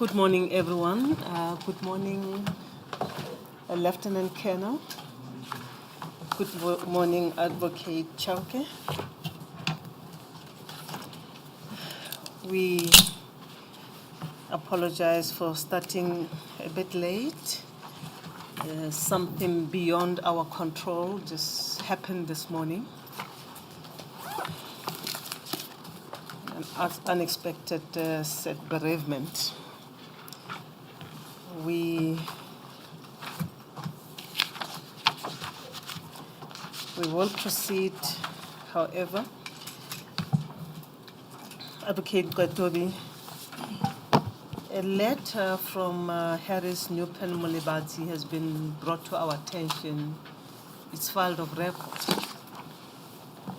Good morning, everyone. Good morning, Lieutenant Colonel. Good morning, Advocate Chauke. We apologize for starting a bit late. Something beyond our control just happened this morning. An unexpected sad bereavement. We will proceed, however. Advocate Ngcukaitobi, a letter from Harris Newpen Molebati has been brought to our attention. It's filed of record.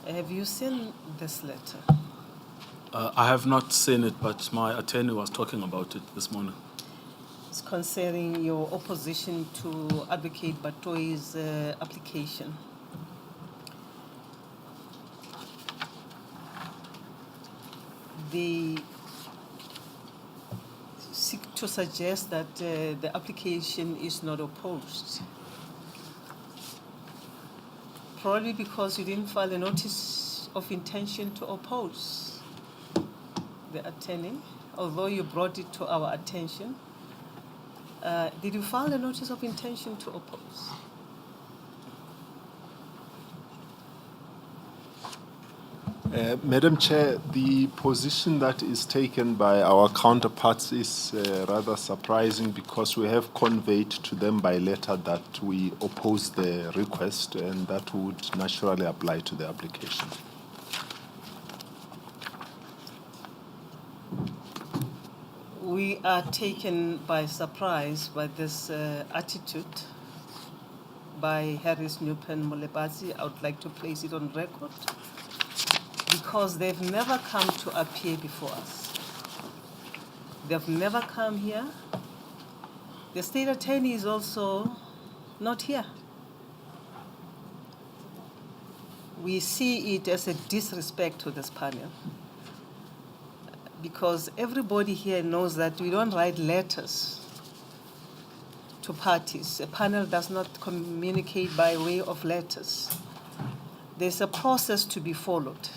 Have you seen this letter? I have not seen it, but my attorney was talking about it this morning. It's concerning your opposition to Advocate Batoi's application. They seek to suggest that the application is not opposed. Probably because you didn't file a notice of intention to oppose the attorney, although you brought it to our attention. Did you file a notice of intention to oppose? Madam Chair, the position that is taken by our counterparts is rather surprising because we have conveyed to them by letter that we oppose the request, and that would naturally apply to the application. We are taken by surprise by this attitude by Harris Newpen Molebati. I would like to place it on record because they've never come to appear before us. They've never come here. The state attorney is also not here. We see it as a disrespect to this panel, because everybody here knows that we don't write letters to parties. A panel does not communicate by way of letters. There's a process to be followed.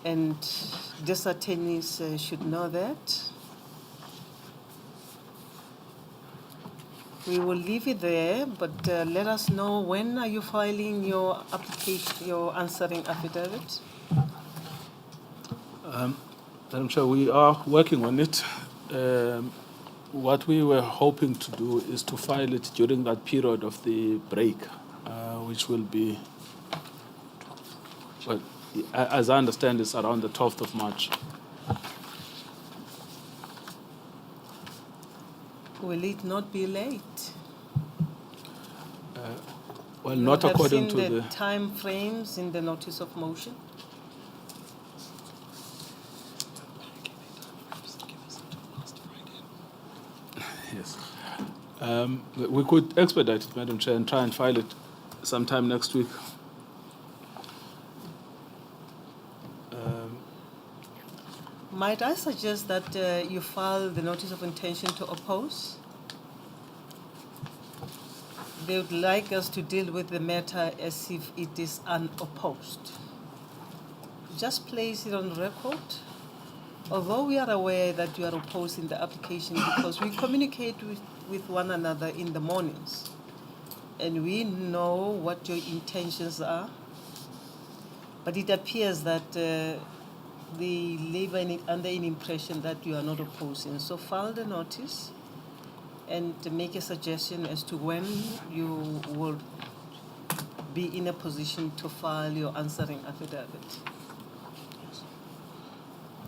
And these attorneys should know that. We will leave it there, but let us know, when are you filing your application, your answering affidavit? Madam Chair, we are working on it. What we were hoping to do is to file it during that period of the break, which will be, well, as I understand, it's around the 12th of March. Will it not be late? Well, not according to the time frames in the notice of motion. Yes. We could expedite it, Madam Chair, and try and file it sometime next week. Might I suggest that you file the notice of intention to oppose? They would like us to deal with the matter as if it is unopposed. Just place it on record. Although we are aware that you are opposing the application, because we communicate with one another in the mornings, and we know what your intentions are, but it appears that they live under an impression that you are not opposing. So file the notice and make a suggestion as to when you will be in a position to file your answering affidavit.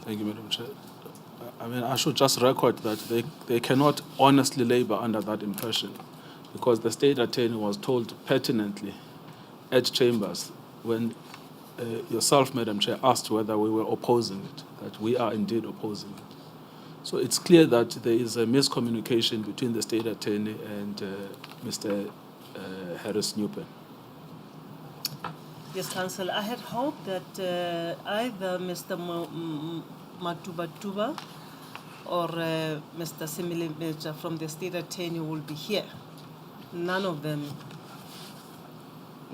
Thank you, Madam Chair. I mean, I should just record that they cannot honestly labor under that impression, because the state attorney was told pertinently at chambers when yourself, Madam Chair, asked whether we were opposing it, that we are indeed opposing it. So it's clear that there is a miscommunication between the state attorney and Mr. Harris Newpen. Yes, Council. I had hoped that either Mr. Matubatuba or Mr. Simile Major from the state attorney will be here. None of them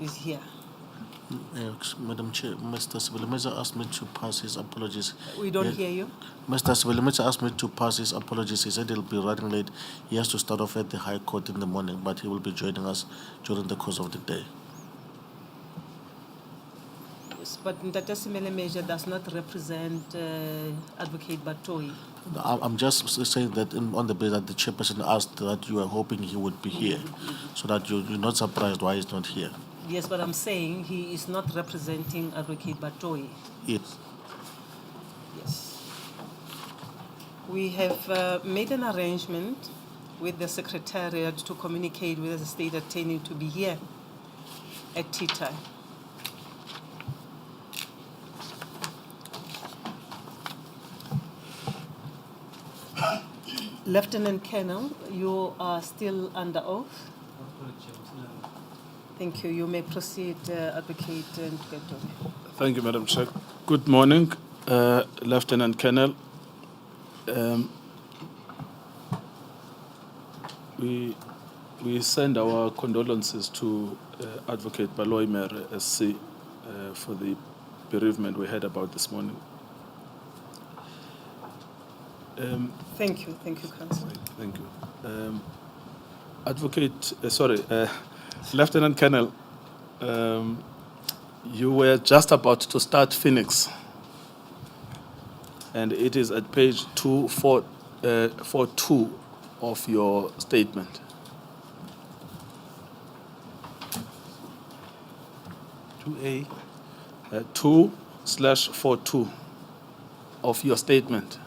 is here. Madam Chair, Mr. Sibilimeza asked me to pass his apologies. We don't hear you. Mr. Sibilimeza asked me to pass his apologies. He said he'll be running late. He has to start off at the High Court in the morning, but he will be joining us during the course of the day. Yes, but Ndata Simile Major does not represent Advocate Batoi. I'm just saying that on the basis that the chairperson asked that you were hoping he would be here, so that you're not surprised why he's not here. Yes, but I'm saying he is not representing Advocate Batoi. Yes. Yes. We have made an arrangement with the Secretariat to communicate with the State Attorney to be here at tea time. Lieutenant Colonel, you are still under oath. Thank you. You may proceed, Advocate Ngcukaitobi. Thank you, Madam Chair. Good morning, Lieutenant Colonel. We send our condolences to Advocate Baloyi Mere SC for the bereavement we heard about this morning. Thank you, Councillor. Thank you. Lieutenant Colonel, you were just about to start Phoenix, and it is at page 242 of your statement. 2A. 2/42 of your statement.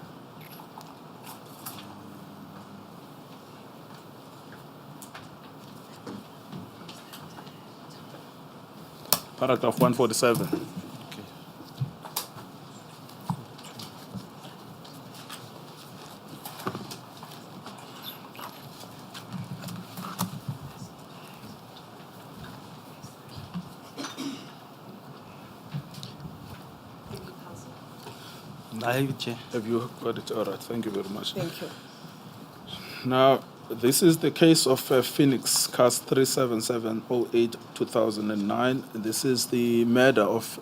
Paragraph 147. Okay. I have it, Chair. Have you got it? All right. Thank you very much. Thank you. Now, this is the case of Phoenix, case 37708-2009. This is the murder of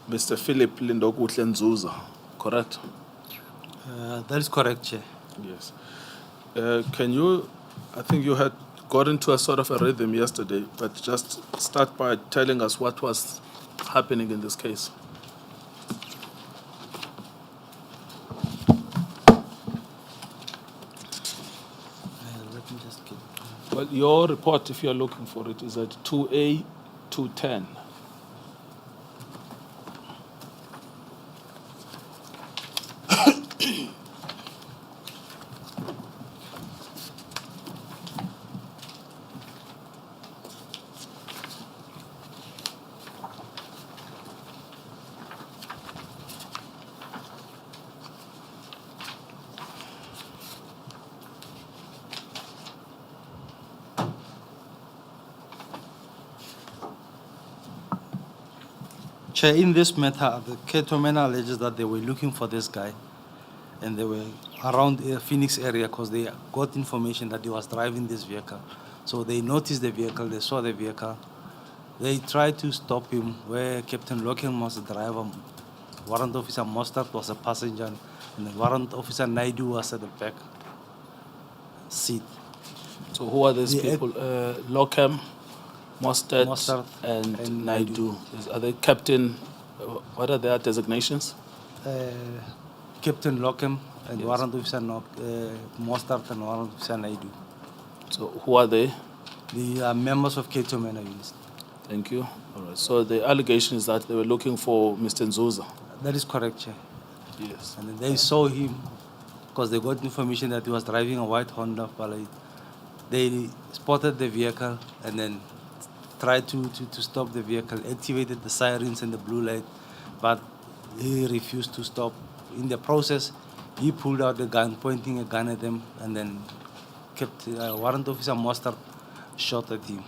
Mr. Philip Lindokuhle Nzuza, correct? That is correct, Chair. Yes. Can you, I think you had got into a sort of a rhythm yesterday, but just start by telling us what was happening in this case. Let me just get. Well, your report, if you're looking for it, is at 2A 210. Chair, in this matter, the Ketomena alleges that they were looking for this guy and they were around the Phoenix area because they got information that he was driving this vehicle. So they noticed the vehicle, they saw the vehicle. They tried to stop him where Captain Loken was the driver, Warrant Officer Mostert was a passenger, and the Warrant Officer Naidu was at the back seat. So who are these people? Lockham, Mostert, Mostert and Naidu. Naidu. Are they captain? What are their designations? Captain Lockham and Yes. Warrant Officer Mostert and Warrant Officer Naidu. So who are they? The members of Ketomena units. Thank you. All right. So the allegation is that they were looking for Mr. Nzuza. That is correct, Chair. Yes. And then they saw him because they got information that he was driving a white Honda Pilot. They spotted the vehicle and then tried to stop the vehicle, activated the sirens and the blue light, but he refused to stop. In the process, he pulled out the gun, pointing a gun at them, and then kept Warrant Officer Mostert shot at him.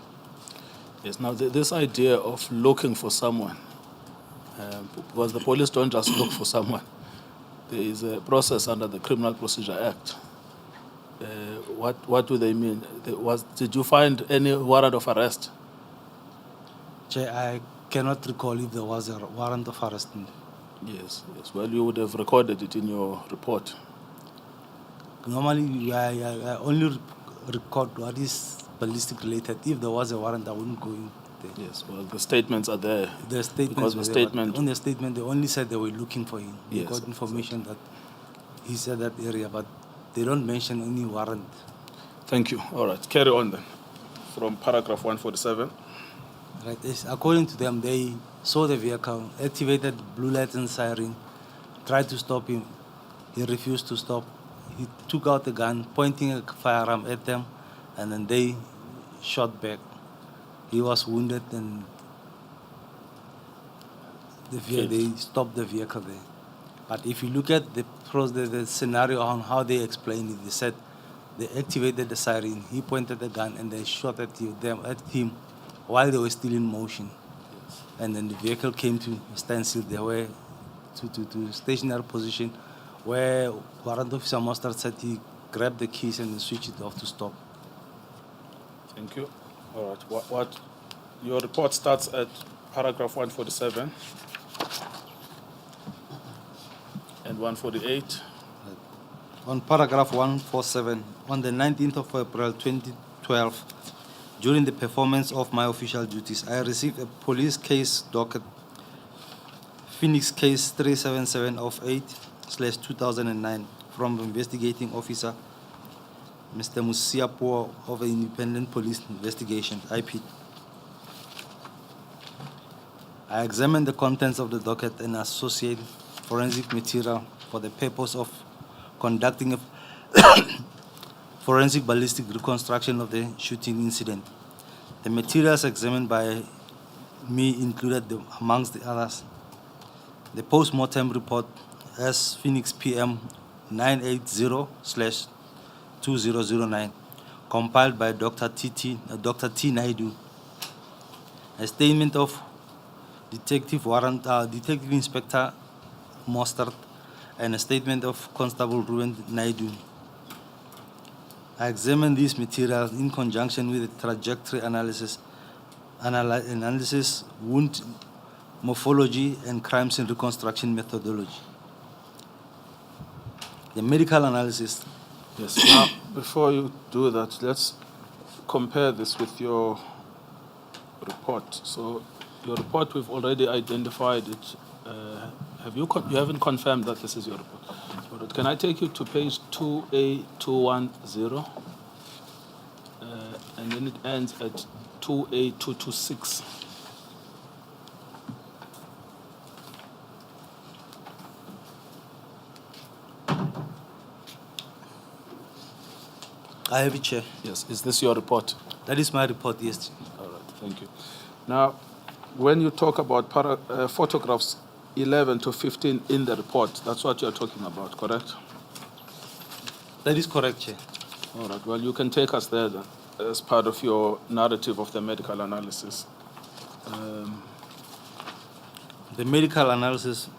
Yes. Now this idea of looking for someone, because the police don't just look for someone. there is a process under the Criminal Procedure Act. What do they mean? Did you find any warrant of arrest? Chair, I cannot recall if there was a warrant of arrest. Yes. Well, you would have recorded it in your report. Normally, I only record what is ballistic related. If there was a warrant, I wouldn't go in there. Yes. Well, the statements are there. The statements Because were the there, but statement. on the statement, they only said they were looking for him. They Yes, got information that he's at that area, but they don't mention any warrant. Thank you. All right. Carry on then. From paragraph 147. Right. Yes, according to them, they saw the vehicle, activated blue light and siren, tried to stop him. He refused to stop. He took out the gun, pointing a firearm at them, and then they shot back. He was wounded, and they stopped the vehicle there. But if you look at the scenario on how they explained it, they said they activated the siren, he pointed the gun, and they shot at him while they were still in motion. Yes. And then the vehicle came to a standstill. They were to stationary position, where Warrant Officer Mustard said he grabbed the keys and switched it off to stop. Thank you. All right. What your report starts at paragraph 147 and 148. On paragraph 147, on the 19th of April 2012, during the performance of my official duties, I received a police case docket, Phoenix case 377 of 8/2009 from investigating officer Mr. Musiapo of the Independent Police Investigation, IP. I examined the contents of the docket and associated forensic material for the purpose of conducting a forensic ballistic reconstruction of the shooting incident. The materials examined by me included, amongst the others, the post-mortem report as Phoenix PM 980/2009, compiled by Dr. T. Naidu, a statement of Detective Inspector Mostert, and a statement of Constable Ruben Naidu. I examined these materials in conjunction with the trajectory analysis, wound morphology, and crime scene reconstruction methodology. The medical analysis. Yes. Now, before you do that, let's compare this with your report. So, your report, we've already identified it. You haven't confirmed that this is your report. But can I take you to page 2A210? And then it ends at 2A226. I have it, Chair. Yes. Is this your report? That is my report, yes. All right. Thank you. Now, when you talk about photographs 11 to 15 in the report, that's what you're talking about, correct? That is correct, Chair. All right. Well, you can take us there then, as part of your narrative of the medical analysis. The medical analysis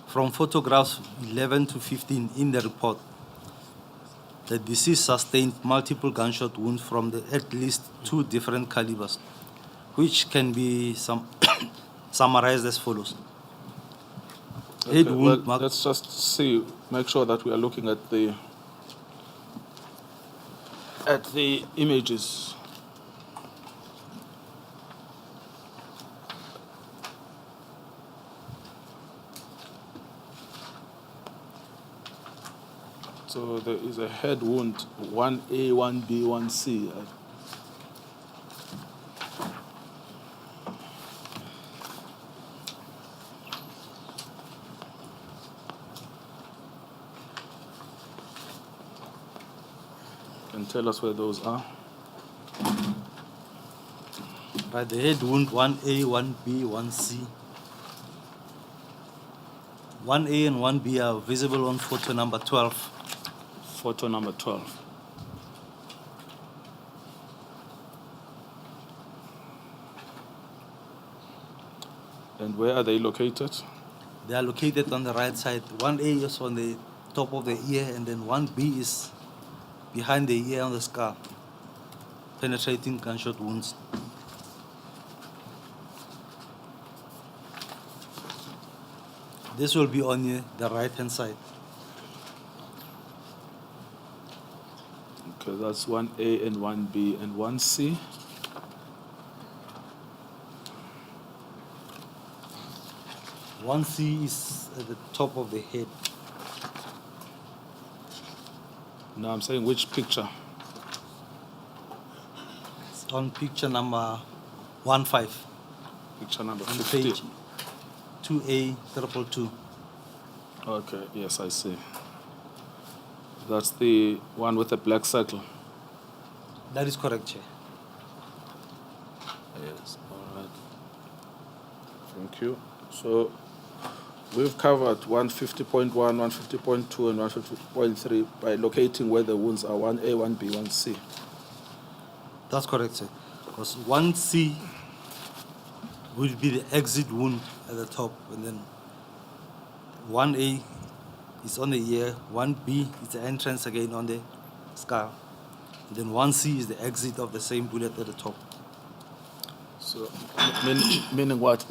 from photographs 11 to 15 in the report, the deceased sustained multiple gunshot wounds from at least 2 different calibers, which can be summarized as follows. Okay, well, let's just make sure that we are looking at the images. So there is a head wound, 1A, 1B, 1C. Can tell us where those are? By the head wound 1A, 1B, 1C. 1A and 1B are visible on photo number 12. Photo number 12. And where are they located? They are located on the right side. 1A is on the top of the ear, and then 1B is behind the ear on the skull. Penetrating gunshot wounds. This will be on the right hand side. Okay, that's 1A and 1B and 1C. One C is at the top of the head. Now I'm saying which picture? It's on picture number 15 Picture number on 50. page 2A222. Okay, yes, I see. That's the one with the black circle. That is correct, Chair. Yes, all right. Thank you. So we've covered 150.1, 150.2, and 150.3 by locating where the wounds are 1A, 1B, 1C. That's correct, sir. Because 1C will be the exit wound at the top, and then 1A is on the ear, 1B is the entrance again on the skull, and then 1C is the exit of the same bullet at the top. So, meaning what?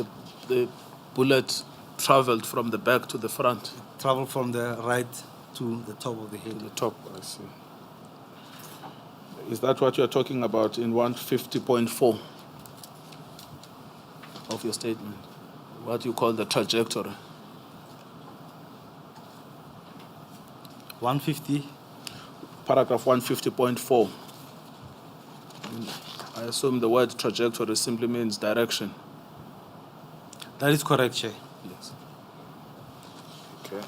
The bullet traveled from the back to the front? Travel from the right to the top of the head. To the top, I see. Is that what you're talking about in 150.4 of your statement? What you call the trajectory? 150. Paragraph 150.4. I assume the word trajectory simply means direction. That is correct, Chair. Yes. Okay.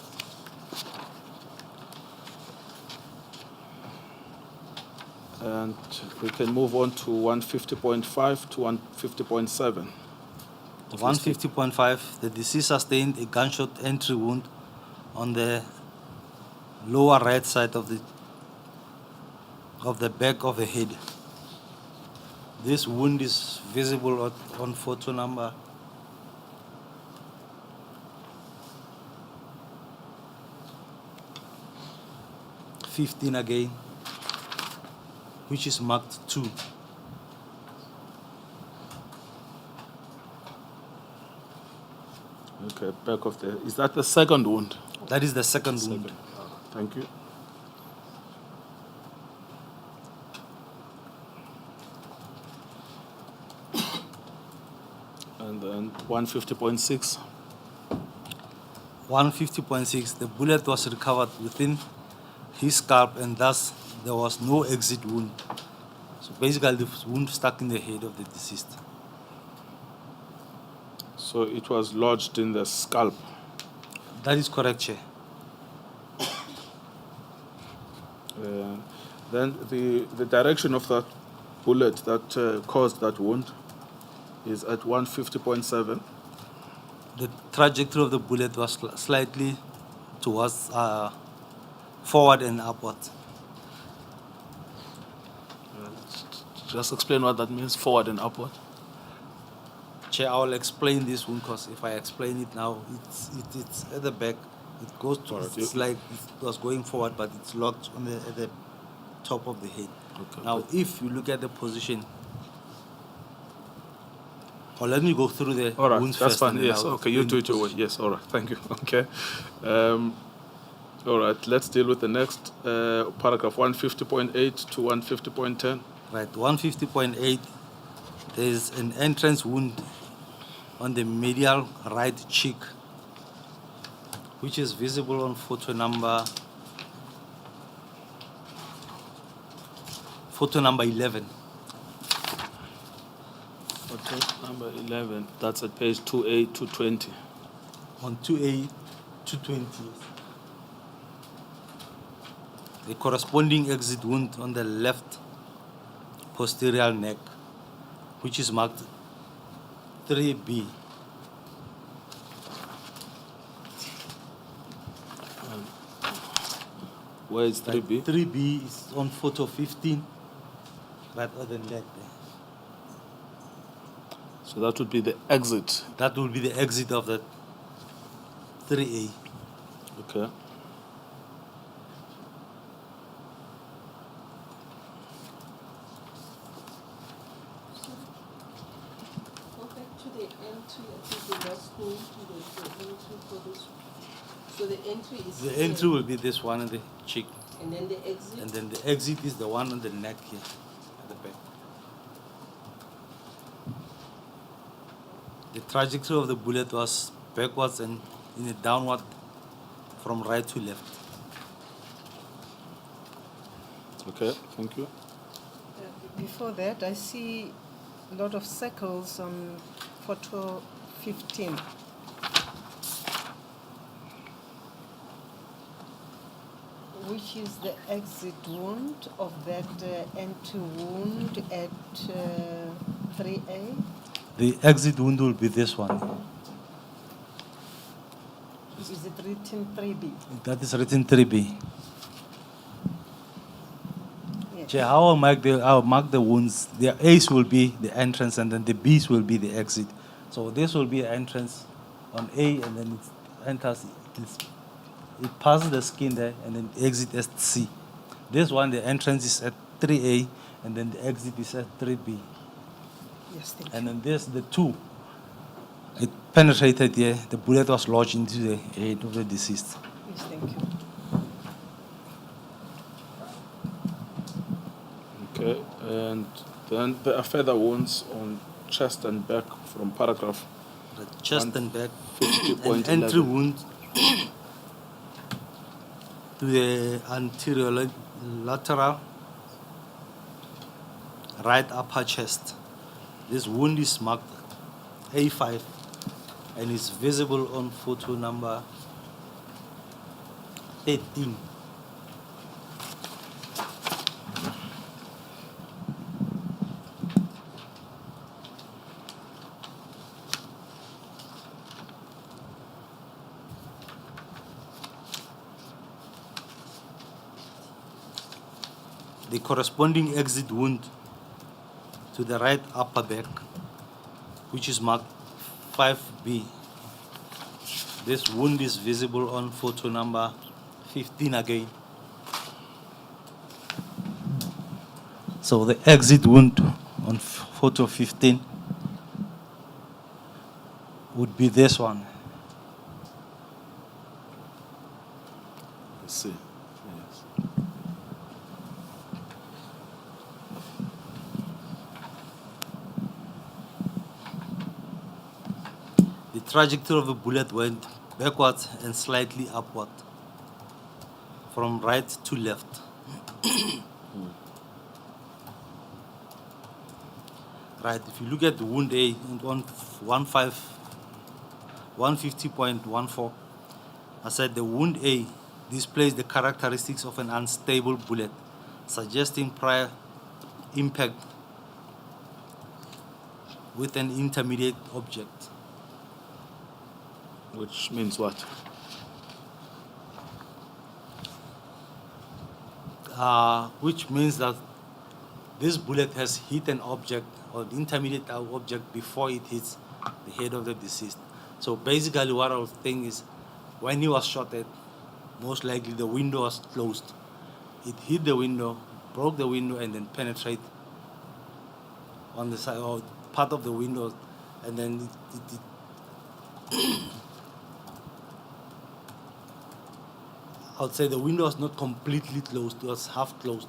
And we can move on to 150.5 to 150.7. 150.5, the deceased sustained a gunshot entry wound on the lower right side of the back of the head. This wound is visible on photo number 15 again, which is marked 2. Okay, back of the... Is that the second wound? That is the second wound. Thank you. And then 150.6. 150.6, the bullet was recovered within his scalp, and thus there was no exit wound. So basically the wound stuck in the head of the deceased. So it was lodged in the scalp. That is correct, Chair. Then the direction of that bullet that caused that wound is at 150.7. The trajectory of the bullet was slightly towards forward and upward. Just explain what that means, forward and upward. Chair, I will explain this one because if I explain it now, it's at the back. It goes to, it's like it was going forward, but it's locked on at the top of the head. Okay. Now, if you look at the position, or let me go through the All right, wounds that's first. fine. Yes, okay, you do it your way. Yes, all right, thank you. Okay. All right, let's deal with the next paragraph 150.8 to 150.10. Right, 150.8, there is an entrance wound on the medial right cheek, which is visible on photo number 11. Photo number 11, that's at page 2A, 220. On 2A, 220. The corresponding exit wound on the left posterior neck, which is marked 3B. Where is 3B? 3B is on photo 15, right other than that there. So that would be the exit. That will be the exit of the 3A. Okay. Go back to the entry. I think we must go to the entry for this. So the entry is The here, entry will be this one in the cheek, and then the exit. and then the exit is the one on the neck here, at the back. The trajectory of the bullet was backwards and in a downward from right to left. Okay, thank you. Before that, I see a lot of circles on photo 15. Which is the exit wound of that entry wound at 3A? The exit wound will be this one. Is it written 3B? That is written 3B. Yes. Okay, I'll mark the wounds. The A's will be the entrance, and then the B's will be the exit. So this will be an entrance on A, and then it enters. It passes the skin there, and then exit at C. This one, the entrance is at 3A, and then the exit is at 3B. Yes, thank And you. then this, the 2, it penetrated here. The bullet was lodged into the head of the deceased. Yes, thank you. Okay, and then there are further wounds on chest and back from paragraph The chest and back, 50.11. an entry wound to the anterior lateral right upper chest. This wound is marked A5 and is visible on photo number 13. The corresponding exit wound to the right upper back, which is marked 5B. This wound is visible on photo number 15 again. So the exit wound on photo 15 would be this one. I see. Yes. The trajectory of the bullet went backwards and slightly upward from right to left. Right, if you look at the wound A on 150.14, I said the wound A displays the characteristics of an unstable bullet, suggesting prior impact with an intermediate object. Which means what? Which means that this bullet has hit an object or the intermediate object before it hits the head of the deceased. So basically what I was thinking is when he was shot at, most likely the window was closed. It hit the window, broke the window, and then penetrate on the side or part of the window, and then I would say the window was not completely closed, it was half closed.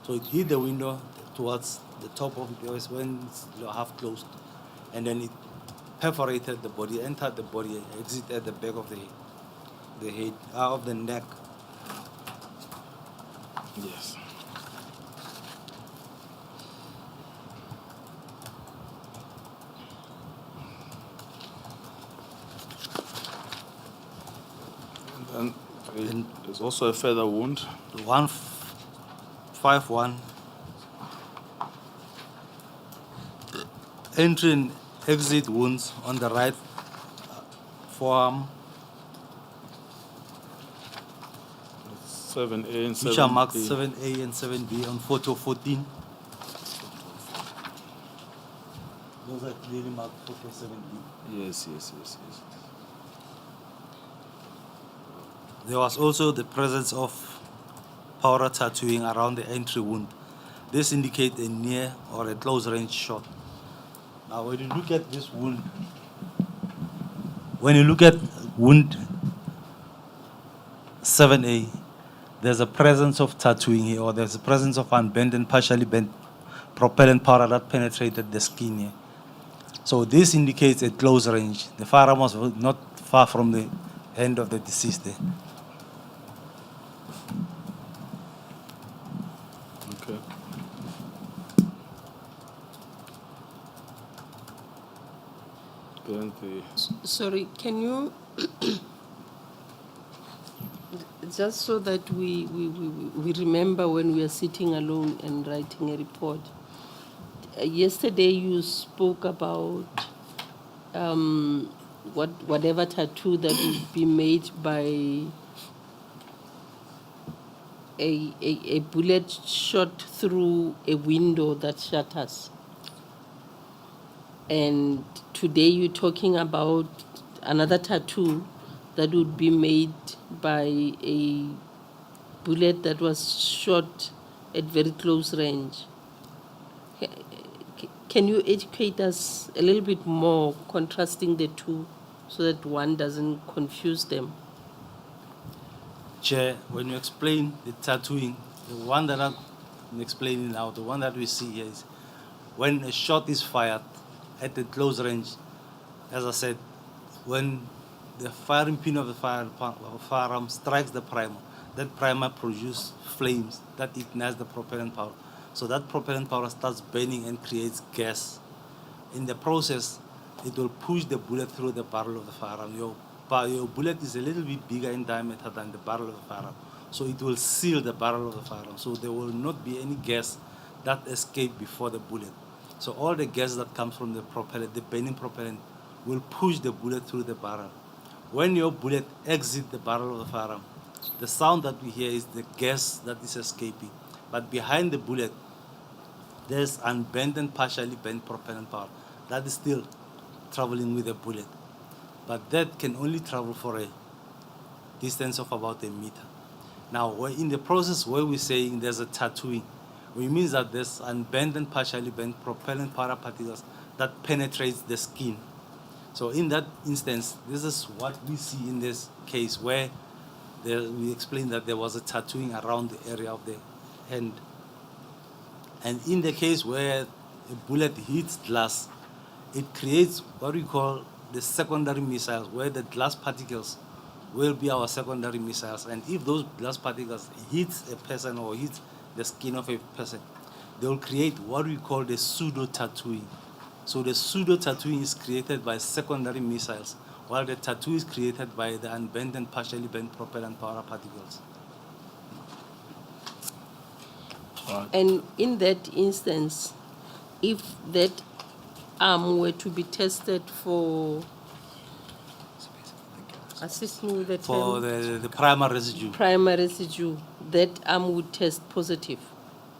So it hit the window towards the top of it was when it's half closed. And then it perforated the body, entered the body, exited the back of the head, of the neck. Yes. And then there's also a further wound. 151. Entry and exit wounds on the right forearm, 7A and 7B. which are marked 7A and 7B on photo 14. Those are clearly marked photo 7B. Yes. There was also the presence of powder tattooing around the entry wound. This indicates a near or a close range shot. Now, when you look at this wound, when you look at wound 7A, there's a presence of tattooing here, or there's a presence of unbent and partially bent propellant powder that penetrated the skin here. So this indicates a close range. The firearm was not far from the hand of the deceased there. Okay. Then the Sorry, can you, just so that we remember when we are sitting alone and writing a report, yesterday you spoke about whatever tattoo that would be made by a bullet shot through a window that shatters. And today you're talking about another tattoo that would be made by a bullet that was shot at very close range. Can you educate us a little bit more, contrasting the two, so that one doesn't confuse them? Chair, when you explain the tattooing, the one that I'm explaining now, the one that we see here is when a shot is fired at the close range, as I said, when the firing pin of the firearm strikes the primer, that primer produces flames that ignites the propellant powder. So that propellant powder starts burning and creates gas. In the process, it will push the bullet through the barrel of the firearm. Your bullet is a little bit bigger in diameter than the barrel of the firearm. So it will seal the barrel of the firearm. So there will not be any gas that escapes before the bullet. So all the gas that comes from the propellant, the burning propellant, will push the bullet through the barrel. When your bullet exits the barrel of the firearm, the sound that we hear is the gas that is escaping. But behind the bullet, there's unbent and partially bent propellant powder that is still traveling with the bullet. But that can only travel for a distance of about a meter. Now, in the process where we're saying there's a tattooing, it means that there's unbent and partially bent propellant powder particles that penetrates the skin. So in that instance, this is what we see in this case where we explained that there was a tattooing around the area of the hand. And in the case where a bullet hits glass, it creates what we call the secondary missiles, where the glass particles will be our secondary missiles. And if those glass particles hit a person or hit the skin of a person, they will create what we call the pseudo-tattooing. So the pseudo-tattooing is created by secondary missiles, while the tattoo is created by the unbent and partially bent propellant powder particles. And in that instance, if that arm were to be tested for, assist me with the For term, the primer residue, primary residue, that arm would test positive.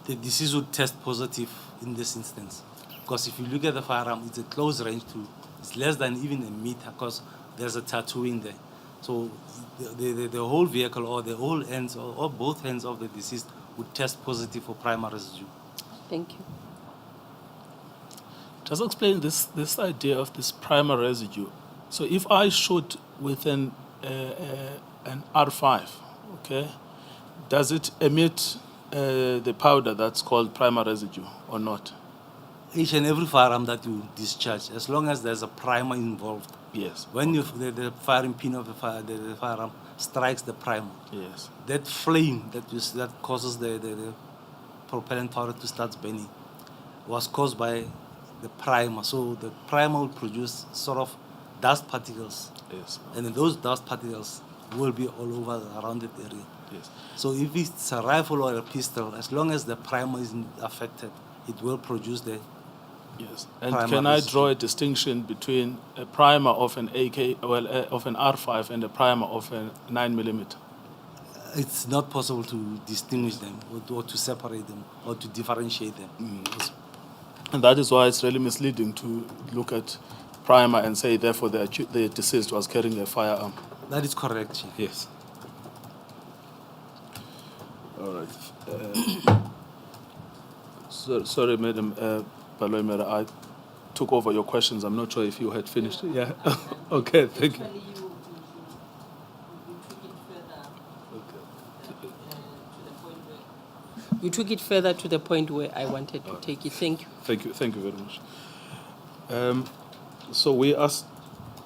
the disease would test positive in this instance. Because if you look at the firearm, it's a close range too. It's less than even a meter because there's a tattooing there. So the whole vehicle or the whole ends or both ends of the deceased would test positive for primary residue. Thank you. just explain this idea of this primary residue. So if I shoot with an R5, okay, does it emit the powder that's called primary residue or not? Each and every firearm that you discharge, as long as there's a primer involved, Yes. when the firing pin of the firearm strikes the primer, Yes. that flame that causes the propellant powder to start burning was caused by the primer. So the primer will produce sort of dust particles, Yes. and then those dust particles will be all over around that area. Yes. So if it's a rifle or a pistol, as long as the primer isn't affected, it will produce the Yes. And primer can I residue. draw a distinction between a primer of an of an R5 and a primer of a 9mm? It's not possible to distinguish them or to separate them or to differentiate them. And that is why it's really misleading to look at primer and say, therefore, the deceased was carrying a firearm. That is correct, Chief. Yes. All right. Sorry, Madam Baloymera, I took over your questions. I'm not sure if you had finished. Yeah. Okay, thank you. You took it further to the point where I wanted to take it. Thank you. Thank you very much. So we asked,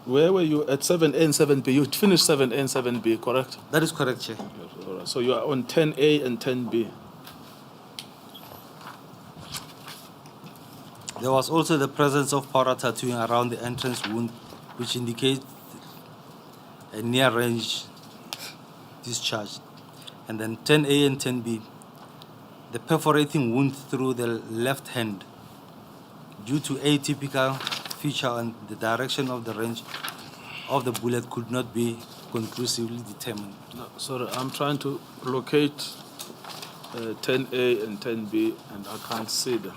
where were you at 7A and 7B? You finished 7A and 7B, correct? That is correct, Chair. Yes, all right. So you are on 10A and 10B. There was also the presence of powder tattooing around the entrance wound, which indicates a near-range discharge. And then 10A and 10B, the perforating wound through the left hand due to atypical feature and the direction of the range of the bullet could not be conclusively determined. No, sorry, I'm trying to locate 10A and 10B, and I can't see them.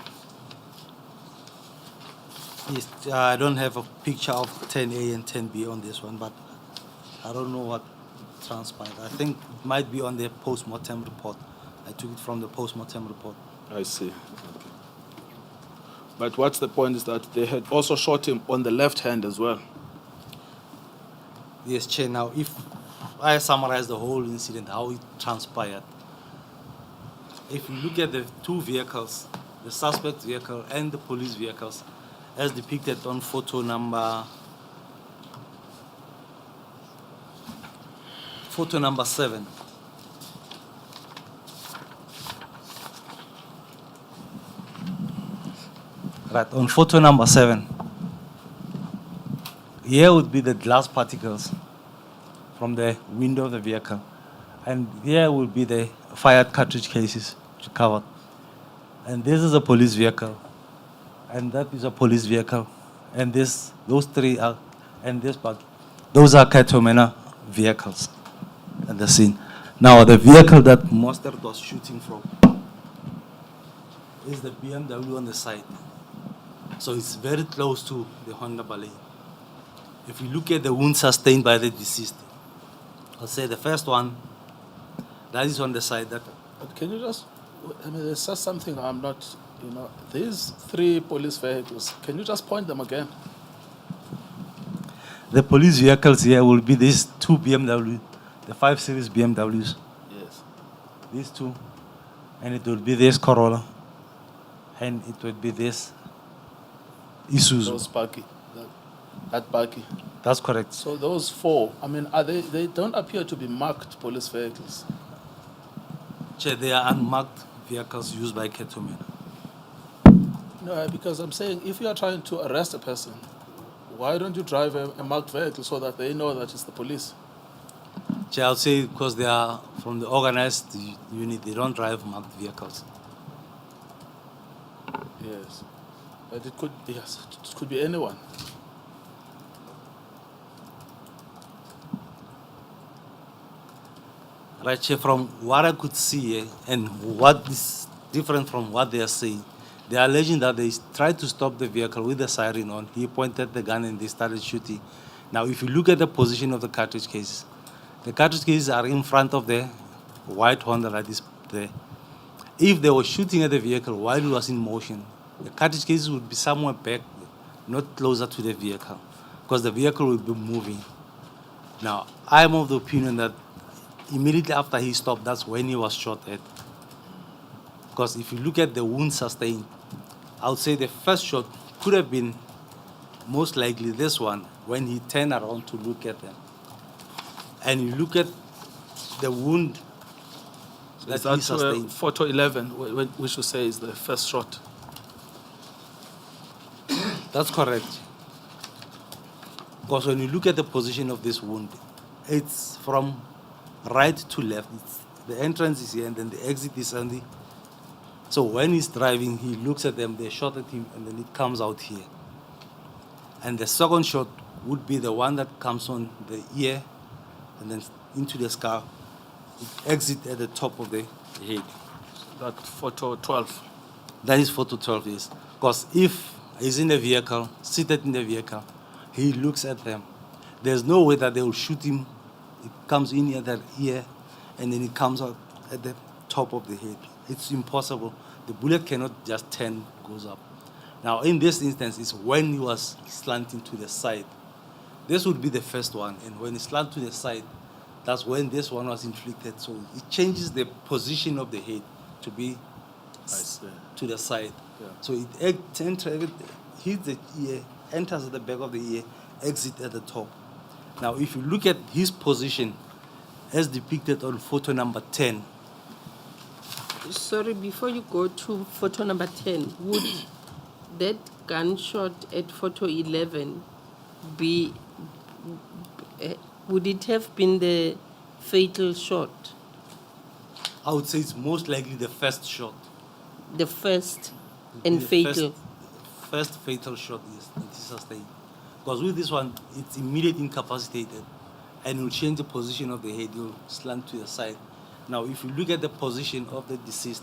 Yes, I don't have a picture of 10A and 10B on this one, but I don't know what transpired. I think it might be on the post-mortem report. I took it from the post-mortem report. I see. Okay. But what's the point is that they had also shot him on the left hand as well. Yes, Chair. Now, if I summarize the whole incident, how it transpired, if you look at the two vehicles, the suspect vehicle and the police vehicles, as depicted on photo number 7. Right, on photo number 7, here would be the glass particles from the window of the vehicle, and here would be the fired cartridge cases recovered. And this is a police vehicle, and that is a police vehicle, and those three are, and this bug, those are Katomena vehicles at the scene. Now, the vehicle that Mostert was shooting from is the BMW on the side. So it's very close to the Honda Ballet. If you look at the wounds sustained by the deceased, I'll say the first one, that is on the side. But can you just, there's just something I'm not, these 3 police vehicles, can you just point them again? the police vehicles here will be these 2 BMW, the 5 Series BMWs. Yes. These 2, and it will be this Corolla, and it will be this Isuzu. Those Baki, that Baki. That's correct. So those 4, are they don't appear to be marked police vehicles. Chair, they are unmarked vehicles used by Katomena. No, because I'm saying if you are trying to arrest a person, why don't you drive a marked vehicle so that they know that it's the police? Chair, I'll say because they are from the organized unit, they don't drive marked vehicles. Yes. But it could be anyone. Right, Chair, from what I could see and what is different from what they are saying, they are alleging that they tried to stop the vehicle with the siren on. He pointed the gun and they started shooting. Now, if you look at the position of the cartridge cases, the cartridge cases are in front of the white Honda that is there. If they were shooting at the vehicle while it was in motion, the cartridge cases would be somewhere back, not closer to the vehicle, because the vehicle will be moving. Now, I am of the opinion that immediately after he stopped, that's when he was shot at. Because if you look at the wound sustained, I would say the first shot could have been most likely this one, when he turned around to look at them. And you look at the wound that he sustained. Photo 11, which you say is the first shot. That's correct. Because when you look at the position of this wound, it's from right to left. The entrance is here and then the exit is on the... So when he's driving, he looks at them, they shot at him, and then it comes out here. And the second shot would be the one that comes on the ear and then into the skull. It exits at the top of the head. That photo 12. That is photo 12, yes. Because if he's in the vehicle, seated in the vehicle, he looks at them. There's no way that they will shoot him. It comes in at their ear, and then it comes out at the top of the head. It's impossible. The bullet cannot just turn, goes up. Now, in this instance, it's when he was slanting to the side. This would be the first one, and when he slanted to the side, that's when this one was inflicted. So it changes the position of the head to be to the side. Yeah. So it hits the ear, enters at the back of the ear, exit at the top. Now, if you look at his position as depicted on photo number 10, Sorry, before you go to photo number 10, would that gunshot at photo 11 be, would it have been the fatal shot? I would say it's most likely the first shot. The first and The fatal? First fatal shot is that is sustained. Because with this one, it's immediately incapacitated and will change the position of the head, you'll slant to the side. Now, if you look at the position of the deceased,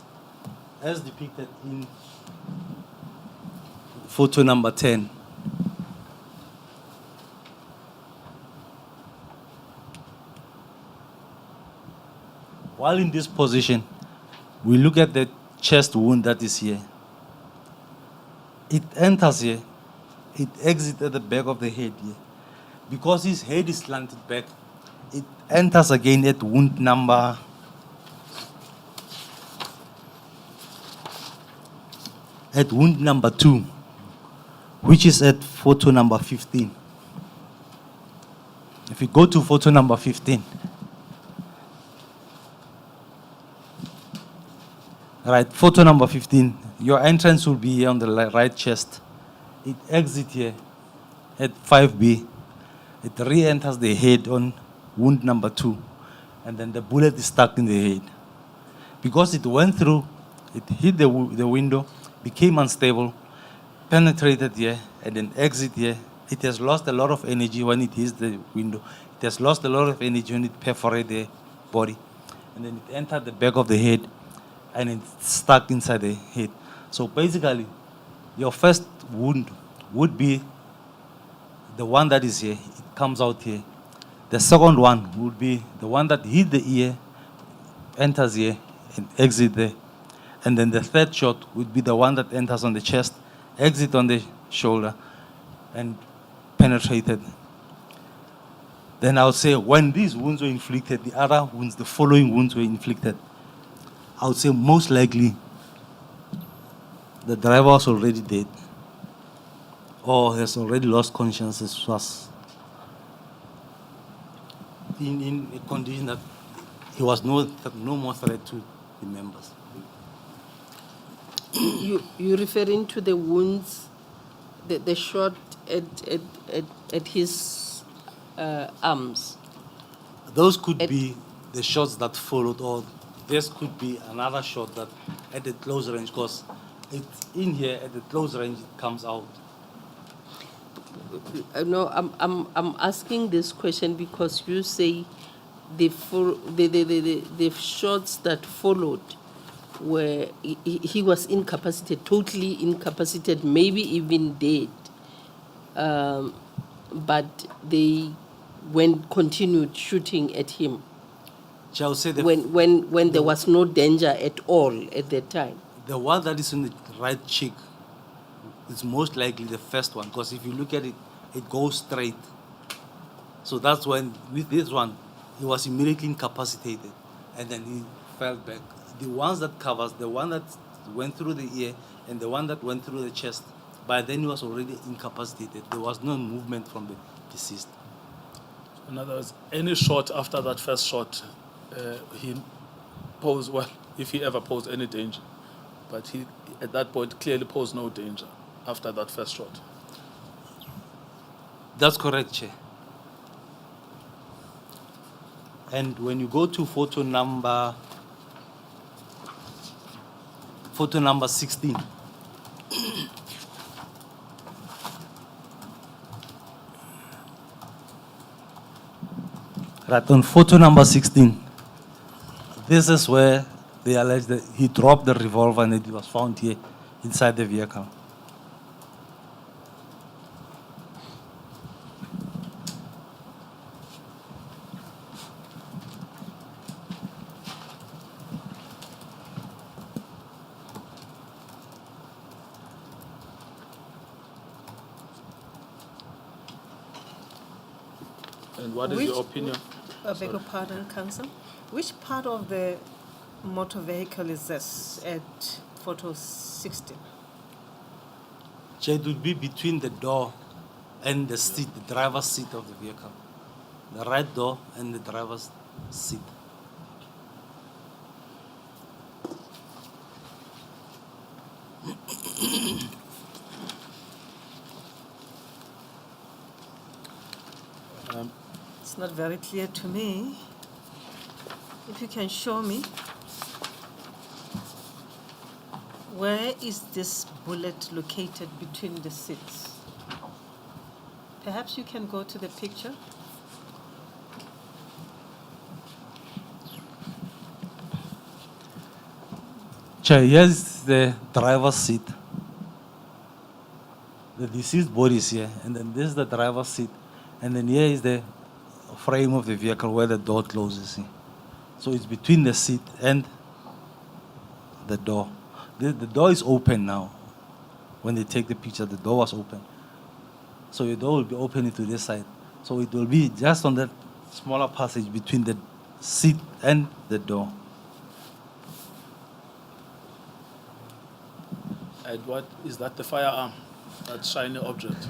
as depicted in photo number 10, while in this position, we look at the chest wound that is here. It enters here, it exits at the back of the head here. Because his head is slanted back, it enters again at wound number at wound number 2, which is at photo number 15. If you go to photo number 15, right, photo number 15, your entrance will be here on the right chest. It exits here at 5B. It re-enters the head on wound number 2, and then the bullet is stuck in the head. Because it went through, it hit the window, became unstable, penetrated here, and then exit here. It has lost a lot of energy when it hits the window. It has lost a lot of energy when it perforated the body. And then it entered the back of the head, and it's stuck inside the head. So basically, your first wound would be the one that is here. It comes out here. The second one would be the one that hit the ear, enters here, and exit there. And then the third shot would be the one that enters on the chest, exit on the shoulder, and penetrated. Then I would say when these wounds were inflicted, the other wounds, the following wounds were inflicted, I would say most likely the driver was already dead or has already lost consciousness, was in a condition that he was no more threat to the members. You're referring to the wounds, the shot at his arms? Those could be the shots that followed, or this could be another shot that at the close range, because it's in here at the close range it comes out. No, I'm asking this question because you say the shots that followed where he was incapacitated, totally incapacitated, maybe even dead, but they continued shooting at him Shall I say when there was no danger at all at that time. the one that is in the right cheek is most likely the first one, because if you look at it, it goes straight. So that's when, with this one, he was immediately incapacitated, and then he fell back. The ones that covers, the one that went through the ear and the one that went through the chest, by then he was already incapacitated. There was no movement from the deceased. In other words, any shot after that first shot, he posed, well, if he ever posed any danger, but he, at that point, clearly posed no danger after that first shot. That's correct, Chair. And when you go to photo number 16, right, on photo number 16, this is where they allege that he dropped the revolver and it was found here inside the vehicle. And what is your opinion? I beg your pardon, Counsel. Which part of the motor vehicle is this at photo 16? Chair, it would be between the door and the seat, the driver's seat of the vehicle. The right door and the driver's seat. It's not very clear to me. If you can show me, where is this bullet located between the seats? Perhaps you can go to the picture. Chair, here's the driver's seat. The deceased body is here, and then this is the driver's seat, and then here is the frame of the vehicle where the door closes. So it's between the seat and the door. The door is open now. When they take the picture, the door was open. So the door will be open to this side. So it will be just on that smaller passage between the seat and the door. And what is that, the firearm? That shiny object?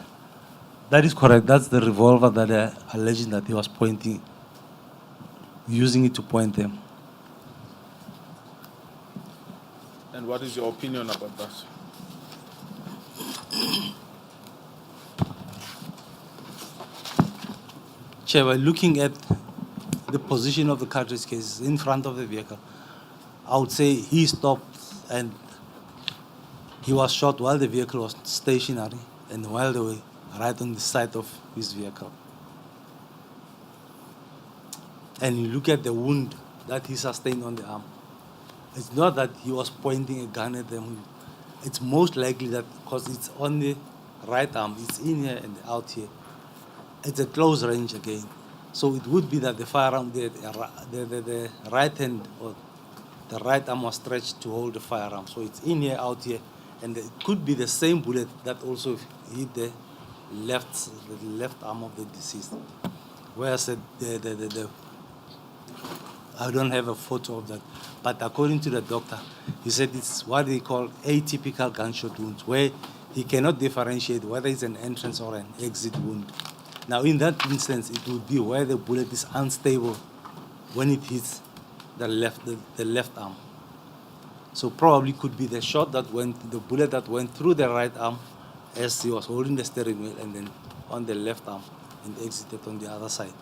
That is correct. That's the revolver that they're alleging that he was pointing, using it to point them. And what is your opinion about that? Chair, by looking at the position of the cartridge case in front of the vehicle, I would say he stopped and he was shot while the vehicle was stationary and while they were right on the side of his vehicle. And you look at the wound that he sustained on the arm. It's not that he was pointing a gun at them. It's most likely that because it's on the right arm, it's in here and out here. It's a close range again. So it would be that the firearm, the right hand or the right arm was stretched to hold the firearm. So it's in here, out here. And it could be the same bullet that also hit the left arm of the deceased. Whereas I don't have a photo of that. But according to the doctor, he said it's what they call atypical gunshot wounds, where he cannot differentiate whether it's an entrance or an exit wound. Now, in that instance, it would be where the bullet is unstable when it hits the left arm. So probably could be the bullet that went through the right arm as he was holding the steering wheel and then on the left arm and exited on the other side.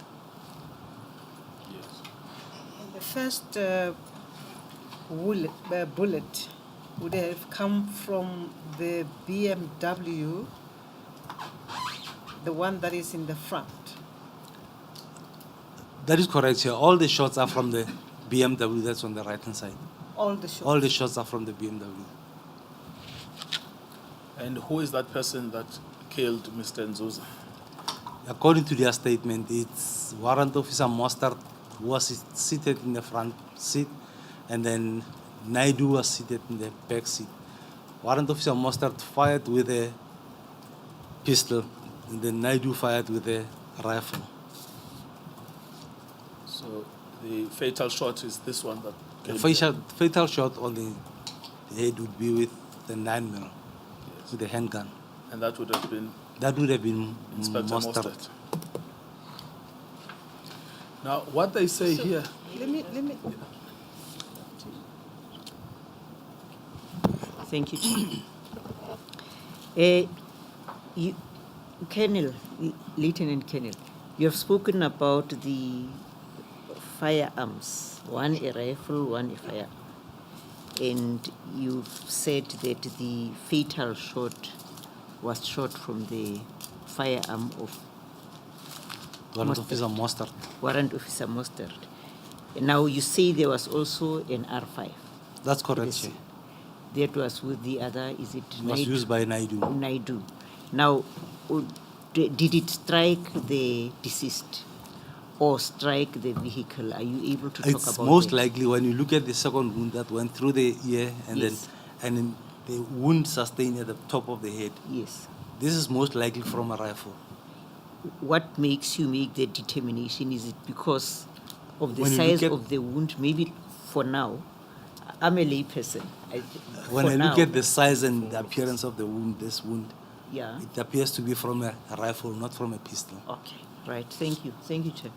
Yes. And the first bullet would have come from the BMW, the one that is in the front. That is correct, sir. All the shots are from the BMW that's on the right-hand side. All the shots? All the shots are from the BMW. And who is that person that killed Mr. Nzuza? According to their statement, it's Warrant Officer Mostert who was seated in the front seat, and then Naidu was seated in the back seat. Warrant Officer Mostert fired with a pistol, and then Naidu fired with a rifle. So the fatal shot is this one that The killed fatal shot on the head would be with the 9mm, with the handgun. and that would have been Inspector Mostert. Now, what they say here. Let me. Thank you, Chair. Colonel, Lieutenant Colonel, you have spoken about the firearms, one a rifle, one a firearm. And you've said that the fatal shot was shot from the firearm of Warrant Officer Mostert. Warrant Officer Mostert. Now you say there was also an R5. That's correct, Chair. That was with the other, is it It was used by Naidu. Naidu. Now, did it strike the deceased or strike the vehicle? Are you able to talk It's about most that? likely when you look at the second wound that went through the ear and Yes. then the wound sustained at the top of the head. Yes. This is most likely from a rifle. what makes you make that determination? Is it because of the When you size look at- of the wound? Maybe for now, I'm a layperson. When For I look now, at the size and the appearance of the wound, this wound, yeah. it appears to be from a rifle, not from a pistol. Okay, right. Thank you. Thank you, Chair.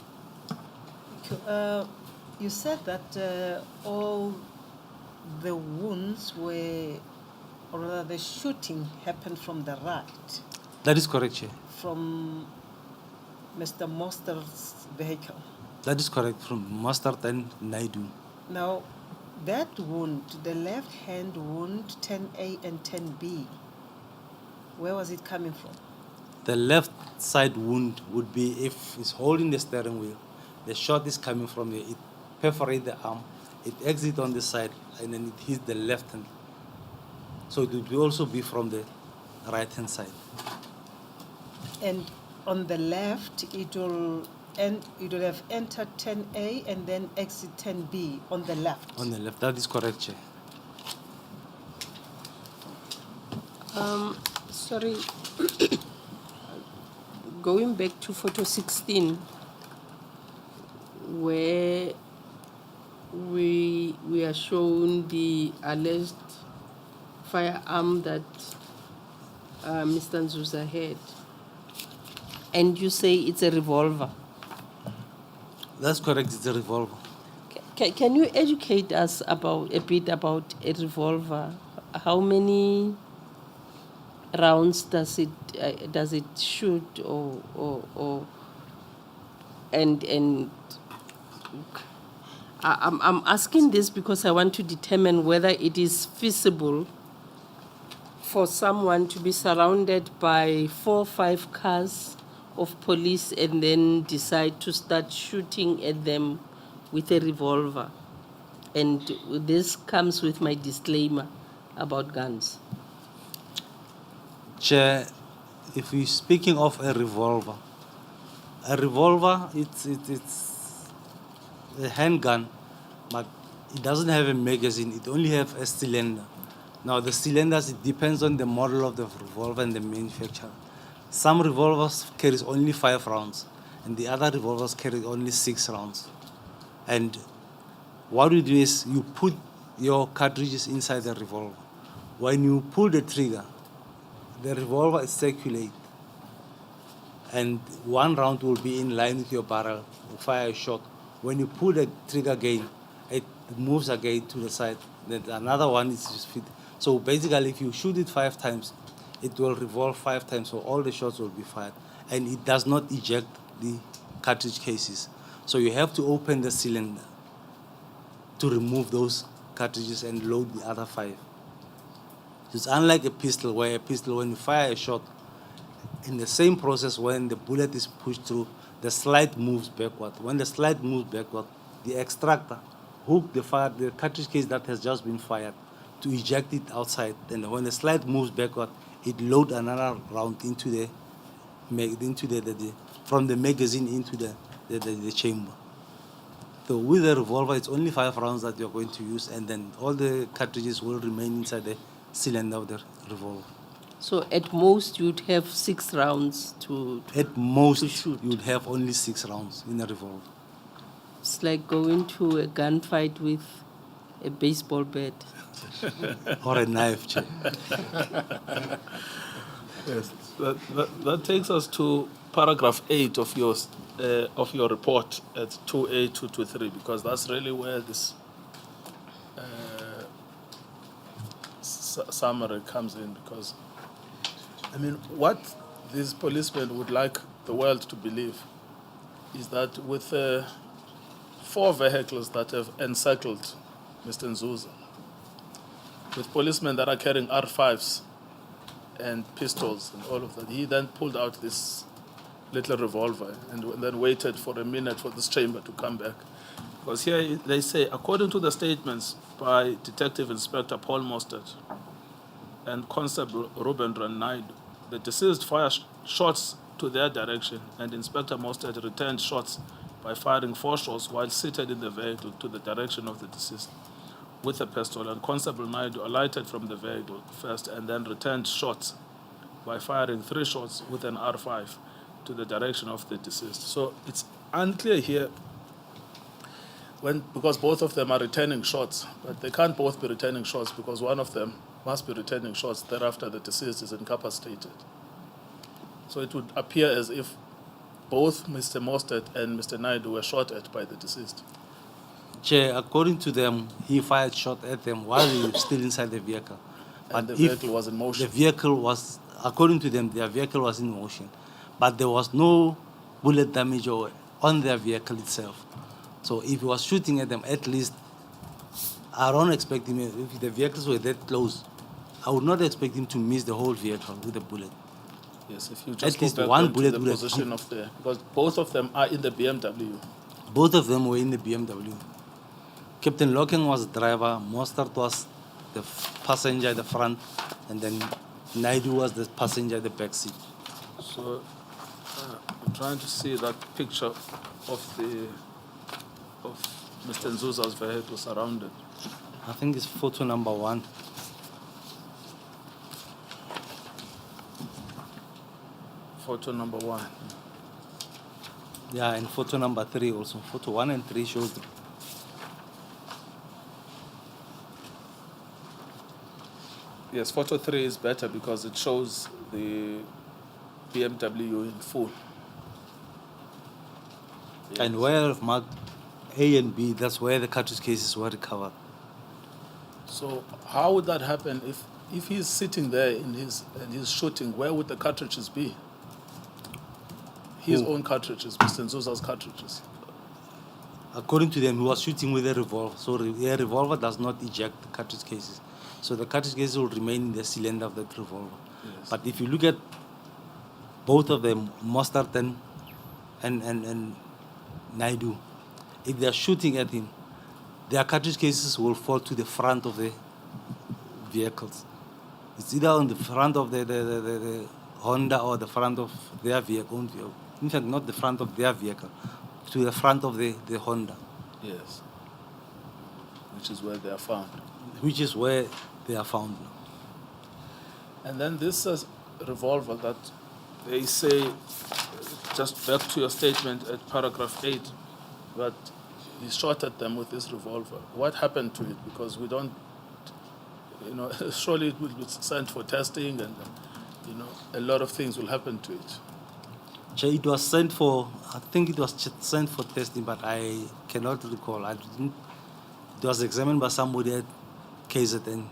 You said that all the wounds were, or rather the shooting happened from the right, That is correct, Chair. from Mr. Moster's vehicle. That is correct, from Mustard and Naidu. Now, that wound, the left hand wound, 10A and 10B, where was it coming from? The left side wound would be if it's holding the steering wheel, the shot is coming from here, it perforates the arm, it exits on the side, and then it hits the left hand. So it would also be from the right hand side. And on the left, it will have entered 10A and then exit 10B on the left. On the left, that is correct, Chair. Sorry. Going back to photo 16, where we are shown the alleged firearm that Mr. Nzuza had, and you say it's a revolver. That's correct, it's a revolver. Can you educate us a bit about a revolver? How many rounds does it shoot, and I'm asking this because I want to determine whether it is feasible for someone to be surrounded by 4 or 5 cars of police and then decide to start shooting at them with a revolver. And this comes with my disclaimer about guns. Chair, if we're speaking of a revolver, it's a handgun, but it doesn't have a magazine, it only has a cylinder. Now the cylinders, it depends on the model of the revolver and the manufacturer. Some revolvers carries only 5 rounds, and the other revolvers carry only 6 rounds. And what you do is you put your cartridges inside the revolver. When you pull the trigger, the revolver is circulate, and 1 round will be in line with your barrel, you fire a shot. When you pull the trigger again, it moves again to the side, then another one is just fit. So basically, if you shoot it 5 times, it will revolve 5 times, so all the shots will be fired. And it does not eject the cartridge cases. So you have to open the cylinder to remove those cartridges and load the other 5. It's unlike a pistol, where a pistol, when you fire a shot, in the same process, when the bullet is pushed through, the slide moves backward. When the slide moves backward, the extractor hook the cartridge case that has just been fired to eject it outside. Then when the slide moves backward, it loads another round into the from the magazine into the chamber. So with the revolver, it's only 5 rounds that you're going to use, and then all the cartridges will remain inside the cylinder of the revolver. So at most you'd have 6 rounds to At most, shoot. you'd have only 6 rounds in a revolver. It's like going to a gunfight with a baseball bat. Or a knife, Chair. Yes, that takes us to paragraph 8 of your report at 2A 223, because that's really where this summary comes in. Because, I mean, what these policemen would like the world to believe is that with 4 vehicles that have encircled Mr. Nzuza, with policemen that are carrying R5s and pistols and all of that, he then pulled out this little revolver and then waited for a minute for this chamber to come back. Because here they say, according to the statements by Detective Inspector Paul Mostert and Constable Rubendran Naidu, the deceased fired shots to their direction, and Inspector Mostert returned shots by firing 4 shots while seated in the vehicle to the direction of the deceased with a pistol, and Constable Naidu alighted from the vehicle first and then returned shots by firing 3 shots with an R5. to the direction of the deceased. So it's unclear here because both of them are returning shots, but they can't both be returning shots because one of them must be returning shots. Thereafter, the deceased is incapacitated. So it would appear as if both Mr. Mostert and Mr. Naidu were shot at by the deceased. Chair, according to them, he fired shot at them while they were still inside the vehicle. And the if vehicle was in motion. The vehicle was, according to them, their vehicle was in motion, but there was no bullet damage on their vehicle itself. So if he was shooting at them, at least, I don't expect him, if the vehicles were that close, I would not expect him to miss the whole vehicle with a bullet. Yes, if you just At go least back one then to bullet the would have position of the, because both of them are in the BMW. Both of them were in the BMW. Captain Loken was the driver, Mostert was the passenger at the front, and then Naidu was the passenger at the back seat. So I'm trying to see that picture of Mr. Nzuza's vehicle surrounded. I think it's photo number 1. Photo number 1. Yeah, and photo number 3 also. Photo 1 and 3 shows them. Yes, photo 3 is better because it shows the BMW in full. And where I've marked A and B, that's where the cartridge cases were recovered. So how would that happen if he's sitting there and he's shooting? Where would the cartridges be? His own cartridges, Mr. Nzuza's cartridges. According to them, he was shooting with a revolver. So a revolver does not eject the cartridge cases. So the cartridge cases will remain in the cylinder of that revolver. Yes. But if you look at both of them, Mostert and Naidu, if they are shooting at him, their cartridge cases will fall to the front of the vehicles. It's either on the front of the Honda or the front of their vehicle. In fact, not the front of their vehicle, to the front of the Honda. Yes. Which is where they are found. Which is where they are found. And then this revolver that they say, just back to your statement at paragraph 8, that he shot at them with this revolver. What happened to it? Because we don't, surely it will be sent for testing and, a lot of things will happen to it. It was sent for, I think it was sent for testing, but I cannot recall. It was examined by somebody at KZN,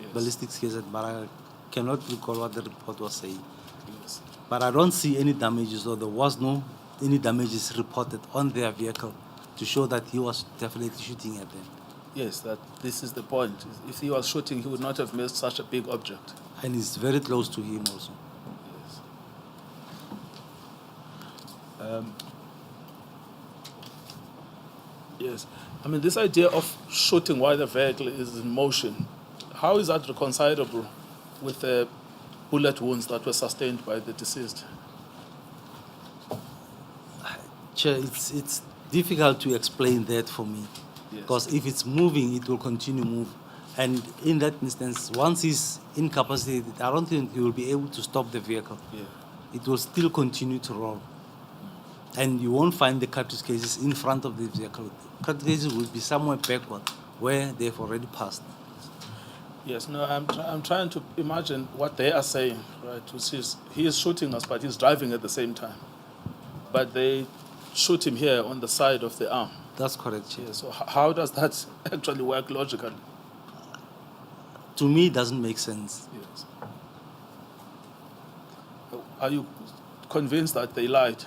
Yes. ballistics KZN, but I cannot recall what the report was saying. Yes. But I don't see any damages, or there was no any damages reported on their vehicle to show that he was definitely shooting at them. Yes, that this is the point. If he was shooting, he would not have missed such a big object. And it's very close to him also. Yes. I mean, this idea of shooting while the vehicle is in motion, how is that reconcilable with the bullet wounds that were sustained by the deceased? Chair, it's difficult to explain that for me. Yes. Because if it's moving, it will continue to move. And in that instance, once he's incapacitated, I don't think he will be able to stop the vehicle. Yeah. It will still continue to roll. And you won't find the cartridge cases in front of the vehicle. Cartridge cases will be somewhere backward, where they've already passed. Yes, no, I'm trying to imagine what they are saying, right? Which is, he is shooting us, but he's driving at the same time. But they shoot him here on the side of the arm. That's correct, Chair. Yeah, so how does that actually work logically? To me, it doesn't make sense. Yes. Are you convinced that they lied?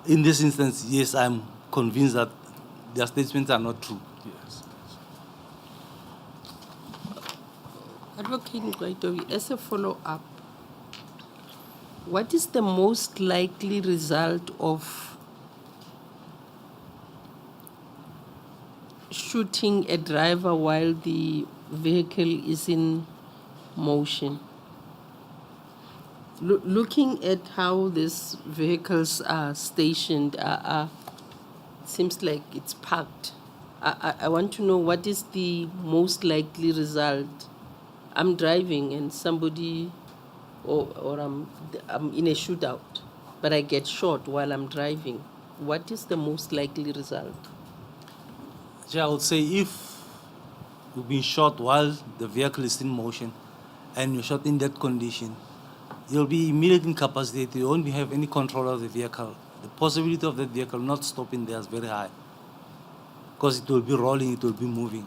In this instance, yes, I'm convinced that their statements are not true. Yes. Advocate Ngcukaitobi, as a follow-up, what is the most likely result of shooting a driver while the vehicle is in motion? Looking at how these vehicles are stationed, seems like it's parked. I want to know what is the most likely result. I'm driving and somebody or I'm in a shootout, but I get shot while I'm driving, what is the most likely result? Chair, I would say if you've been shot while the vehicle is in motion and you're shot in that condition, you'll be immediately incapacitated. You won't have any control of the vehicle. The possibility of that vehicle not stopping there is very high because it will be rolling, it will be moving.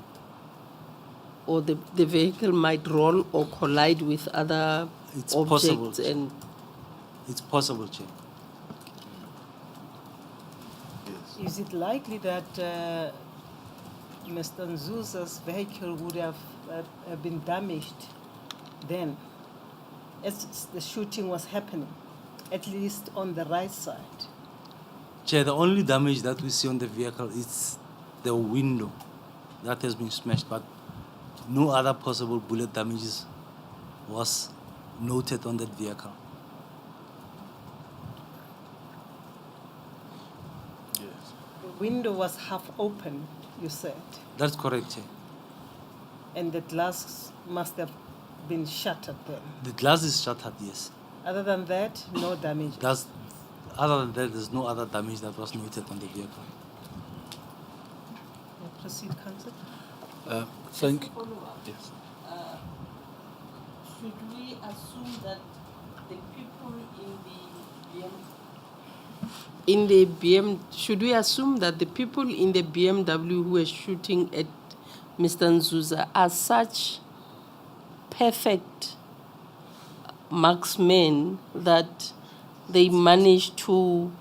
Or the vehicle might roll or collide with other It's objects possible. and It's possible, Chair. Is it likely that Mr. Nzuza's vehicle would have been damaged then as the shooting was happening, at least on the right side? Chair, the only damage that we see on the vehicle is the window that has been smashed, but no other possible bullet damages was noted on that vehicle. The window was half open, you said, That's correct, Chair. and the glass must have been shattered then. The glass is shattered, yes. Other than that, no damage. Other than that, there's no other damage that was noted on the vehicle. Proceed, Counsel. Thank you. Follow-up. Yes. Should we assume that the people should we assume that the people in the BMW who were shooting at Mr. Nzuza are such perfect marksmen that they managed to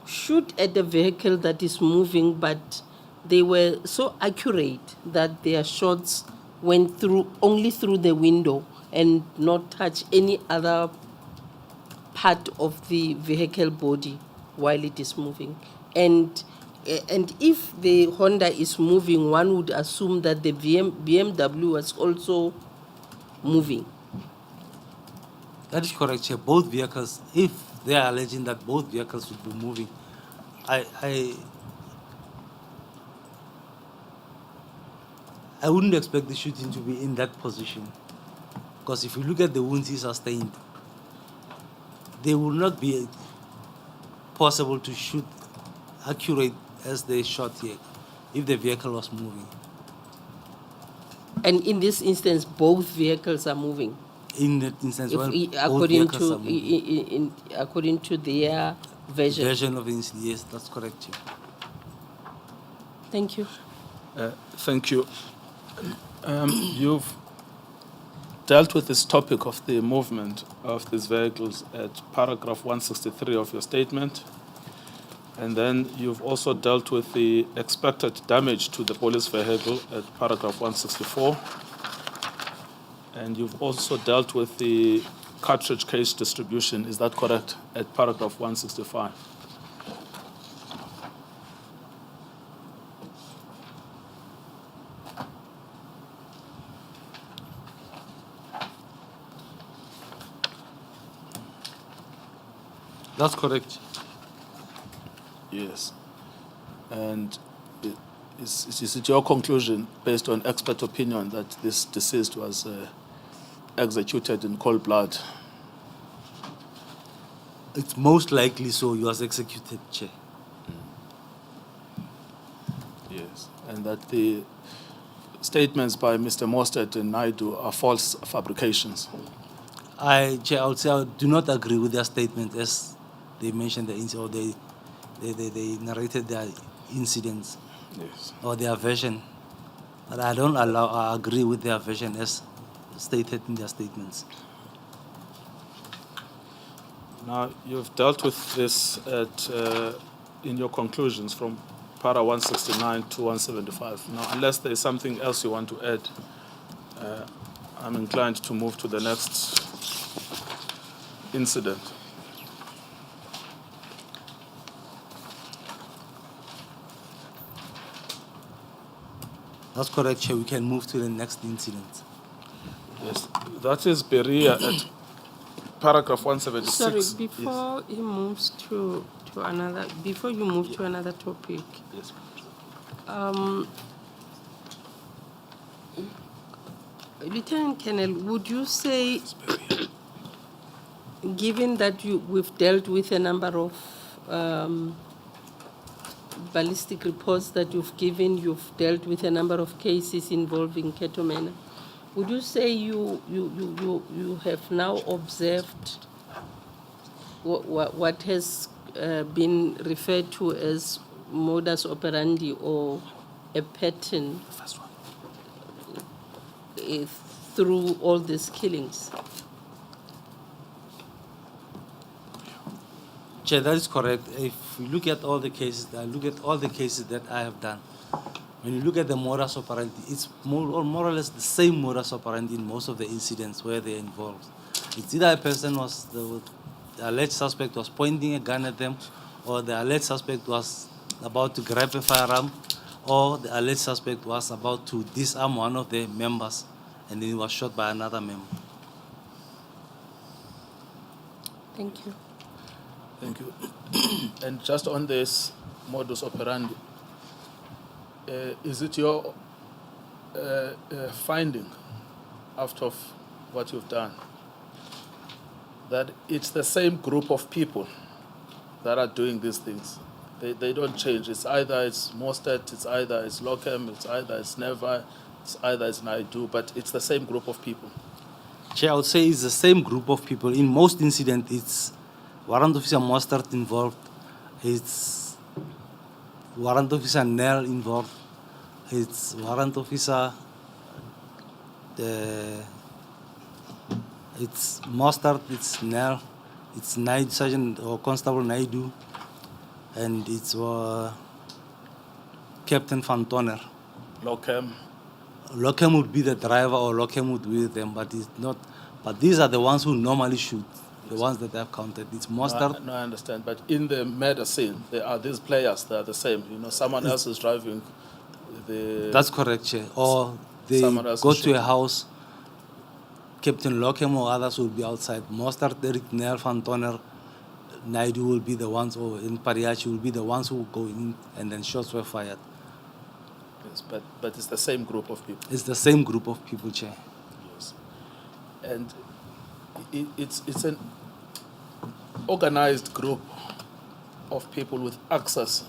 shoot at a vehicle that is moving, but they were so accurate that their shots went through only through the window and not touch any other part of the vehicle body while it is moving. And if the Honda is moving, one would assume that the BMW was also moving. That is correct, Chair. Both vehicles, if they are alleging that both vehicles would be moving, I wouldn't expect the shooting to be in that position. Because if you look at the wounds he sustained, they will not be possible to shoot accurate as they shot here if the vehicle was moving. And in this instance, both vehicles are moving. In that instance, If well, we- both according vehicles are to moving. according to their version. Version of the incident, yes, that's correct, Chair. Thank you. Thank you. You've dealt with this topic of the movement of these vehicles at paragraph 163 of your statement. And then you've also dealt with the expected damage to the police vehicle at paragraph 164. And you've also dealt with the cartridge case distribution, is that correct, at paragraph 165? That's correct. Yes. And is it your conclusion, based on expert opinion, that this deceased was executed in cold blood? It's most likely so. He was executed, Chair. Yes. And that the statements by Mr. Mostert and Naidu are false fabrications? Chair, I would say I do not agree with their statement as they mentioned the incident, or they narrated their incidents. Yes. Or their version. But I agree with their version as stated in their statements. Now, you've dealt with this in your conclusions from para 169 to 175. Now, unless there is something else you want to add, I'm inclined to move to the next incident. That's correct, Chair. We can move to the next incident. Yes, that is Beria at paragraph 176. Sorry, before he moves to another, before you move to another topic, Yes. Lieutenant Colonel, would you say Given that we've dealt with a number of ballistic reports that you've given, you've dealt with a number of cases involving Ketomena, would you say you have now observed what has been referred to as modus operandi or a pattern through all these killings? Chair, that is correct. If you look at all the cases, that I have done, when you look at the modus operandi, it's more or less the same modus operandi in most of the incidents where they're involved. It's either a person the alleged suspect was pointing a gun at them, or the alleged suspect was about to grab a firearm, or the alleged suspect was about to disarm one of the members, and then he was shot by another member. Thank you. Thank you. And just on this modus operandi, is it your finding after what you've done that it's the same group of people that are doing these things? They don't change. It's either it's Mostert, it's either it's Lochem, it's either it's Neva, it's either it's Naidu, but it's the same group of people. Chair, I would say it's the same group of people. In most incidents, it's Warrant Officer Mostert involved, it's Warrant Officer Nell involved, it's Warrant Officer, it's Mostert, it's Nell, it's Sergeant or Constable Naidu, and it's Captain Van Tonner. Lochem. Lochem would be the driver, or Lochem would be with them, but it's not. But these are the ones who normally shoot, the ones that I've counted. It's Mostert. No, I understand. But in the murder scene, there are these players that are the same. You know, someone else is driving the... That's correct, Chair. Or they go to a house, Captain Lochem or others will be outside. Mostert, Derek, Nel, Van Tonner, Naidu will be the ones, or in Pariachi will be the ones who go in, and then shots were fired. Yes, but it's the same group of people. It's the same group of people, Chair. Yes. And it's an organized group of people with access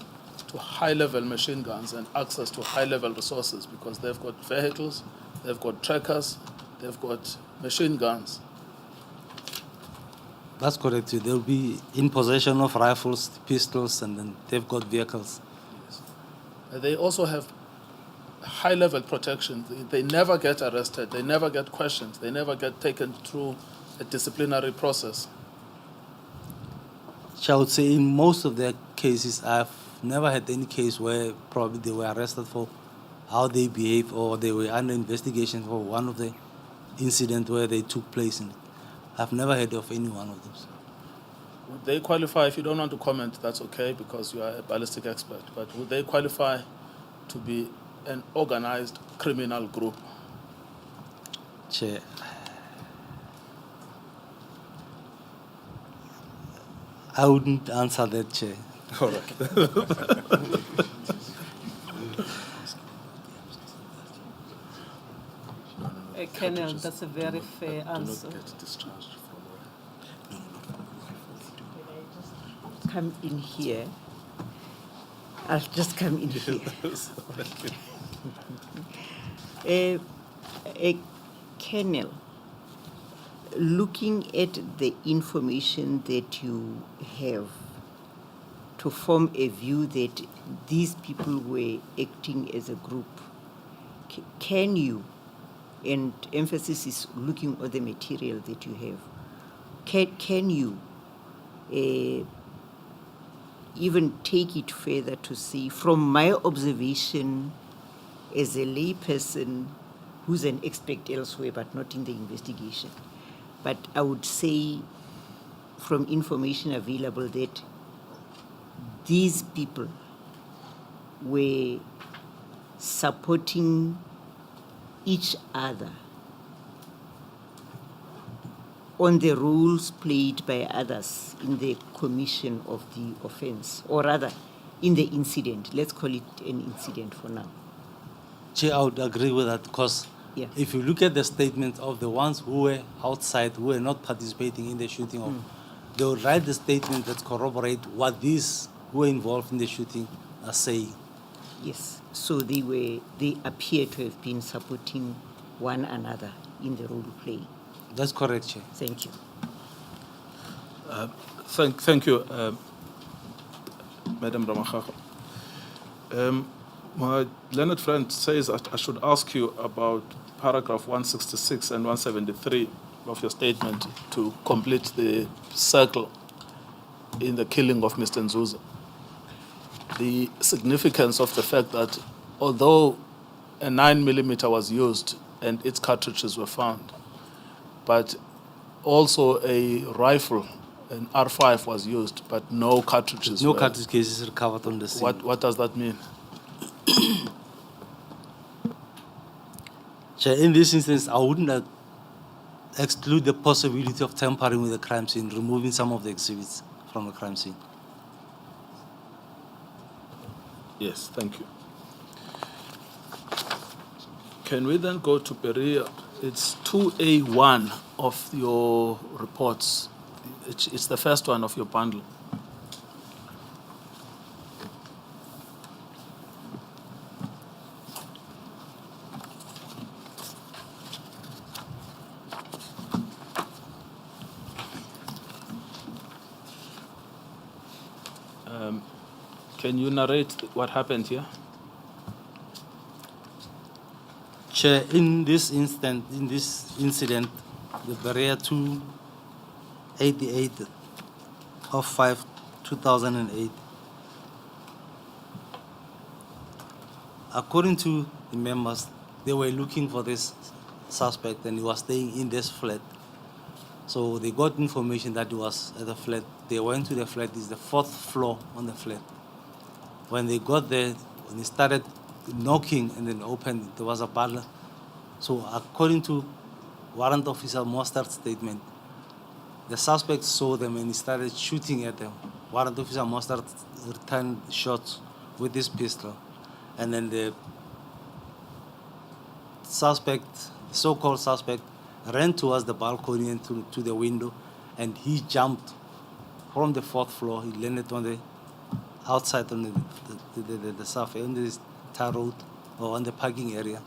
to high-level machine guns and access to high-level resources, because they've got vehicles, they've got trackers, they've got machine guns. That's correct. They'll be in possession of rifles, pistols, and then they've got vehicles. Yes. They also have high-level protection. They never get arrested. They never get questioned. They never get taken through a disciplinary process. I would say in most of their cases, I've never had any case where probably they were arrested for how they behave, or they were under investigation for one of the incidents where they took place in. I've never heard of any one of those. Would they qualify, if you don't want to comment, that's okay, because you are a ballistic expert, but would they qualify to be an organized criminal group? Chair, I wouldn't answer that, Chair. All right. Colonel, that's a very fair answer. Do not get discharged from Come in here. I'll just come in here. A Colonel, looking at the information that you have to form a view that these people were acting as a group, can you, and emphasis is looking at the material that you have, can you even take it further to see, from my observation as a layperson who's an expert elsewhere but not in the investigation, but I would say from information available that these people were supporting each other on the roles played by others in the commission of the offense, or rather in the incident. Let's call it an incident for now. Chair, I would agree with that, because Yeah. If you look at the statements of the ones who were outside, who were not participating in the shooting, they will write the statement that corroborate what these who were involved in the shooting are saying. Yes. So they appear to have been supporting one another in the role play. That's correct, Chair. Thank you. Thank you, Madam Ramachaka. My learned friend says that I should ask you about paragraph 166 and 173 of your statement to complete the circle in the killing of Mr. Nzuza. The significance of the fact that although a 9mm was used and its cartridges were found, but also a rifle, an R5 was used, but no cartridges No were. cartridge cases recovered on the scene. What does that mean? Chair, in this instance, I wouldn't exclude the possibility of tampering with the crime scene, removing some of the exhibits from the crime scene. Yes, thank you. Can we then go to Perea? It's 2A1 of your reports. It's the first one of your bundle. Can you narrate what happened here? Chair, in this incident, the Berea 288 of 5/2008, according to the members, they were looking for this suspect and he was staying in this flat. So they got information that he was at the flat. They went to the flat. It's the 4th floor on the flat. When they got there, when they started knocking and then opened, there was a butler. So according to Warrant Officer Mostard's statement, the suspect saw them and he started shooting at them. Warrant Officer Mostard returned shots with his pistol. And then the suspect, so-called suspect, ran towards the balcony and to the window, and he jumped from the 4th floor. He landed on the outside on the surface, on this tar road or on the parking area.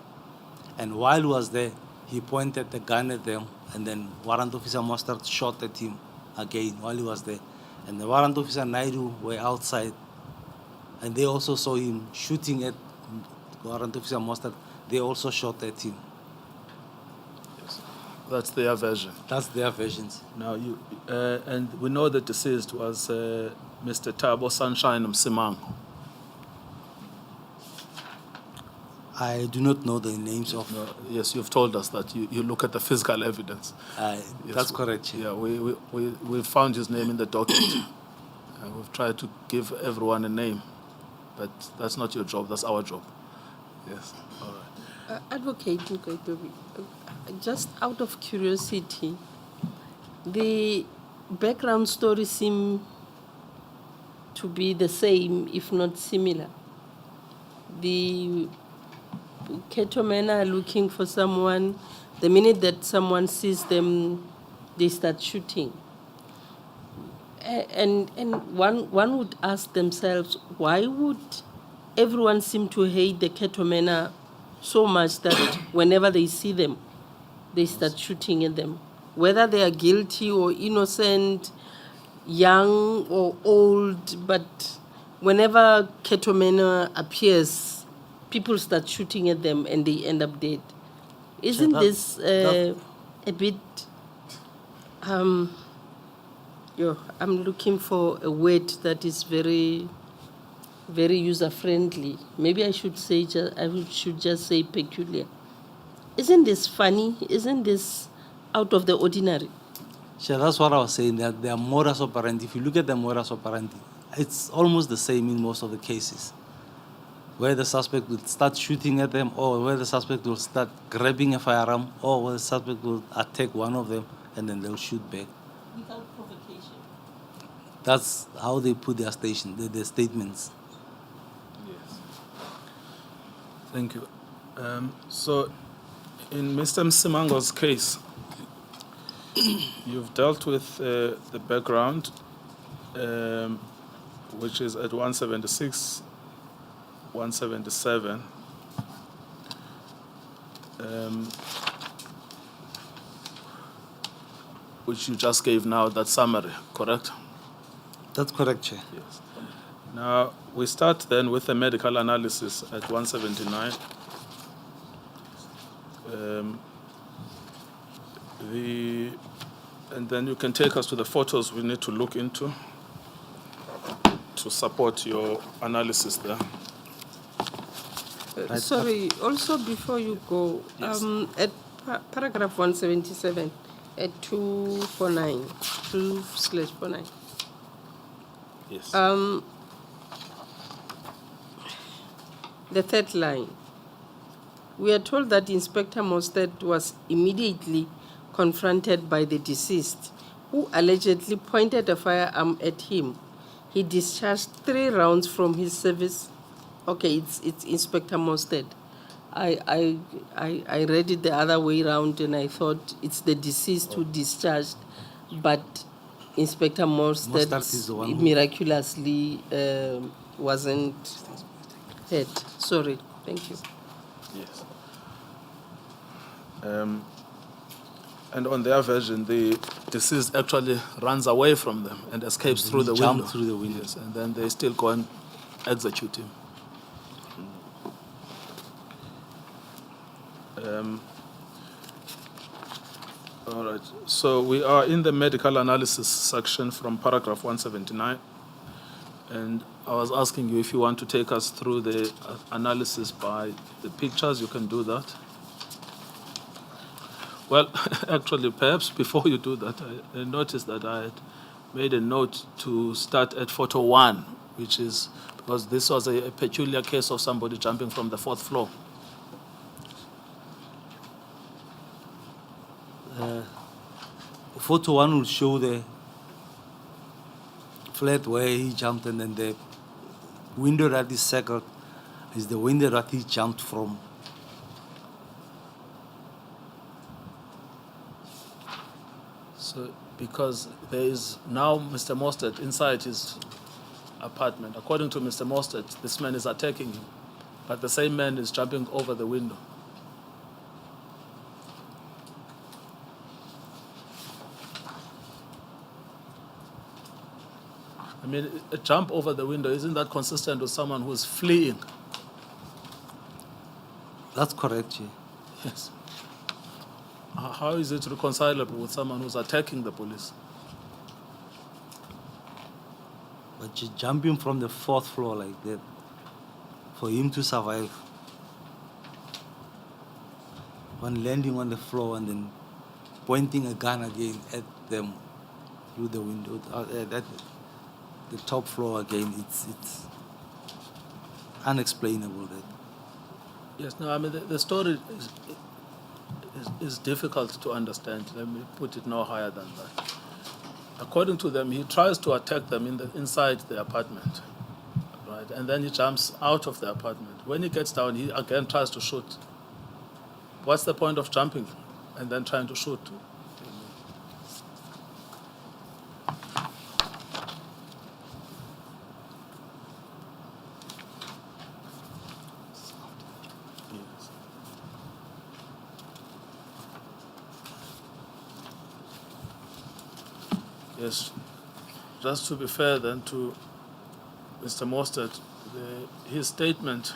And while he was there, he pointed the gun at them, and then Warrant Officer Mustard shot at him again while he was there. And the Warrant Officer Naidu were outside, and they also saw him shooting at Warrant Officer Mustard. They also shot at him. That's their version. That's their versions. Now, and we know the deceased was Mr. Tabo Sunshine Msimang. I do not know the names of. No, yes, you've told us that you look at the physical evidence. Yes, That's correct. Yeah, we found his name in the document. We've tried to give everyone a name, but that's not your job, that's our job. Yes, all right. Advocate Ngcukaitobi, just out of curiosity, the background stories seem to be the same, if not similar. The Keto men are looking for someone. The minute that someone sees them, they start shooting. And one would ask themselves, why would everyone seem to hate the Keto men so much that whenever they see them, they start shooting at them? Whether they are guilty or innocent, young or old, but whenever Keto men appears, people start shooting at them and they end up dead. Isn't this a bit... I'm looking for a word that is very, very user-friendly. Maybe I should say, should just say peculiar. Isn't this funny? Isn't this out of the ordinary? Sure, that's what I was saying, that their modus operandi, if you look at the modus operandi, it's almost the same in most of the cases, where the suspect will start shooting at them, or where the suspect will start grabbing a firearm, or where the suspect will attack one of them, and then they'll shoot back. Without provocation. That's how they put their statements. Yes. Thank you. So In Mr. Msimango's case, you've dealt with the background, which is at 176, 177. Which you just gave now, that summary, correct? That's correct, Chair. Yes. Now, we start then with the medical analysis at 179. And then you can take us to the photos we need to look into to support your analysis there. Sorry, also before you go, Yes. at paragraph 177, at 249, 2/49. Yes. The third line. We are told that Inspector Mostert was immediately confronted by the deceased, who allegedly pointed a firearm at him. He discharged 3 rounds from his service. Okay, it's Inspector Mostert. I read it the other way around, and I thought it's the deceased who discharged, but Inspector Mostert is Mostert the one who- miraculously wasn't hurt. Sorry, thank you. Yes. And on their version, the deceased actually runs away from them and escapes through the window. Jump through the window. Yes, and then they still go and execute him. All right. So we are in the medical analysis section from paragraph 179. And I was asking you if you want to take us through the analysis by the pictures, you can do that. Well, actually, perhaps before you do that, I noticed that I had made a note to start at photo 1, which is because this was a peculiar case of somebody jumping from the 4th floor. Photo 1 will show the flat where he jumped, and then the window that is circled is the window that he jumped from. So, because there is now Mr. Mostert inside his apartment. According to Mr. Mostert, this man is attacking him, but the same man is jumping over the window. I mean, a jump over the window, isn't that consistent with someone who's fleeing? That's correct, yeah. Yes. How is it reconcilable with someone who's attacking the police? But you're jumping from the 4th floor like that, for him to survive. When landing on the floor and then pointing a gun again at them through the window, at the top floor again, it's unexplainable. That. Yes, no, I mean, the story is difficult to understand. Let me put it no higher than that. According to them, he tries to attack them inside the apartment, right? And then he jumps out of the apartment. When he gets down, he again tries to shoot. What's the point of jumping and then trying to shoot? Yes, just to be fair then to Mr. Mostert, his statement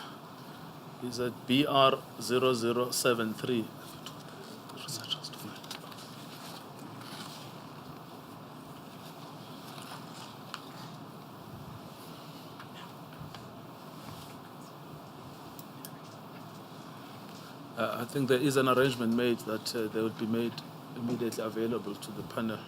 is at BR 0073. I think there is an arrangement made that they will be made immediately available to the panel.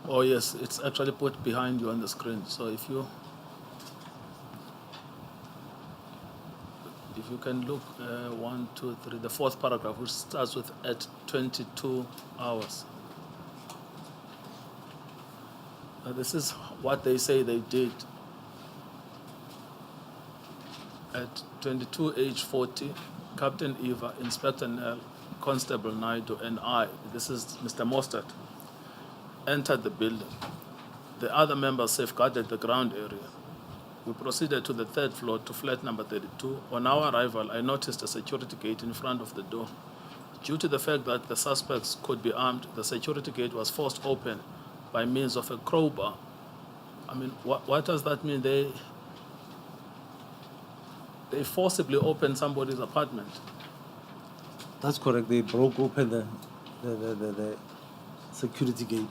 Oh yes, it's actually put behind you on the screen. So if you can look 1, 2, 3, the fourth paragraph, which starts with at 22 hours. This is what they say they did. At 22 age 40, Captain Eva, Inspector Nel, Constable Naidu, and I, this is Mr. Mostert, entered the building. The other members safeguarded the ground area. We proceeded to the third floor to flat number 32. On our arrival, I noticed a security gate in front of the door. Due to the fact that the suspects could be armed, the security gate was forced open by means of a crowbar. I mean, what does that mean? They forcibly opened somebody's apartment. That's correct. They broke open the security gate.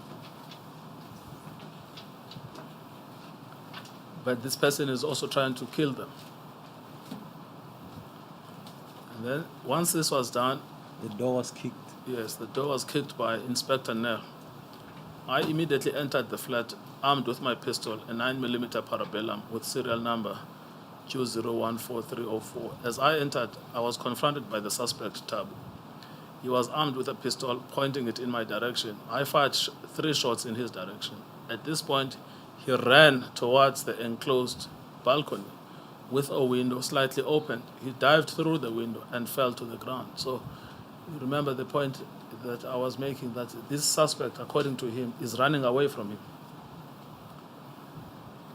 But this person is also trying to kill them. And then, once this was done, The door was kicked. yes, the door was kicked by Inspector Nell. I immediately entered the flat, armed with my pistol, a 9mm parabellum with serial number Q014304. As I entered, I was confronted by the suspect, Tab. He was armed with a pistol, pointing it in my direction. I fired 3 shots in his direction. At this point, he ran towards the enclosed balcony with a window slightly opened. He dived through the window and fell to the ground. So you remember the point that I was making, that this suspect, according to him, is running away from him.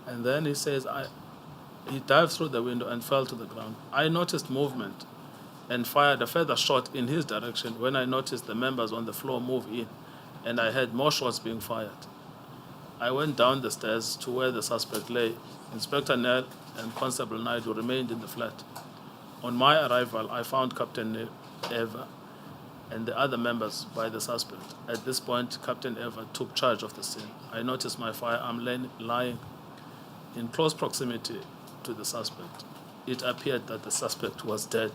And then he says, he dived through the window and fell to the ground. I noticed movement and fired a further shot in his direction when I noticed the members on the floor move in, and I heard more shots being fired. I went down the stairs to where the suspect lay. Inspector Nell and Constable Naidu remained in the flat. On my arrival, I found Captain Eva and the other members by the suspect. At this point, Captain Eva took charge of the scene. I noticed my firearm lying in close proximity to the suspect. It appeared that the suspect was dead.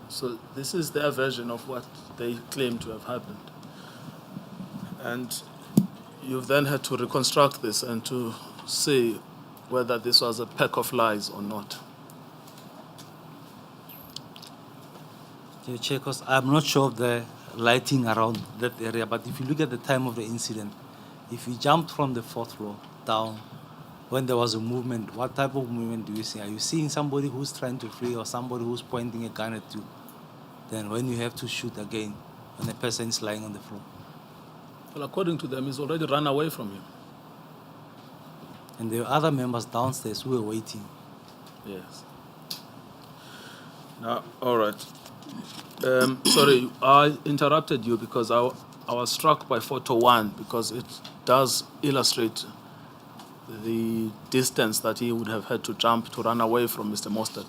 So this is their version of what they claim to have happened. And you've then had to reconstruct this and to see whether this was a pack of lies or not. Because I'm not sure of the lighting around that area, but if you look at the time of the incident, if you jumped from the 4th floor down, when there was a movement, what type of movement do you see? Are you seeing somebody who's trying to flee or somebody who's pointing a gun at you? Then when you have to shoot again, when the person is lying on the floor. Well, according to them, he's already run away from him. And there were other members downstairs who were waiting. Yes. Now, all right. Sorry, I interrupted you because I was struck by photo 1 because it does illustrate the distance that he would have had to jump to run away from Mr. Mostert.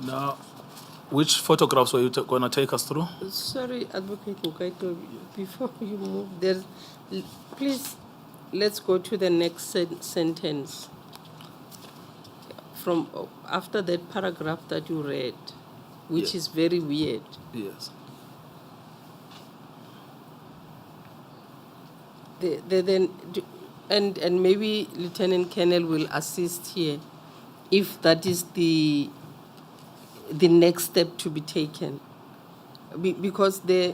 Now, which photographs were you going to take us through? Sorry, Advocate Ngcukaitobi, before you move, please, let's go to the next sentence. From after that paragraph that you read, which Yes. is very weird. Yes. And maybe Lieutenant Colonel will assist here, if that is the next step to be taken, because the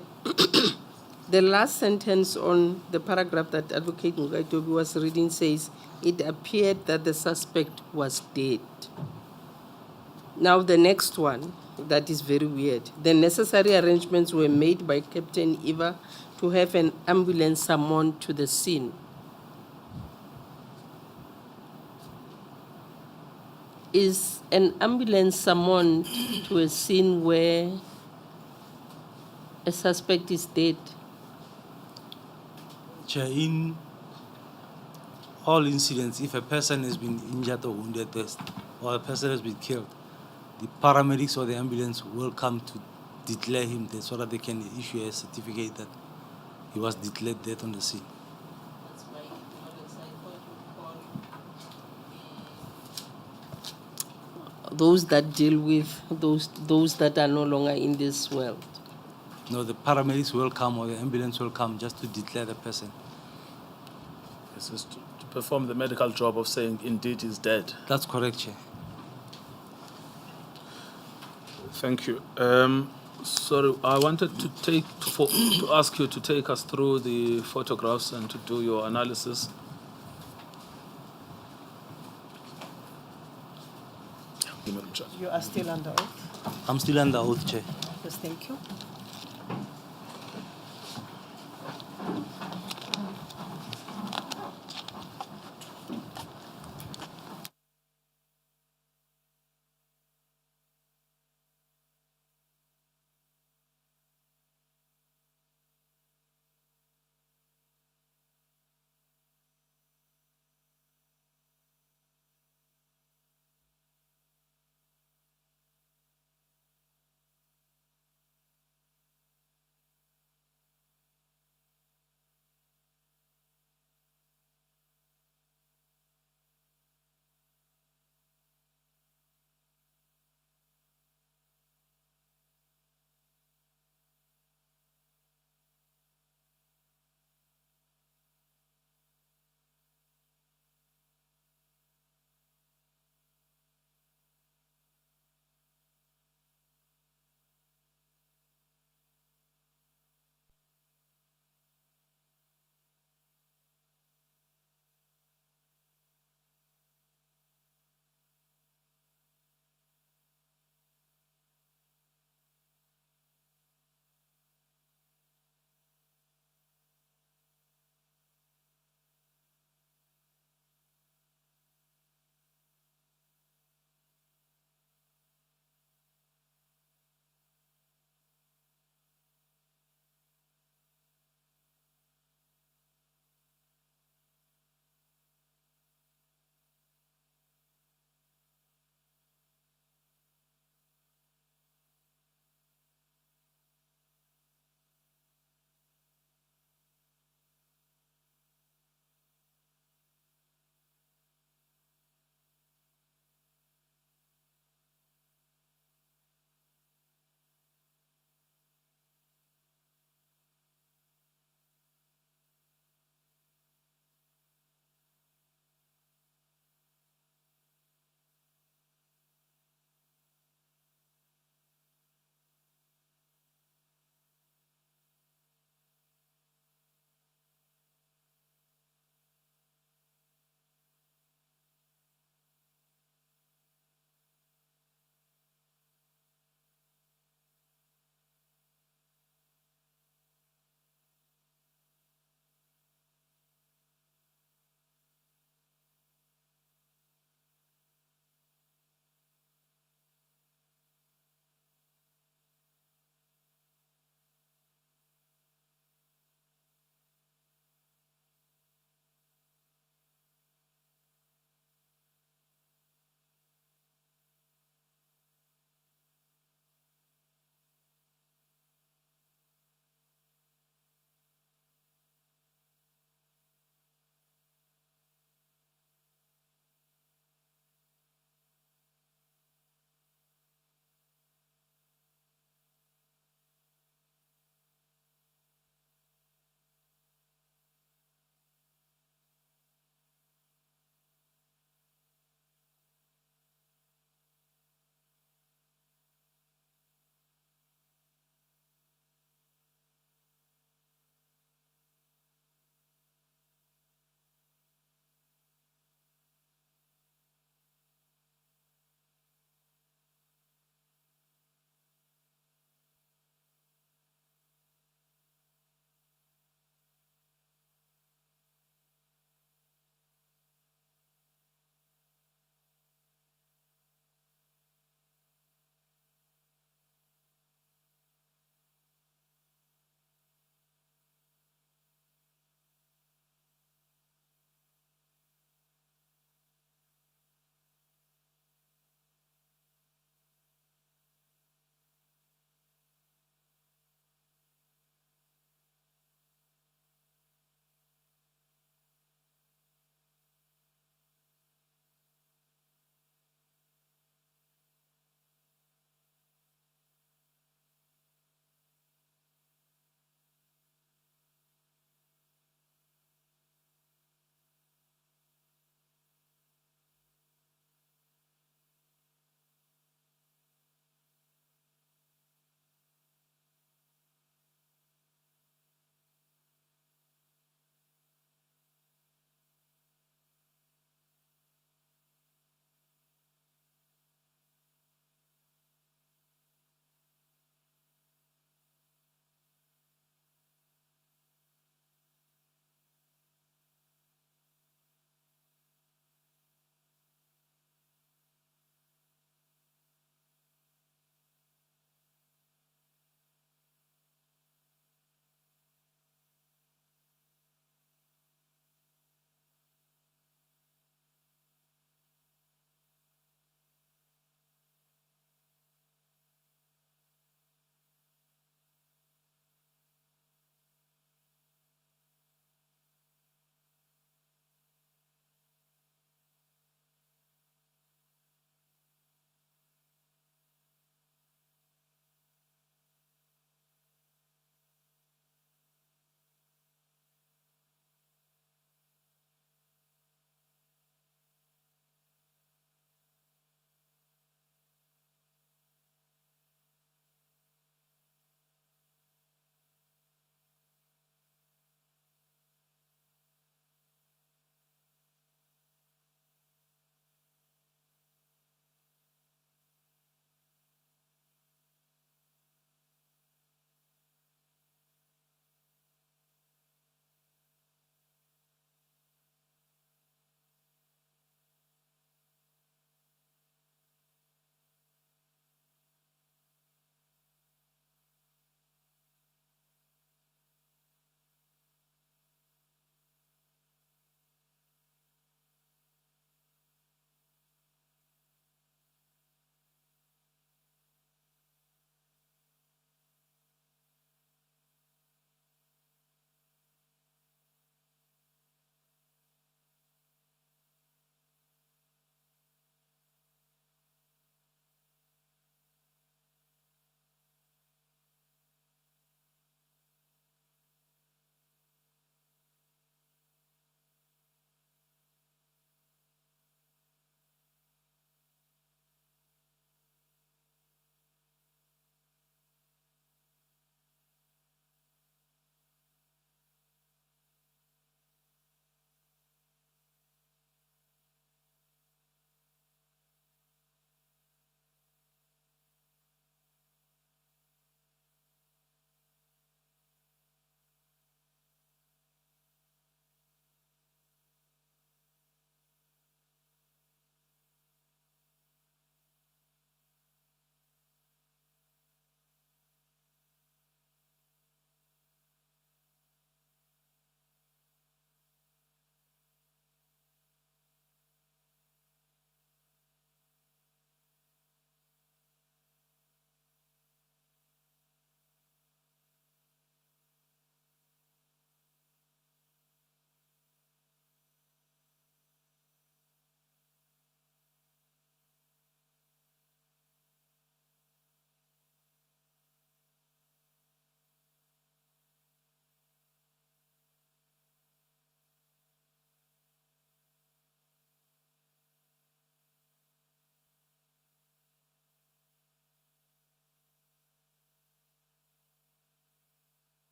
the last sentence on the paragraph that Advocate Ngcukaitobi was reading says, it appeared that the suspect was dead. Now the next one, that is very weird. The necessary arrangements were made by Captain Eva to have an ambulance summoned to the scene. Is an ambulance summoned to a scene where a suspect is dead? In all incidents, if a person has been injured or wounded, or a person has been killed, the paramedics or the ambulance will come to declare him dead so that they can issue a certificate that he was declared dead on the scene. That's my ignorance. I thought you call those that deal with those that are no longer in this world? No, the paramedics will come or the ambulance will come just to declare the person. This is to perform the medical job of saying indeed he's dead. That's correct, Chair. Thank you. Sorry, I wanted to ask you to take us through the photographs and to do your analysis. Madam Chair. You are still under oath. I'm still under oath, Chair. Yes, thank you.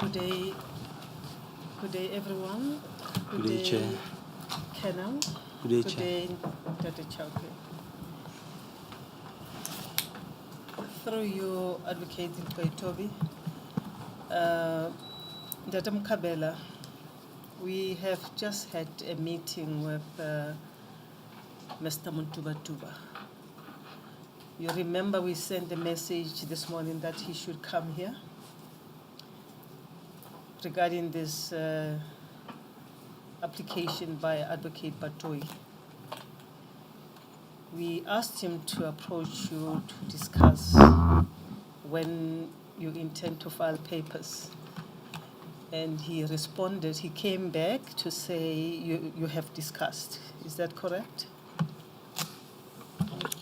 Good day, everyone. Good day, Chair. Colonel. Good day, Good Chair. day, Dr. Chauke. Through you, Advocate Ngcukaitobi, Dr. Nkabinde, we have just had a meeting with Mr. Tuba. You remember we sent a message this morning that he should come here regarding this application by Advocate Batoi. We asked him to approach you to discuss when you intend to file papers. And he responded, he came back to say you have discussed. Is that correct?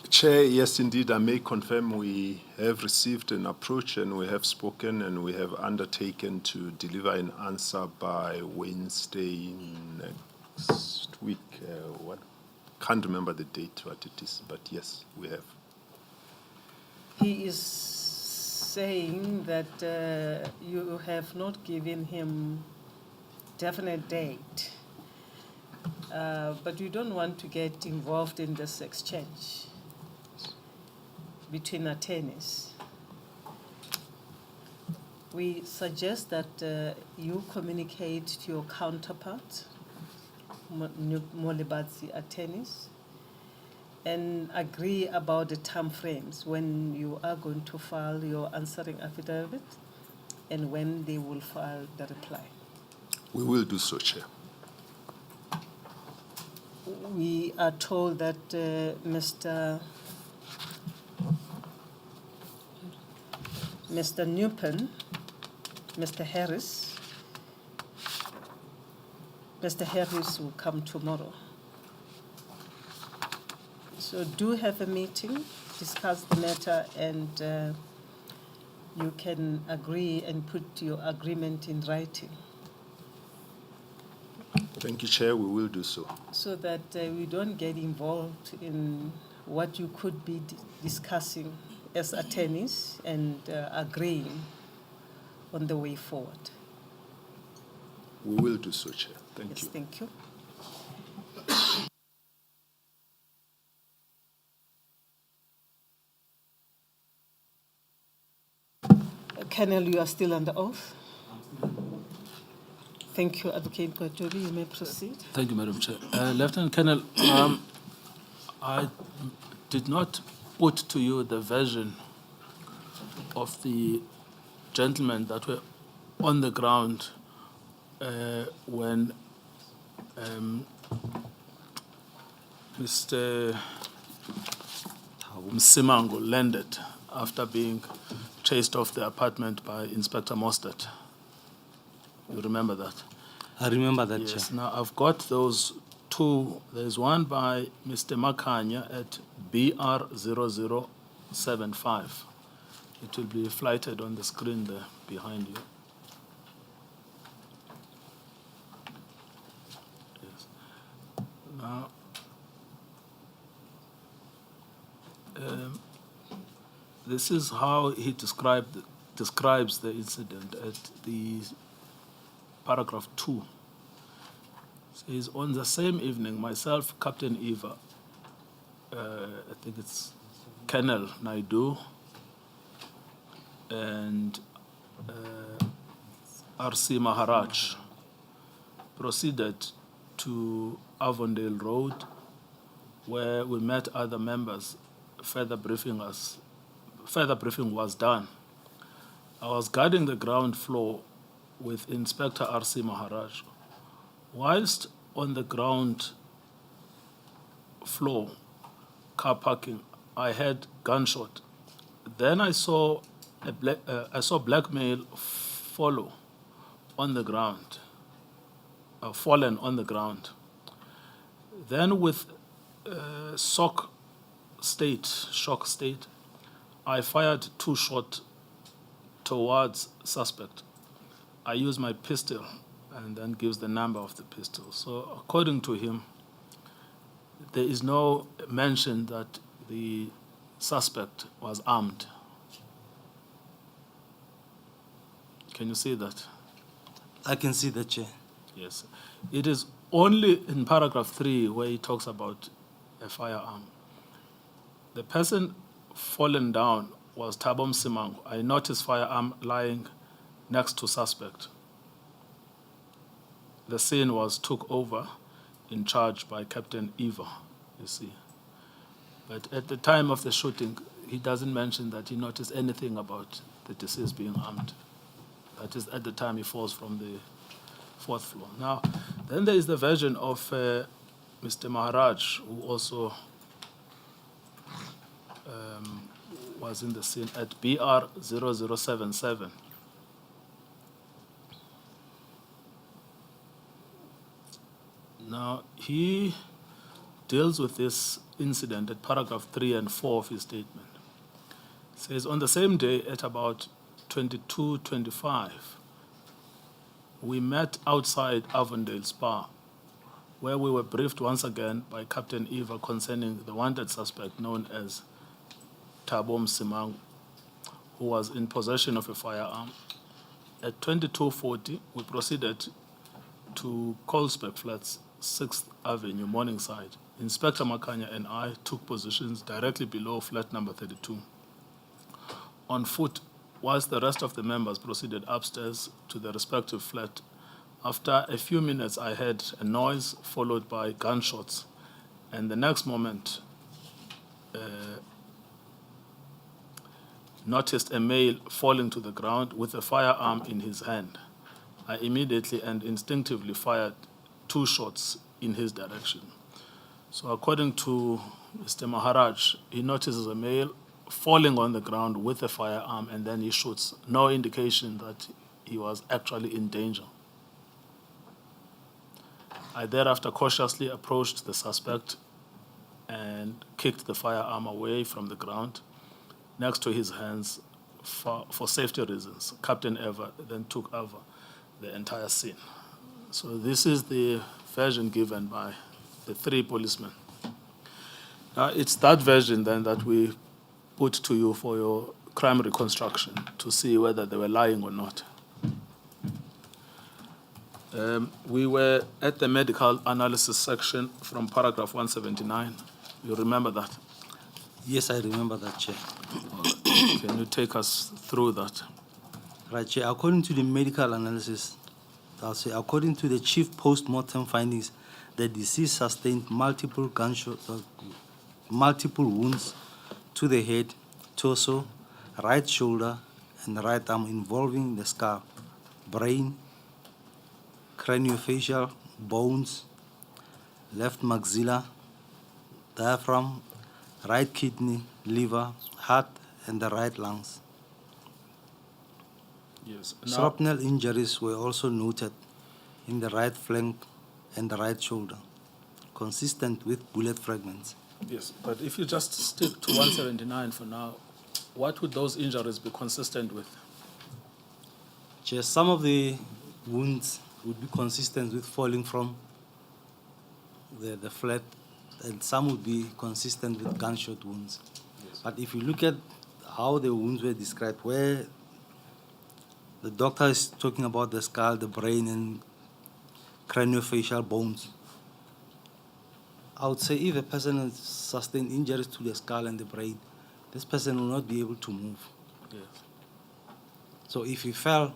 Chair, yes, indeed, I may confirm we have received an approach and we have spoken and we have undertaken to deliver an answer by Wednesday next week. Can't remember the date, what it is, but yes, we have. He is saying that you have not given him definite date, but you don't want to get involved in this exchange between attorneys. We suggest that you communicate to your counterpart, Molebatsi attorneys, and agree about the time frames when you are going to file your answering affidavit and when they will file the reply. We will do so, Chair. We are told that Mr. Newpen, Mr. Harris will come tomorrow. So do have a meeting, discuss the matter, and you can agree and put your agreement in writing Thank you, Chair. We will do so. so that we don't get involved in what you could be discussing as attorneys and agreeing on the way forward. We will do so, Chair. Thank Yes, you. thank you. Colonel, you are still under oath. Thank you, Advocate Ngcukaitobi. You may proceed. Thank you, Madam Chair. Lieutenant Colonel, I did not put to you the version of the gentlemen that were on the ground when Mr. Msimango landed after being chased off the apartment by Inspector Mostert. You remember that? I remember that, Yes. Chair. Now, I've got those two. There's one by Mr. Makanya at BR0075. It will be flighted on the screen there behind you. Yes. Now, this is how he describes the incident at the paragraph 2. Says, on the same evening, myself, Captain Eva, I think it's Colonel Naidu, and R.C. Maharaj proceeded to Avondale Road, where we met other members. Further briefing was done. I was guarding the ground floor with Inspector R.C. Maharaj. Whilst on the ground floor, car parking, I heard gunshot. Then I saw black male follow on the ground, fallen on the ground. Then with shock state, I fired 2 shots towards suspect. I used my pistol and then gives the number of the pistol. So according to him, there is no mention that the suspect was armed. Can you see that? I can see that, Chair. Yes. It is only in paragraph 3 where he talks about a firearm. The person fallen down was Thabo Msimangu. I noticed firearm lying next to suspect. The scene was took over in charge by Captain Eva, you see. But at the time of the shooting, he doesn't mention that he noticed anything about the deceased being armed. That is at the time he falls from the 4th floor. Now, then there is the version of Mr. Maharaj, who also was in the scene at BR 0077. Now, he deals with this incident at paragraph 3 and 4 of his statement. It says, on the same day at about 22:25, we met outside Avondale Spa, where we were briefed once again by Captain Eva concerning the wanted suspect known as Thabo Msimangu, who was in possession of a firearm. At 22:40, we proceeded to Colesberg Flats, 6th Avenue, Morningside. Inspector Makanya and I took positions directly below flat number 32. On foot, whilst the rest of the members proceeded upstairs to the respective flat. After a few minutes, I heard a noise followed by gunshots, and the next moment, noticed a male falling to the ground with a firearm in his hand. I immediately and instinctively fired 2 shots in his direction. So according to Mr. Maharaj, he notices a male falling on the ground with a firearm, and then he shoots. No indication that he was actually in danger. I thereafter cautiously approached the suspect and kicked the firearm away from the ground next to his hands for safety reasons. Captain Eva then took over the entire scene. So this is the version given by the 3 policemen. Now, it's that version then that we put to you for your crime reconstruction to see whether they were lying or not. We were at the medical analysis section from paragraph 179. You remember that? Yes, I remember that, Chair. Can you take us through that? Right, Chair. According to the medical analysis, I'll say, according to the chief post-mortem findings, the deceased sustained multiple gunshots, multiple wounds to the head, torso, right shoulder, and right arm involving the skull, brain, craniofacial, bones, left maxilla, diaphragm, right kidney, liver, heart, and the right lungs. Yes. Shrapnel injuries were also noted in the right flank and the right shoulder, consistent with bullet fragments. Yes, but if you just stick to 179 for now, what would those injuries be consistent with? Just some of the wounds would be consistent with falling from the flat, and some would be consistent with gunshot wounds. Yes. But if you look at how the wounds were described, where the doctor is talking about the skull, the brain, and craniofacial bones, I would say if a person has sustained injuries to the skull and the brain, this person will not be able to move. Yes. So if he fell,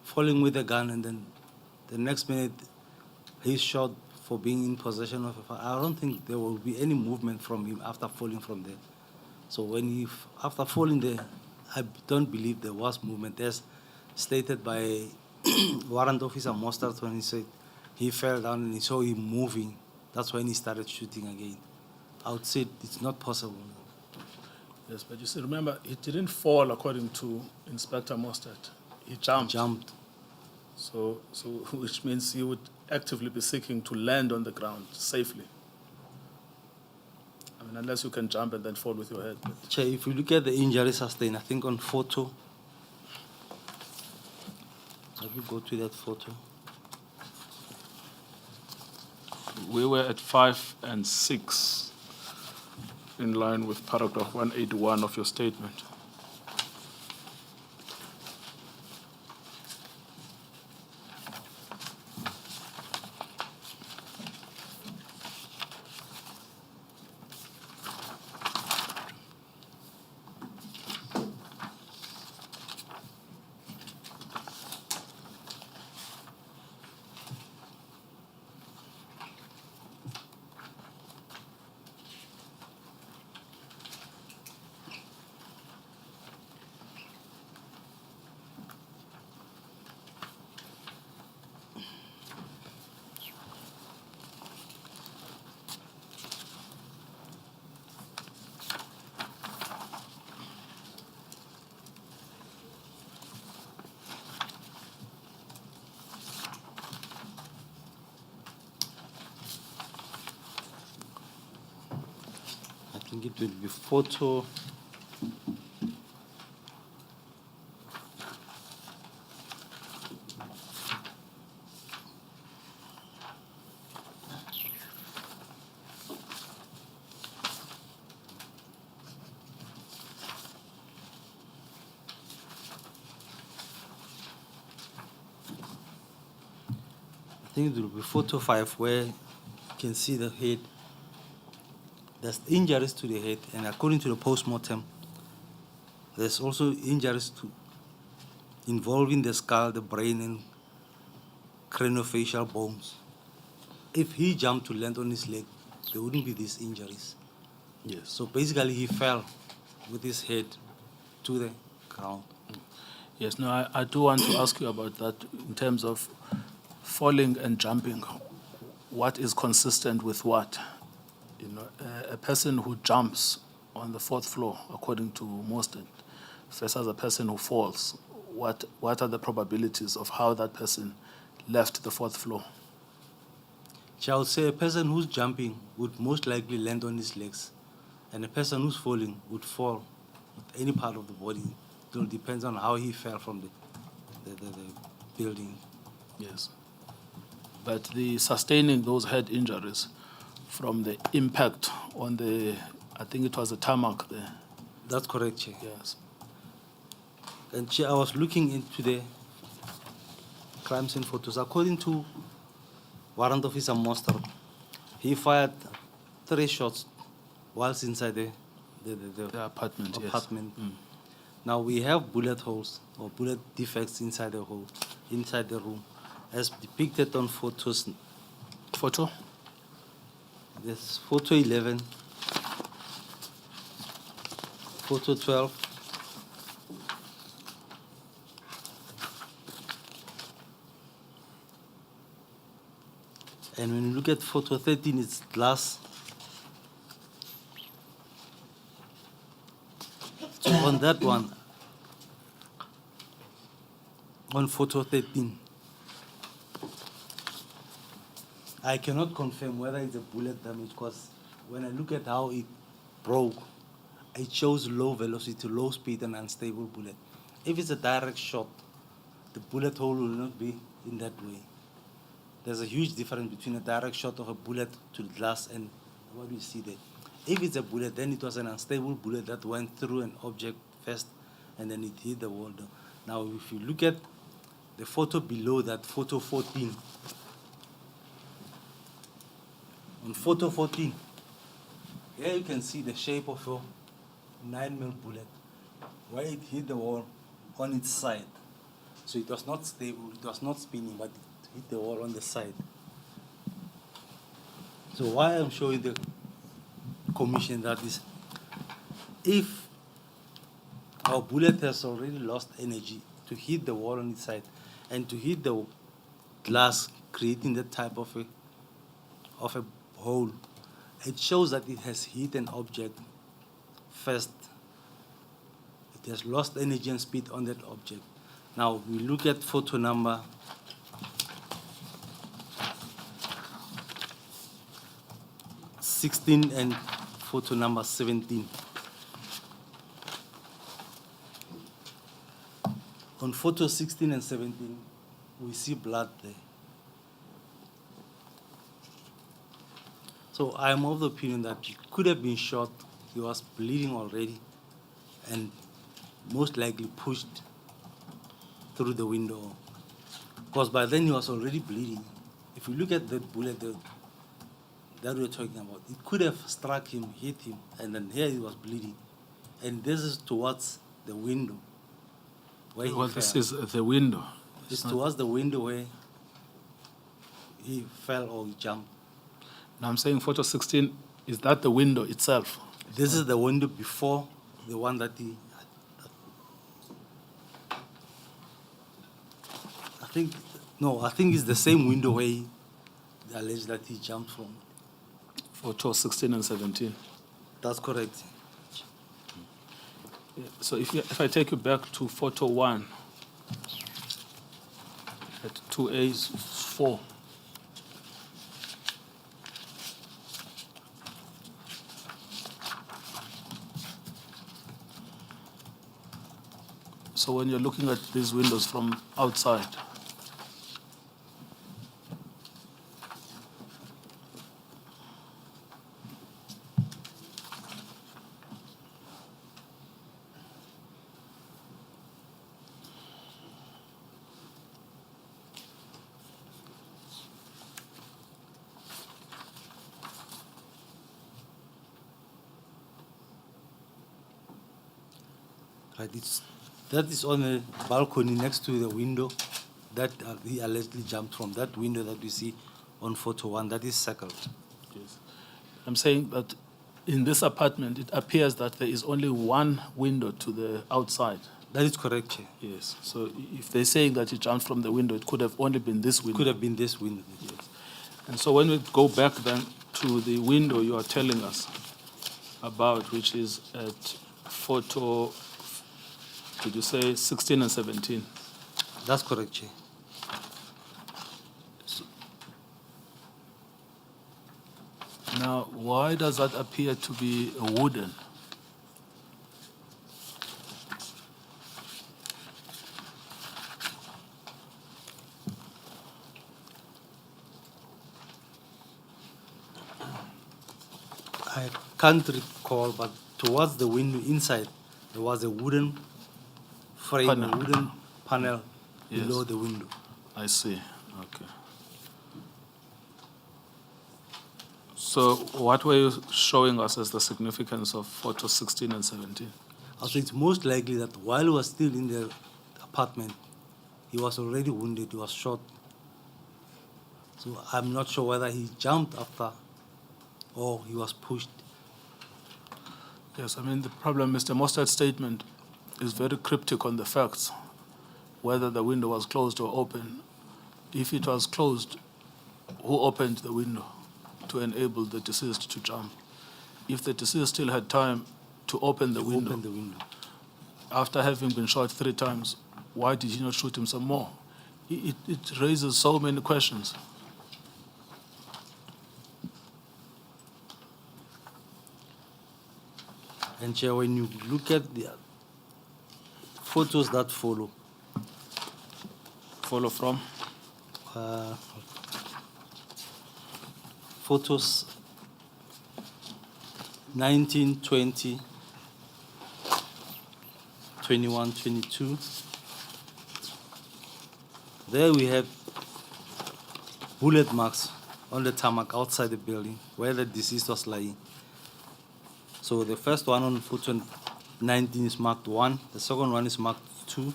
falling with a gun, and then the next minute he's shot for being in possession of a firearm, I don't think there will be any movement from him after falling from there. So when after falling there, I don't believe there was movement, as stated by Warrant Officer Mostert when he said he fell down and he saw him moving. That's when he started shooting again. I would say it's not possible. Yes, but you see, remember, he didn't fall according to Inspector Mostert. He jumped. So which means he would actively be seeking to land on the ground safely. I mean, unless you can jump and then fall with your head. But Chair, if you look at the injury sustained, I think on photo, let me go to that photo. we were at 5 and 6 in line with paragraph 181 of your statement. think it will be photo. I think it will be photo 5 where you can see the head. There's injuries to the head, and according to the post-mortem, there's also injuries involving the skull, the brain, and craniofacial bones. If he jumped to land on his leg, there wouldn't be these injuries. Yes. So basically, he fell with his head to the ground. Yes, no, I do want to ask you about that in terms of falling and jumping. What is consistent with what? You know, a person who jumps on the 4th floor, according to Mostert, versus a person who falls. What are the probabilities of how that person left the 4th floor? I would say a person who's jumping would most likely land on his legs, and a person who's falling would fall with any part of the body. It all depends on how he fell from the building. Yes. But the sustaining those head injuries from the impact on I think it was the tarmac there. That's correct, Chair. Yes. And Chair, I was looking into the crime scene photos. According to Warrant Officer Mostert, he fired 3 shots whilst inside the apartment. apartment. Yes. Now we have bullet holes or bullet defects inside the hole, inside the room, as depicted on photos. Photo? There's photo 11, photo 12, and when you look at photo 13, it's glass. So on that one, on photo 13, I cannot confirm whether it's a bullet damage because when I look at how it broke, it shows low velocity, low speed, and unstable bullet. If it's a direct shot, the bullet hole will not be in that way. There's a huge difference between a direct shot of a bullet to the glass and what we see there. If it's a bullet, then it was an unstable bullet that went through an object first and then it hit the wall. Now, if you look at the photo below that, photo 14, on photo 14, here you can see the shape of a 9mm bullet, where it hit the wall on its side. So it was not stable, it was not spinning, but it hit the wall on the side. So why I'm showing the commission that is, if our bullet has already lost energy to hit the wall on its side and to hit the glass, creating that type of a hole, it shows that it has hit an object first. It has lost energy and speed on that object. Now we look at photo number 16 and photo number 17. On photo 16 and 17, we see blood there. So I'm of the opinion that he could have been shot, he was bleeding already, and most likely pushed through the window. Because by then he was already bleeding. If you look at the bullet that we're talking about, it could have struck him, hit him, and then here he was bleeding. And this is towards the window. Where Well, he this fell. is the window. It's towards the window where he fell or he jumped. Now I'm saying photo 16, is that the window itself? This is the window before the one that he. I think it's the same window where he alleged that he jumped from. Photo 16 and 17. That's correct. Yeah, so if I take you back to photo 1, at 2A4. So when you're looking at these windows from outside, right, that is on a balcony next to the window that he allegedly jumped from. That window that we see on photo 1, that is circled. yes. I'm saying that in this apartment, it appears that there is only one window to the outside. That is correct, Chair. Yes. So if they're saying that he jumped from the window, it could have only been this window. Could have been this window. Yes. And so when we go back then to the window you are telling us about, which is at photo, did you say 16 and 17? That's correct, Chair. Now, why does that appear to be wooden? I can't recall, but towards the window inside, there was a wooden frame, Panel. a wooden panel Yes. below the window. I see. Okay. So what were you showing us as the significance of photo 16 and 17? Also, it's most likely that while he was still in the apartment, he was already wounded, he was shot. So I'm not sure whether he jumped after or he was pushed. Yes, I mean, the problem, Mr. Mostert's statement is very cryptic on the facts, whether the window was closed or open. If it was closed, who opened the window to enable the deceased to jump? If the deceased still had time to open the window, Open the window. after having been shot 3 times, why did he not shoot him some more? It raises so many questions. And Chair, when you look at the photos that follow, Follow from? photos 19, 20, 21, 22. There we have bullet marks on the tarmac outside the building where the deceased was lying. So the first one on photo 19 is marked 1, the second one is marked 2,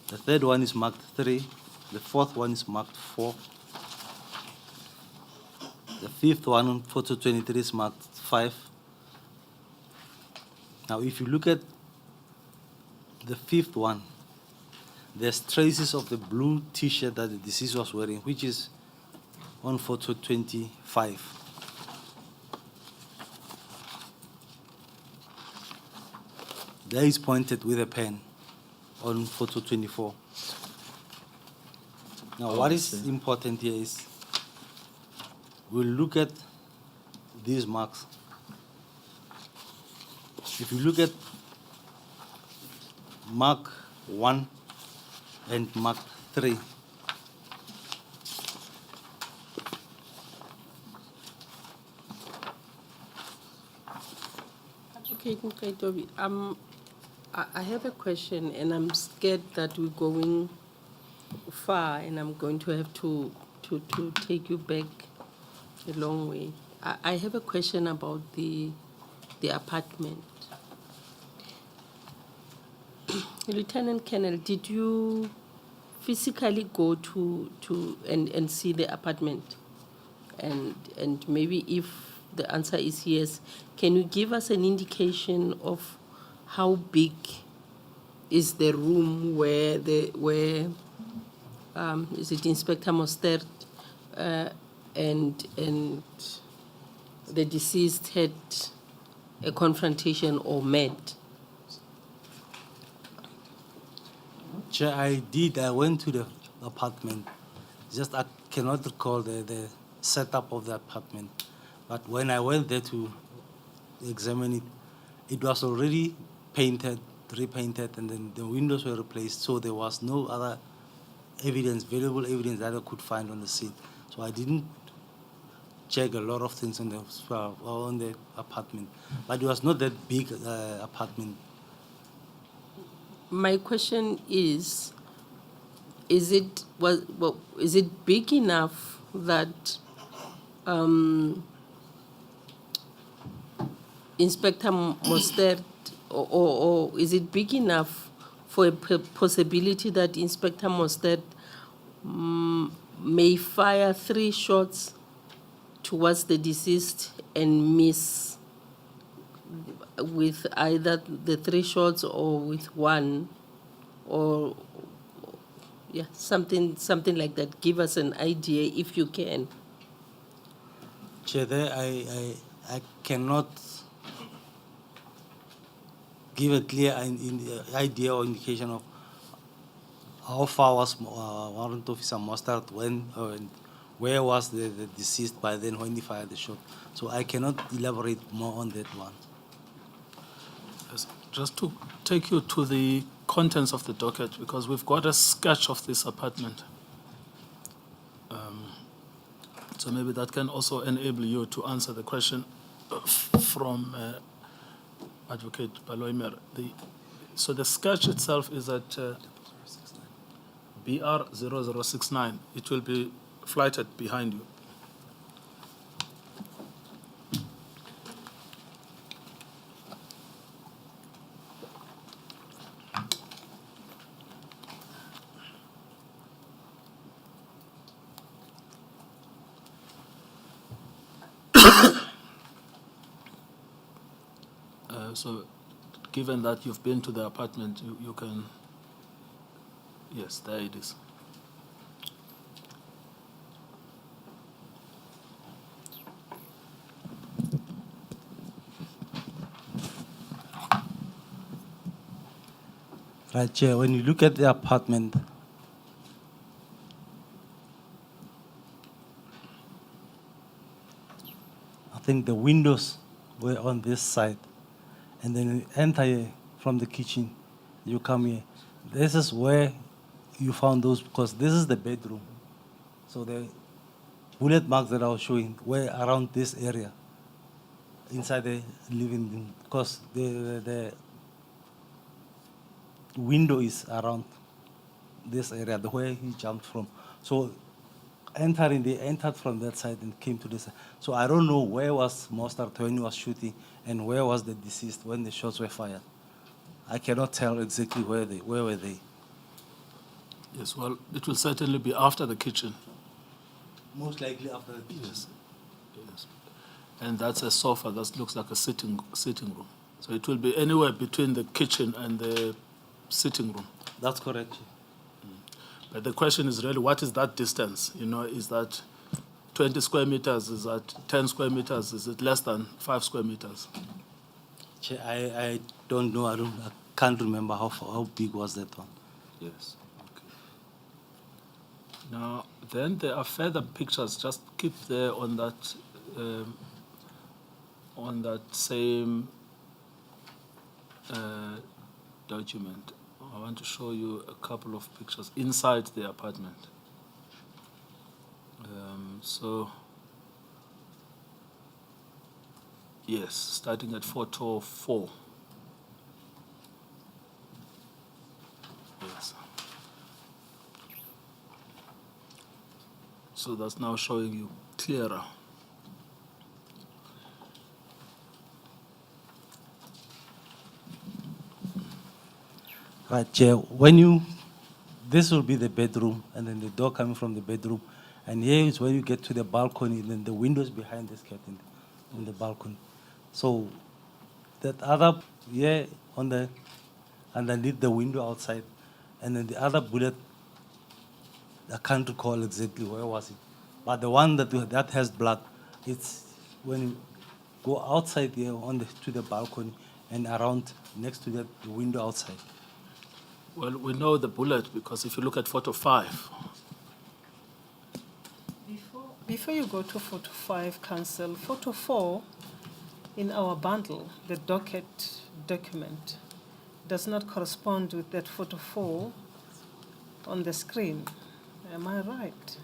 the third one is marked 3, the fourth one is marked 4, the fifth one on photo 23 is marked 5. Now if you look at the fifth one, there's traces of the blue t-shirt that the deceased was wearing, which is on photo 25. There is pointed with a pen on photo 24. Now, what is important here is we'll look at these marks. If you look at mark 1 and mark 3, Advocate Ngcukaitobi, I have a question, and I'm scared that we're going far, and I'm going to have to take you back a long way. I have a question about the apartment. Lieutenant Colonel, did you physically go to and see the apartment? And maybe if the answer is yes, can you give us an indication of how big is the room where is it Inspector Mostert and the deceased had a confrontation or met? Chair, I went to the apartment. Just I cannot recall the setup of the apartment. But when I went there to examine it, it was already painted. repainted, and then the windows were replaced. So there was no other evidence, valuable evidence that I could find on the scene. So I didn't check a lot of things on the apartment, but it was not that big apartment. My question is it big enough that Inspector Mostert, or is it big enough for a possibility that Inspector Mostert may fire 3 shots towards the deceased and miss with either the 3 shots or with 1, or yeah, something like that? Give us an idea if you can. Chair, there I cannot give a clear idea or indication of how far was Warrant Officer Mostert when, and where was the deceased by then when he fired the shot. So I cannot elaborate more on that one. Yes, just to take you to the contents of the docket, because we've got a sketch of this apartment. So maybe that can also enable you to answer the question from Advocate Baloimer. So the sketch itself is at BR 0069. It will be flighted behind you. So given that you've been to the apartment, you can, yes, there it is. Right, Chair, when you look at the apartment, I think the windows were on this side. And then you enter here from the kitchen, you come here. This is where you found those, because this is the bedroom. So the bullet marks that I was showing were around this area, inside the living room, because the window is around this area, the where he jumped from. So they entered from that side and came to this side. So I don't know where was Mostert when he was shooting and where was the deceased when the shots were fired. I cannot tell exactly where were they. Yes, well, it will certainly be after the kitchen. Most likely after the kitchen. Yes, yes. And that's a sofa that looks like a sitting room. So it will be anywhere between the kitchen and the sitting room. That's correct. But the question is really, what is that distance? You know, is that 20 square meters? Is that 10 square meters? Is it less than 5 square meters? Chair, I don't know. I can't remember how big was that one. Yes. Okay. Now, then there are further pictures. Just keep there on that same document. I want to show you a couple of pictures inside the apartment. So, yes, starting at photo 4. Yes. So that's now showing you clearer. Right, Chair, this will be the bedroom, and then the door coming from the bedroom, and here is when you get to the balcony, and then the windows behind this curtain on the balcony. So that other, here underneath the window outside, and then the other bullet, I can't recall exactly where was it, but the one that has blood, it's when you go outside here to the balcony and around next to the window outside. Well, we know the bullet because if you look at photo 5. Before you go to photo 5, Council, photo 4 in our bundle, the document, does not correspond with that photo 4 on the screen. Am I right?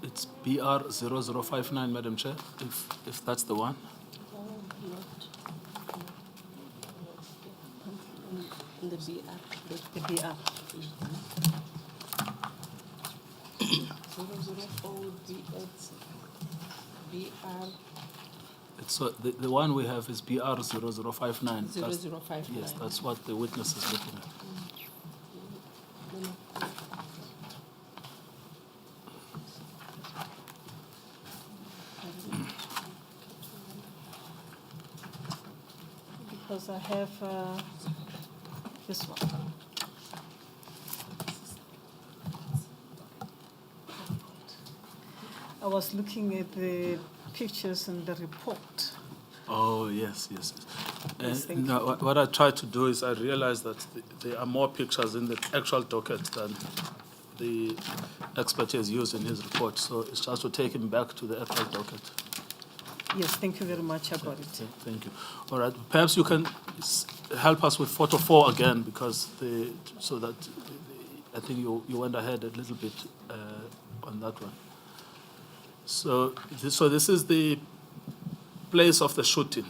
It's BR0059, Madam Chair, if that's the one. The BR. The BR. 004 BR So the one we have is BR0059. 0059. Yes, that's what the witness is looking at. Because I have this one. I was looking at the pictures in the report. Oh, yes. Yes, thank No, what I tried to do is I realized that there are more pictures in the actual docket than the expert has used in his report. So it's just to take him back to the actual docket. Yes, thank you very much. I got it. Thank you. All right. Perhaps you can help us with photo 4 again, because so that I think you went ahead a little bit on that one. So this is the place of the shooting,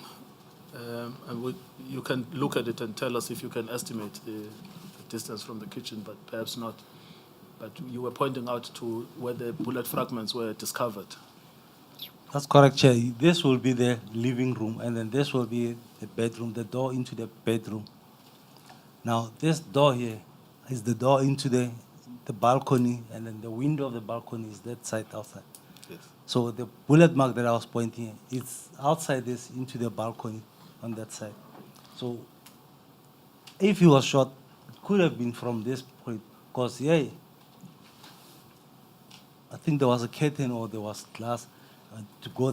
and you can look at it and tell us if you can estimate the distance from the kitchen, but perhaps not. But you were pointing out to where the bullet fragments were discovered. That's correct, Chair. This will be the living room, and then this will be the bedroom, the door into the bedroom. Now, this door here is the door into the balcony, and then the window of the balcony is that side outside. Yes. So the bullet mark that I was pointing at, it's outside this into the balcony on that side. So if he was shot, it could have been from this point, because I think there was a curtain or there was glass to go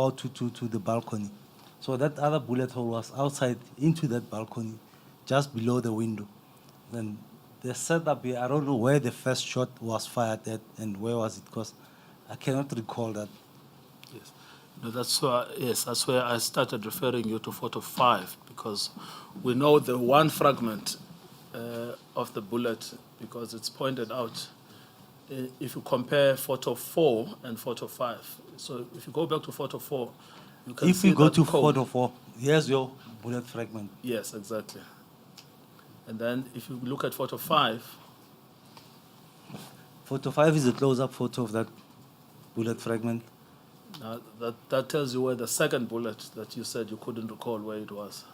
out to the balcony. So that other bullet hole was outside into that balcony, just below the window. Then the setup here, I don't know where the first shot was fired at and where was it, because I cannot recall that. Yes. No, that's where I started referring you to photo 5, because we know the one fragment of the bullet, because it's pointed out. If you compare photo 4 and photo 5, so if you go back to photo 4, you can see If we go that to cone. photo 4, here's your bullet fragment. Yes, exactly. And then if you look at photo 5, Photo 5 is a close-up photo of that bullet fragment. now that tells you where the second bullet that you said you couldn't recall where it was.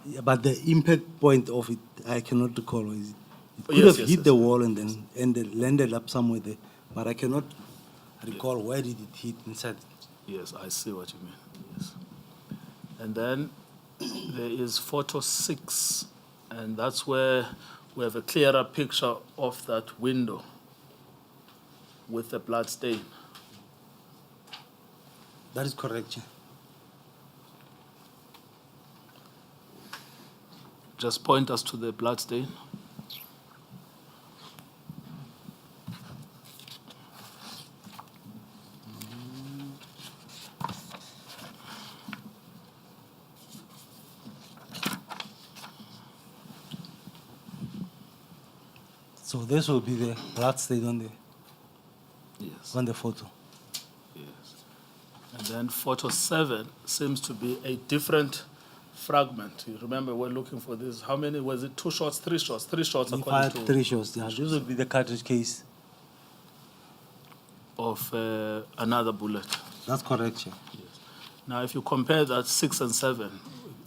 Yeah, but the impact point of it, I cannot recall where is it. It could Yes, have yes, hit yes, the yes. wall and then landed up somewhere there, but I cannot recall where did it hit inside. Yes, I see what you mean. Yes. And then there is photo 6, and that's where we have a clearer picture of that window with the blood stain. That is correct. Yeah. Just point us to the blood stain. So this will be the blood stain Yes. on the photo. Yes. And then photo 7 seems to be a different fragment. You remember we're looking for this. How many was it? 2 shots, 3 shots? 3 shots We according fired to 3 shots. Yeah, this will be the cartridge case. of another bullet. That's correct. Yeah. Now, if you compare that 6 and 7,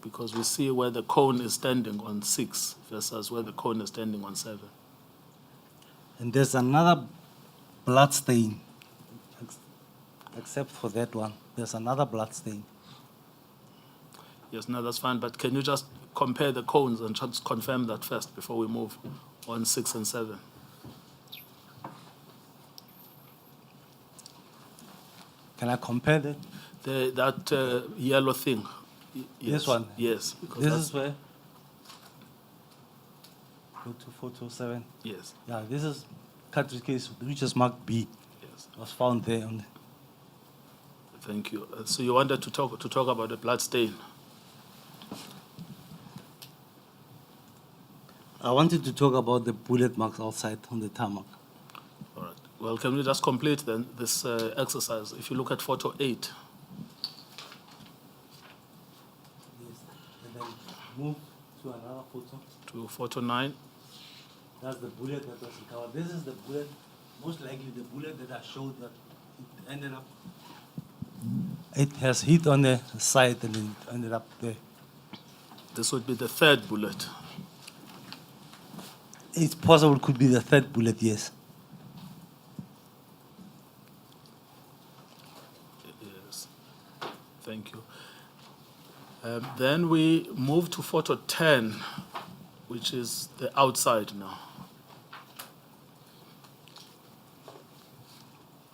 because we see where the cone is standing on 6 versus where the cone is standing on 7. And there's another blood stain, except for that one. There's another blood stain. Yes, no, that's fine. But can you just compare the cones and just confirm that first before we move on 6 and 7? Can I compare that? That yellow thing. Yes. This one? Yes. Because This that's- is where. Go to photo 7. Yes. Yeah, this is cartridge case, which is marked B. Yes. It was found there on the. Thank you. So you wanted to talk about the blood stain. I wanted to talk about the bullet marks outside on the tarmac. All right. Well, can we just complete then this exercise? If you look at photo 8, Yes. And then move to another photo. to photo 9, That's the bullet that was recovered. This is the bullet, most likely the bullet that I showed that it ended up. It has hit on the side and it ended up there. this would be the third bullet. It's possible it could be the third bullet, yes. Yes. Thank you. Then we move to photo 10, which is the outside now.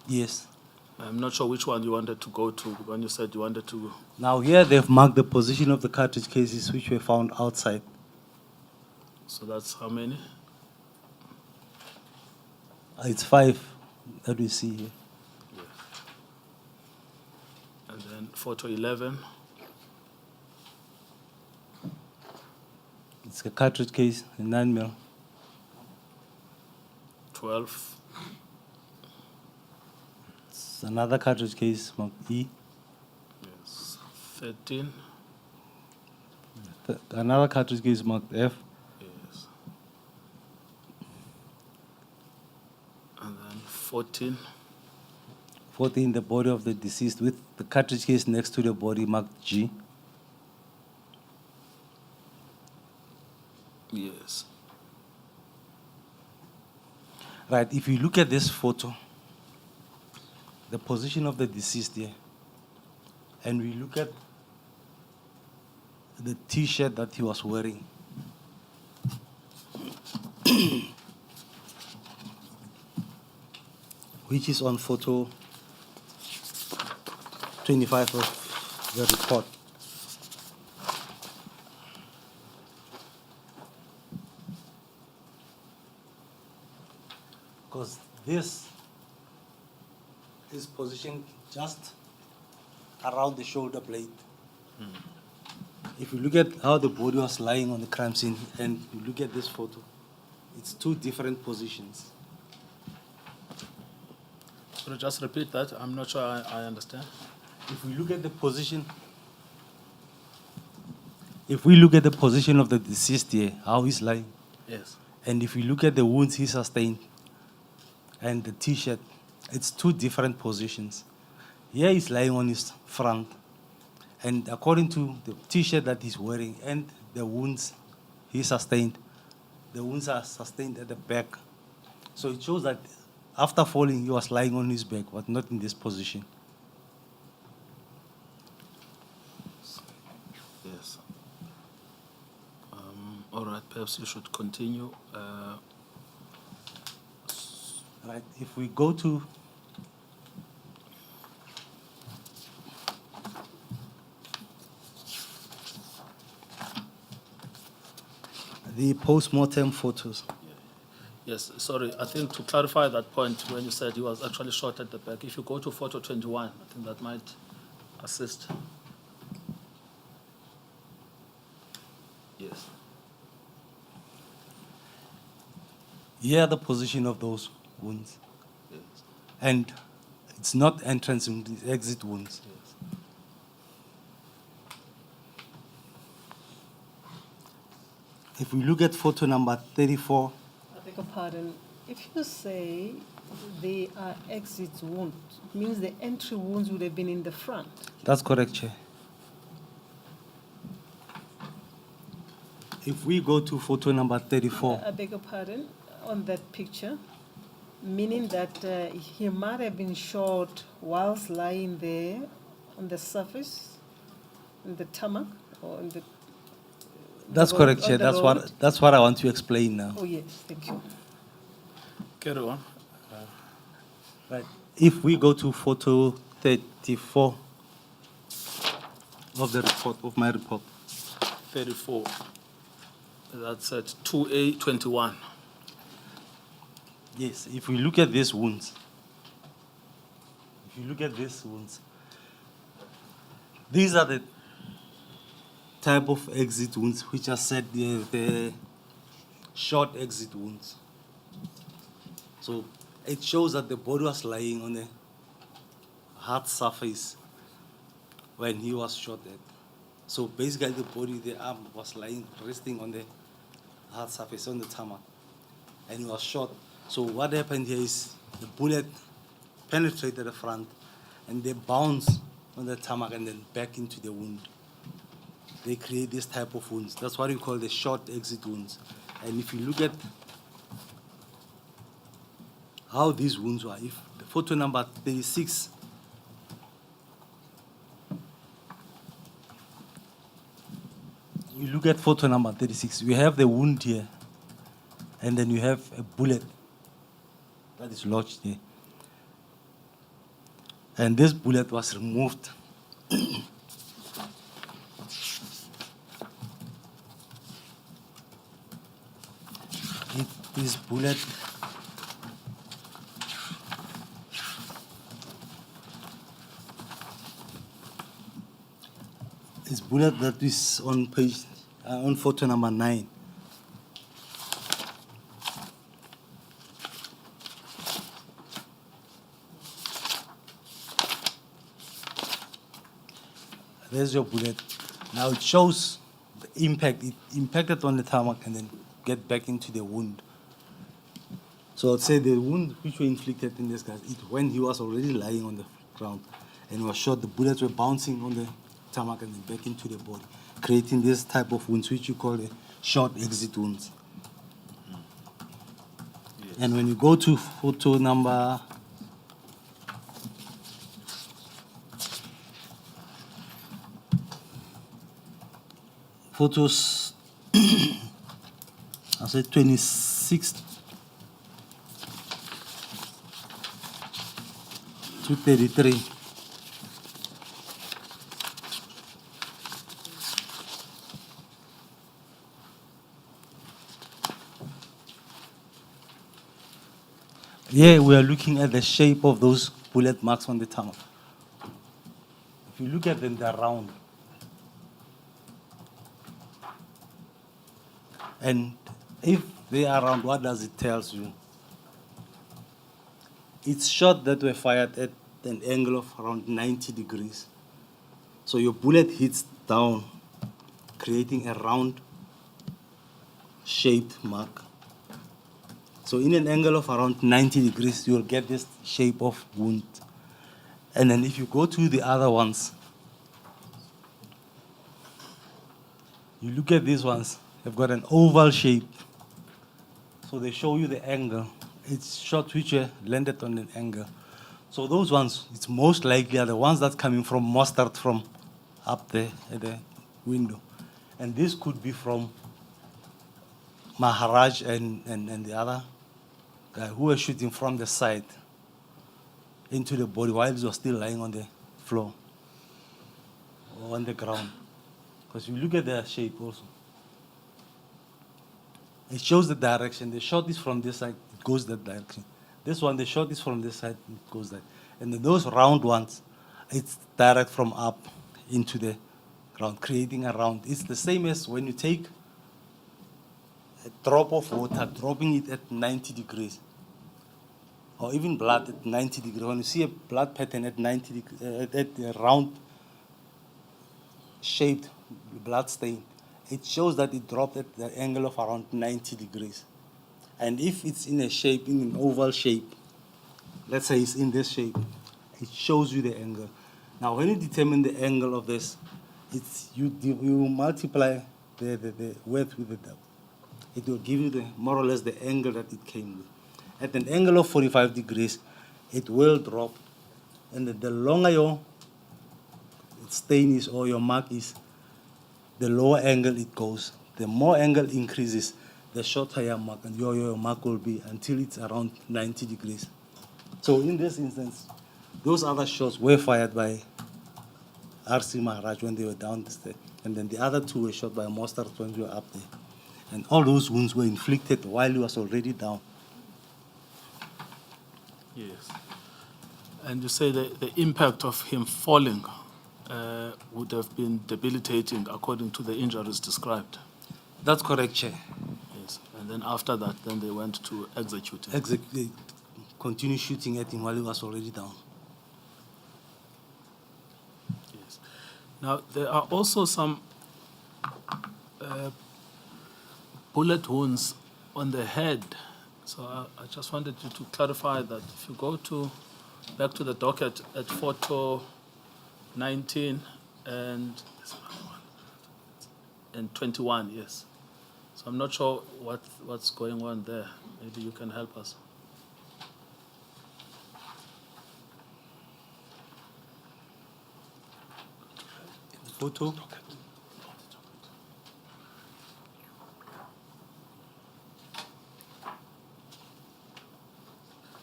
Yes. I'm not sure which one you wanted to go to when you said you wanted to. Now here they've marked the position of the cartridge cases which were found outside. So that's how many? It's 5 that we see here. And then photo 11. It's a cartridge case, a 9mm. 12. It's another cartridge case marked E. Yes. 13. Another cartridge case marked F. Yes. And then 14. 14, the body of the deceased with the cartridge case next to the body marked G. Yes. Right, if you look at this photo, the position of the deceased here, and we look at the T-shirt that he was wearing, which is on photo 25 of the report. Because this is positioned just around the shoulder blade. If you look at how the body was lying on the crime scene and you look at this photo, it's 2 different positions. Could you just repeat that? I'm not sure I understand. If we look at the position, of the deceased here, how he's lying, Yes. and if you look at the wounds he sustained and the T-shirt, it's 2 different positions. Here he's lying on his front, and according to the T-shirt that he's wearing and the wounds he sustained, the wounds are sustained at the back. So it shows that after falling, he was lying on his back, but not in this position. Yes. All right, perhaps you should continue. Right, if we go to the post-mortem photos. Yes, sorry, I think to clarify that point when you said he was actually shot at the back, if you go to photo 21, I think that might assist. Yes. Here the position of those wounds. Yes. And it's not entrance wounds, it's exit wounds. Yes. If we look at photo number 34, I beg your pardon. If you say they are exit wounds, it means the entry wounds would have been in the front. that's correct, Chair. If we go to photo number 34, I beg your pardon, on that picture, meaning that he might have been shot whilst lying there on the surface, in the tarmac, or in the. that's road- correct, on Chair. the road. That's what I want to explain now. Oh yes, thank you. Carry on. Right. If we go to photo 34 of the report, of my report, 34. That's at 2A21. yes, if we look at these wounds, these are the type of exit wounds which are said the short exit wounds. So it shows that the body was lying on a hard surface when he was shot at. So basically the body, the arm was lying, resting on the hard surface, on the tarmac, and he was shot. So what happened here is the bullet penetrated the front and they bounced on the tarmac and then back into the wound. They create this type of wounds. That's what we call the short exit wounds. And if you look at how these wounds were, if the photo number 36, you look at photo number 36, we have the wound here, and then you have a bullet that is lodged there. And this bullet was removed. This bullet that is on page, on photo number 9. There's your bullet. Now it shows the impact. It impacted on the tarmac and then get back into the wound. So I'd say the wound which were inflicted in this guy, when he was already lying on the ground and was shot, the bullets were bouncing on the tarmac and then back into the body, creating this type of wounds which you call the short exit wounds. Yes. And when you go to photo number photos, I said 26 to 33. Here we are looking at the shape of those bullet marks on the tarmac. If you look at them, they're round. And if they are round, what does it tell you? It's shots that were fired at an angle of around 90 degrees. So your bullet hits down, creating a round shaped mark. So in an angle of around 90 degrees, you'll get this shape of wound. And then if you go to the other ones, you look at these ones, they've got an oval shape. So they show you the angle. It's shots which are landed on an angle. So those ones, it's most likely are the ones that's coming from mustard from up there at the window. And this could be from Maharaj and the other guy who were shooting from the side into the body while he was still lying on the floor or on the ground. Because you look at their shape also. It shows the direction. The shot is from this side, it goes that direction. This one, the shot is from this side, it goes that. And then those round ones, it's direct from up into the ground, creating a round. It's the same as when you take a drop of water, dropping it at 90 degrees, or even blood at 90 degrees. When you see a blood pattern at 90 degrees, at a round shaped blood stain, it shows that it dropped at the angle of around 90 degrees. And if it's in a shape, in an oval shape, let's say it's in this shape, it shows you the angle. Now, when you determine the angle of this, it's you multiply the width with the depth. It will give you the more or less the angle that it came with. At an angle of 45 degrees, it will drop, and the longer your stain is or your mark is, the lower angle it goes. The more angle increases, the shorter your mark, and your mark will be until it's around 90 degrees. So in this instance, those other shots were fired by R.C. Maharaj when they were down the stairs, and then the other two were shot by Mustard when they were up there. And all those wounds were inflicted while he was already down. Yes. And you say that the impact of him falling would have been debilitating according to the injuries described. That's correct, Chair. Yes. And then after that, then they went to execute him. Exactly. Continue shooting at him while he was already down. Yes. Now, there are also some bullet wounds on the head. So I just wanted you to clarify that. If you go back to the docket at photo 19 and 21, yes. So I'm not sure what's going on there. Maybe you can help us. Photo.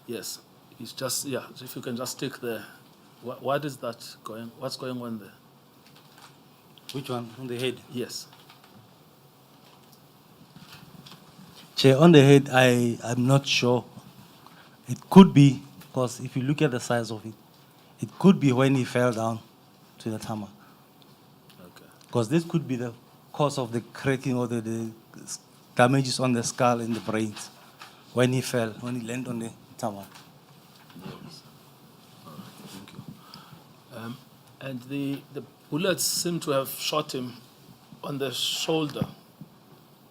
Yes, it's just, yeah, if you can just stick there. What is that going, what's going on there? Which one? On the head? Yes. Chair, on the head, I'm not sure. It could be, because if you look at the size of it, it could be when he fell down to the tarmac. Okay. Because this could be the cause of the cracking or the damages on the skull and the brains when he fell, when he landed on the tarmac. Yes. All right, thank you. And the bullets seem to have shot him on the shoulder.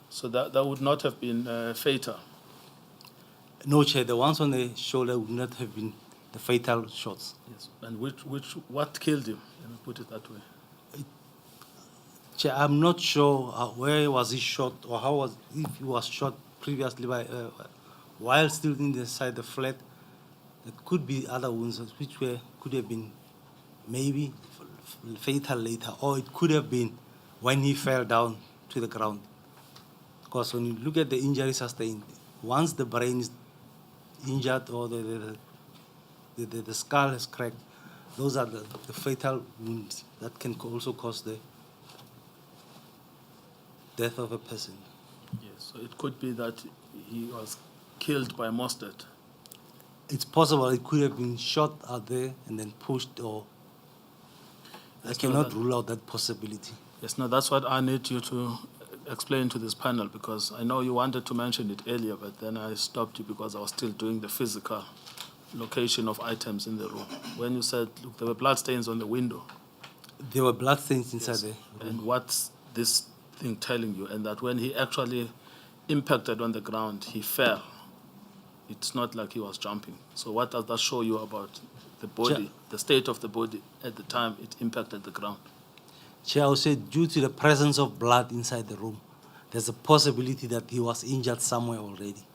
So that would not have been fatal. No, Chair, the ones on the shoulder would not have been the fatal shots. Yes. And what killed him? Let me put it that way. Chair, I'm not sure where was he shot or if he was shot previously by while still inside the flat. There could be other wounds which could have been maybe fatal later, or it could have been when he fell down to the ground. Because when you look at the injury sustained, once the brain is injured or the skull is cracked, those are the fatal wounds that can also cause the death of a person. Yes. So it could be that he was killed by mustard. It's possible it could have been shot out there and then pushed, or I cannot rule out that possibility. Yes, no, that's what I need you to explain to this panel, because I know you wanted to mention it earlier, but then I stopped you because I was still doing the physical location of items in the room. When you said, look, there were bloodstains on the window. There were bloodstains inside there. And what's this thing telling you? And that when he actually impacted on the ground, he fell. It's not like he was jumping. So what does that show you about the body, the state of the body at the time it impacted the ground? Chair, I would say due to the presence of blood inside the room, there's a possibility that he was injured somewhere already.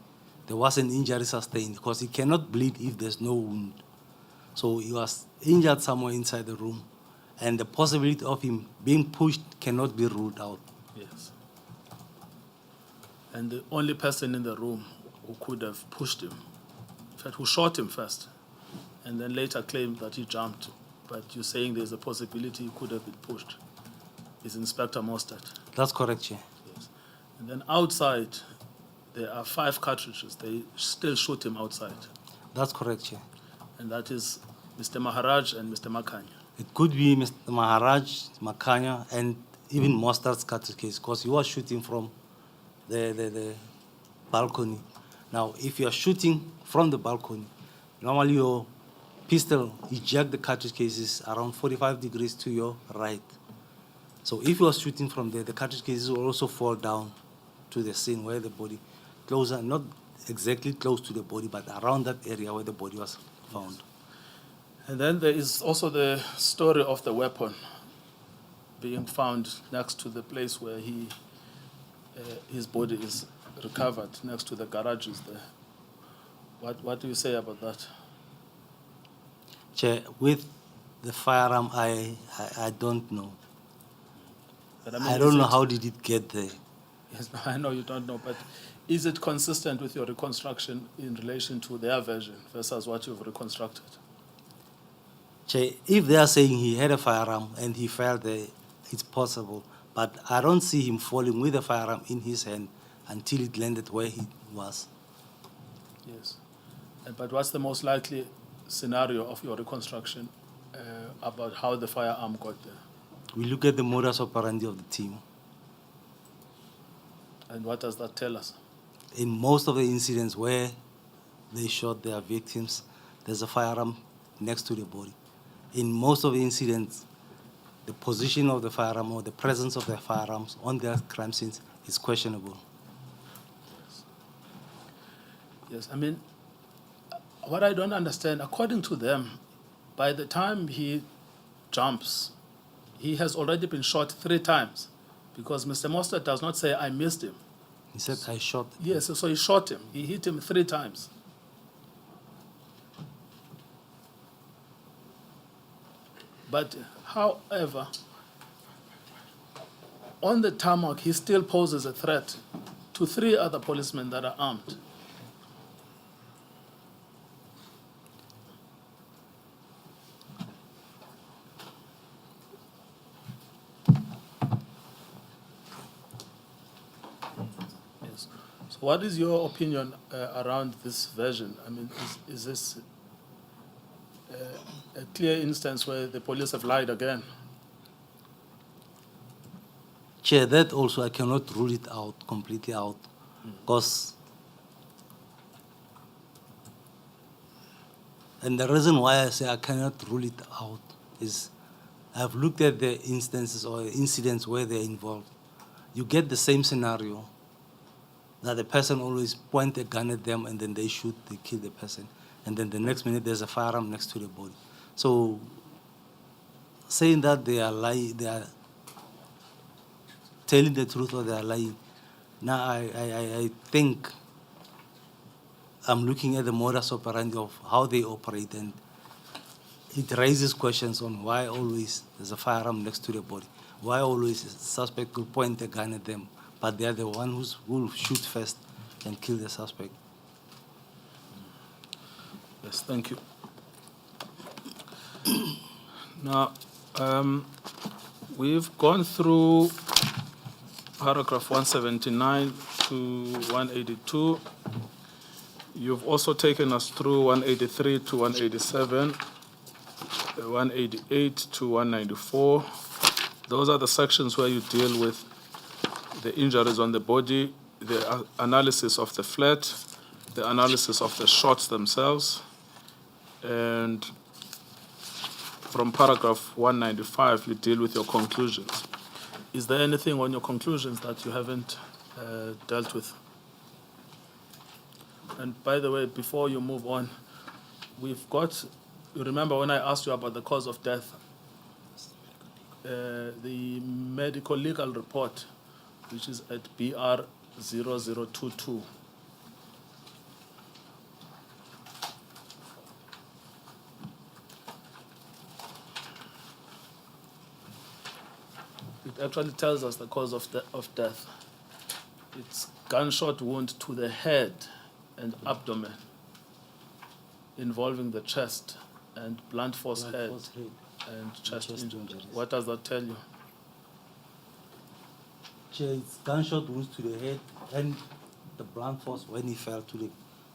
There was an injury sustained because he cannot bleed if there's no wound. So he was injured somewhere inside the room, and the possibility of him being pushed cannot be ruled out. Yes. And the only person in the room who could have pushed him, in fact, who shot him first, and then later claimed that he jumped, but you're saying there's a possibility he could have been pushed, is Inspector Mostert. That's correct, Chair. Yes. And then outside, there are 5 cartridges. They still shoot him outside. That's correct, Chair. And that is Mr. Maharaj and Mr. Makanya. It could be Mr. Maharaj, Makanya, and even Mostert's cartridge case, because he was shooting from the balcony. Now, if you are shooting from the balcony, normally your pistol eject the cartridge cases around 45 degrees to your right. So if you are shooting from there, the cartridge cases will also fall down to the scene where the body, closer, not exactly close to the body, but around that area where the body was found. Yes. And then there is also the story of the weapon being found next to the place where his body is recovered, next to the garages there. What do you say about that? Chair, with the firearm, I don't know. But I mean, I don't know how did it get there. Yes, I know you don't know, but is it consistent with your reconstruction in relation to their version versus what you've reconstructed? Chair, if they are saying he had a firearm and he fell there, it's possible. But I don't see him falling with a firearm in his hand until it landed where he was. Yes. But what's the most likely scenario of your reconstruction about how the firearm got there? We look at the modus operandi of the team. And what does that tell us? in most of the incidents where they shot their victims, there's a firearm next to the body. In most of the incidents, the position of the firearm or the presence of the firearms on their crime scenes is questionable. Yes, I mean, what I don't understand, according to them, by the time he jumps, he has already been shot 3 times, because Mr. Mostert does not say, I missed him. He said, I shot. Yes, so he shot him. He hit him 3 times. But, however, on the tarmac, he still poses a threat to 3 other policemen that are armed. Yes. So what is your opinion around this version? I mean, is this a clear instance where the police have lied again? Chair, that also I cannot rule it out, completely out, because, and the reason why I say I cannot rule it out is I've looked at the instances or incidents where they're involved. You get the same scenario, that the person always point a gun at them and then they shoot, they kill the person. And then the next minute there's a firearm next to the body. So saying that they are lying, they are telling the truth or they are lying, now I think I'm looking at the modus operandi of how they operate, and it raises questions on why always there's a firearm next to the body. Why always a suspect will point a gun at them, but they're the one who will shoot first and kill the suspect. Yes, thank you. Now, we've gone through paragraph 179 to 182. You've also taken us through 183 to 187, 188 to 194. Those are the sections where you deal with the injuries on the body, the analysis of the flat, the analysis of the shots themselves, and from paragraph 195, you deal with your conclusions. Is there anything on your conclusions that you haven't dealt with? And by the way, before you move on, we've got, you remember when I asked you about the cause of death, the medical legal report, which is at BR 0022. It actually tells us the cause of death. It's gunshot wound to the head and abdomen, involving the chest and blunt force head and chest injury. What does that tell you? It's gunshot wounds to the head and the blunt force when he fell to the,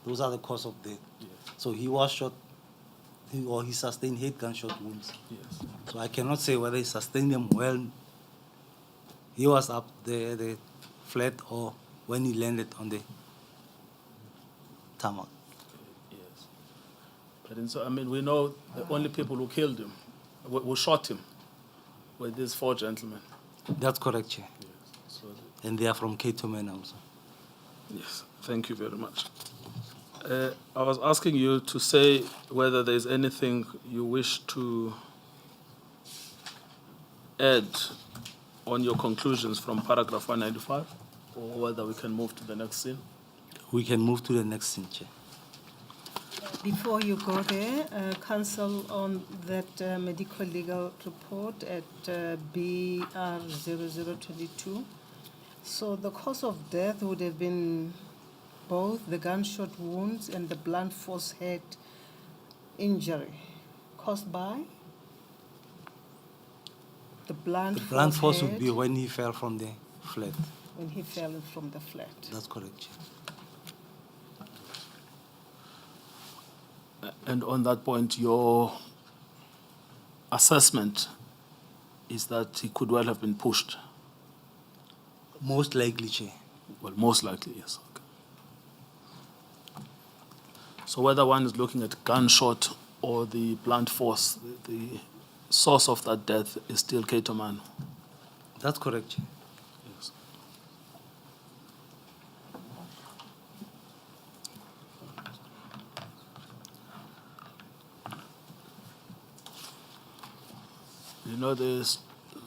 those are the cause of death. Yes. So he was shot, he sustained head gunshot wounds. Yes. So I cannot say whether he sustained them when he was up the flat or when he landed on the tarmac. Yes. But so, I mean, we know the only people who killed him, who shot him, were these 4 gentlemen. That's correct, Chair. Yes. So And they are from Gauteng also. yes, thank you very much. I was asking you to say whether there's anything you wish to add on your conclusions from paragraph 195, or whether we can move to the next scene. We can move to the next scene, Chair. Before you go there, counsel on that medical legal report at BR 0022. So the cause of death would have been both the gunshot wounds and the blunt force head injury caused by the blunt force would head be when he fell from the flat. when he fell from the flat. That's correct, Chair. And on that point, your assessment is that he could well have been pushed. Most likely, Chair. Well, most likely, yes. Okay. So whether one is looking at gunshot or the blunt force, the source of that death is still Cato Manu. That's correct, Chair. Yes. You know the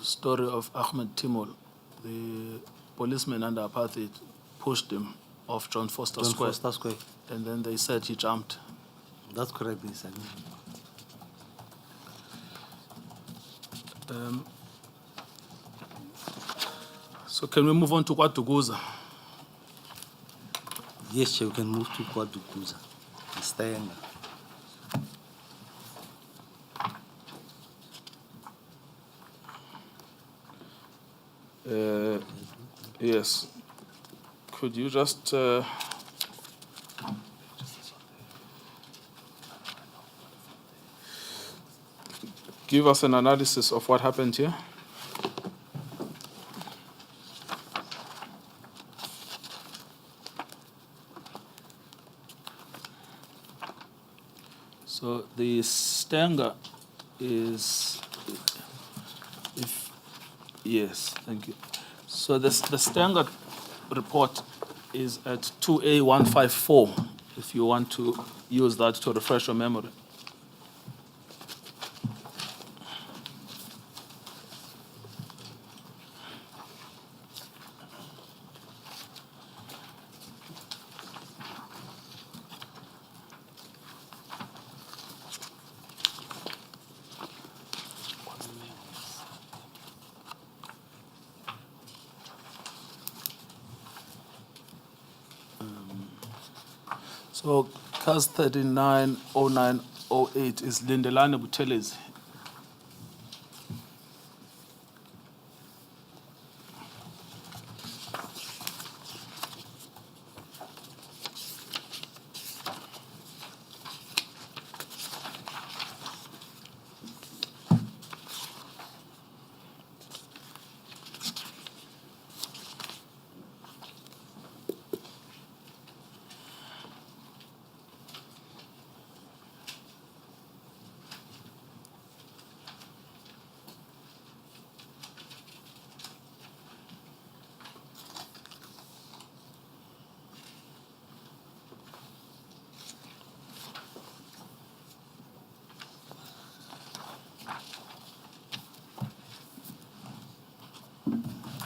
story of Ahmed Timol, the policeman under apartheid pushed him off John Foster John Square, Foster Square. and then they said he jumped. That's correct, they said. So can we move on to Kwatuguza? Yes, Chair, we can move to Kwadukuza. Staying. Yes. Could you just give us an analysis of what happened here? So the Stanger is, yes, thank you. So the Stanger report is at 2A154, if you want to use that to refresh your memory. So CAS 390908 is Lindelane Buthelezi.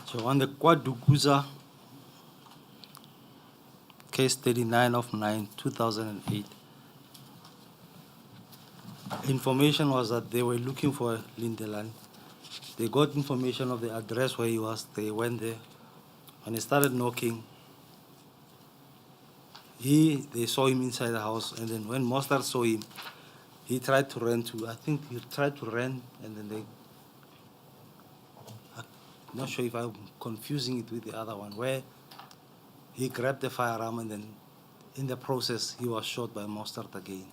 So on the Kwadukuza, case 39 of 9/2008, information was that they were looking for Lindelan. They got information of the address where he was. They went there. When they started knocking, they saw him inside the house. And then when Mostard saw him, he tried to run to, I think he tried to run, and then I'm not sure if I'm confusing it with the other one, where he grabbed the firearm and then in the process he was shot by Mostard again.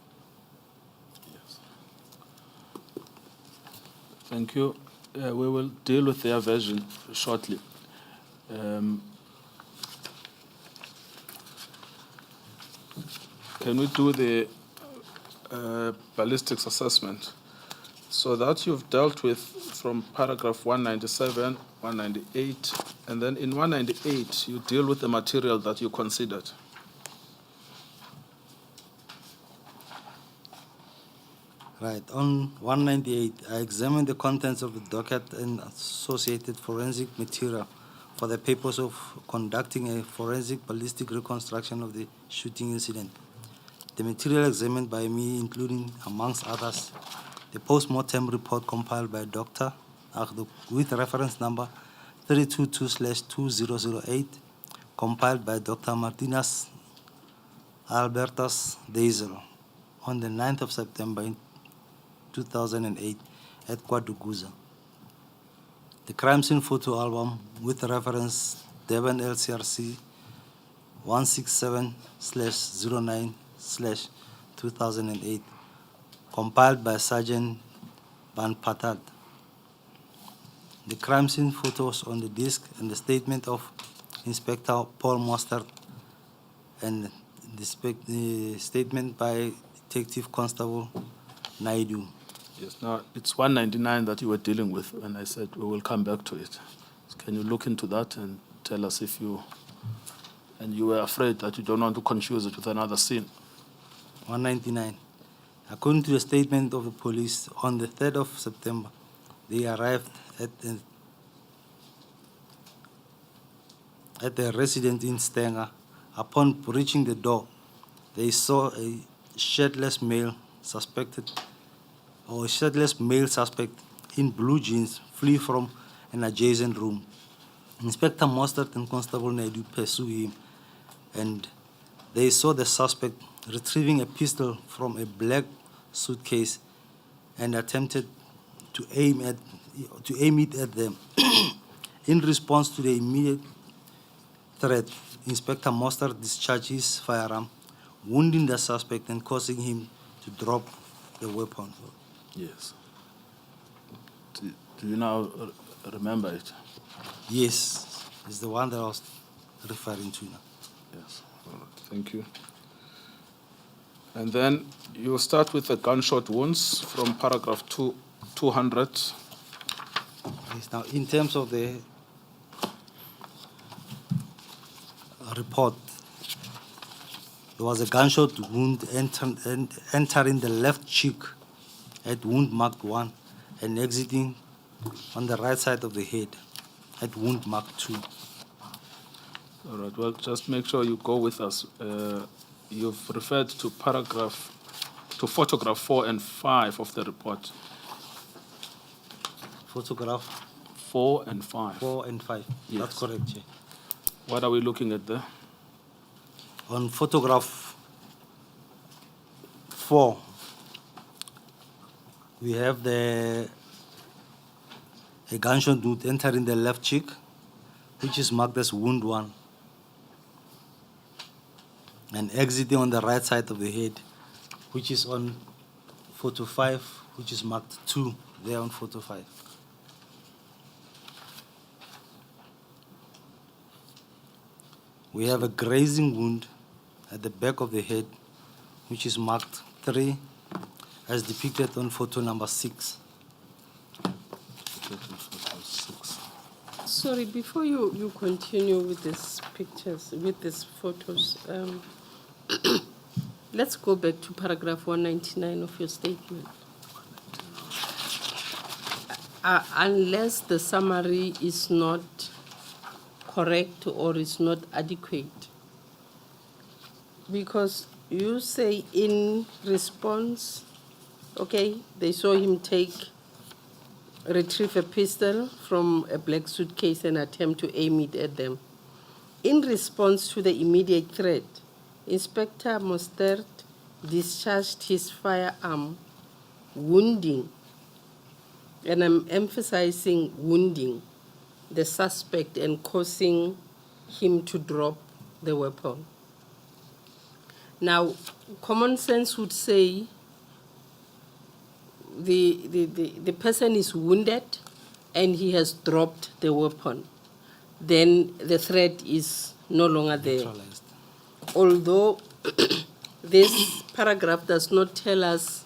Yes. Thank you. We will deal with their version shortly. Can we do the ballistics assessment? So that you've dealt with from paragraph 197, 198, and then in 198 you deal with the material that you considered. Right, on 198, I examined the contents of the docket and associated forensic material for the purpose of conducting a forensic ballistic reconstruction of the shooting incident. The material examined by me, including, amongst others, the post-mortem report compiled by Dr. Agdo with reference number 322/2008, compiled by Dr. Martinez Albertus Deisel on the 9th of September 2008 at Kwadukuza. The crime scene photo album with reference Devon LCRC 167/09/2008, compiled by Sergeant Van Patat. The crime scene photos on the disc and the statement of Inspector Paul Mostert and the statement by Detective Constable Naidu. Yes, now it's 199 that you were dealing with when I said we will come back to it. So can you look into that and tell us if you were afraid that you don't want to confuse it with another scene? 199. According to the statement of the police, on the 3rd of September, they arrived at the residence in Stenger. Upon reaching the door, they saw a shirtless male suspect in blue jeans flee from an adjacent room. Inspector Mostert and Constable Naidu pursued him, and they saw the suspect retrieving a pistol from a black suitcase and attempted to aim it at them. In response to the immediate threat, Inspector Mostert discharged his firearm, wounding the suspect and causing him to drop the weapon. Yes. Do you now remember it? Yes, it's the one that I was referring to now. Yes. All right. Thank you. And then you start with the gunshot wounds from paragraph 200. Yes, now, in terms of the report, there was a gunshot wound entering the left cheek at wound marked 1 and exiting on the right side of the head at wound marked 2. All right, well, just make sure you go with us. You've referred to photograph 4 and 5 of the report. Photograph 4 and 5. 4 and 5. Yes. That's correct, Chair. What are we looking at there? On photograph 4, we have a gunshot wound entering the left cheek, which is marked as wound 1, and exiting on the right side of the head, which is on photo 5, which is marked 2 there on photo 5. We have a grazing wound at the back of the head, which is marked 3, as depicted on photo number 6. Sorry, before you continue with these pictures, with these photos, let's go back to paragraph 199 of your statement. Unless the summary is not correct or is not adequate, because you say in response, okay, they saw him retrieve a pistol from a black suitcase and attempt to aim it at them. In response to the immediate threat, Inspector Mostert discharged his firearm, wounding, and I'm emphasizing wounding, the suspect and causing him to drop the weapon. Now, common sense would say the person is wounded and he has dropped the weapon. Then the threat is no longer there. Neutralized. Although this paragraph does not tell us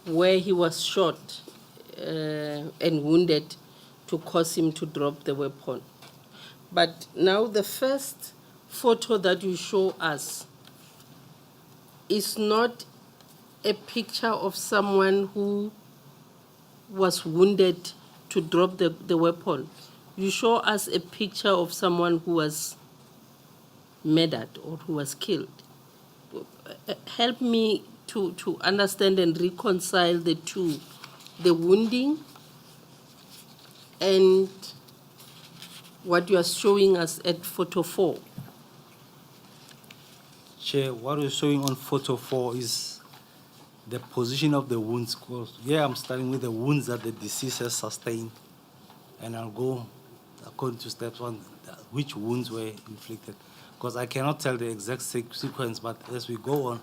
where he was shot and wounded to cause him to drop the weapon. But now the first photo that you show us is not a picture of someone who was wounded to drop the weapon. You show us a picture of someone who was murdered or who was killed. Help me to understand and reconcile the two, the wounding and what you are showing us at photo 4. Chair, what we're showing on photo 4 is the position of the wounds. Here I'm starting with the wounds that the deceased has sustained, and I'll go according to steps on which wounds were inflicted. Because I cannot tell the exact sequence, but as we go on,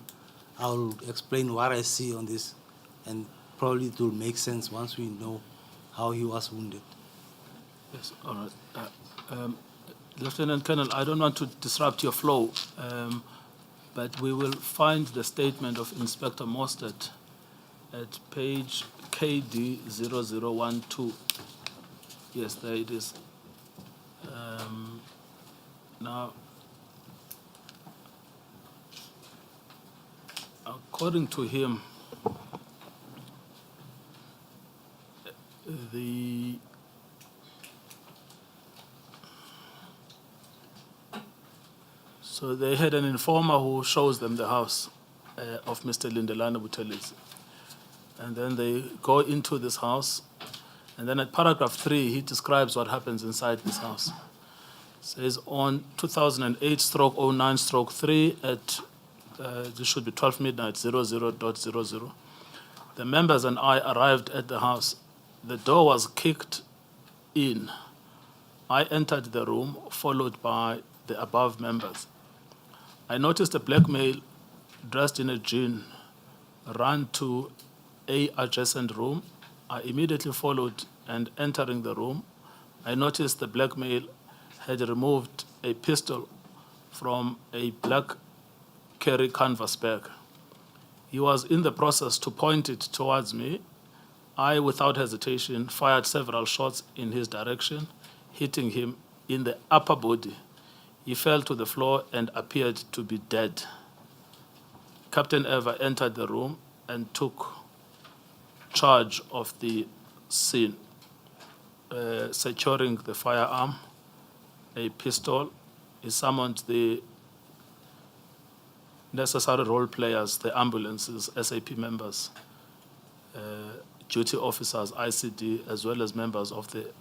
I'll explain what I see on this, and probably it will make sense once we know how he was wounded. Yes, all right. Lieutenant Colonel, I don't want to disrupt your flow. but we will find the statement of Inspector Mostert at page KD 0012. Yes, there it is. Now, according to him, so they had an informer who shows them the house of Mr. Lindelana Buthelezi. And then they go into this house. And then at paragraph 3, he describes what happens inside this house. It says on 2008/09/3 at, this should be 12 midnight, 00.00, the members and I arrived at the house. The door was kicked in. I entered the room, followed by the above members. I noticed a black male dressed in a jean ran to a adjacent room. I immediately followed, and entering the room, I noticed the black male had removed a pistol from a black carry canvas bag. He was in the process to point it towards me. I, without hesitation, fired several shots in his direction, hitting him in the upper body. He fell to the floor and appeared to be dead. Captain Eva entered the room and took charge of the scene, securing the firearm, a pistol. He summoned the necessary role players, the ambulances, SAP members, duty officers, ICD, as well as members of the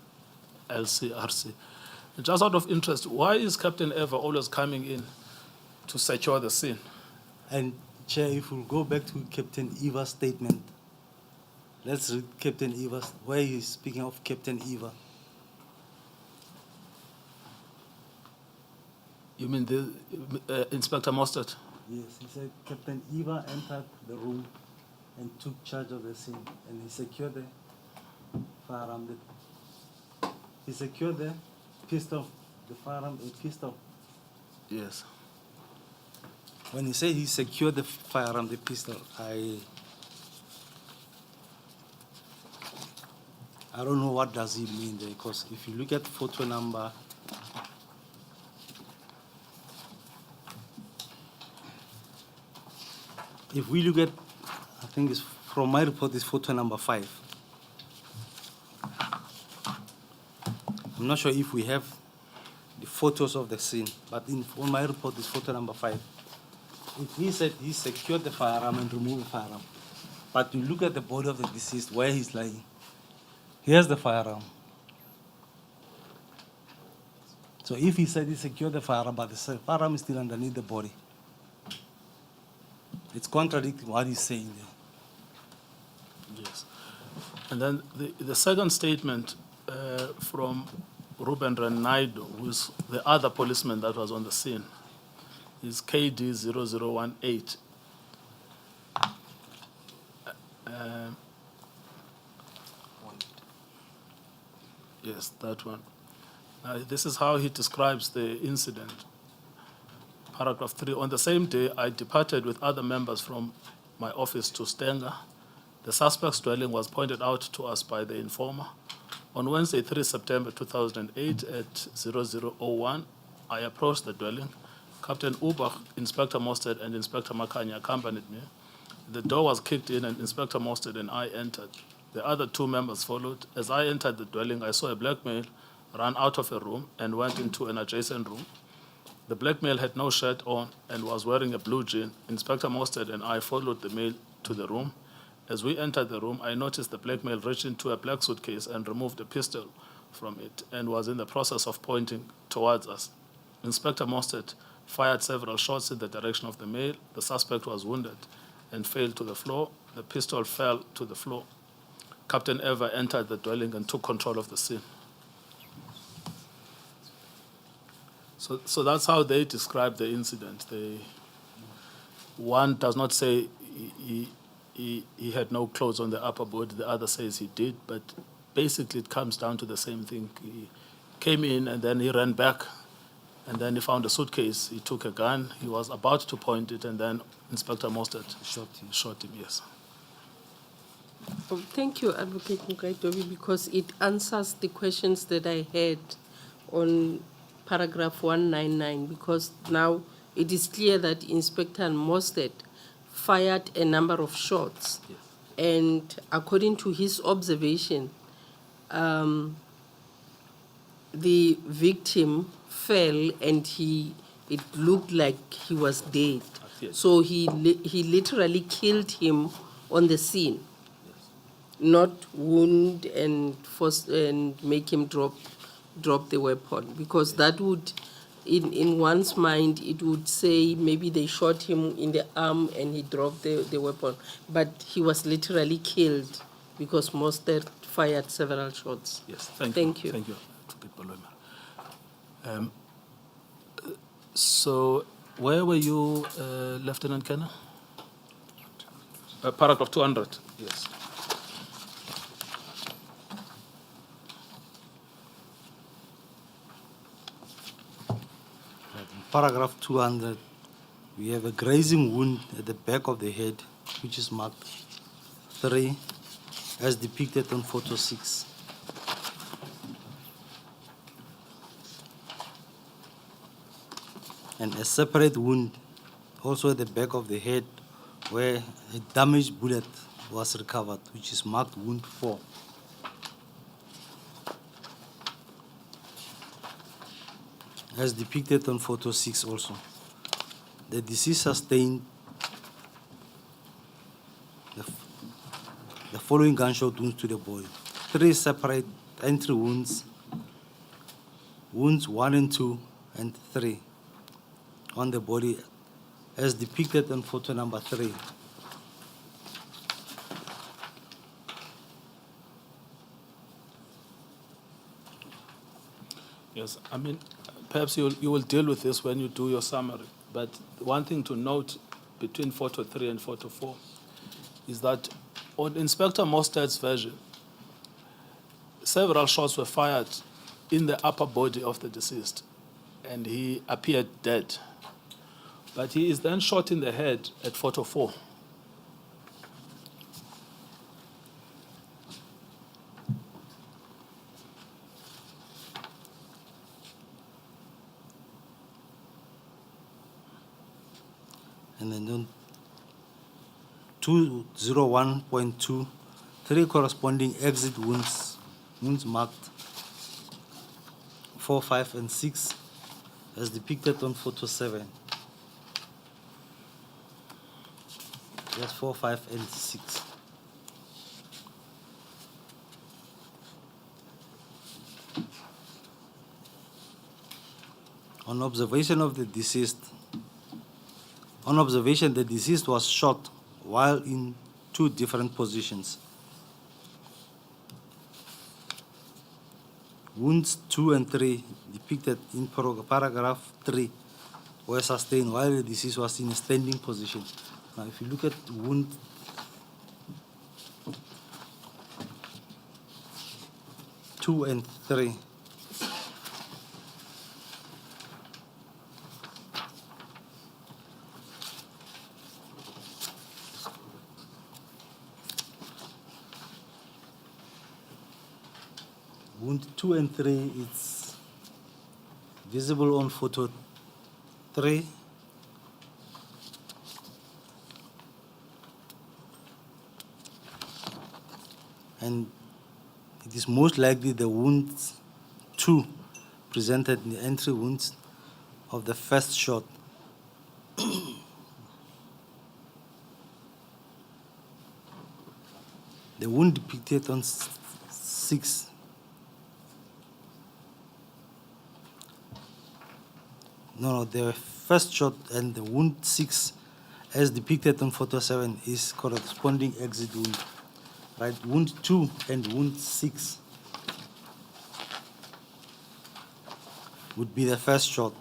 LCRC. And just out of interest, why is Captain Eva always coming in to secure the scene? And Chair, if we'll go back to Captain Eva's statement, let's read Captain Eva's, where he's speaking of Captain Eva. You mean the Inspector Mostert? Yes, he said Captain Eva entered the room and took charge of the scene, and he secured the firearm. He secured the pistol, the firearm, a pistol. Yes. When he said he secured the firearm, the pistol, I don't know what does he mean there, because if you look at photo number, if we look at, I think it's from my report, it's photo number 5. I'm not sure if we have the photos of the scene, but on my report, it's photo number 5. If he said he secured the firearm and removed the firearm, but you look at the body of the deceased, where he's lying, here's the firearm. So if he said he secured the firearm, but the firearm is still underneath the body, it's contradicting what he's saying there. Yes. And then the second statement from Ruben Renaido, who is the other policeman that was on the scene, is KD 0018. Yes, that one. This is how he describes the incident. Paragraph 3, on the same day, I departed with other members from my office to Stenga. The suspect's dwelling was pointed out to us by the informer. On Wednesday, 3 September 2008 at 0001, I approached the dwelling. Captain Ubach, Inspector Mostert, and Inspector Makanya accompanied me. The door was kicked in and Inspector Mostert and I entered. The other 2 members followed. As I entered the dwelling, I saw a black male run out of a room and went into an adjacent room. The black male had no shirt on and was wearing a blue jean. Inspector Mostert and I followed the male to the room. As we entered the room, I noticed the black male reach into a black suitcase and removed a pistol from it and was in the process of pointing towards us. Inspector Mostert fired several shots in the direction of the male. The suspect was wounded and fell to the floor. The pistol fell to the floor. Captain Eva entered the dwelling and took control of the scene. So that's how they describe the incident. One does not say he had no clothes on the upper body, the other says he did, but basically it comes down to the same thing. He came in and then he ran back And then he found a suitcase. He took a gun. He was about to point it, and then Inspector Mostert shot him, yes. Oh, thank you, Advocate Ngcukaitobi, because it answers the questions that I had on paragraph 199, because now it is clear that Inspector Mostert fired a number of shots. Yes. And according to his observation, the victim fell and it looked like he was dead. Yes. So he literally killed him on the scene, not wound and force and make him drop the weapon, because that would, in one's mind, it would say maybe they shot him in the arm and he dropped the weapon, but he was literally killed because Mostert fired several shots. Yes, thank you. Thank you. So, where were you, Lieutenant Colonel? Paragraph 200, yes. Paragraph 200, we have a grazing wound at the back of the head, which is marked 3, as depicted on photo 6. And a separate wound also at the back of the head, where a damaged bullet was recovered, which is marked wound 4. As depicted on photo 6 also. The deceased sustained the following gunshot wounds to the body. 3 separate entry wounds, wounds 1 and 2 and 3 on the body, as depicted on photo number 3. Yes, I mean, perhaps you will deal with this when you do your summary. But one thing to note between photo 3 and photo 4 is that on Inspector Mostert's version, several shots were fired in the upper body of the deceased, and he appeared dead. But he is then shot in the head at photo 4. And then on 201.2, 3 corresponding exit wounds marked 4, 5, and 6, as depicted on photo 7. That's 4, 5, and 6. On observation, the deceased was shot while in 2 different positions. Wounds 2 and 3 depicted in paragraph 3 were sustained while the deceased was in a standing position. Now, if you look at wound 2 and 3, wound 2 and 3, it's visible on photo 3. And it is most likely the wound 2 presented in the entry wounds of the first shot. The wound depicted on 6 the first shot and the wound 6, as depicted on photo 7, is corresponding exit wound. Right, wound 2 and wound 6 would be the first shot.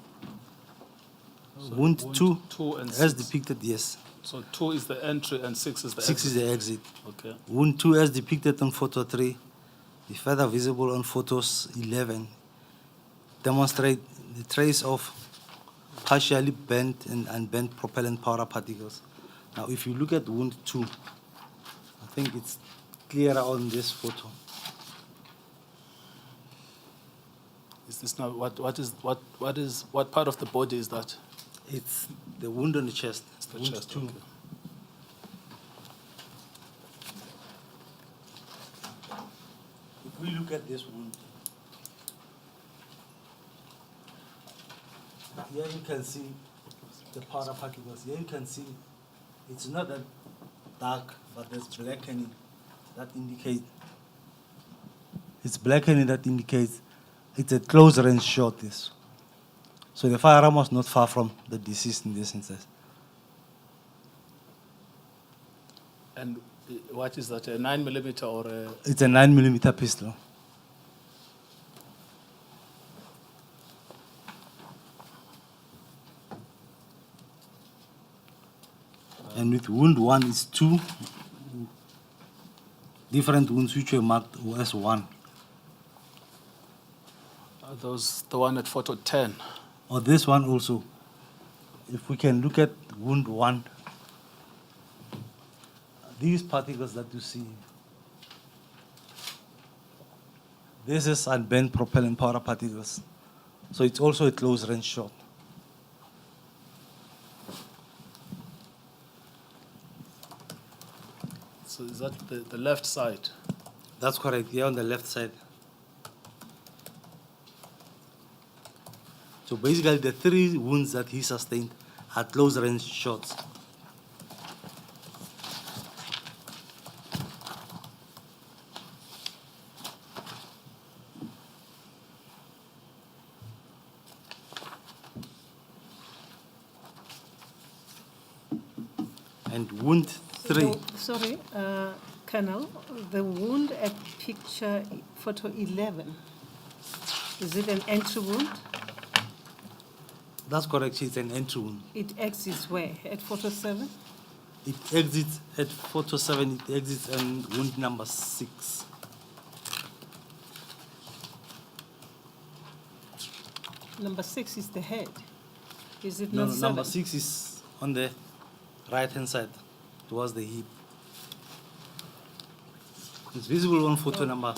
So wound 2 and as 6. depicted, yes. So 2 is the entry and 6 is the 6 exit. is the exit. Okay. Wound 2 as depicted on photo 3 is further visible on photos 11 demonstrate the trace of partially bent and unbent propellant powder particles. Now, if you look at wound 2, I think it's clearer on this photo. Is this now what part of the body is that? It's the wound on the chest. It's the wound chest, 2. okay. If we look at this wound, here you can see the powder particles. Here you can see it's not that dark, but there's blackening that indicates it's a close range shot. This, so the firearm was not far from the deceased in this instance. And what is that? A 9mm or a? It's a 9mm pistol. And with wound 1 is 2 different wounds which were marked as 1. Are those the one at photo 10? Or this one also. If we can look at wound 1, these particles that you see, this is unbent propellant powder particles. So it's also a close range shot. So is that the left side? That's correct, here on the left side. So basically the 3 wounds that he sustained are close range shots. And wound 3. No, sorry, Colonel, the wound at picture photo 11, is it an entry wound? That's correct, it's an entry wound. It exits where? At photo 7? It exits at photo 7, it exits on wound number 6. Number 6 is the head. Is it No, not 7? number 6 is on the right hand side, towards the hip. It's visible on photo number.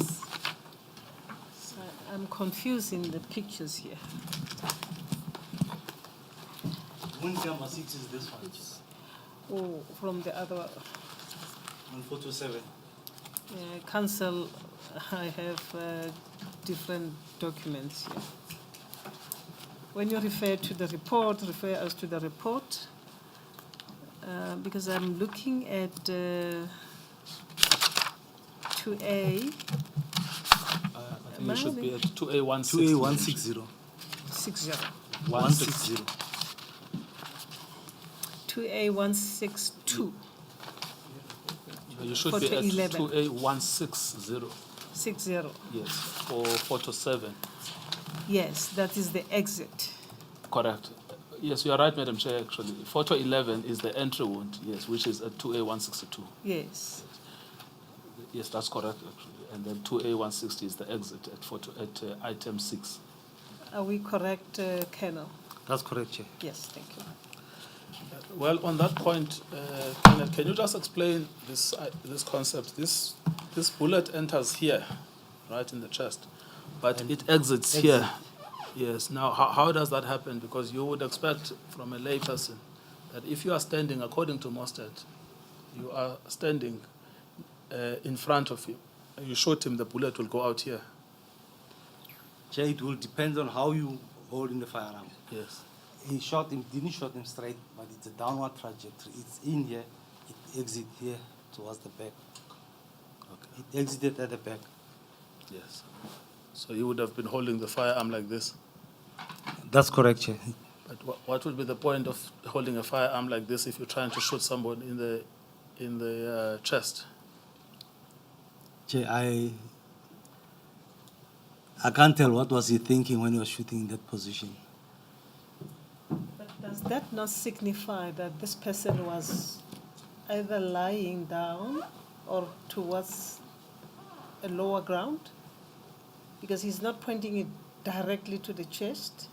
So I'm confusing the pictures here. Wound number 6 is this one, Oh, from the other, on photo 7. council, I have different documents here. When you refer to the report, refer us to the report, because I'm looking at 2A. I think it should be at 2A160. 2A160. 60. 160. 2A162. You should Photo be at 11. 2A160. 60. Yes, for photo 7. Yes, that is the exit. Correct. Yes, you are right, Madam Chair, actually. Photo 11 is the entry wound, yes, which is at 2A162. Yes. Yes, that's correct, actually. And then 2A160 is the exit at item 6. Are we correct, Colonel? That's correct, Chair. Yes, thank you. Well, on that point, Colonel, can you just explain this concept? This bullet enters here, right in the chest, but it exits here. Yes. Now, how does that happen? Because you would expect from a layperson that if you are standing, according to Mostert, you are standing in front of him, and you shoot him, the bullet will go out here. Chair, it will depend on how you hold in the firearm. Yes. He didn't shoot him straight, but it's a downward trajectory. It's in here, it exits here towards the back. Okay. It exited at the back. Yes. So you would have been holding the firearm like this. That's correct, Chair. But what would be the point of holding a firearm like this if you're trying to shoot someone in the chest? Chair, I can't tell what was he thinking when he was shooting in that position. But does that not signify that this person was either lying down or towards a lower ground? Because he's not pointing it directly to the chest?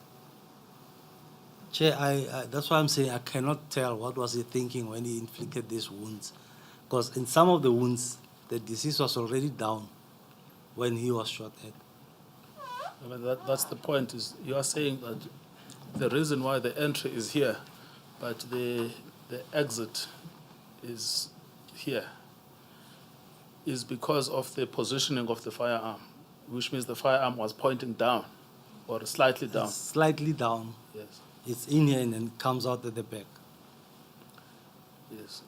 Chair, that's why I'm saying I cannot tell what was he thinking when he inflicted these wounds. Because in some of the wounds, the deceased was already down when he was shot at. I mean, that's the point, is you are saying that the reason why the entry is here, but the exit is here, is because of the positioning of the firearm, which means the firearm was pointing down or slightly down. It's slightly down. Yes, It's in here and then comes out at the back. yes.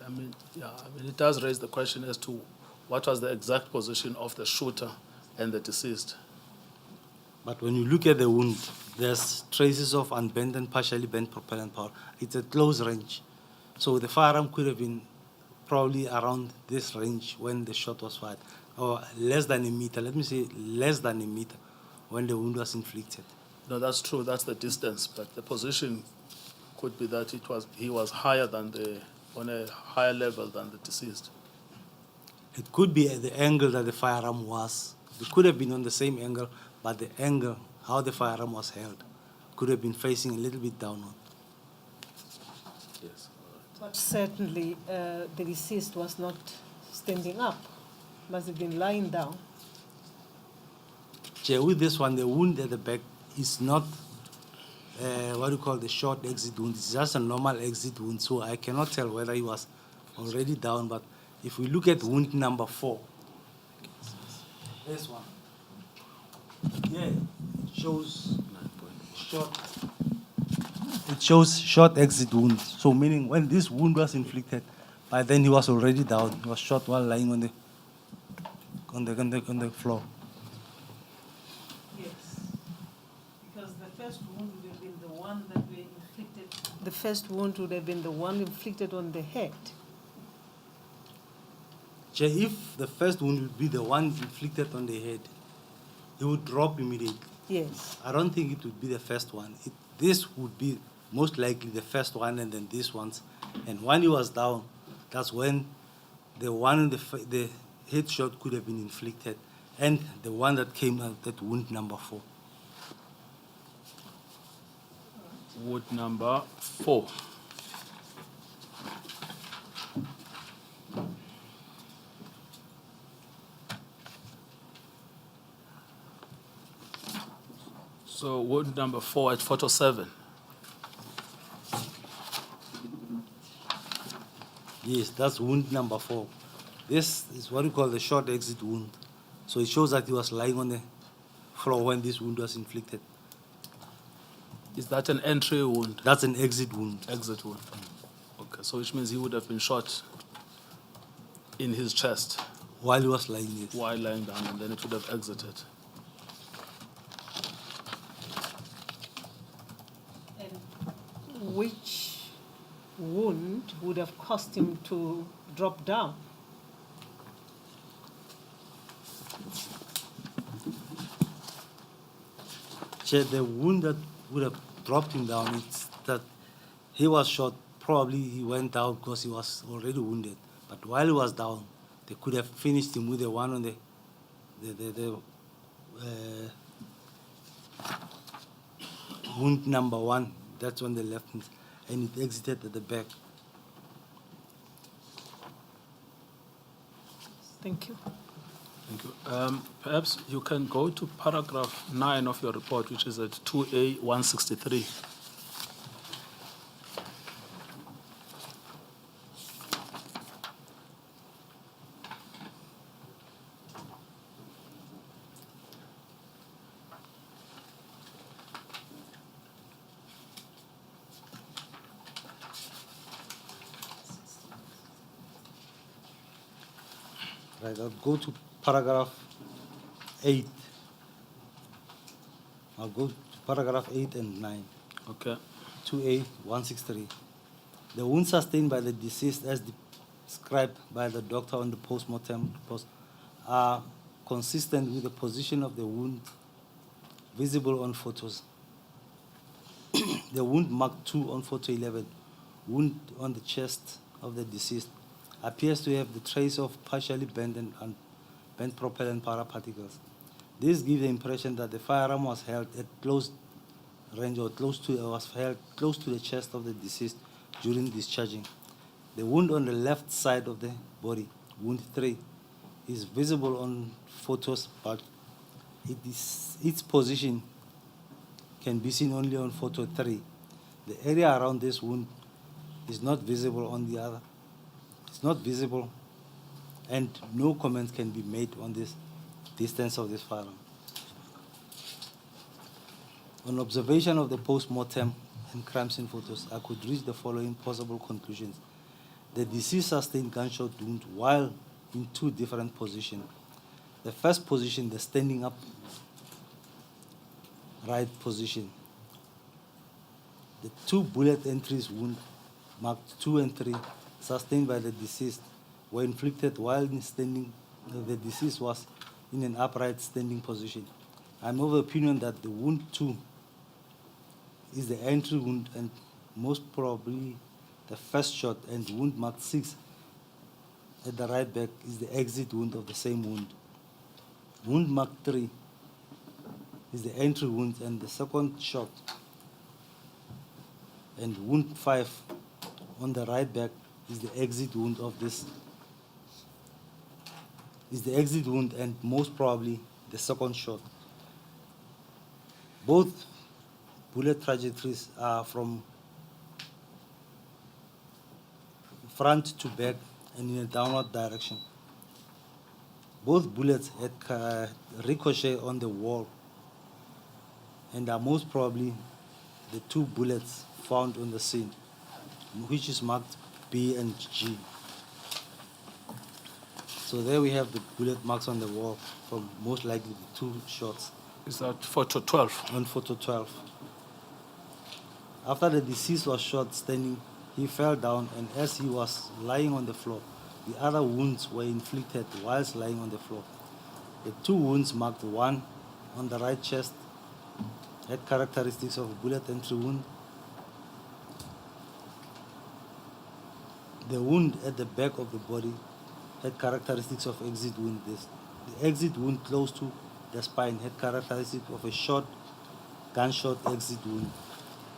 I mean, it does raise the question as to what was the exact position of the shooter and the deceased. But when you look at the wound, there's traces of unbent and partially bent propellant power. It's at close range. So the firearm could have been probably around this range when the shot was fired, or less than a meter. Let me say less than a meter when the wound was inflicted. No, that's true. That's the distance, but the position could be that he was higher than on a higher level than the deceased. It could be at the angle that the firearm was. It could have been on the same angle, but the angle, how the firearm was held, could have been facing a little bit downward. Yes. But certainly the deceased was not standing up, must have been lying down. Chair, with this one, the wound at the back is not what you call the short exit wound. It's just a normal exit wound, so I cannot tell whether he was already down. But if we look at wound number 4, this one, yeah, it shows short. It shows short exit wound. So meaning when this wound was inflicted, by then he was already down. He was shot while lying on the floor. Yes, because the first wound would have been the one that were inflicted. The first wound would have been the one inflicted on the head. Chair, if the first wound would be the one inflicted on the head, he would drop immediately. Yes. I don't think it would be the first one. This would be most likely the first one, and then this ones. And when he was down, that's when the one the headshot could have been inflicted, and the one that came out, that wound number 4. Wound number 4. So wound number 4 at photo 7. Yes, that's wound number 4. This is what we call the short exit wound. So it shows that he was lying on the floor when this wound was inflicted. Is that an entry wound? That's an exit wound. Exit wound. Okay, so which means he would have been shot in his chest While he was lying there. while lying down, and then it would have exited. And which wound would have caused him to drop down? Chair, the wound that would have dropped him down, it's that he was shot. Probably he went down because he was already wounded. But while he was down, they could have finished him with the one on the wound number 1. That's on the left, and it exited at the back. Thank you. Thank you. Perhaps you can go to paragraph 9 of your report, which is at 2A 163. Right, I'll go to paragraph 8. I'll go to paragraph 8 and 9. Okay. 2A 163. The wounds sustained by the deceased as described by the doctor on the post-mortem report are consistent with the position of the wound visible on photos. The wound marked 2 on photo 11, wound on the chest of the deceased, appears to have the trace of partially bent and bent propellant paraparticles. This gives the impression that the firearm was held at close range or was held close to the chest of the deceased during discharging. The wound on the left side of the body, wound 3, is visible on photos, but its position can be seen only on photo 3. The area around this wound is not visible on the other. It's not visible, and no comments can be made on this distance of this firearm. On observation of the post-mortem and crime scene photos, I could reach the following possible conclusions. The deceased sustained gunshot wound while in 2 different positions. The first position, the standing up right position. The 2 bullet entries wound marked 2 and 3 sustained by the deceased were inflicted while the deceased was in an upright standing position. I'm of the opinion that the wound 2 is the entry wound and most probably the first shot, and wound marked 6 at the right back is the exit wound of the same wound. Wound marked 3 is the entry wound and the second shot, and wound 5 on the right back is the exit wound of this, is the exit wound and most probably the second shot. Both bullet trajectories are from front to back and in a downward direction. Both bullets had ricochet on the wall and are most probably the 2 bullets found on the scene, which is marked B and G. So there we have the bullet marks on the wall from most likely the 2 shots. Is that photo 12? On photo 12. After the deceased was shot standing, he fell down, and as he was lying on the floor, the other wounds were inflicted whilst lying on the floor. The 2 wounds marked 1 on the right chest had characteristics of a bullet entry wound. The wound at the back of the body had characteristics of exit wound. The exit wound close to the spine had characteristics of a short gunshot exit wound.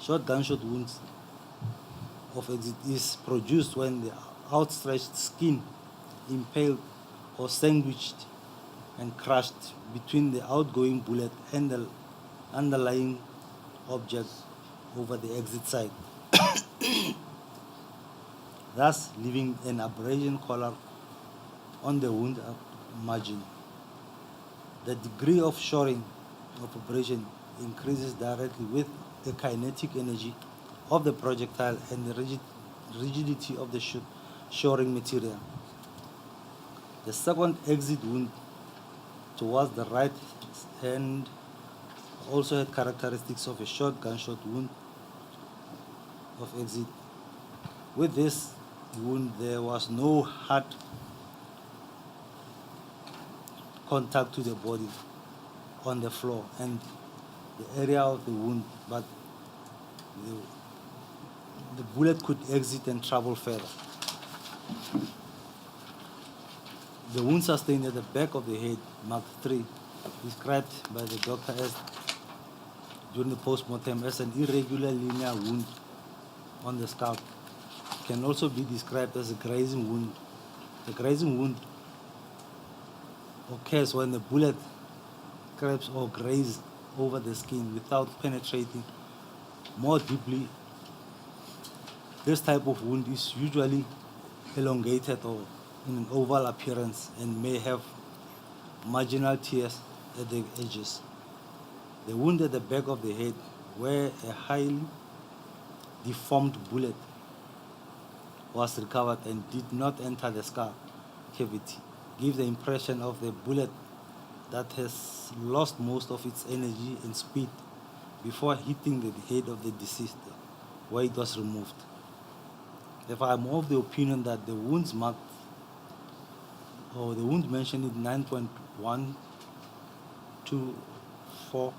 Short gunshot wounds of exit is produced when the outstretched skin impaled or sandwiched and crushed between the outgoing bullet and the underlying object over the exit side, thus leaving an abrasion color on the wound margin. The degree of shoring of abrasion increases directly with the kinetic energy of the projectile and the rigidity of the shoring material. The second exit wound towards the right hand also had characteristics of a short gunshot wound of exit. With this wound, there was no hard contact to the body on the floor and the area of the wound, but the bullet could exit and travel further. The wound sustained at the back of the head, marked 3, described by the doctor during the post-mortem as an irregular linear wound on the scalp, can also be described as a grazing wound. The grazing wound occurs when the bullet scrapes or grazes over the skin without penetrating more deeply. This type of wound is usually elongated or in an oval appearance and may have marginal tears at the edges. The wound at the back of the head, where a highly deformed bullet was recovered and did not enter the skull cavity, gives the impression of the bullet that has lost most of its energy and speed before hitting the head of the deceased, where it was removed. Therefore, I'm of the opinion that the wounds marked, or the wound mentioned in 9.124,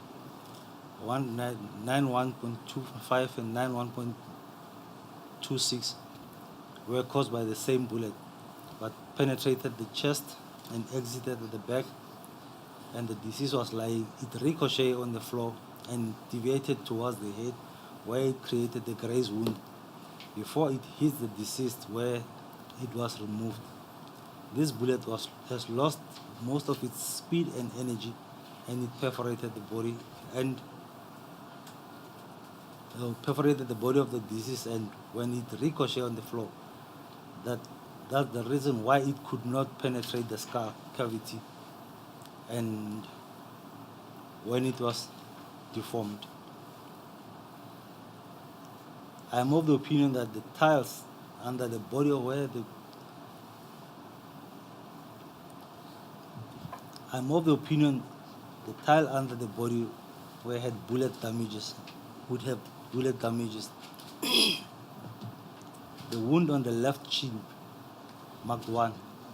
91.25 and 91.26 were caused by the same bullet, but penetrated the chest and exited at the back and the deceased was lying, it ricocheted on the floor and deviated towards the head, where it created the graze wound before it hit the deceased, where it was removed. This bullet has lost most of its speed and energy, and it perforated the body of the deceased. And when it ricocheted on the floor, that's the reason why it could not penetrate the skull cavity, and when it was deformed. I am of the opinion that the tiles under the body of where the I'm of the opinion the tile under the body where had bullet damages would have bullet damages. The wound on the left chin, marked 1,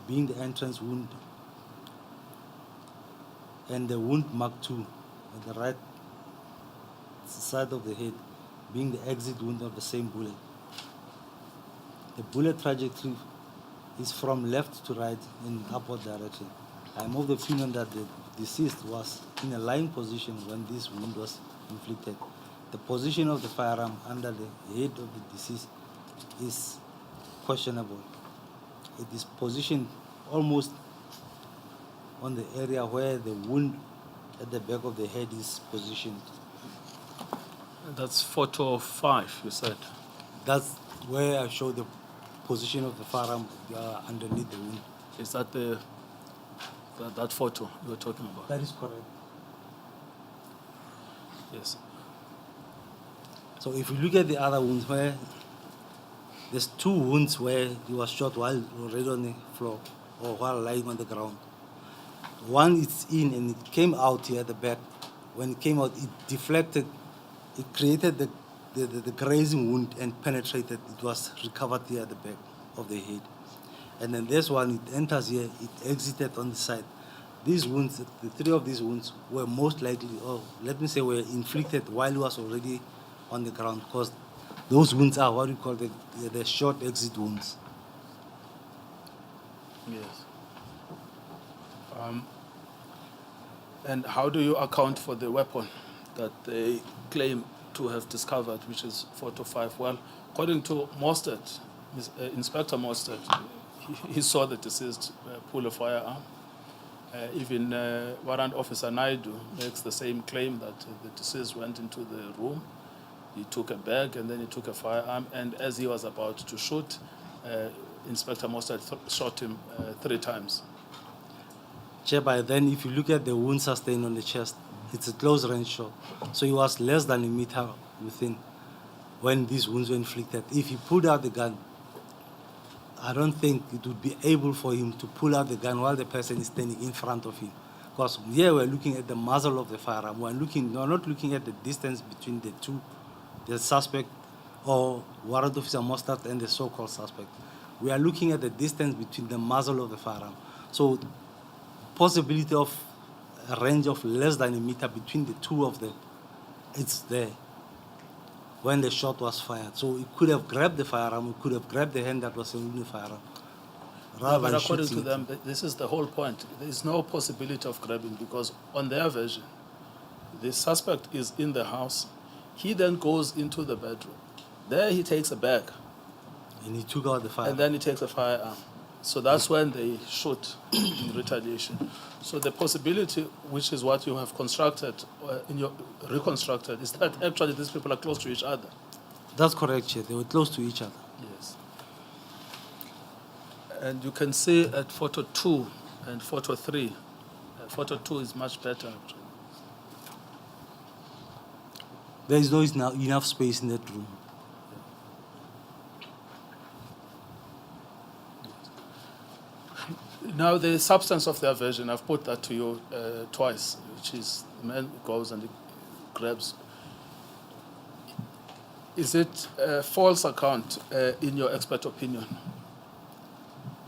being the entrance wound, and the wound marked 2 on the right side of the head, being the exit wound of the same bullet. The bullet trajectory is from left to right in upward direction. I am of the opinion that the deceased was in a lying position when this wound was inflicted. The position of the firearm under the head of the deceased is questionable. It is positioned almost on the area where the wound at the back of the head is positioned. That's photo 5, you said. That's where I show the position of the firearm underneath the wound. Is that that photo you were talking about? That is correct. Yes. So if you look at the other wounds, where there's 2 wounds where he was shot while already on the floor or while lying on the ground. One is in and it came out here at the back. When it came out, it deflected. It created the grazing wound and penetrated. It was recovered here at the back of the head. And then this one, it enters here, it exited on the side. These wounds, the 3 of these wounds were most likely, or let me say, were inflicted while he was already on the ground, because those wounds are what we call the short exit wounds. Yes. And how do you account for the weapon that they claim to have discovered, which is photo 5? Well, according to Mostert, Inspector Mostert, he saw the deceased pull a firearm. Even Warrant Officer Naidu makes the same claim that the deceased went into the room, he took a bag, and then he took a firearm, and as he was about to shoot, Inspector Mostert shot him 3 times. Chair, by then, if you look at the wound sustained on the chest, it's a close range shot. So he was less than a meter within when these wounds were inflicted. If he pulled out the gun, I don't think it would be able for him to pull out the gun while the person is standing in front of him. Because here we're looking at the muzzle of the firearm. We're not looking at the distance between the two, the suspect or Warrant Officer Mostert and the so-called suspect. We are looking at the distance between the muzzle of the firearm. So possibility of a range of less than a meter between the two of them, it's there when the shot was fired. So it could have grabbed the firearm, it could have grabbed the hand that was holding the firearm. No, but according to them, this is the whole point. There is no possibility of grabbing, because on their version, the suspect is in the house. He then goes into the bedroom. There he takes a bag. And he took out the firearm. And then he takes a firearm. So that's when they shoot in retaliation. So the possibility, which is what you have constructed, reconstructed, is that actually these people are close to each other. That's correct, Chair. They were close to each other. Yes. And you can see at photo 2 and photo 3, photo 2 is much better actually. There is no enough space in that room. Now the substance of their version, I've put that to you twice, which is the man goes and he grabs. Is it a false account in your expert opinion?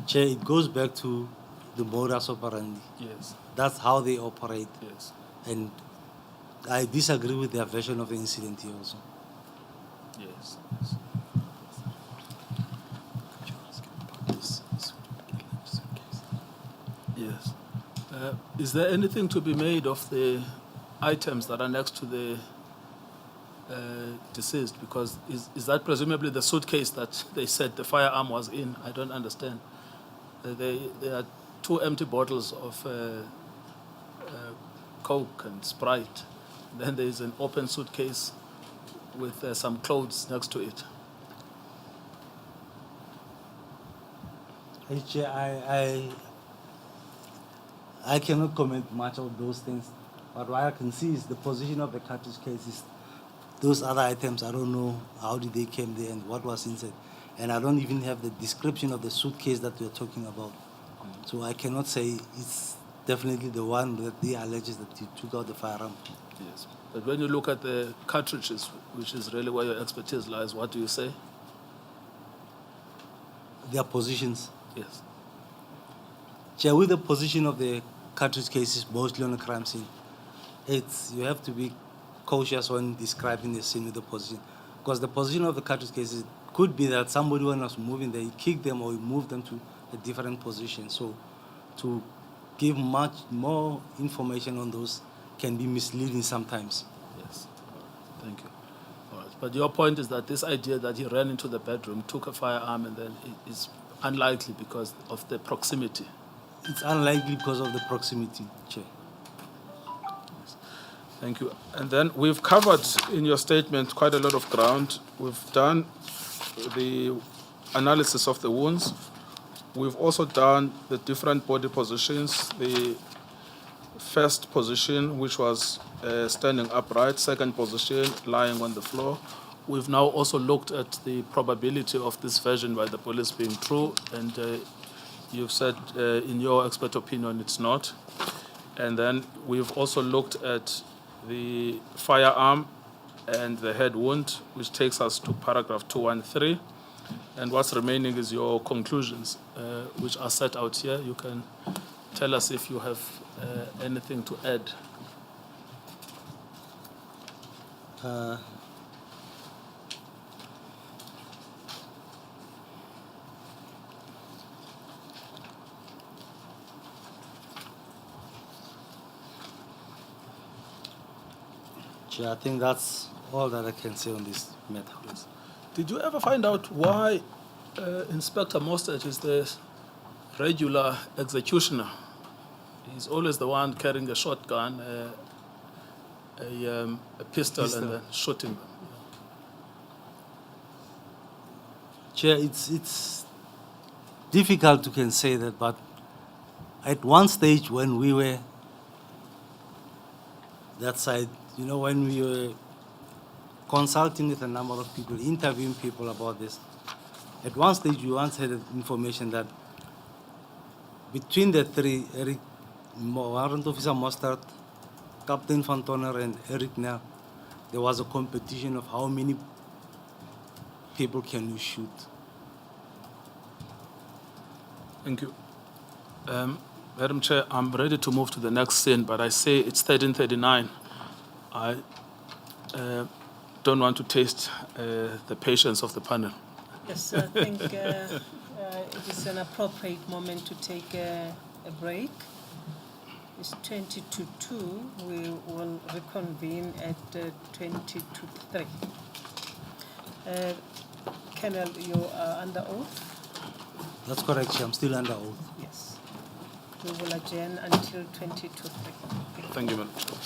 Chair, it goes back to the modus operandi. Yes. That's how they operate. Yes. And I disagree with their version of the incident here also. Yes. Yes. Is there anything to be made of the items that are next to the deceased? Because is that presumably the suitcase that they said the firearm was in? I don't understand. There are 2 empty bottles of Coke and Sprite. Then there is an open suitcase with some clothes next to it. I cannot comment much on those things, but what I can see is the position of the cartridge case is those other items. I don't know how did they came there and what was inside, and I don't even have the description of the suitcase that we're talking about. So I cannot say it's definitely the one that they alleges that he took out the firearm. Yes. But when you look at the cartridges, which is really where your expertise lies, what do you say? Their positions. Yes. Chair, with the position of the cartridge cases mostly on the crime scene, you have to be cautious when describing the scene with the position, because the position of the cartridge cases could be that somebody when was moving there, he kicked them or he moved them to a different position. So to give much more information on those can be misleading sometimes. Yes. All right. Thank you. All right. But your point is that this idea that he ran into the bedroom, took a firearm, and then it is unlikely because of the proximity. It's unlikely because of the proximity, Chair. Yes. Thank you. And then we've covered in your statement quite a lot of ground. We've done the analysis of the wounds. We've also done the different body positions, the first position, which was standing upright, second position, lying on the floor. We've now also looked at the probability of this version by the police being true, and you've said in your expert opinion it's not. And then we've also looked at the firearm and the head wound, which takes us to paragraph 213. And what's remaining is your conclusions, which are set out here. You can tell us if you have anything to add. Chair, I think that's all that I can say on this matter. Yes. Did you ever find out why Inspector Mostert is the regular executioner? He's always the one carrying a shotgun, a pistol, and then shooting them. Chair, it's difficult to can say that, but at one stage when we were that side, when we were consulting with a number of people, interviewing people about this, at one stage we once had information that between the three, Warrant Officer Mostert, Captain Van Tonner, and Eric Nel, there was a competition of how many people can you shoot. Thank you. Madam Chair, I'm ready to move to the next scene, but I say it's 1339. I don't want to taste the patience of the panel. Yes, I think it is an appropriate moment to take a break. It's 20 to 2. We will reconvene at 20 to 3. Colonel, you are under oath? That's correct, Chair. I'm still under oath. Yes. We will adjourn until 20 to 3. Thank you, Madam Chair.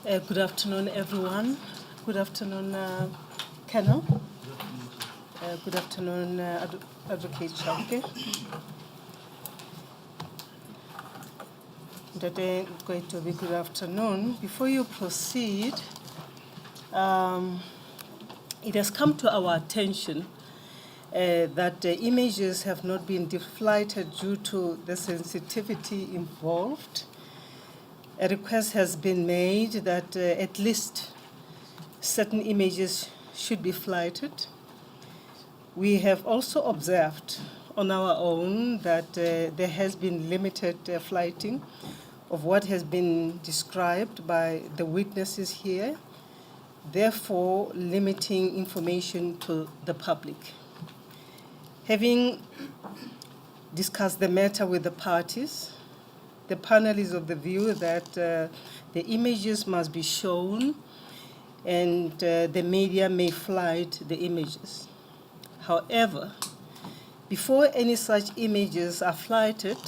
Good afternoon, everyone. Good afternoon, Colonel. Good afternoon, Advocate Chauke. Lieutenant Colonel, good afternoon. Before you proceed, it has come to our attention that the images have not been deflighted due to the sensitivity involved. A request has been made that at least certain images should be flighted. We have also observed on our own that there has been limited flighting of what has been described by the witnesses here, therefore limiting information to the public. Having discussed the matter with the parties, the panel is of the view that the images must be shown and the media may flight the images. However, before any such images are flighted,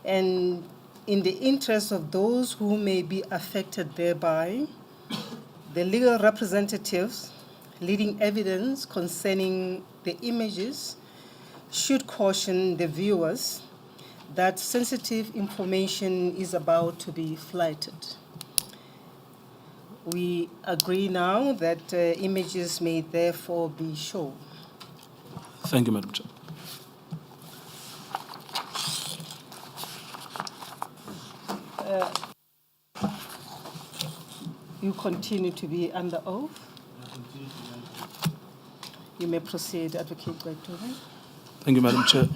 and in the interest of those who may be affected thereby, the legal representatives leading evidence concerning the images should caution the viewers that sensitive information is about to be flighted. We agree now that images may therefore be shown. Thank you, Madam Chair. You continue to be under oath. You may proceed, Advocate Ngcukaitobi. Thank you, Madam Chair.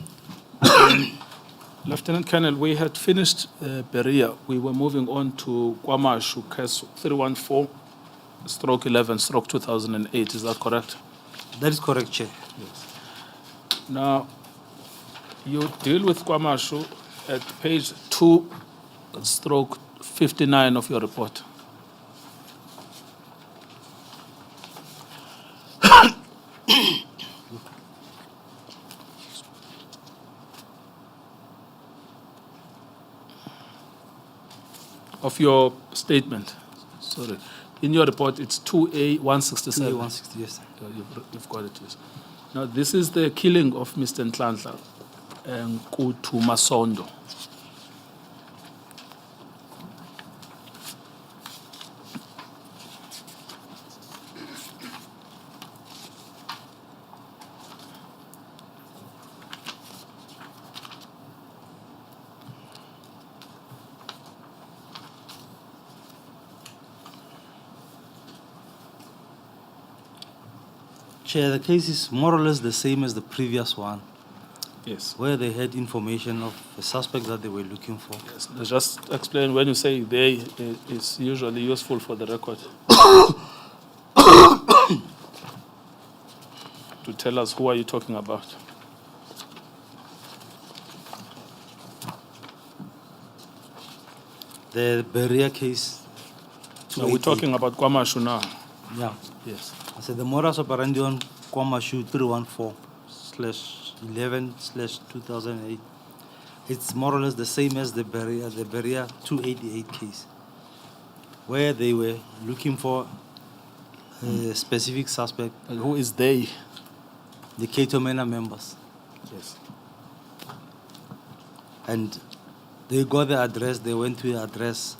Lieutenant Colonel, we had finished Berea. We were moving on to Kwamashu case 314/11/2008. Is that correct? That is correct, Chair. Yes. Now, you deal with Kwamashu at page 2/59 of your report. Of your statement, sorry. In your report, it's 2A167. 160, yes. You've got it, yes. Now, this is the killing of Mr. Nhlanhla Ngcukaitobi. Chair, the case is more or less the same as the previous one, Yes. where they had information of a suspect that they were looking for. Yes. Just explain when you say they, it's usually useful for the record to tell us who are you talking about. The Berea case. No, we're talking about Kwamashu now. Yeah. Yes. I said the modus operandi on Kwamashu 314/11/2008. It's more or less the same as the Berea 288 case, where they were looking for a specific suspect, And who is they? the Ketomena members. Yes. And they got the address, they went to the address.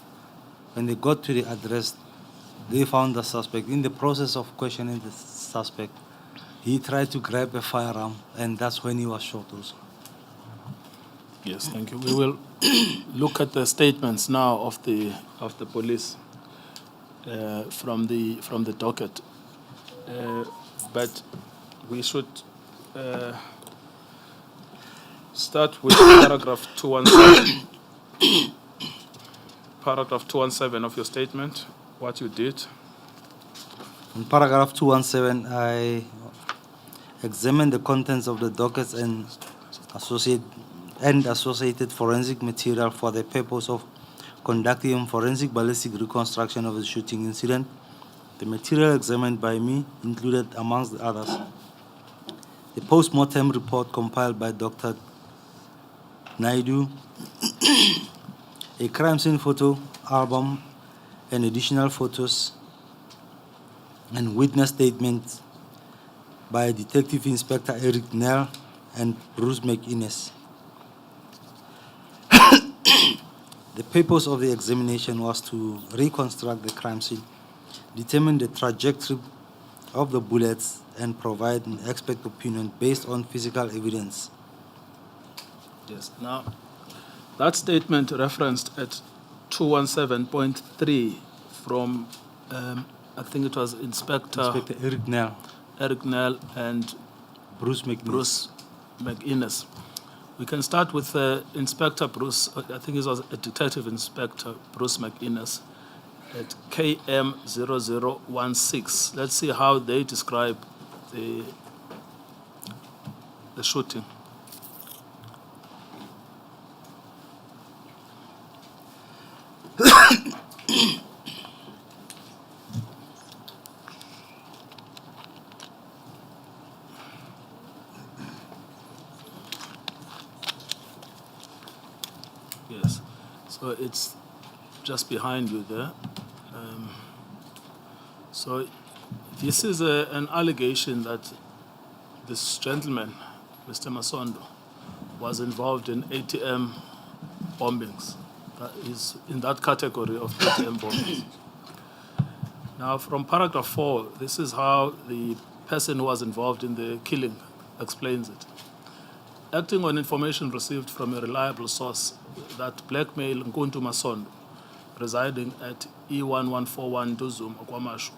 When they got to the address, they found the suspect. In the process of questioning the suspect, he tried to grab a firearm, and that's when he was shot also. Yes, thank you. We will look at the statements now of the police from the docket, but we should start with paragraph 217. Paragraph 217 of your statement. What you did. In paragraph 217, I examined the contents of the dockets and associated forensic material for the purpose of conducting forensic ballistic reconstruction of the shooting incident. The material examined by me included, amongst the others, the post-mortem report compiled by Dr. Naidu, a crime scene photo album, and additional photos and witness statements by Detective Inspector Eric Nell and Bruce McInnes. The purpose of the examination was to reconstruct the crime scene, determine the trajectory of the bullets, and provide an expert opinion based on physical evidence. Yes. Now, that statement referenced at 217.3 from, I think it was Inspector Eric Nell, and Bruce McInnes. We can start with Inspector Bruce, I think it was a Detective Inspector Bruce McInnes at KM0016. Let's see how they describe the shooting. Yes, so it's just behind you there. So this is an allegation that this gentleman, Mr. Masondo, was involved in ATM bombings. That is in that category of ATM bombings. Now, from paragraph 4, this is how the person who was involved in the killing explains it. Acting on information received from a reliable source that blackmail Nkuntu Masondo, residing at E1141 Duzum, Okwamashu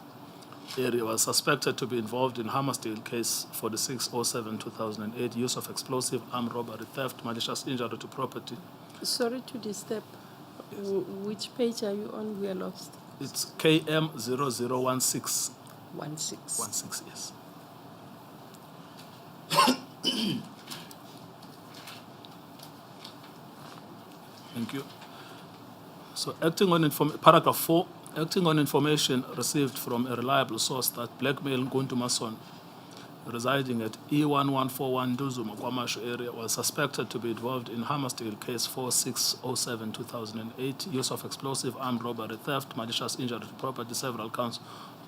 area, was suspected to be involved in Hammersdale case 4607-2008, use of explosive, armed robbery, theft, malicious injury to property. Sorry to disturb. Which page are you on? We are lost. It's KM0016. 16. 16, yes. Thank you. So, acting on paragraph 4, acting on information received from a reliable source that blackmail Nkuntu Masondo, residing at E1141 Duzum, Okwamashu area, was suspected to be involved in Hammersdale case 4607-2008, use of explosive, armed robbery, theft, malicious injury to property, several counts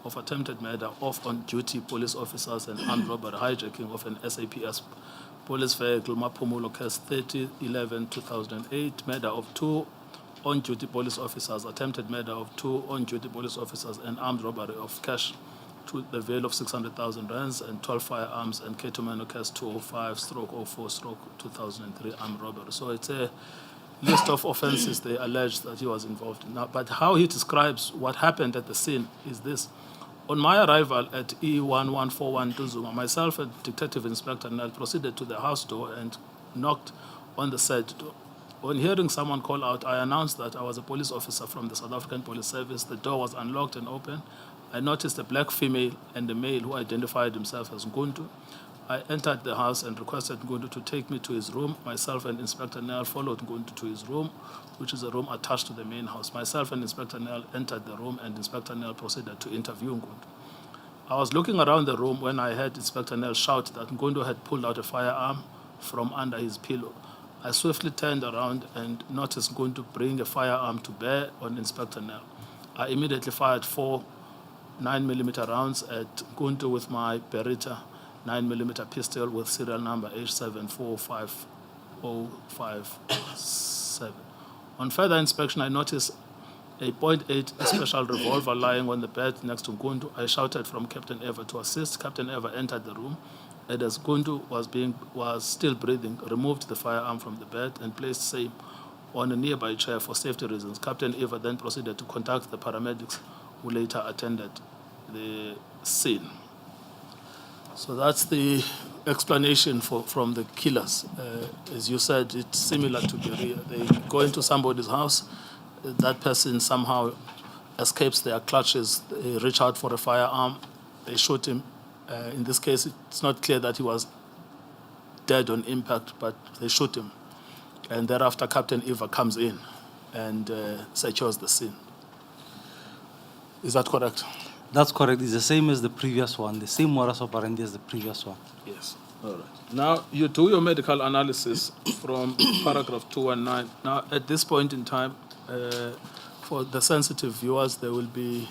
of attempted murder of on-duty police officers and armed robbery, hijacking of an SAPS police vehicle, Mapumulo case 3011-2008, murder of 2 on-duty police officers, attempted murder of 2 on-duty police officers, and armed robbery of cash to the value of 600,000 rands and 12 firearms, and Ketumano case 205/04/2003 armed robbery. So it's a list of offenses they allege that he was involved in. Now, but how he describes what happened at the scene is this. On my arrival at E1141 Duzuma, myself and Detective Inspector Nell proceeded to the house door and knocked on the said door. On hearing someone call out, I announced that I was a police officer from the South African Police Service. The door was unlocked and open. I noticed a black female and a male who identified himself as Nkuntu. I entered the house and requested Nkuntu to take me to his room. Myself and Inspector Nell followed Nkuntu to his room, which is a room attached to the main house. Myself and Inspector Nell entered the room, and Inspector Nell proceeded to interview Nkuntu. I was looking around the room when I heard Inspector Nell shout that Nkuntu had pulled out a firearm from under his pillow. I swiftly turned around and noticed Nkuntu bring a firearm to bear on Inspector Nell. I immediately fired 4 9mm rounds at Nkuntu with my Beretta 9mm pistol with serial number H745057. On further inspection, I noticed a .8 special revolver lying on the bed next to Nkuntu. I shouted from Captain Eva to assist. Captain Eva entered the room, and as Nkuntu was still breathing, removed the firearm from the bed and placed same on a nearby chair for safety reasons. Captain Eva then proceeded to contact the paramedics, who later attended the scene. So that's the explanation from the killers. As you said, it's similar to Berea. They go into somebody's house, that person somehow escapes their clutches, they reach out for a firearm, they shoot him. In this case, it's not clear that he was dead on impact, but they shoot him. And thereafter, Captain Eva comes in and secures the scene. Is that correct? That's correct. It's the same as the previous one, the same modus operandi as the previous one. Yes. All right. Now, you do your medical analysis from paragraph 219. Now, at this point in time, for the sensitive viewers, there will be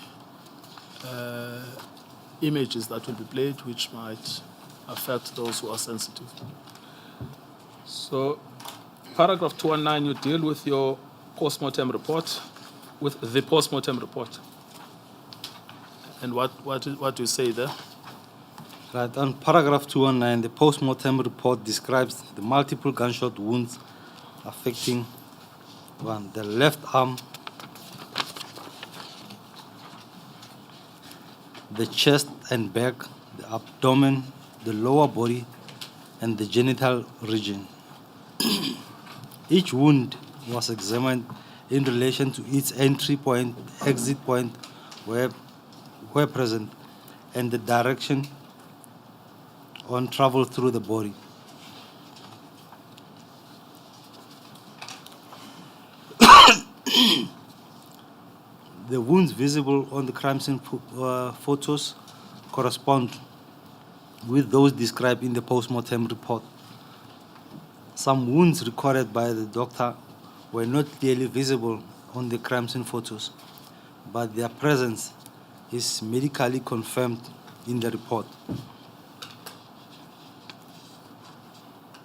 images that will be played which might affect those who are sensitive. So, paragraph 219, you deal with your post-mortem report, with the post-mortem report. And what do you say there? Right, on paragraph 219, the post-mortem report describes the multiple gunshot wounds affecting one, the left arm, the chest and back, the abdomen, the lower body, and the genital region. Each wound was examined in relation to its entry point, exit point, where present, and the direction on travel through the body. The wounds visible on the crime scene photos correspond with those described in the post-mortem report. Some wounds recorded by the doctor were not clearly visible on the crime scene photos, but their presence is medically confirmed in the report.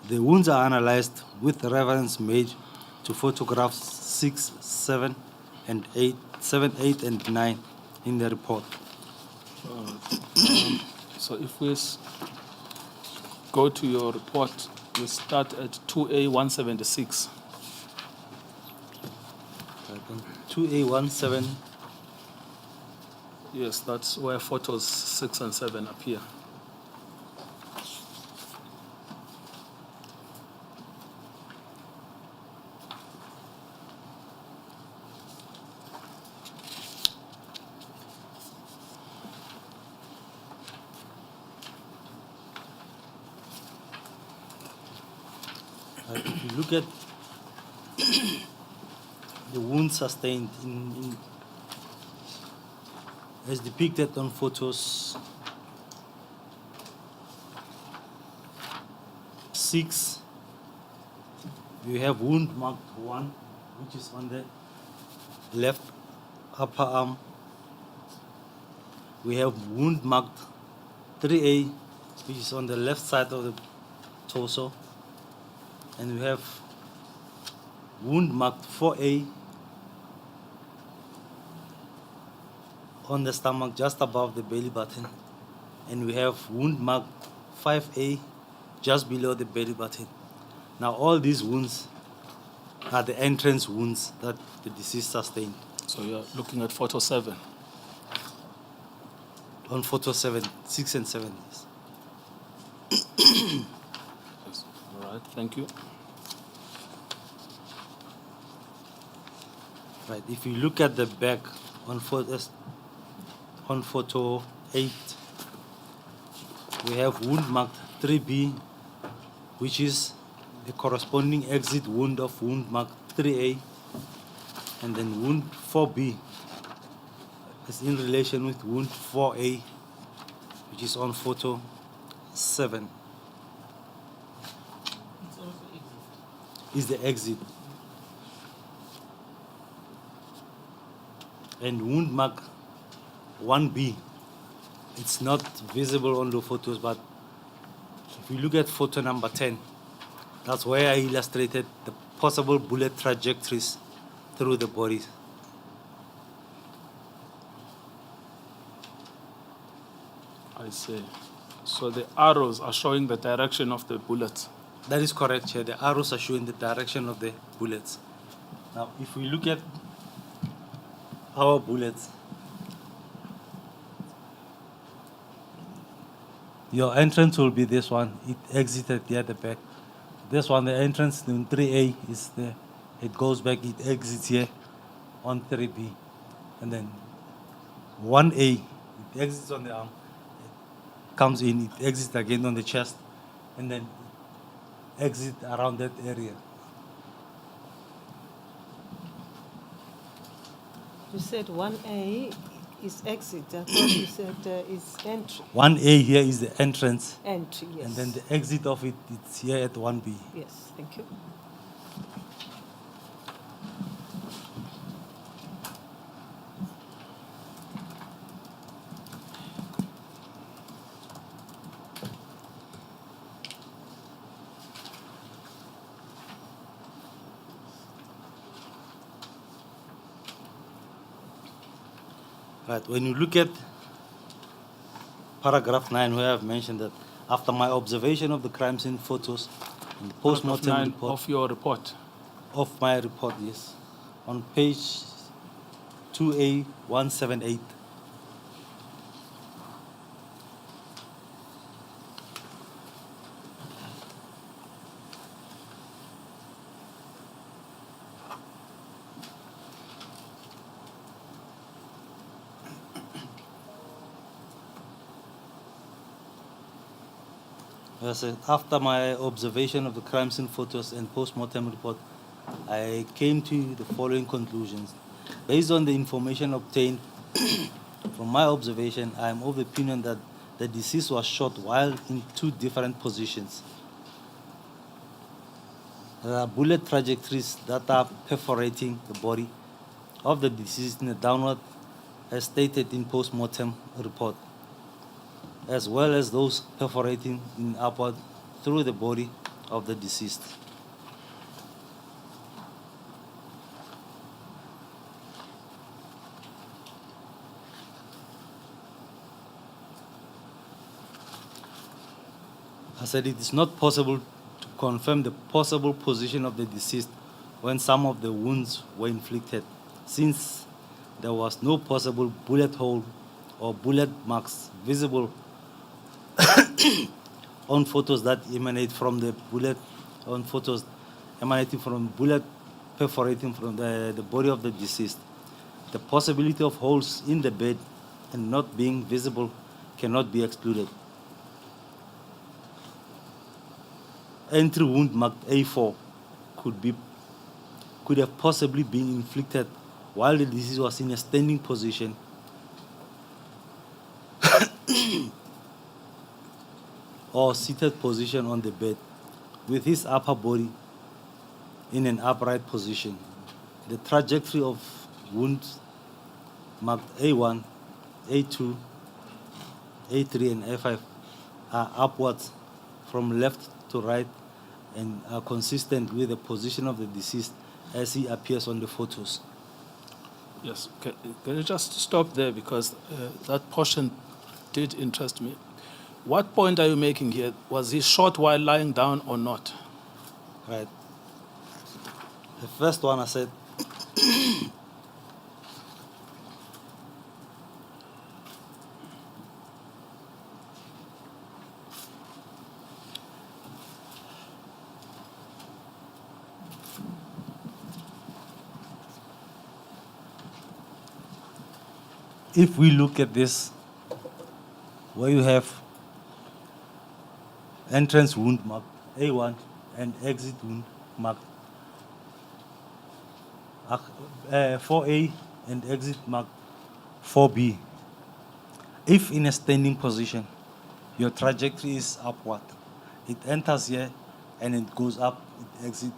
The wounds are analyzed with reference made to photographs 6, 7, and 8, 7, 8, and 9 in the report. So if we go to your report, we start at 2A176. 2A17. Yes, that's where photos 6 and 7 appear. If you look at the wounds sustained as depicted on photos 6, we have wound marked 1, which is on the left upper arm. We have wound marked 3A, which is on the left side of the torso. And we have wound marked 4A on the stomach just above the belly button. And we have wound marked 5A just below the belly button. Now all these wounds are the entrance wounds that the deceased sustained. So you're looking at photo 7. On photo 7, 6 and 7. Yes. Yes. All right, thank you. Right. If you look at the back on photo 8, we have wound marked 3B, which is the corresponding exit wound of wound marked 3A, and then wound 4B is in relation with wound 4A, which is on photo 7. Is the exit. And wound mark 1B, it's not visible on the photos, but if you look at photo number 10, that's where I illustrated the possible bullet trajectories through the body. I see. So the arrows are showing the direction of the bullets. That is correct, Chair. The arrows are showing the direction of the bullets. Now, if we look at our bullets, your entrance will be this one. It exited here at the back. This one, the entrance in 3A is there. It goes back, it exits here on 3B. And then 1A, it exits on the arm, it comes in, it exits again on the chest, and then exit around that area. You said 1A is exit. I thought you said is entry. 1A here is the entrance, Entry, yes. and then the exit of it, it's here at 1B. Yes, thank you. Right. When you look at paragraph 9, where I've mentioned that after my observation of the crime scene photos and post-mortem Paragraph 9 report of your report. of my report, yes, on page 2A178. I said, after my observation of the crime scene photos and post-mortem report, I came to the following conclusions. Based on the information obtained from my observation, I am of the opinion that the deceased was shot while in two different positions. There are bullet trajectories that are perforating the body of the deceased in a downward, as stated in post-mortem report, as well as those perforating in upward through the body of the deceased. I said it is not possible to confirm the possible position of the deceased when some of the wounds were inflicted, since there was no possible bullet hole or bullet marks visible on photos that emanate from the bullet, on photos emanating from bullet perforating from the body of the deceased. The possibility of holes in the bed and not being visible cannot be excluded. Entry wound marked A4 could have possibly been inflicted while the deceased was in a standing position or seated position on the bed with his upper body in an upright position. The trajectory of wounds marked A1, A2, A3, and A5 are upwards from left to right and are consistent with the position of the deceased as he appears on the photos. Yes, can you just stop there, because that portion did interest me. What point are you making here? Was he shot while lying down or not? Right. The first one I said, if we look at this, where you have entrance wound marked A1 and exit wound marked 4A and exit marked 4B. If in a standing position, your trajectory is upward. It enters here and it goes up, it exits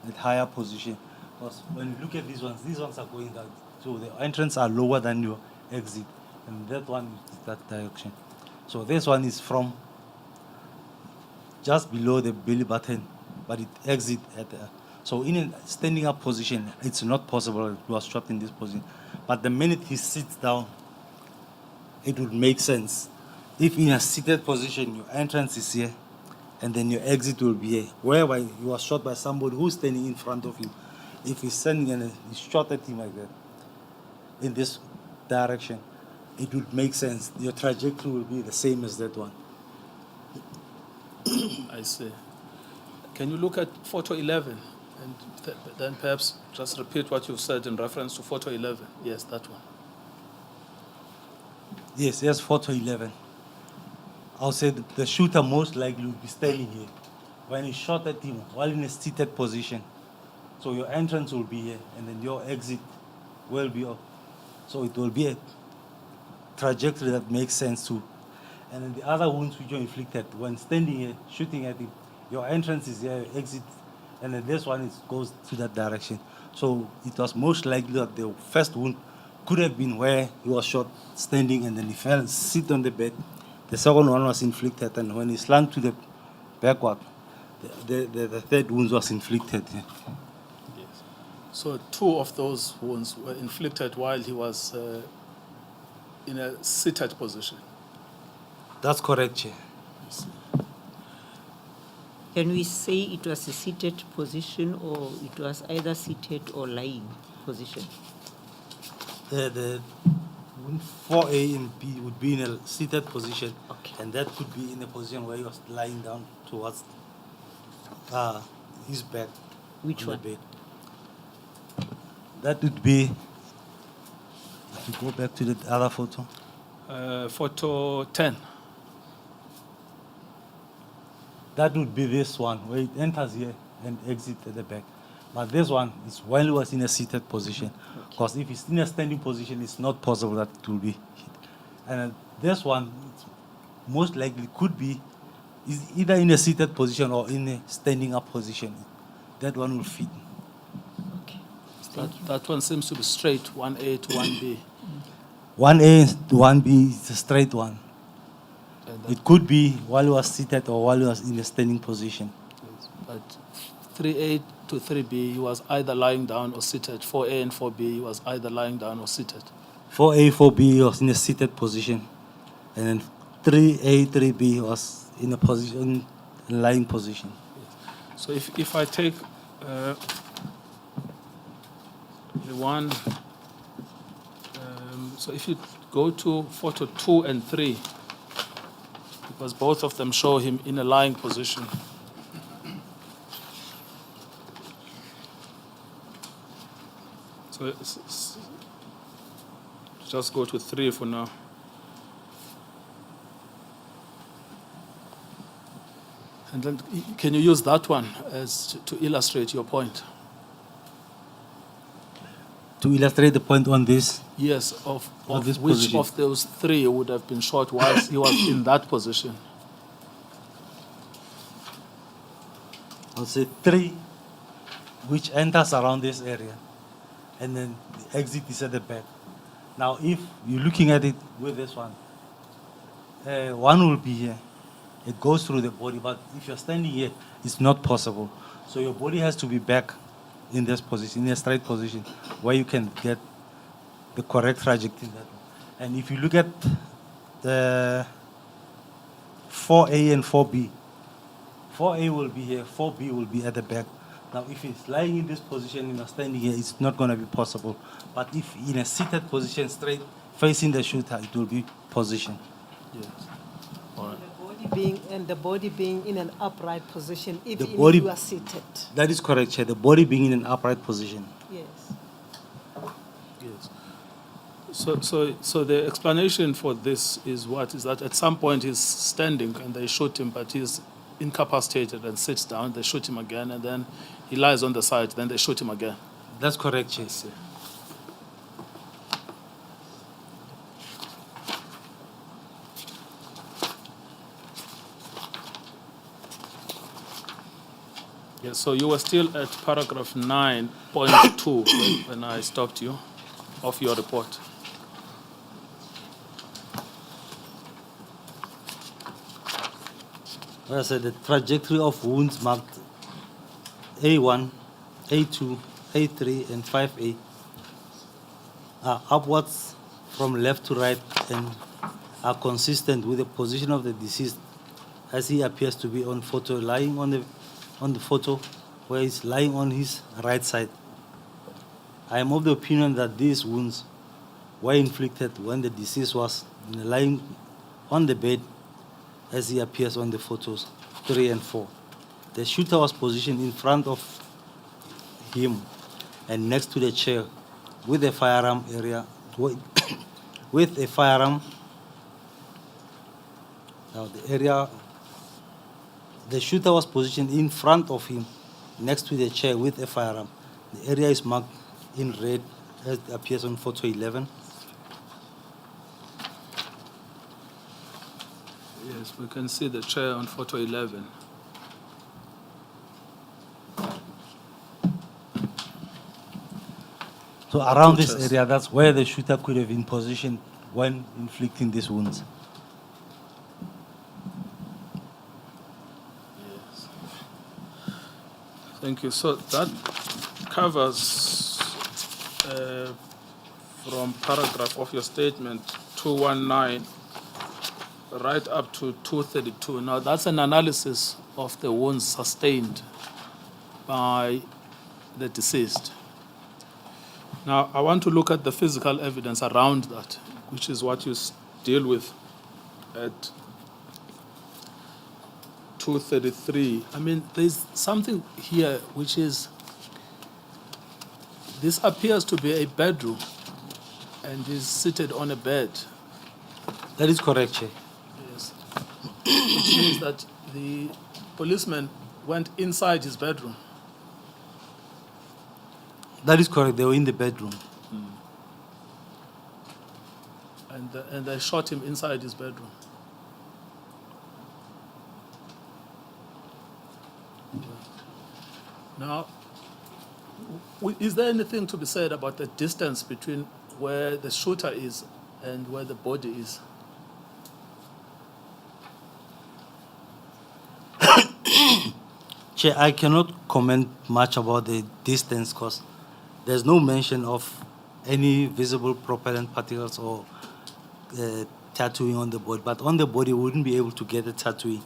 at higher position. Because when you look at these ones are going down. So the entrance are lower than your exit. And that one is that direction. So this one is from just below the belly button, but it exits at the... So in a standing up position, it's not possible it was shot in this position. But the minute he sits down, it would make sense. If in a seated position, your entrance is here, and then your exit will be here. Wherever you was shot by somebody who's standing in front of you, if he's standing and he shot at him like that, in this direction, it would make sense. Your trajectory will be the same as that one. I see. Can you look at photo 11 and then perhaps just repeat what you've said in reference to photo 11? Yes, that one. Yes, photo 11. I'll say that the shooter most likely would be standing here when he shot at him while in a seated position. So your entrance will be here, and then your exit will be up. So it will be a trajectory that makes sense too. And then the other wounds which you inflicted when standing here, shooting at him, your entrance is here, your exit, and then this one goes to that direction. So it was most likely that the first wound could have been where he was shot standing and then he fell, sit on the bed. The second one was inflicted, and when he slammed to the backward, the third wound was inflicted. Yes. So 2 of those wounds were inflicted while he was in a seated position. That's correct, Chair. Can we say it was a seated position or it was either seated or lying position? The wound 4A and B would be in a seated position, Okay. and that could be in a position where he was lying down towards his back. Which on one? the bed. That would be, if you go back to the other photo. Photo 10. That would be this one, where it enters here and exits at the back. But this one is while he was in a seated position. Because if it's in a standing position, it's not possible that it will be hit. And this one, it's most likely could be is either in a seated position or in a standing up position. That one will fit. Okay. Thank you. That one seems to be straight, 1A to 1B. 1A to 1B is a straight one. And It could be while he was seated or while he was in a standing position. but 3A to 3B, he was either lying down or seated. 4A and 4B, he was either lying down or seated. 4A, 4B was in a seated position. And then 3A, 3B was in a position, lying position. So if I take the one, so if you go to photo 2 and 3, because both of them show him in a lying position. So just go to 3 for now. And then can you use that one as to illustrate your point? To illustrate the point on this, Yes, of this which position. of those 3 would have been shot whilst he was in that position? I'll say 3, which enters around this area, and then the exit is at the back. Now, if you're looking at it with this one, one will be here. It goes through the body, but if you're standing here, it's not possible. So your body has to be back in this position, in a straight position, where you can get the correct trajectory. And if you look at the 4A and 4B, 4A will be here, 4B will be at the back. Now, if it's lying in this position and you're standing here, it's not going to be possible. But if in a seated position, straight facing the shooter, it will be position. Yes. All right. The body being in an upright position, if The body- you are seated. That is correct, Chair. The body being in an upright position. Yes. Yes. So the explanation for this is what? Is that at some point he's standing and they shoot him, but he's incapacitated and sits down. They shoot him again, and then he lies on the side. Then they shoot him again. That's correct, Chair. Yes. So you were still at paragraph 9.2 when I stopped you of your report. As I said, the trajectory of wounds marked A1, A2, A3, and 5A are upwards from left to right and are consistent with the position of the deceased as he appears to be on photo, lying on the photo where he's lying on his right side. I am of the opinion that these wounds were inflicted when the deceased was lying on the bed as he appears on the photos 3 and 4. The shooter was positioned in front of him and next to the chair with a firearm with a firearm. Now the shooter was positioned in front of him next to the chair with a firearm. The area is marked in red as it appears on photo 11. Yes, we can see the chair on photo 11. So around this Pictures. area, that's where the shooter could have been positioned when inflicting these wounds. Thank you. So that covers from paragraph of your statement 219 right up to 232. Now, that's an analysis of the wounds sustained by the deceased. Now, I want to look at the physical evidence around that, which is what you deal with at 233. I mean, there's something here which is, this appears to be a bedroom and is seated on a bed. That is correct, Chair. Yes. Which means that the policeman went inside his bedroom. That is correct. They were in the bedroom. And they shot him inside his bedroom. Now, is there anything to be said about the distance between where the shooter is and where the body is? Chair, I cannot comment much about the distance because there's no mention of any visible propellant particles or tattooing on the body. But on the body, we wouldn't be able to get a tattooing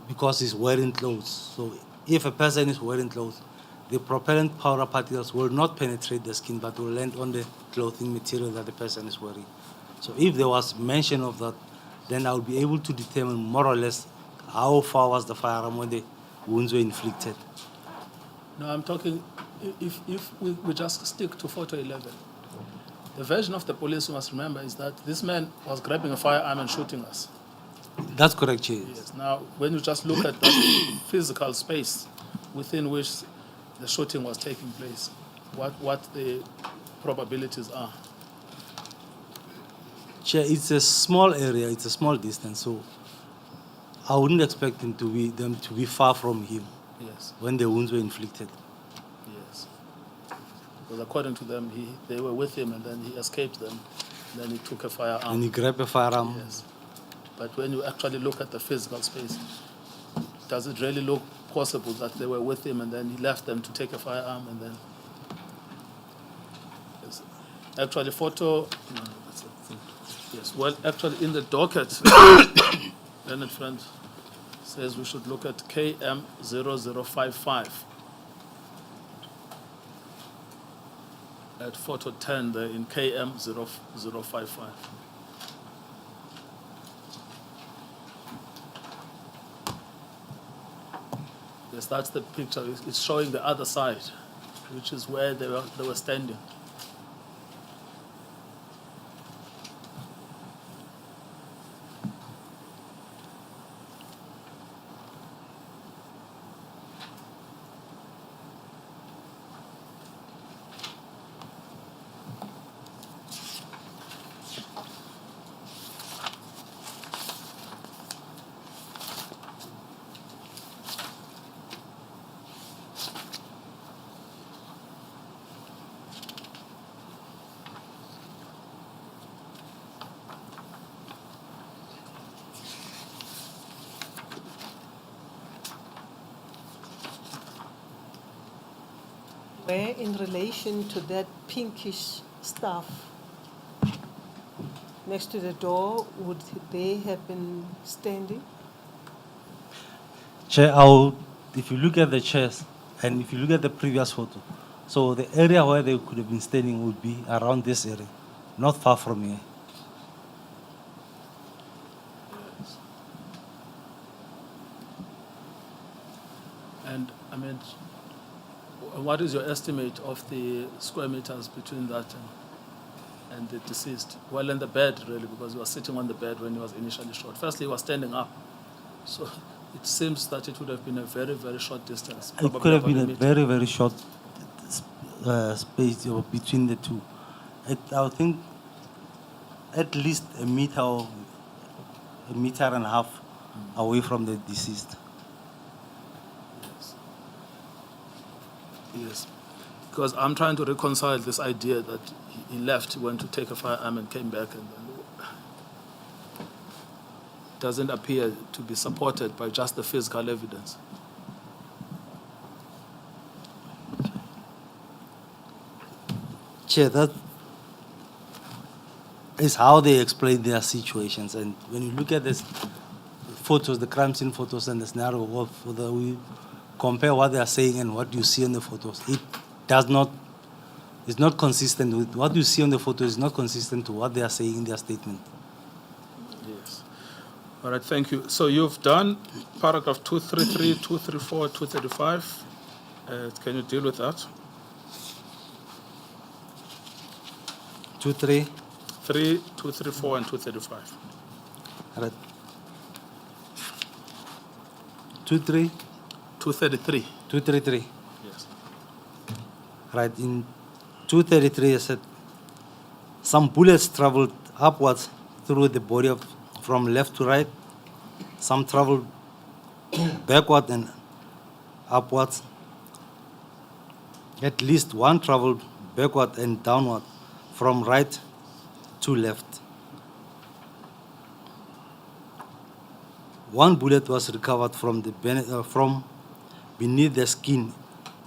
because he's wearing clothes. So if a person is wearing clothes, the propellant powder particles will not penetrate the skin but will land on the clothing material that the person is wearing. So if there was mention of that, then I would be able to determine more or less how far was the firearm when the wounds were inflicted. No, I'm talking, if we just stick to photo 11, the version of the police, you must remember, is that this man was grabbing a firearm and shooting us. That's correct, Chair. Yes. Now, when you just look at that physical space within which the shooting was taking place, what the probabilities are? Chair, it's a small area, it's a small distance, so I wouldn't expect them to be far from him. Yes. When the wounds were inflicted. Yes. Because according to them, they were with him and then he escaped them. And then he took a firearm. And he grabbed a firearm. Yes. But when you actually look at the physical space, does it really look possible that they were with him and then he left them to take a firearm and then... Yes. Actually, photo... No, that's it. Yes, well, actually, in the docket, Leonard Friend says we should look at KM0055 at photo 10 there in KM0055. Yes, that's the picture. It's showing the other side, which is where they were standing. Where in relation to that pinkish stuff next to the door, would they have been standing? Chair, if you look at the chairs and if you look at the previous photo, so the area where they could have been standing would be around this area, not far from here. And I mean, what is your estimate of the square meters between that and the deceased? Well, in the bed, really, because he was sitting on the bed when he was initially shot. Firstly, he was standing up. So it seems that it would have been a very, very short distance. It could have been a very, very short space between the two. I would think at least a meter or a meter and a half away from the deceased. Yes, because I'm trying to reconcile this idea that he left, went to take a firearm and came back, and doesn't appear to be supported by just the physical evidence. Chair, that is how they explain their situations. And when you look at this photos, the crime scene photos and the scenario of we compare what they are saying and what you see in the photos, it's not consistent with what you see on the photo is not consistent to what they are saying in their statement. Yes. All right, thank you. So you've done paragraph 233, 234, 235. Can you deal with that? 2-3. 3, 234, and 235. Right. 2-3. 233. 233. Yes. Right. In 233, it said some bullets traveled upwards through the body from left to right. Some traveled backward and upwards. At least one traveled backward and downward from right to left. One bullet was recovered from beneath the skin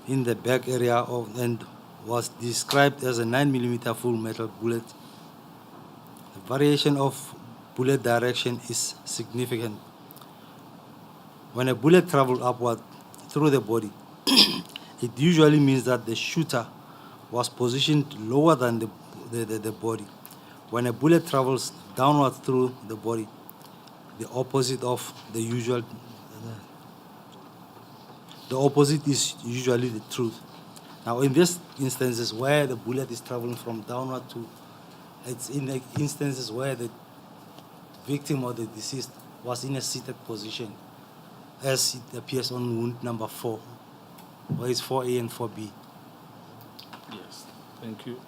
in the back area and was described as a 9mm full metal bullet. The variation of bullet direction is significant. When a bullet travels upward through the body, it usually means that the shooter was positioned lower than the body. When a bullet travels downward through the body, the opposite is usually the truth. Now, in this instances where the bullet is traveling from downward to, it's in the instances where the victim or the deceased was in a seated position, as it appears on wound number 4, where it's 4A and 4B. Yes, thank you.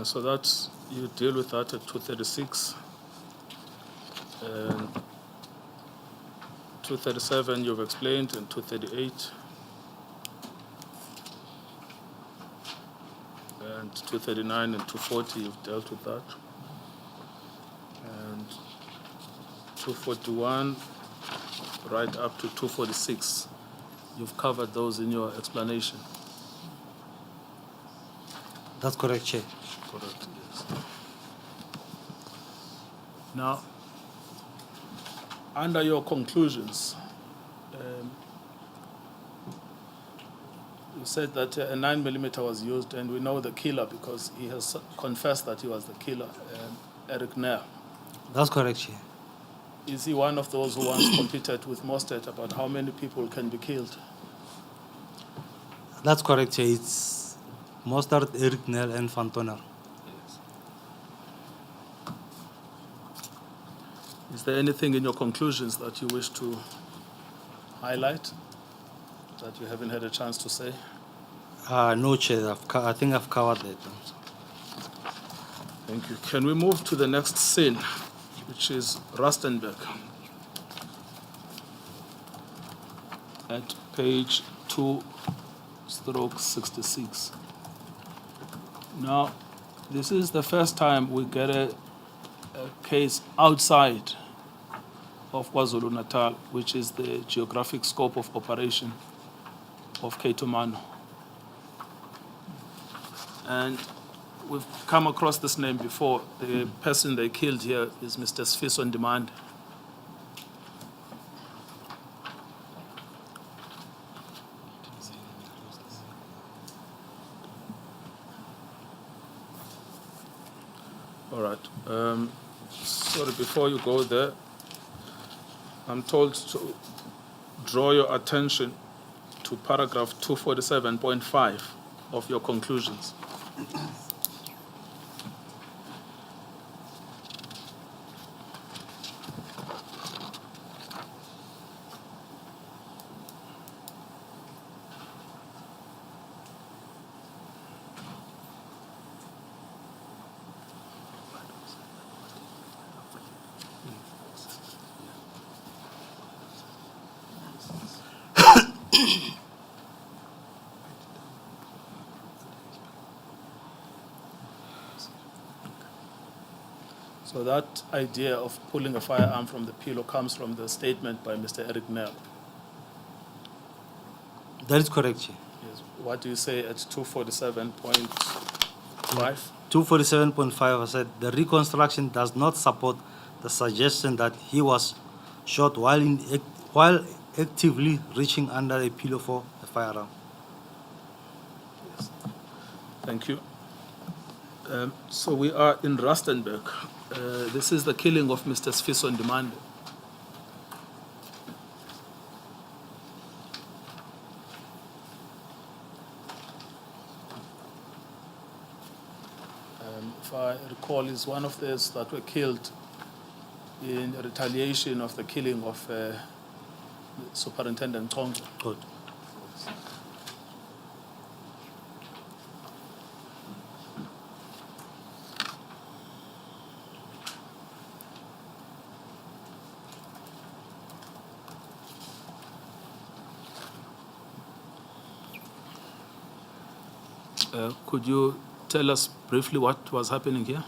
So that's, you deal with that at 236. And 237 you've explained, and 238. And 239 and 240 you've dealt with that. And 241 right up to 246. You've covered those in your explanation. That's correct, Chair. Correct, yes. Now, under your conclusions, you said that a 9mm was used, and we know the killer because he has confessed that he was the killer, Eric Nair. That's correct, Chair. Is he one of those who once competed with Mostert about how many people can be killed? That's correct, Chair. It's Mostert, Eric Nel, and Van Tonner. Yes. Is there anything in your conclusions that you wish to highlight that you haven't had a chance to say? No, Chair. I think I've covered that. Thank you. Can we move to the next scene, which is Rustenburg, at page 2/66. Now, this is the first time we get a case outside of KwaZulu-Natal, which is the geographic scope of operation of Keitomano. And we've come across this name before. The person they killed here is Mr. Sfiso on Demand. All right. Sorry, before you go there, I'm told to draw your attention to paragraph 247.5 of your conclusions. So that idea of pulling a firearm from the pillow comes from the statement by Mr. Eric Nell. That is correct, Chair. Yes. what do you say at 247.5? 247.5, I said the reconstruction does not support the suggestion that he was shot while actively reaching under a pillow for a firearm. Yes. Thank you. So we are in Rustenburg. This is the killing of Mr. Sfiso Ndimande. If I recall, is one of those that were killed in retaliation of the killing of Superintendent Tongo. Good. Could you tell us briefly what was happening here?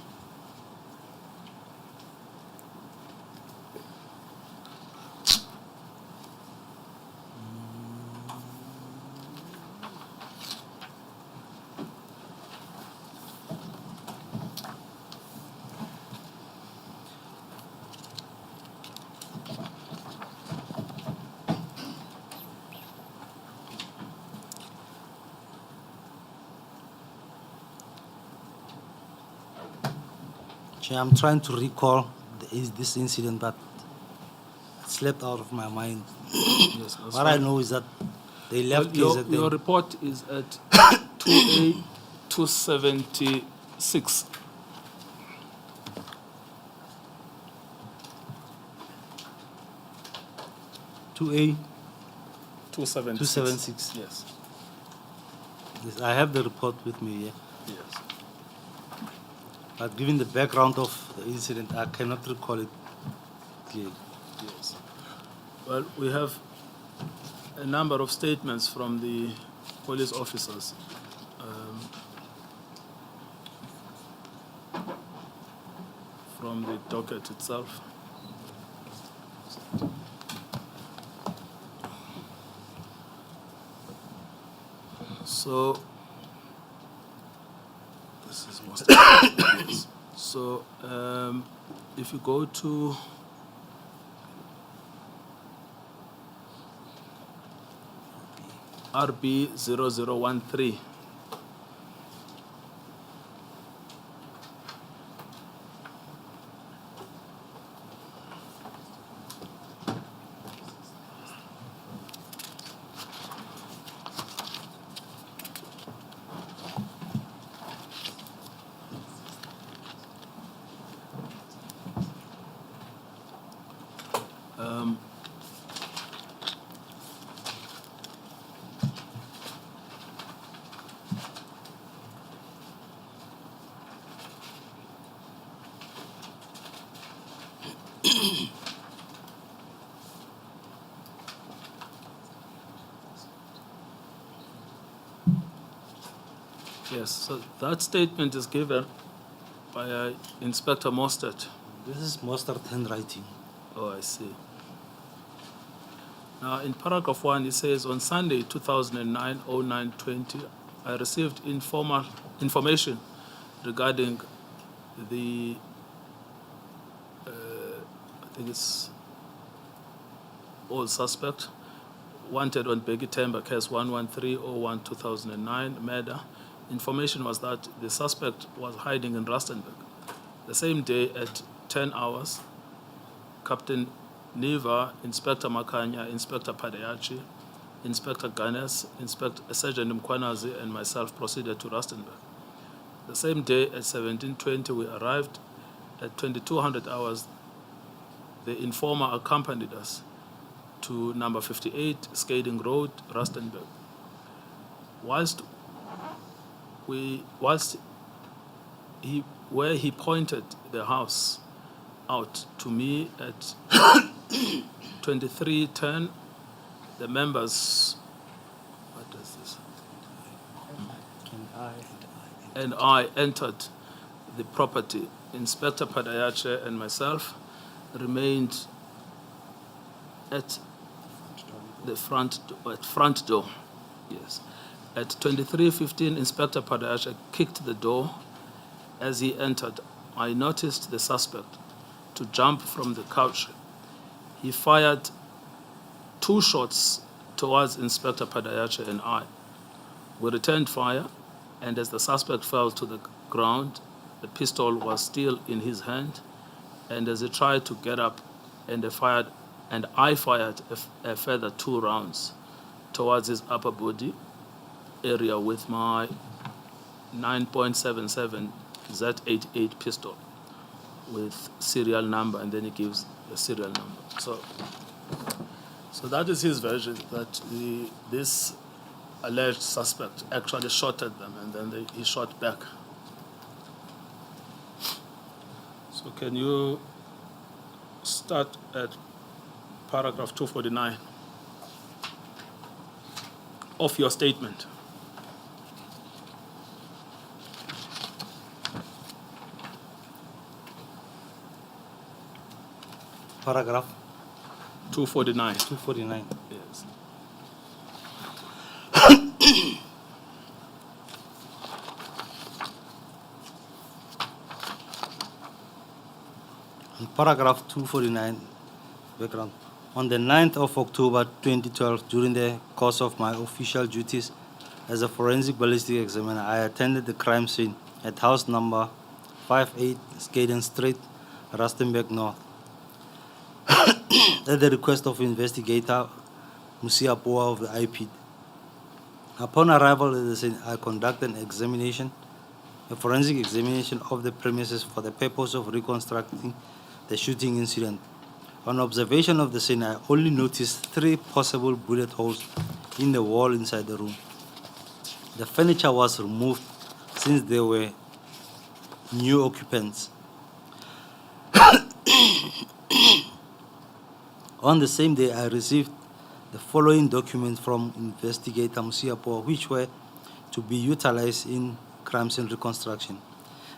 Chair, I'm trying to recall this incident, but it slipped out of my mind. Yes, that's What I fine. know is that they left Well, KZN. your report is at 2A 276. To A 276. 276. Yes. Yes, I have the report with me here. Yes. But given the background of the incident, I cannot recall it clearly. Yes. Well, we have a number of statements from the police officers. From the docket itself. So, this is most yes. So, if you go to RB 0013. Yes, so that statement is given by Inspector Mostert. This is Mostert handwriting. Oh, I see. Now, in paragraph 1, it says, on Sunday, 2009, 09/20, I received information regarding the, I think it's old suspect, wanted on Tembeka case 113/01/2009, murder. Information was that the suspect was hiding in Rustenburg. The same day at 10 hours, Captain Neva, Inspector Makanya, Inspector Padayachi, Inspector Ganes, Sergeant Mkwanazi, and myself proceeded to Rustenburg. The same day at 17:20, we arrived. At 2200 hours, the informer accompanied us to number 58, Skading Road, Rustenburg. Where he pointed the house out to me at 23:10, the members, what is this? And I entered the property. Inspector Padayache and myself remained at the front door. Yes. At 23:15, Inspector Padayasha kicked the door. As he entered, I noticed the suspect to jump from the couch. He fired 2 shots towards Inspector Padayasha and I. We returned fire, and as the suspect fell to the ground, the pistol was still in his hand, and as he tried to get up, I fired a further 2 rounds towards his upper body area with my 9.77 Z88 pistol with serial number, and then he gives the serial number. So that is his version, that this alleged suspect actually shot at them, and then he shot back. So can you start at paragraph 249 of your statement? Paragraph 249. 249. Yes. In paragraph 249, background. On the 9th of October 2012, during the course of my official duties as a forensic ballistic examiner, I attended the crime scene at house number 58 Skaden Street, Rustenburg North. At the request of investigator Musiapoa of the IP. Upon arrival at the scene, I conducted an examination, a forensic examination of the premises for the purpose of reconstructing the shooting incident. On observation of the scene, I only noticed 3 possible bullet holes in the wall inside the room. The furniture was removed since there were new occupants. On the same day, I received the following documents from investigator Musiapoa, which were to be utilized in crime scene reconstruction.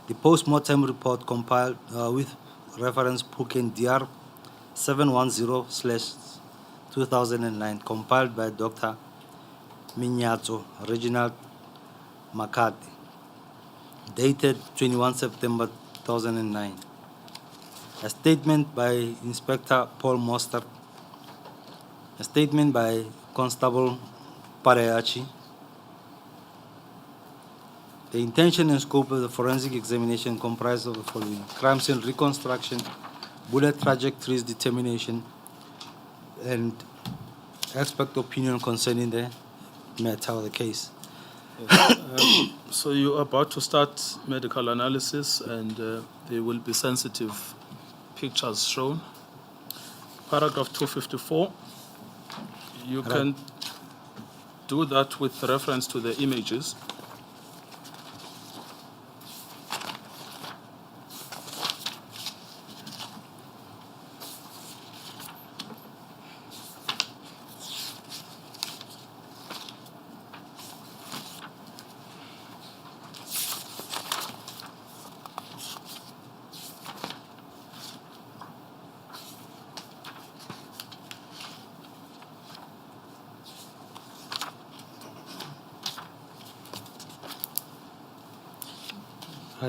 The post-mortem report compiled with reference book DR 710/2009, compiled by Dr. Minyatso, Reginald Makati, dated 21 September 2009. A statement by Inspector Paul Mostert, a statement by Constable Parayachi. The intention and scope of the forensic examination comprised of the following: crime scene reconstruction, bullet trajectories determination, and expert opinion concerning the matter of the case. So you're about to start medical analysis, and there will be sensitive pictures shown. Paragraph 254, you can do that with reference to the images.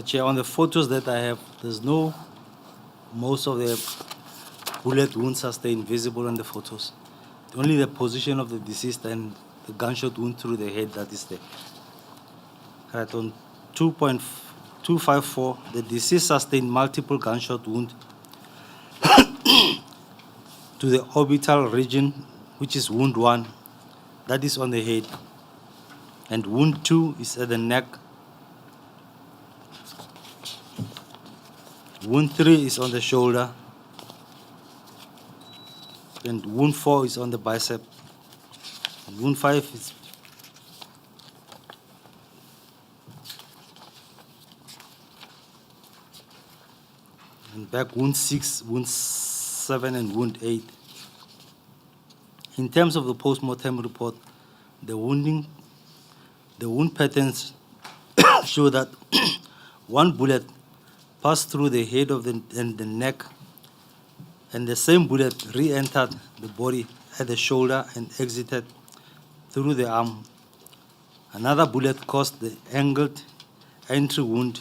Chair, on the photos that I have, most of the bullet wounds sustained visible in the photos. Only the position of the deceased and the gunshot wound through the head that is there. Right, on 2.254, the deceased sustained multiple gunshot wounds to the orbital region, which is wound 1, that is on the head, and wound 2 is at the neck. Wound 3 is on the shoulder, and wound 4 is on the bicep. And wound 5 is and back wound 6, wound 7, and wound 8. In terms of the post-mortem report, the wound patterns show that one bullet passed through the head and the neck, and the same bullet re-entered the body at the shoulder and exited through the arm Another bullet caused the angled entry wound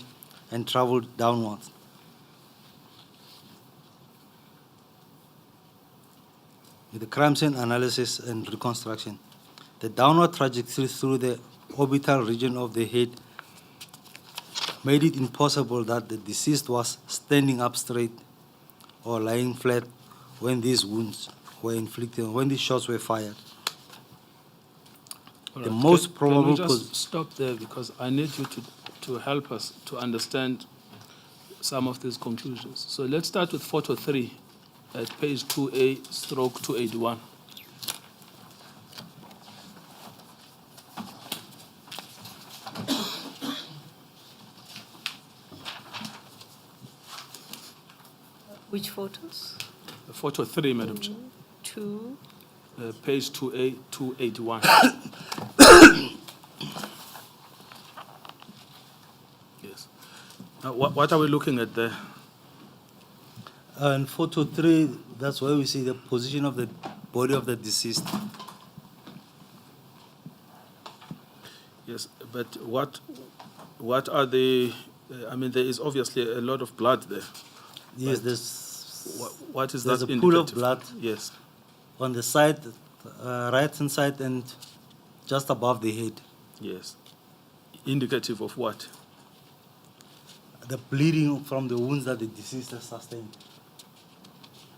and traveled downwards. With the crime scene analysis and reconstruction, the downward trajectory through the orbital region of the head made it impossible that the deceased was standing up straight or lying flat when these wounds were inflicted, when these shots were fired. All The right. most Can we probable just stop there, because I need you to help us to understand some of these conclusions. So let's start with photo 3 at page 2A/281. Which photos? Photo 3, Madam Chair. 2. Page 2A/281. Yes. Now, what are we looking at there? In photo 3, that's where we see the position of the body of the deceased. Yes, but what are the? I mean, there is obviously a lot of blood there. Yes, But there's What is There's that a pool of indicative? blood. Yes. on the side, right hand side, and just above the head. Yes. Indicative of what? The bleeding from the wounds that the deceased has sustained.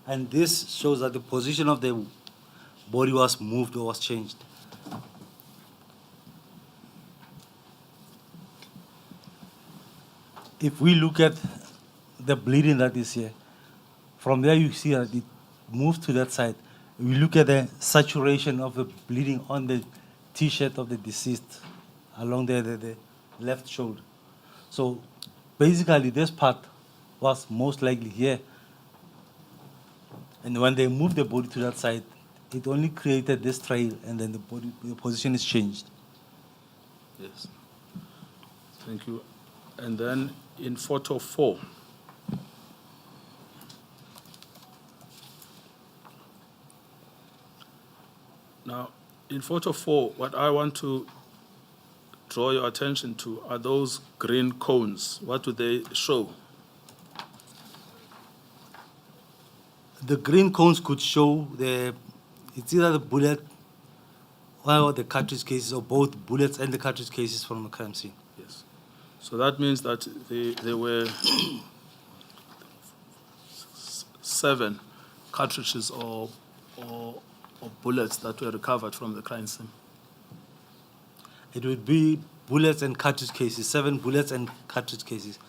And this shows that the position of the body was moved or was changed. If we look at the bleeding that is here, from there you see that it moves to that side. We look at the saturation of the bleeding on the T-shirt of the deceased along the left shoulder. So basically this part was most likely here. And when they moved the body to that side, it only created this trail, and then the position is changed. Yes. Thank you. And then in photo 4. Now, in photo 4, what I want to draw your attention to are those green cones. What do they show? The green cones could show it's either the bullet or the cartridge cases, or both bullets and the cartridge cases from the crime scene. Yes. So that means that there were 7 cartridges or bullets that were recovered from the crime scene. It would be bullets and cartridge cases, 7 bullets and cartridge cases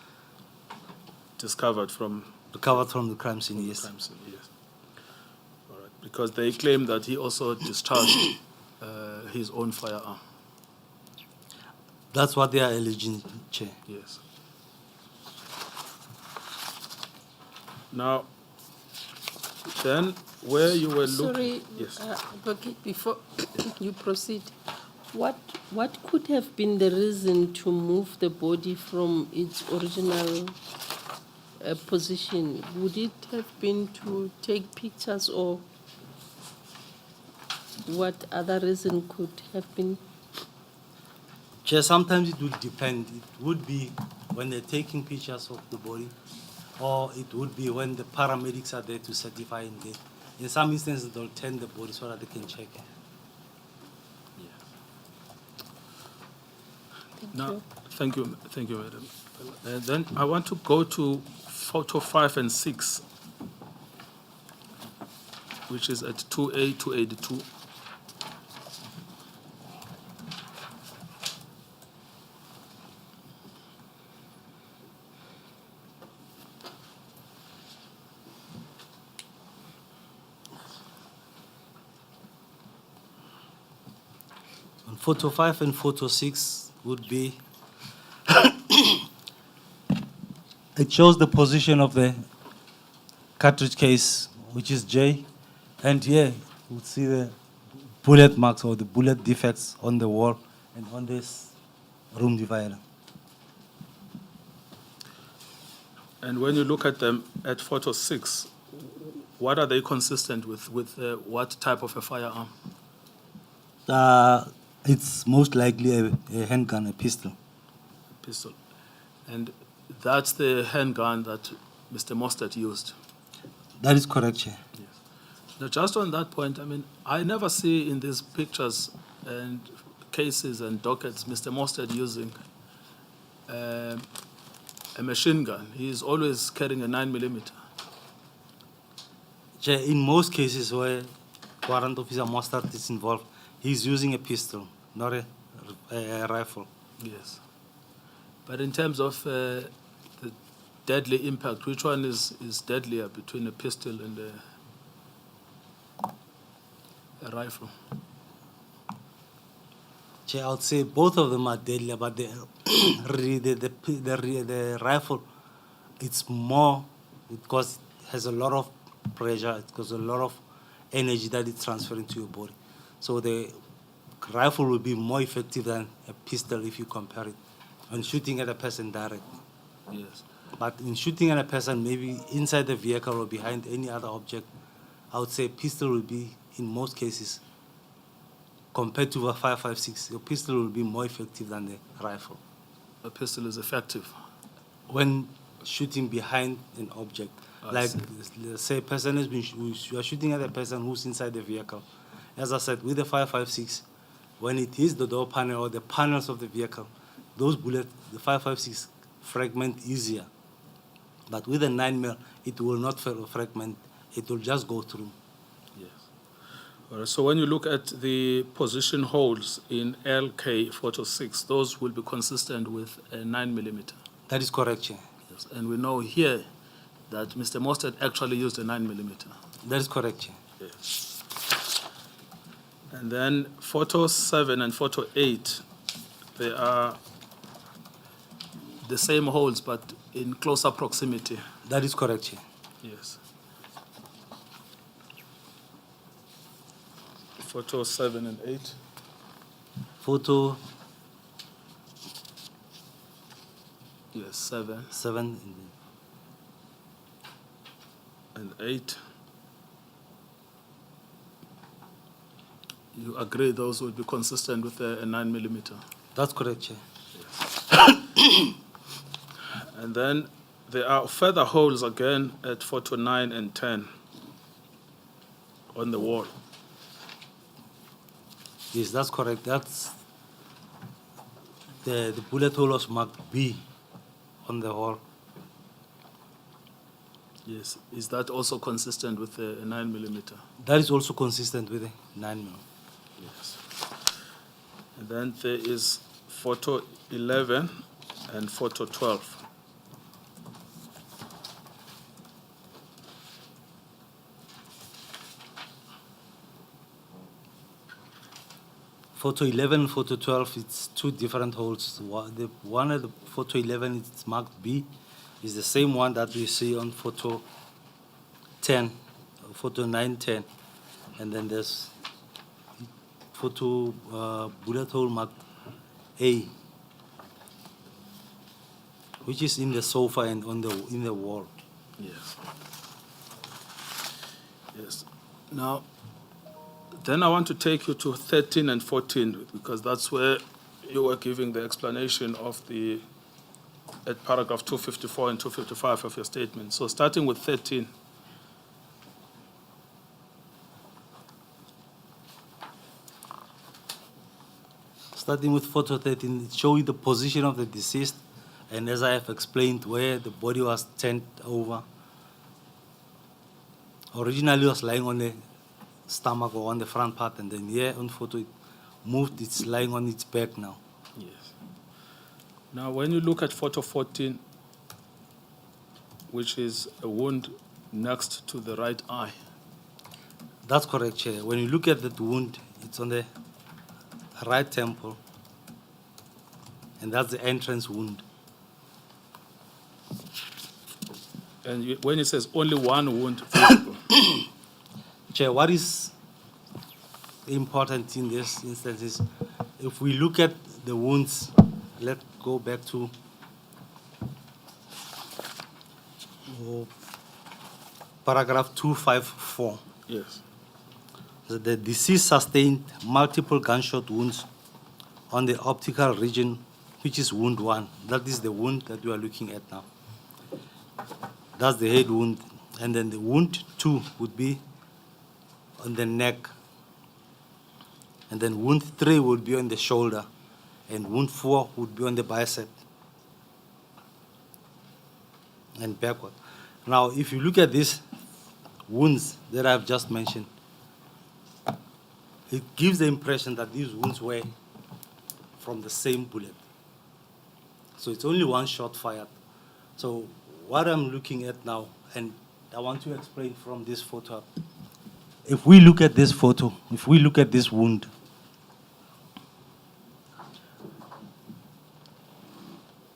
Discovered from recovered from the crime scene, the yes. crime scene, yes. All right. Because they claim that he also discharged his own firearm. That's what they are alleging, Chair. Yes. Now, then, where you were looking... Sorry, Yes. Advocate, before you proceed, what could have been the reason to move the body from its original position? Would it have been to take pictures, or what other reason could have been? Chair, sometimes it would depend. It would be when they're taking pictures of the body, or it would be when the paramedics are there to certify in death. In some instances, they'll turn the body so that they can check. Now, thank you, Madam. Then I want to go to photo 5 and 6, which is at 2A, 282. On photo 5 and photo 6 would be, it shows the position of the cartridge case, which is J, and here you would see the bullet marks or the bullet defects on the wall and on this room divider. And when you look at them at photo 6, what are they consistent with what type of a firearm? It's most likely a handgun, a pistol. Pistol. And that's the handgun that Mr. Mostert used. That is correct, Chair. Yes. Now, just on that point, I mean, I never see in these pictures and cases and dockets Mr. Mostert using a machine gun. He is always carrying a 9mm. Chair, in most cases where Warrant Officer Mostert is involved, he's using a pistol, not a rifle. Yes. But in terms of the deadly impact, which one is deadlier between a pistol and a rifle? Chair, I would say both of them are deadly, but the rifle, it's more because it has a lot of pressure, it has a lot of energy that it's transferring to your body. So the rifle will be more effective than a pistol if you compare it when shooting at a person directly. Yes. But in shooting at a person, maybe inside the vehicle or behind any other object, I would say pistol will be, in most cases, compared to a 5.56, your pistol will be more effective than the rifle. A pistol is effective. When shooting behind an object, I see. let's say a person has been, you are shooting at a person who's inside the vehicle. As I said, with the 5.56, when it hits the door panel or the panels of the vehicle, those bullets, the 5.56, fragment easier. But with a 9mm, it will not fragment, it will just go through. Yes. All right. So when you look at the position holes in LK photo 6, those will be consistent with a 9mm. That is correct, Chair. Yes. And we know here that Mr. Mostert actually used a 9mm. That is correct, Chair. Yes. And then photo 7 and photo 8, they are the same holes but in closer proximity. That is correct, Chair. Yes. Photo 7 and 8. Photo Yes, 7 7. and 8. You agree those would be consistent with a 9mm? That's correct, Chair. And then there are further holes again at photo 9 and 10 on the wall. Yes, that's correct. That's the bullet hole was marked B on the wall. Yes. Is that also consistent with a 9mm? That is also consistent with the 9mm. Yes. And then there is photo 11 and photo 12. Photo 11, photo 12, it's two different holes. The one at the photo 11, it's marked B, is the same one that we see on photo 10, photo 9, 10. And then there's photo bullet hole marked A, which is in the sofa and in the wall. Yes. Yes. Now, then I want to take you to 13 and 14 because that's where you were giving the explanation of the at paragraph 254 and 255 of your statement. So starting with 13. Starting with photo 13, it shows you the position of the deceased, and as I have explained, where the body was turned over. Originally, it was lying on the stomach or on the front part, and then here on photo, it moved, it's lying on its back now. Yes. Now, when you look at photo 14, which is a wound next to the right eye. That's correct, Chair. When you look at that wound, it's on the right temple, and that's the entrance wound. And when it says only one wound visible. Chair, what is important in this instance is if we look at the wounds, let's go back to paragraph 254. Yes. The deceased sustained multiple gunshot wounds on the optical region, which is wound 1. That is the wound that we are looking at now. That's the head wound. And then the wound 2 would be on the neck. And then wound 3 would be on the shoulder. And wound 4 would be on the bicep. And backward. Now, if you look at these wounds that I've just mentioned, it gives the impression that these wounds were from the same bullet. So it's only one shot fired. So what I'm looking at now, and I want to explain from this photo. If we look at this photo, if we look at this wound,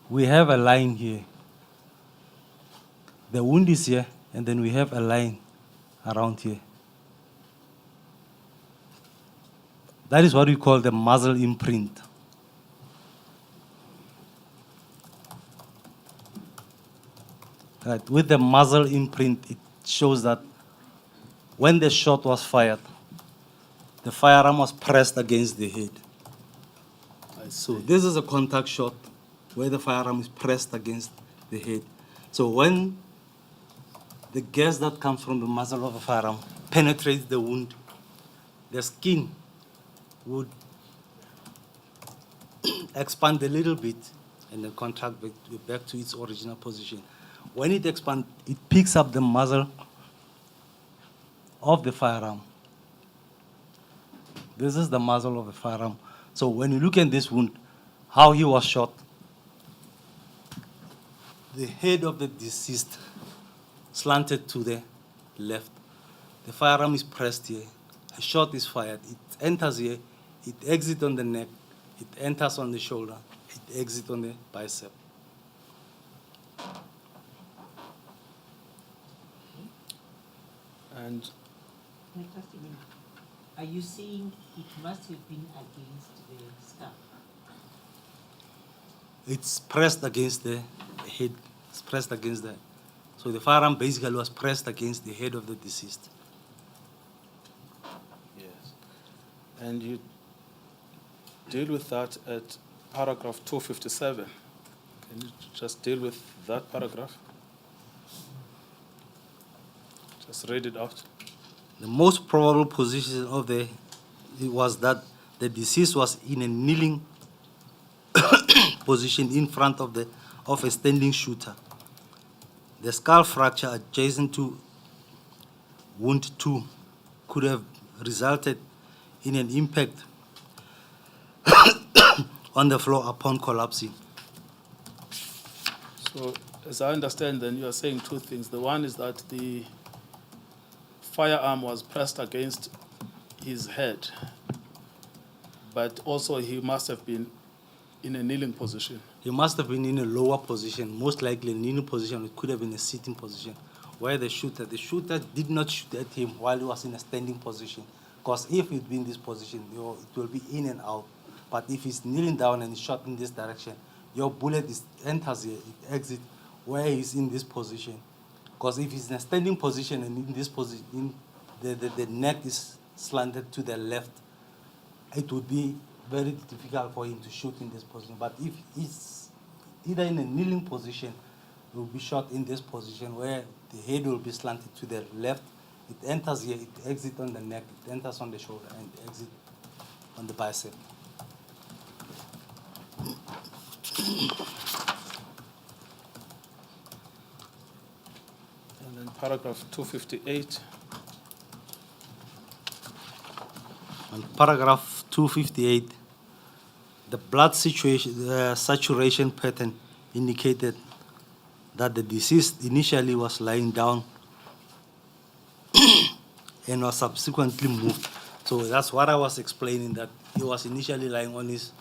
we have a line here. The wound is here, and then we have a line around here. That is what we call the muzzle imprint. Right. With the muzzle imprint, it shows that when the shot was fired, the firearm was pressed against the head. So this is a contact shot where the firearm is pressed against the head. So when the gas that comes from the muzzle of a firearm penetrates the wound, the skin would expand a little bit and then contract back to its original position. When it expands, it picks up the muzzle of the firearm. This is the muzzle of the firearm. So when you look at this wound, how he was shot, the head of the deceased slanted to the left. The firearm is pressed here. A shot is fired. It enters here. It exits on the neck. It enters on the shoulder. It exits on the bicep. And Are you saying it must have been against the scalp? It's pressed against the head. It's pressed against the. So the firearm basically was pressed against the head of the deceased. yes, and you deal with that at paragraph 257. Can you just deal with that paragraph? Just read it out. The most probable position of it was that the deceased was in a kneeling position in front of a standing shooter. The skull fracture adjacent to wound 2 could have resulted in an impact on the floor upon collapsing. So, as I understand, then you are saying two things. The one is that the firearm was pressed against his head, but also he must have been in a kneeling position. He must have been in a lower position, most likely a kneeling position. It could have been a sitting position, where the shooter did not shoot at him while he was in a standing position. Because if he'd been in this position, it will be in and out. But if he's kneeling down and he's shot in this direction, your bullet enters here, it exits where he's in this position. Because if he's in a standing position and in this position, the neck is slanted to the left, it would be very difficult for him to shoot in this position. But if he's either in a kneeling position, he will be shot in this position where the head will be slanted to the left. It enters here, it exits on the neck, it enters on the shoulder, and it exits on the bicep. And then paragraph 258. On paragraph 258, the blood saturation pattern indicated that the deceased initially was lying down and was subsequently moved. So that's what I was explaining, that he was initially lying on his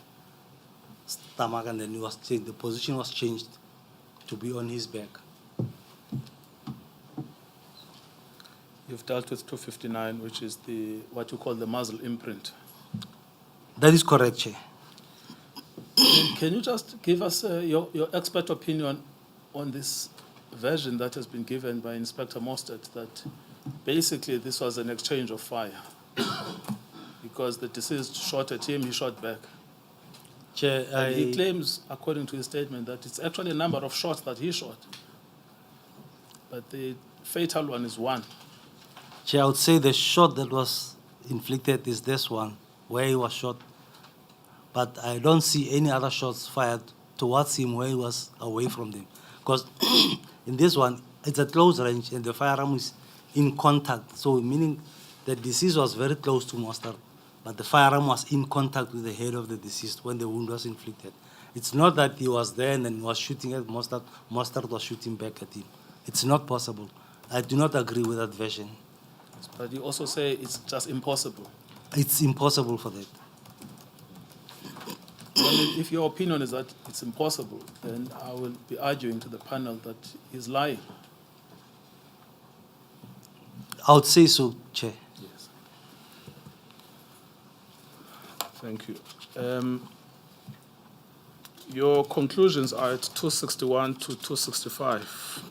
stomach and then the position was changed to be on his back. You've dealt with 259, which is what you call the muzzle imprint. That is correct, Chair. Can you just give us your expert opinion on this version that has been given by Inspector Mostert, that basically this was an exchange of fire because the deceased shot at him, he shot back? Chair, And he claims, according to his statement, that it's actually a number of shots that he shot. But the fatal one is one. Chair, I would say the shot that was inflicted is this one, where he was shot. But I don't see any other shots fired towards him where he was away from them. Because in this one, it's at close range and the firearm is in contact. So meaning the deceased was very close to Mustard, but the firearm was in contact with the head of the deceased when the wound was inflicted. It's not that he was there and then was shooting at Mustard, Mustard was shooting back at him. It's not possible. I do not agree with that version. But you also say it's just impossible. It's impossible for that. Well, if your opinion is that it's impossible, then I will be arguing to the panel that he's lying. I would say so, Chair. Yes. Thank you. Your conclusions are at 261 to 265.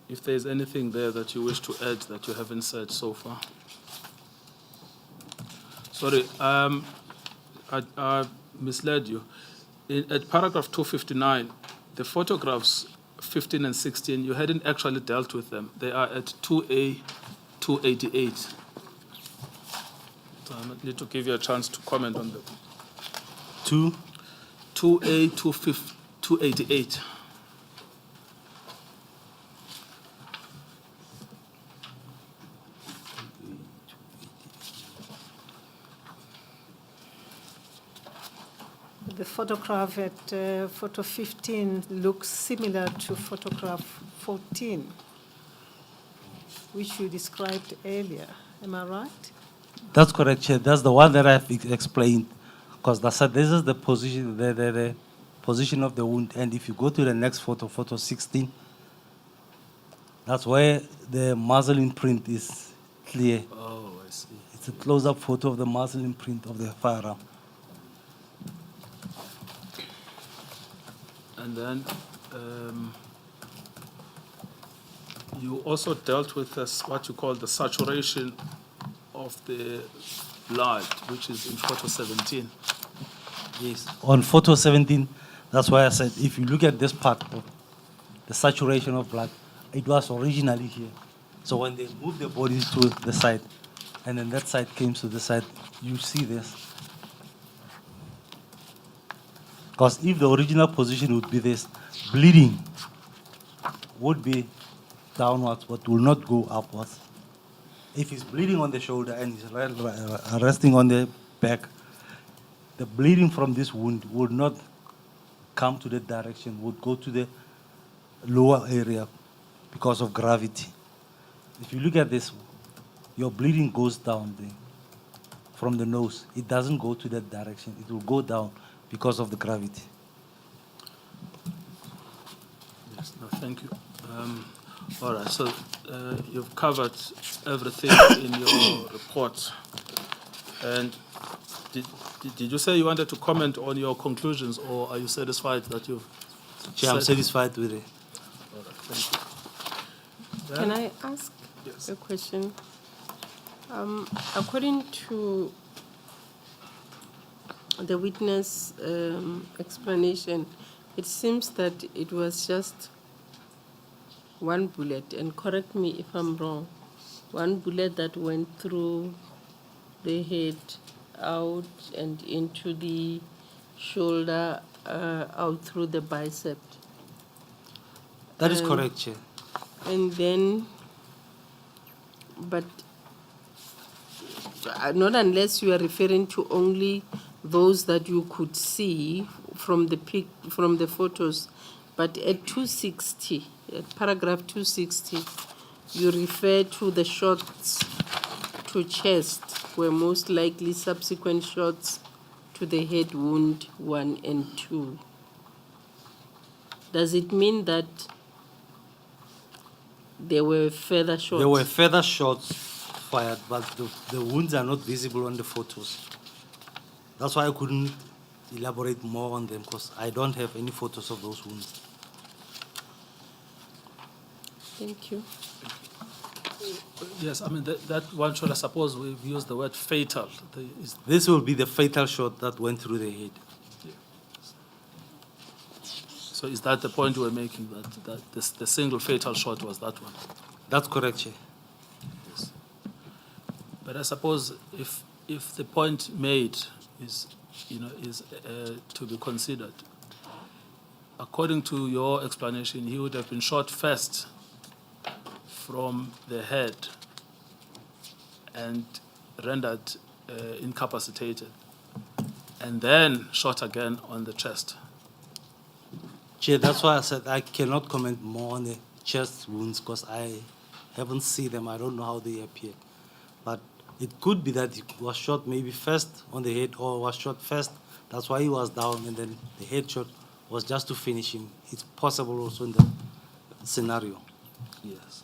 If there's anything there that you wish to add that you haven't said so far. Sorry, I misled you. At paragraph 259, the photographs 15 and 16, you hadn't actually dealt with them. They are at 2A, 288. So I need to give you a chance to comment on them. 2A, 288. The photograph at photo 15 looks similar to photograph 14, which you described earlier. Am I right? That's correct, Chair. That's the one that I've explained. Because this is the position, the position of the wound. And if you go to the next photo, photo 16, that's where the muzzle imprint is clear. Oh, I see. It's a close-up photo of the muzzle imprint of the firearm. And then you also dealt with this, what you call the saturation of the blood, which is in photo 17. Yes. On photo 17, that's why I said, if you look at this part of the saturation of blood, it was originally here. So when they moved the body to the side, and then that side came to the side, you see this. Because if the original position would be this, bleeding would be downwards, but will not go upwards. If he's bleeding on the shoulder and he's resting on the back, the bleeding from this wound would not come to that direction, would go to the lower area because of gravity. If you look at this, your bleeding goes down there from the nose. It doesn't go to that direction. It will go down because of the gravity. Yes, no, thank you. All right, so you've covered everything in your report. And did you say you wanted to comment on your conclusions, or are you satisfied that you've Chair, I'm satisfied with it. All right, thank you. Can I ask Yes. a question? According to the witness explanation, it seems that it was just one bullet, and correct me if I'm wrong, one bullet that went through the head, out and into the shoulder, out through the bicep. That is correct, Chair. And then, but not unless you are referring to only those that you could see from the photos, but at 260, at paragraph 260, you refer to the shots to chest were most likely subsequent shots to the head wound 1 and 2. Does it mean that there were further shots? There were further shots fired, but the wounds are not visible on the photos. That's why I couldn't elaborate more on them, because I don't have any photos of those wounds. Thank you. Yes, I mean, that one shot, I suppose we've used the word fatal. This will be the fatal shot that went through the head. So is that the point we're making, that the single fatal shot was that one? That's correct, Chair. Yes. But I suppose if the point made is to be considered, according to your explanation, he would have been shot first from the head and rendered incapacitated, and then shot again on the chest. Chair, that's why I said I cannot comment more on the chest wounds because I haven't seen them. I don't know how they appear. But it could be that he was shot maybe first on the head or was shot first. That's why he was down, and then the head shot was just to finish him. It's possible also in the scenario. Yes.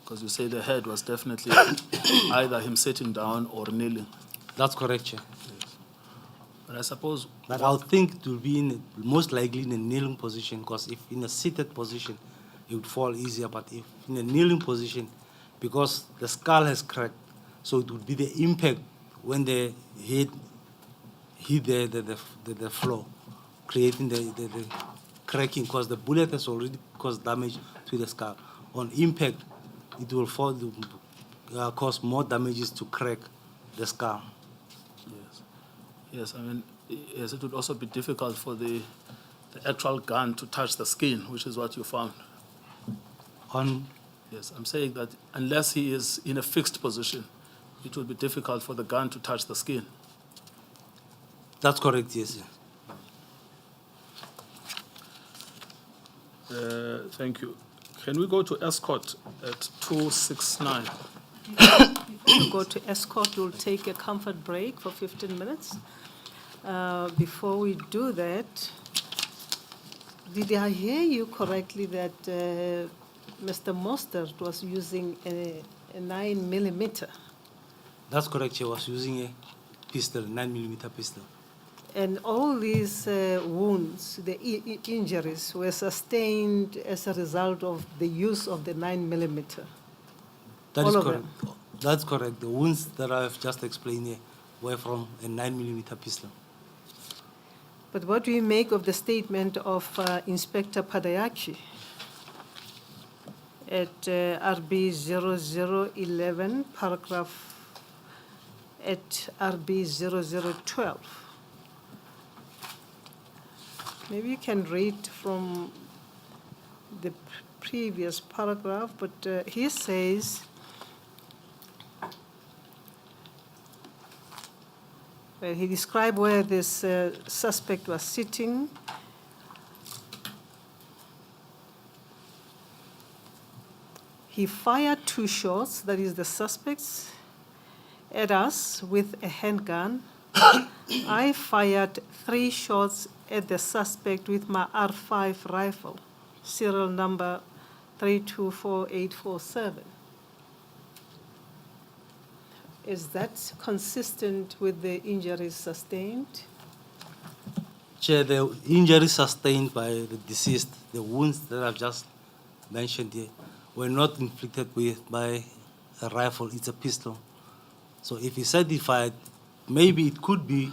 Because you say the head was definitely either him sitting down or kneeling. That's correct, Chair. Yes. But I suppose... But I think it will be most likely in a kneeling position, because if in a seated position, it would fall easier. But if in a kneeling position, because the skull has cracked, so it would be the impact when the head hit the floor, creating the cracking, because the bullet has already caused damage to the skull. On impact, it will cause more damages to crack the skull. Yes. Yes, I mean, yes, it would also be difficult for the actual gun to touch the skin, which is what you found. Yes, I'm saying that unless he is in a fixed position, it would be difficult for the gun to touch the skin. That's correct, yes. Thank you. Can we go to escort at 269? Before you go to escort, we'll take a comfort break for 15 minutes. Before we do that, did I hear you correctly that Mr. Mostert was using a 9mm? That's correct. He was using a pistol, 9mm pistol. And all these wounds, the injuries, were sustained as a result of the use of the 9mm. That all is of correct. them. That's correct. The wounds that I have just explained here were from a 9mm pistol. But what do you make of the statement of Inspector Padayaki at RB 0011, paragraph at RB 0012? Maybe you can read from the previous paragraph, but he says, well, he described where this suspect was sitting. He fired 2 shots, that is the suspects, at us with a handgun. I fired 3 shots at the suspect with my R5 rifle, serial number 324847. Is that consistent with the injuries sustained? Chair, the injuries sustained by the deceased, the wounds that I've just mentioned here, were not inflicted by a rifle. It's a pistol. So if he certified, maybe it could be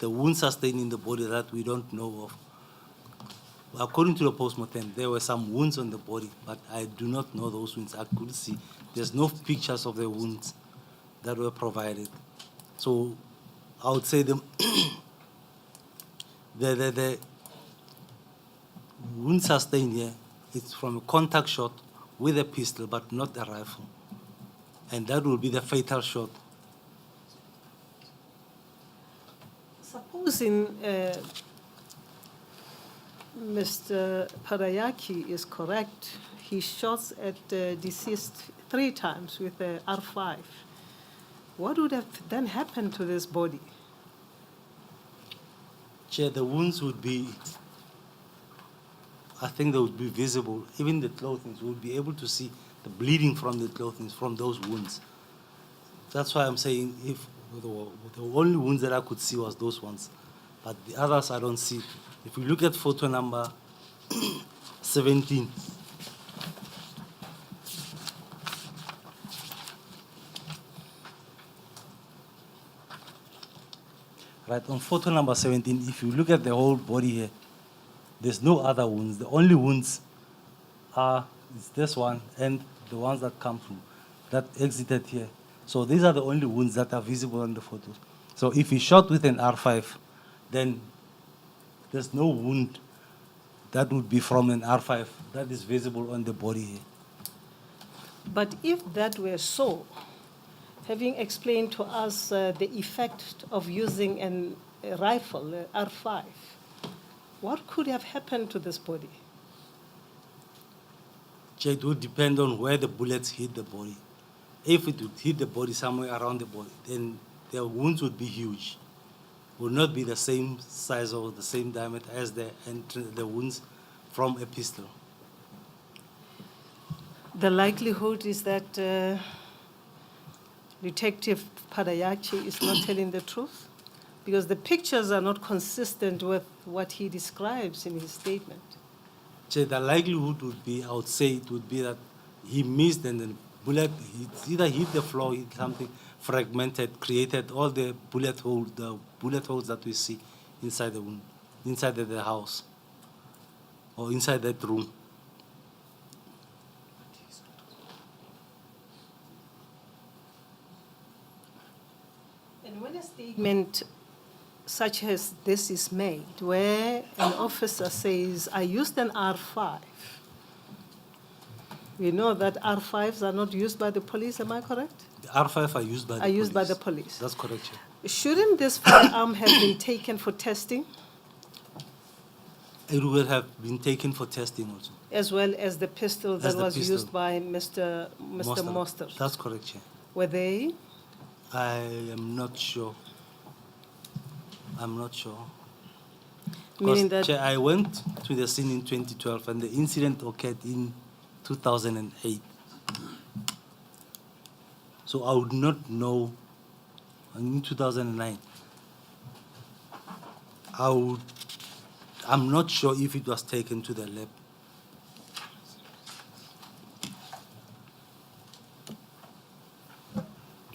the wounds sustained in the body that we don't know of. According to the postmortem, there were some wounds on the body, but I do not know those wounds. I couldn't see. There's no pictures of the wounds that were provided. So I would say the wound sustained here is from a contact shot with a pistol, but not a rifle. And that will be the fatal shot. Supposing Mr. Padayaki is correct, he shot at the deceased 3 times with a R5. What would have then happened to this body? Chair, the wounds would be, I think they would be visible. Even the clothing, we would be able to see the bleeding from the clothing, from those wounds. That's why I'm saying if the only wounds that I could see was those ones. But the others I don't see. If we look at photo number 17, Right, on photo number 17, if you look at the whole body here, there's no other wounds. The only wounds are is this one and the ones that come through, that exited here. So these are the only wounds that are visible on the photos. So if he shot with an R5, then there's no wound that would be from an R5 that is visible on the body here. But if that were so, having explained to us the effect of using a rifle, R5, what could have happened to this body? It would depend on where the bullets hit the body. If it would hit the body somewhere around the body, then the wounds would be huge. Would not be the same size or the same diameter as the wounds from a pistol. The likelihood is that Detective Padayachi is not telling the truth, because the pictures are not consistent with what he describes in his statement. The likelihood would be, I would say, it would be that he missed and the bullet either hit the floor, hit something fragmented, created all the bullet holes that we see inside the wound, inside the house, or inside that room. And when a statement such as this is made, where an officer says, I used an R5, we know that R5s are not used by the police, am I correct? The R5 are used by the police. Used by the police. That's correct. Yeah. Shouldn't this firearm have been taken for testing? It would have been taken for testing also. As well as the pistol that was pistol. used by Mr. Mostert. That's correct, yeah. Were they? I am not sure. I'm not sure. Meaning Because that I went to the scene in 2012 and the incident occurred in 2008. So I would not know. In 2009, I'm not sure if it was taken to the lab.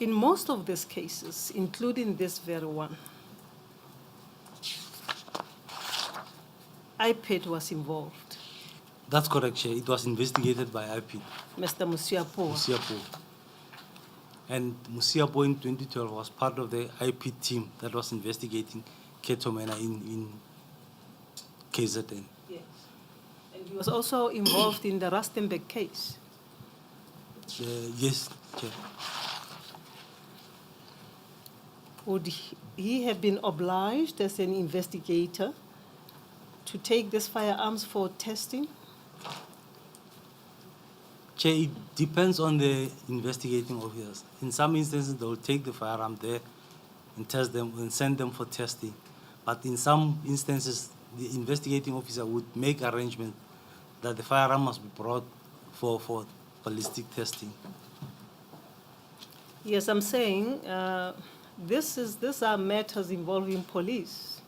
in most of these cases, including this very one, IPID was involved. That's correct, Chair. It was investigated by IP. Mr. Musiapo. Musiapo. And Musiapo in 2012 was part of the IP team that was investigating Ketomena in KZN. Yes. And he was also involved in the Rustenburg case. Yes, Chair. Would he have been obliged as an investigator to take these firearms for testing? Chair, it depends on the investigating officers. In some instances, they will take the firearm there and test them and send them for testing. But in some instances, the investigating officer would make arrangements that the firearm must be brought for ballistic testing. Yes, I'm saying these are matters involving police.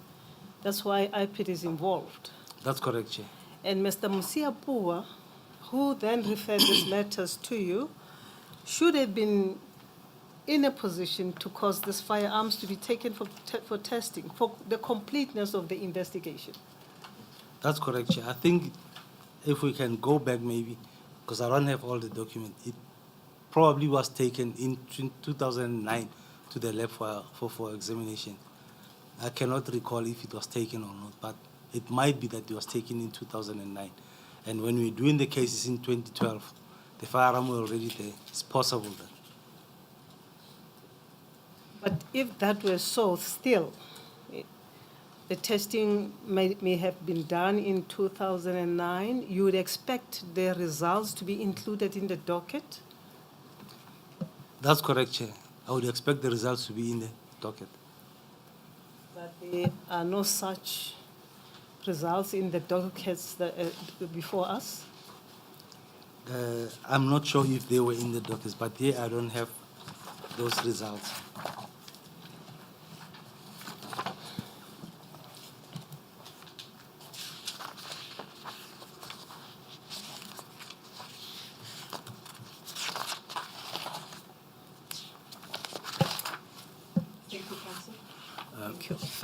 That's why IPID is involved. That's correct, Chair. And Mr. Musiapua, who then referred these matters to you, should have been in a position to cause these firearms to be taken for testing, for the completeness of the investigation. That's correct, Chair. I think if we can go back maybe, because I don't have all the documents, it probably was taken in 2009 to the lab for examination. I cannot recall if it was taken or not, but it might be that it was taken in 2009. And when we're doing the cases in 2012, the firearm was already there. It's possible that. But if that were so, still, the testing may have been done in 2009. You would expect the results to be included in the docket? That's correct, Chair. I would expect the results to be in the docket. But there are no such results in the dockets that, before us? I'm not sure if they were in the dockets, but here I don't have those results.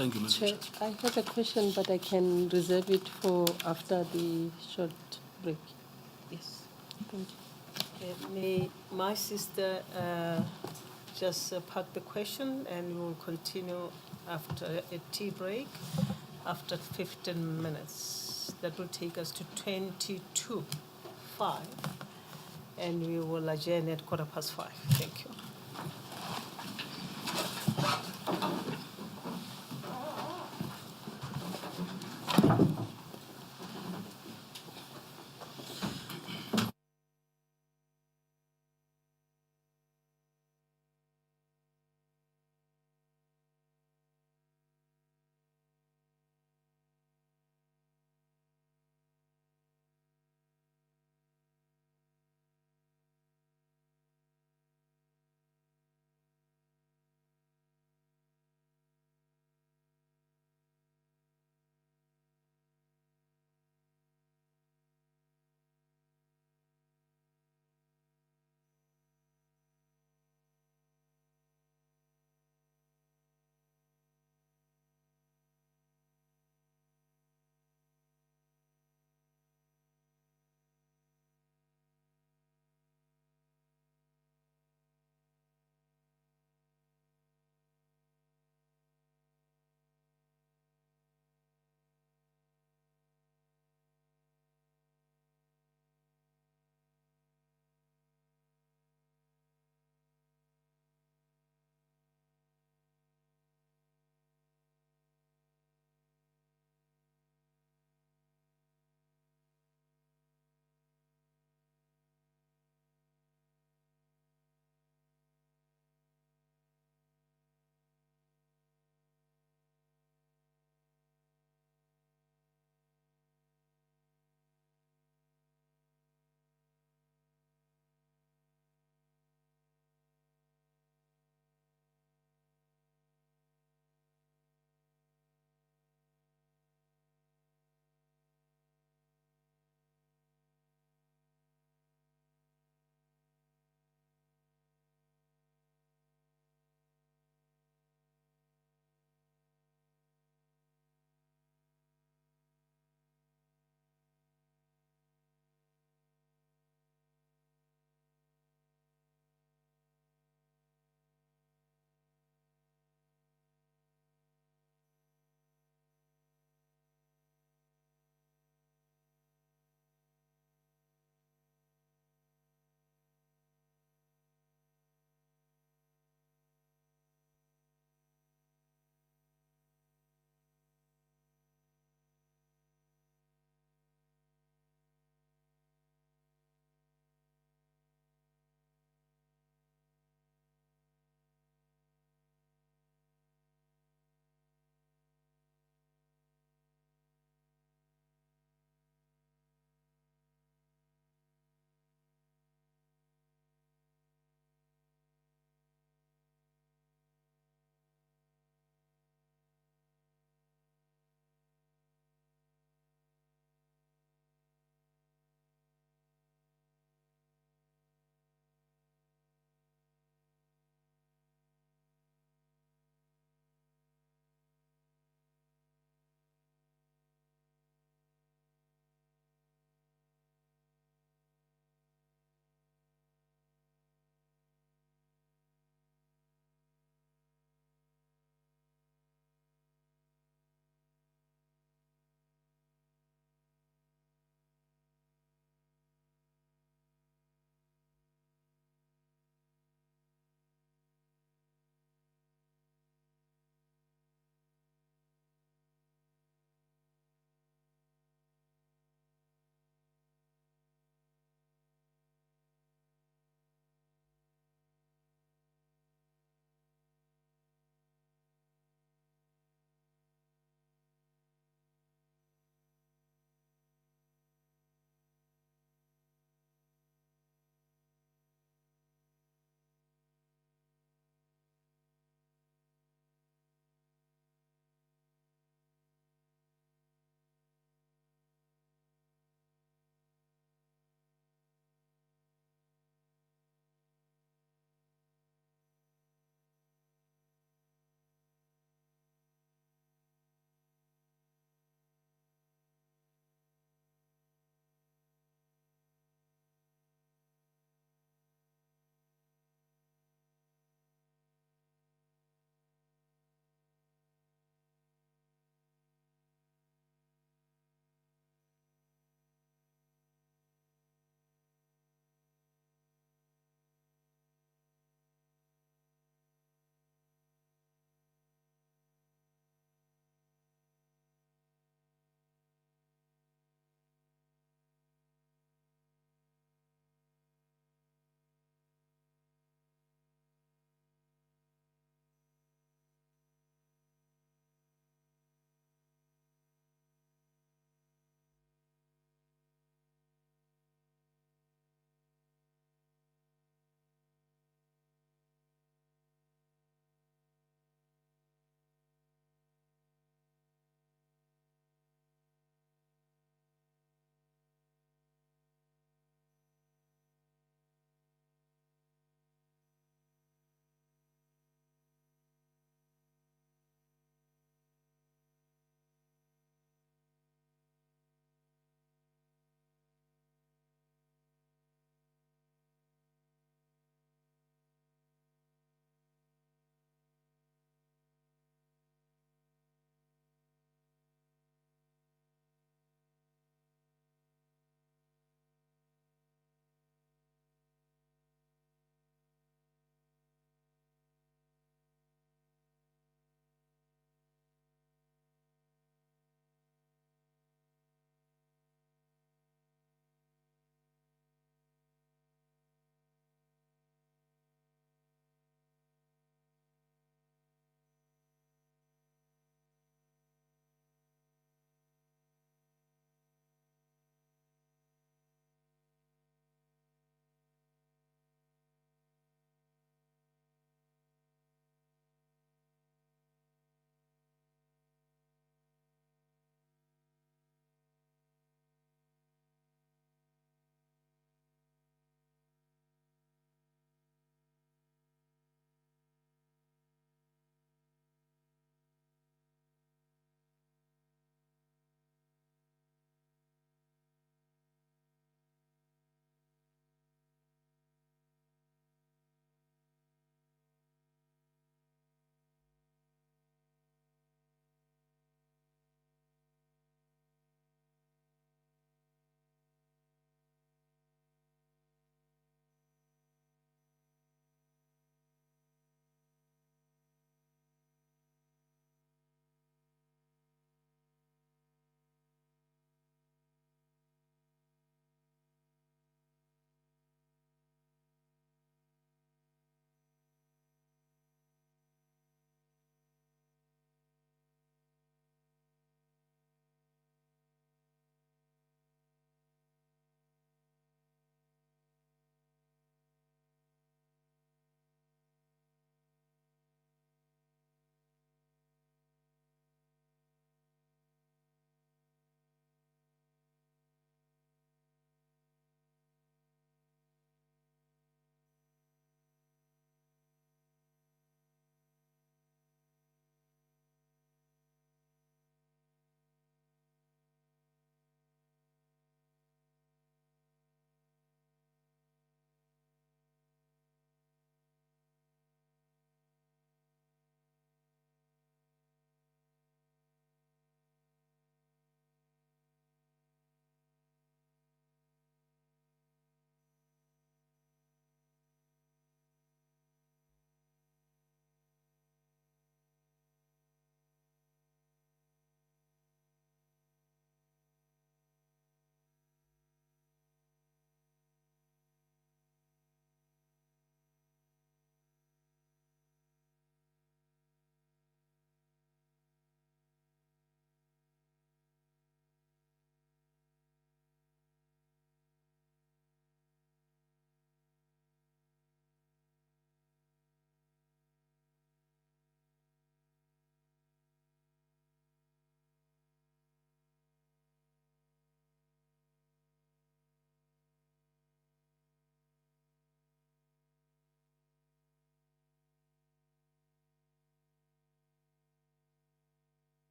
Thank you, Madam Chair, Chair. I have a question, but I can reserve it for after the short break. Yes, thank you. May my sister just park the question and we will continue after a tea break after 15 minutes. That will take us to 22:05 and we will adjourn at 5:15. Thank you.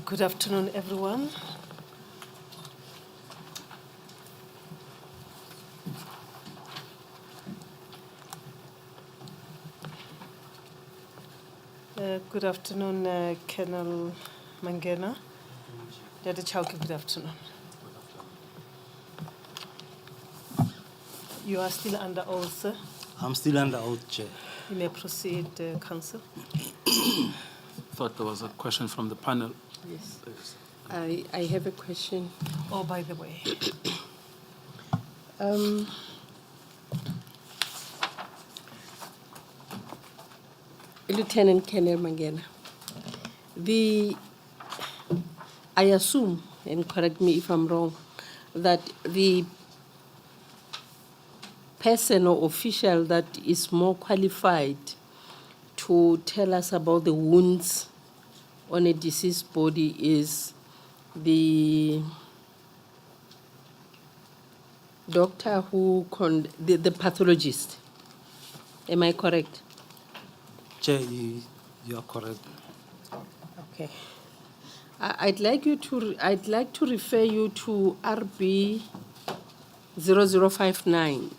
Good afternoon, everyone. Good afternoon, Colonel Mangena. Director Chauke, good afternoon. You are still under oath, sir. I'm still under oath, Chair. You may proceed, Counsel. Thought there was a question from the panel. Yes. Please. I have a question. Oh, by the way, Lieutenant Colonel Mangena, I assume, and correct me if I'm wrong, that the person or official that is more qualified to tell us about the wounds on a deceased body is the doctor who, the pathologist. Am I correct? Chair, you are correct. Okay. I'd like to refer you to RB 0059.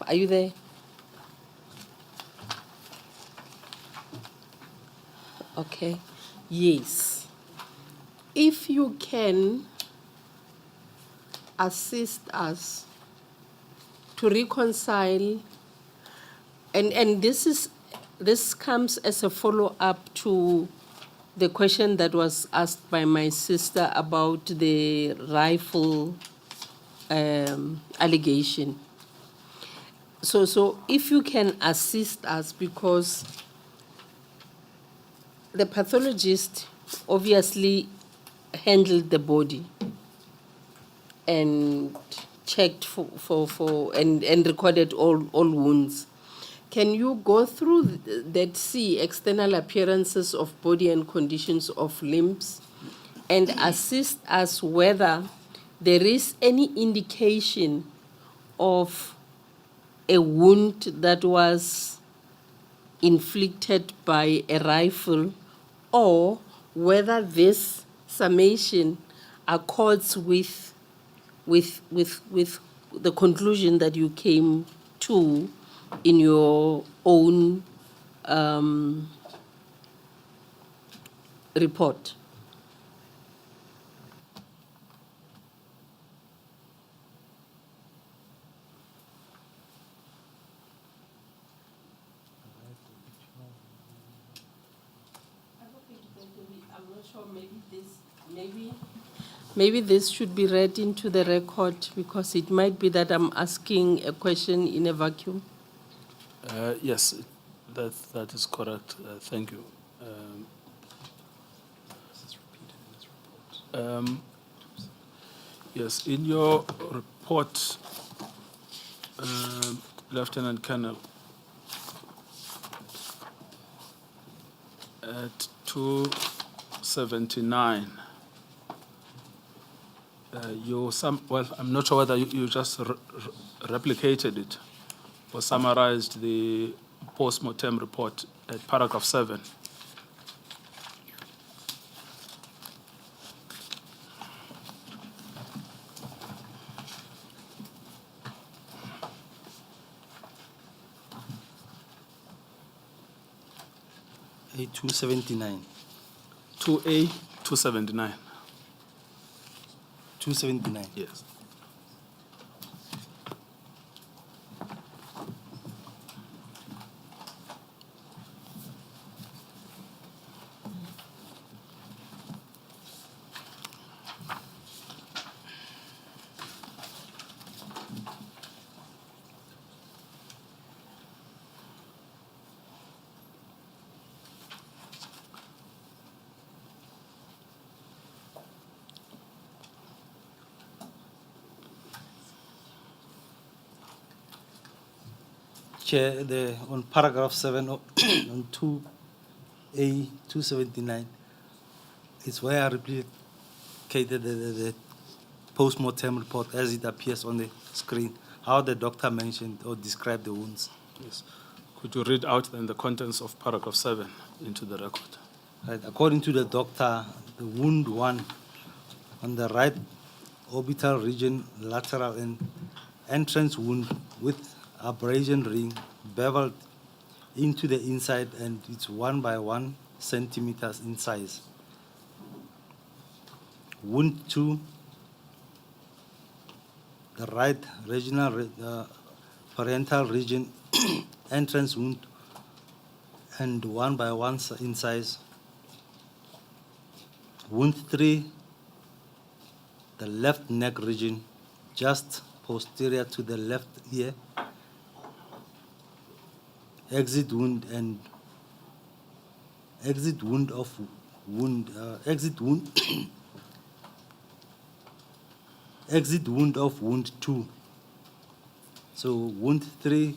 Are you there? Okay. Yes. If you can assist us to reconcile, and this comes as a follow-up to the question that was asked by my sister about the rifle allegation. So if you can assist us, because the pathologist obviously handled the body and checked and recorded all wounds. Can you go through that, see external appearances of body and conditions of limbs, and assist us whether there is any indication of a wound that was inflicted by a rifle, or whether this summation accords with the conclusion that you came to in your own report? I'm not sure, maybe this should be read into the record, because it might be that I'm asking a question in a vacuum. Yes, that is correct. Thank you. Yes, in your report, Lieutenant Colonel, at 279, well, I'm not sure whether you just replicated it or summarized the post-mortem report at paragraph 7. A279. 2A, 279. 279. Yes. Chair, on paragraph 7 on 2A279, it's where I replicated the post-mortem report as it appears on the screen, how the doctor mentioned or described the wounds. Yes. Could you read out then the contents of paragraph 7 into the record? Right. According to the doctor, the wound 1 on the right orbital region, lateral and entrance wound with abrasion ring beveled into the inside, and it's 1 by 1 centimeters in size. Wound 2, the right parental region entrance wound, and 1 by 1 in size. Wound 3, the left neck region, just posterior to the left ear. Exit wound and exit wound of wound exit wound of wound 2. So wound 3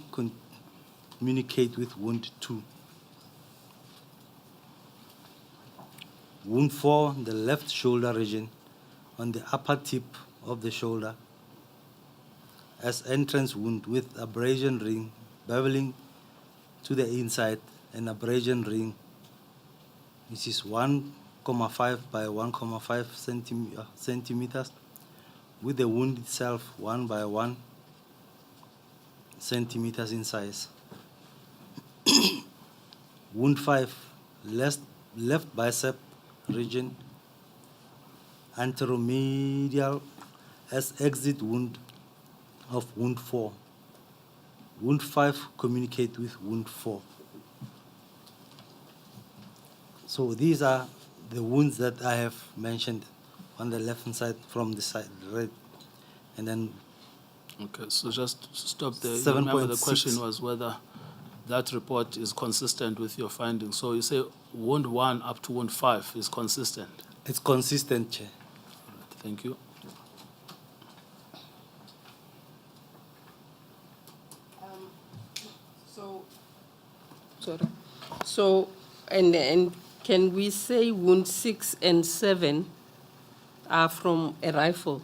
communicate with wound 2. Wound 4, the left shoulder region on the upper tip of the shoulder as entrance wound with abrasion ring beveling to the inside, and abrasion ring which is 1.5 by 1.5 centimeters with the wound itself 1 by 1 centimeters in size. Wound 5, left bicep region, anteromedial as exit wound of wound 4. Wound 5 communicate with wound 4. So these are the wounds that I have mentioned on the left hand side from the side right. And then Okay, so just stop there. You 7.6. remember the question was whether that report is consistent with your findings. So you say wound 1 up to wound 5 is consistent. it's consistent, Chair. All right, thank you. So, and can we say wound 6 and 7 are from a rifle?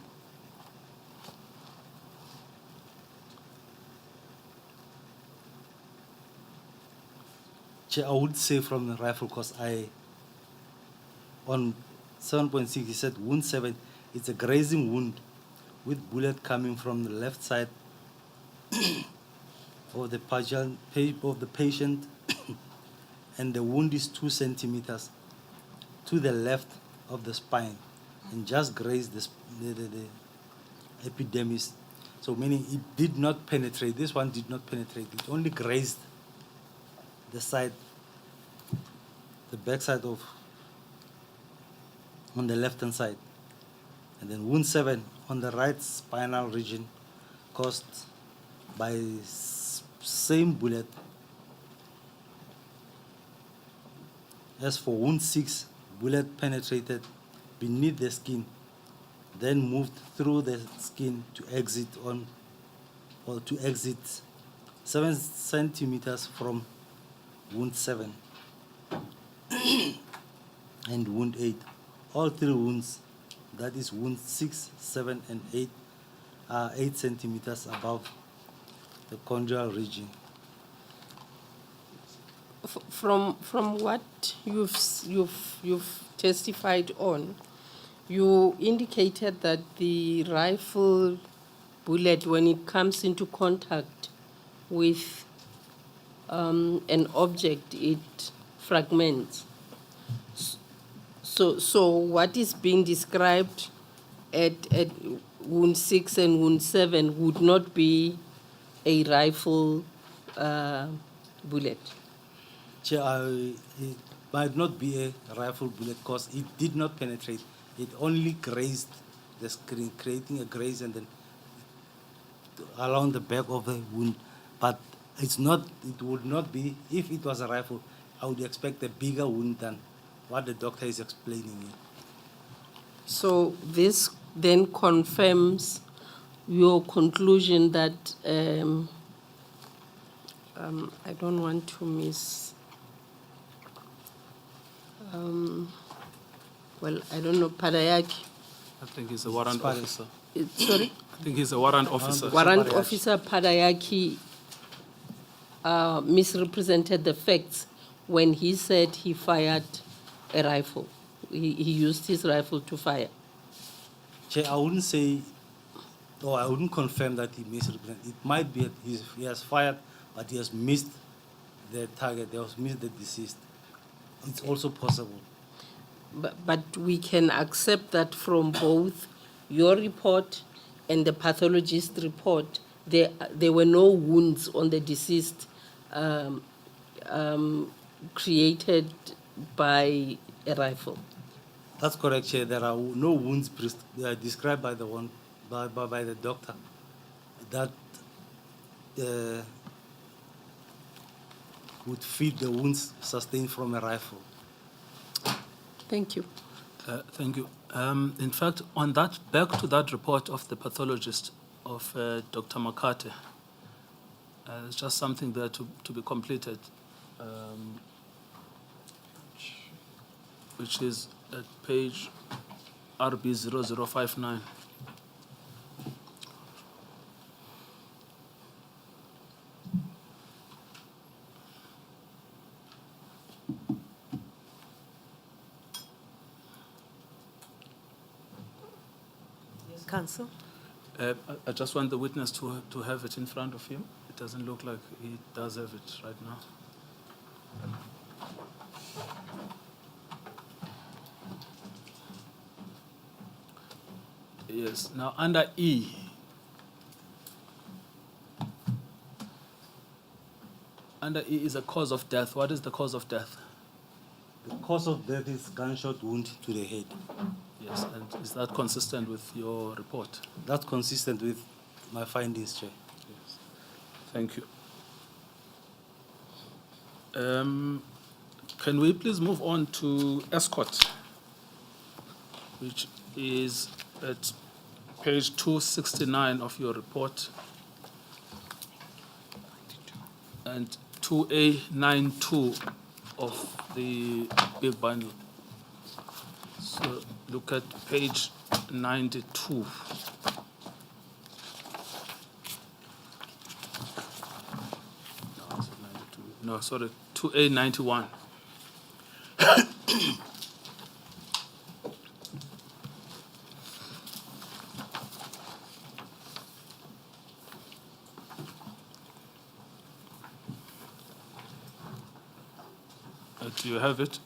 Chair, I would say from the rifle because on 7.6 he said wound 7, it's a grazing wound with bullet coming from the left side of the patient and the wound is 2 centimeters to the left of the spine and just grazed the epidermis. So meaning it did not penetrate. This one did not penetrate. It only grazed the side, the back side of, on the left hand side. And then wound 7 on the right spinal region caused by same bullet. As for wound 6, bullet penetrated beneath the skin, then moved through the skin to exit 7 centimeters from wound 7 and wound 8. All 3 wounds, that is wound 6, 7, and 8, are 8 centimeters above the condylar region. From what you've testified on, you indicated that the rifle bullet, when it comes into contact with an object, it fragments. So what is being described at wound 6 and wound 7 would not be a rifle bullet. It might not be a rifle bullet because it did not penetrate. It only grazed the screen, creating a graze and then along the back of the wound. But it's not. It would not be. If it was a rifle, I would expect a bigger wound than what the doctor is explaining here. So this then confirms your conclusion that I don't want to miss. Well, I don't know, Padayaki. I think he's a warrant Spanish. officer. Sorry? I think he's a warrant officer. Warrant Padayaki. Officer Padayaki misrepresented the facts when he said he fired a rifle. He used his rifle to fire. Chair, I wouldn't say, or I wouldn't confirm that he misrepresented. It might be that he has fired, but he has missed the target. He has missed the deceased. It's also possible. But we can accept that from both your report and the pathologist report, there were no wounds on the deceased created by a rifle. That's correct, Chair. There are no wounds described by the doctor that would fit the wounds sustained from a rifle. Thank you. Thank you. In fact, on that, back to that report of the pathologist of Dr. Makate, it's just something there to be completed, which is at page RB 0059. Counsel? I just want the witness to have it in front of him. It doesn't look like he does have it right now. Yes, now under E. Under E is a cause of death. What is the cause of death? The cause of death is gunshot wound to the head. Yes, and is that consistent with your report? That's consistent with my findings, Chair. Yes. Thank you. Can we please move on to escort, which is at page 269 of your report and 2A92 of the big bundle. So look at page 92. No, is it 92? No, sorry, 2A91. Do you have it?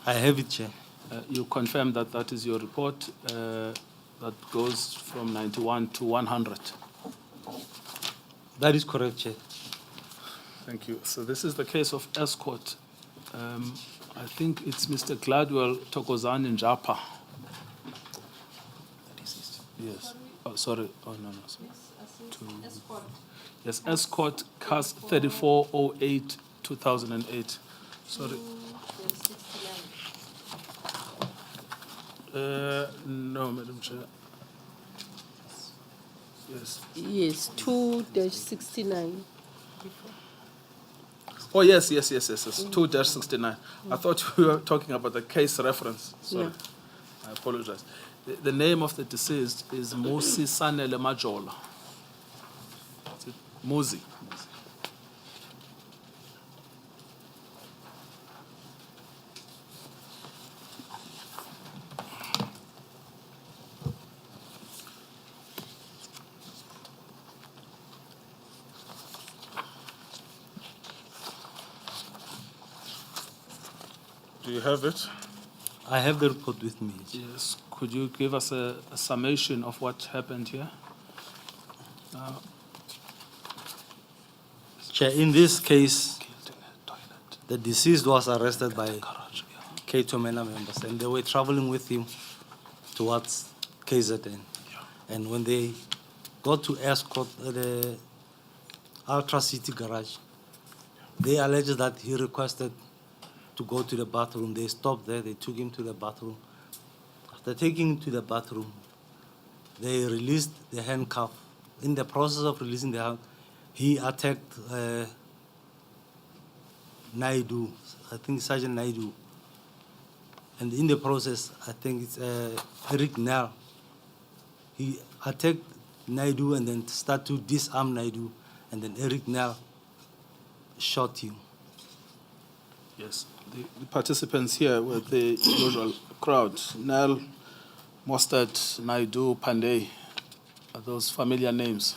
I have it, Chair. You confirm that that is your report that goes from 91 to 100. That is correct, Chair. Thank you. So this is the case of escort. I think it's Mr. Gladwell Tokozani Njapa. Yes. Oh, sorry. Oh, no. Sorry. Yes, escort CAS 3408 2008. Sorry. No, Madam Chair. Yes. Yes, 2-69. Oh, yes. 2-69. I thought we were talking about the case reference. Sorry. No. I apologize. The name of the deceased is Musi Sanele Majola. Is it Muzi? Do you have it? I have the report with me. Yes. Could you give us a summation of what happened here? Chair, in this case, the deceased was arrested by Keitomena members, and they were traveling with him towards KZN. And when they got to escort the Ultra City garage, they alleged that he requested to go to the bathroom. They stopped there, they took him to the bathroom. After taking him to the bathroom, they released the handcuff. In the process of releasing the handcuff, he attacked Naidu, I think Sergeant Naidu. And in the process, I think it's Eric Nell. he attacked Naidu and then started to disarm Naidu, and then Eric Nel shot you. Yes, the participants here were the usual crowd. Nel, Mostert, Naidu, Pandey. Are those familiar names?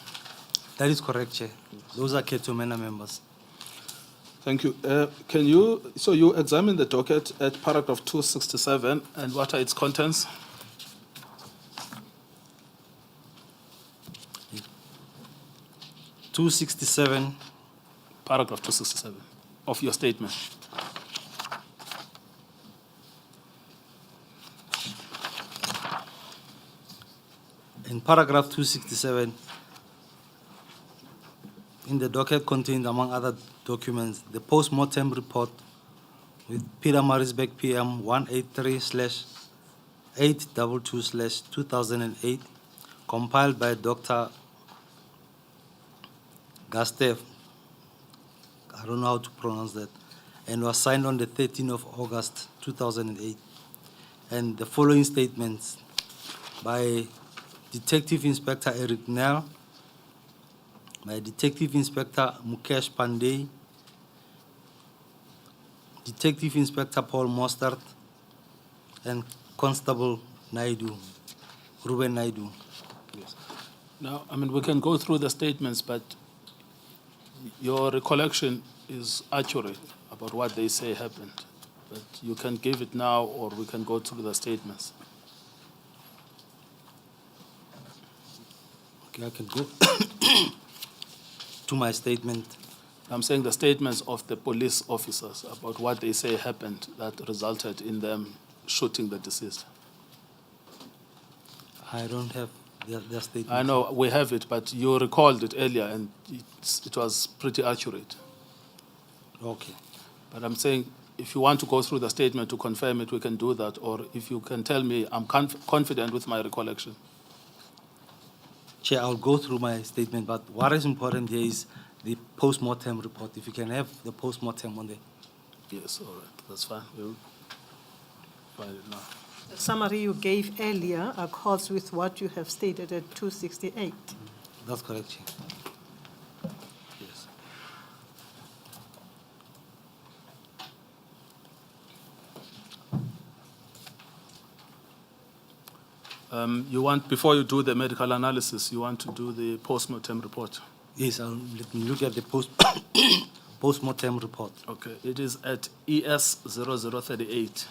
That is correct, Chair. Those are Ketomena members. Thank you. So you examine the docket at paragraph 267, and what are its contents? .267, Paragraph 267 of your statement. in paragraph 267, in the docket contained, among other documents, the post-mortem report with Peter Marisbeck PM 183/822/2008, compiled by Dr. Gastev, I don't know how to pronounce that, and was signed on the 13th of August 2008. And the following statements by Detective Inspector Eric Nel, by Detective Inspector Mukesh Pandey, Detective Inspector Paul Mostert, and Constable Naidu, Ruben Naidu. Yes. Now, I mean, we can go through the statements, but your recollection is accurate about what they say happened. But you can give it now, or we can go through the statements. Okay, I can go to my statement. I'm saying the statements of the police officers about what they say happened that resulted in them shooting the deceased. I don't have their statement. I know we have it, but you recalled it earlier, and it was pretty accurate. Okay. But I'm saying if you want to go through the statement to confirm it, we can do that. Or if you can tell me I'm confident with my recollection. Chair, I'll go through my statement, but what is important here is the post-mortem report. If you can have the post-mortem on there. Yes, all right, that's fine. We'll find it now. The summary you gave earlier accords with what you have stated at 268. That's correct, Chair. Yes. You want, before you do the medical analysis, you want to do the post-mortem report. Yes, let me look at the post-mortem report. Okay, it is at ES 0038.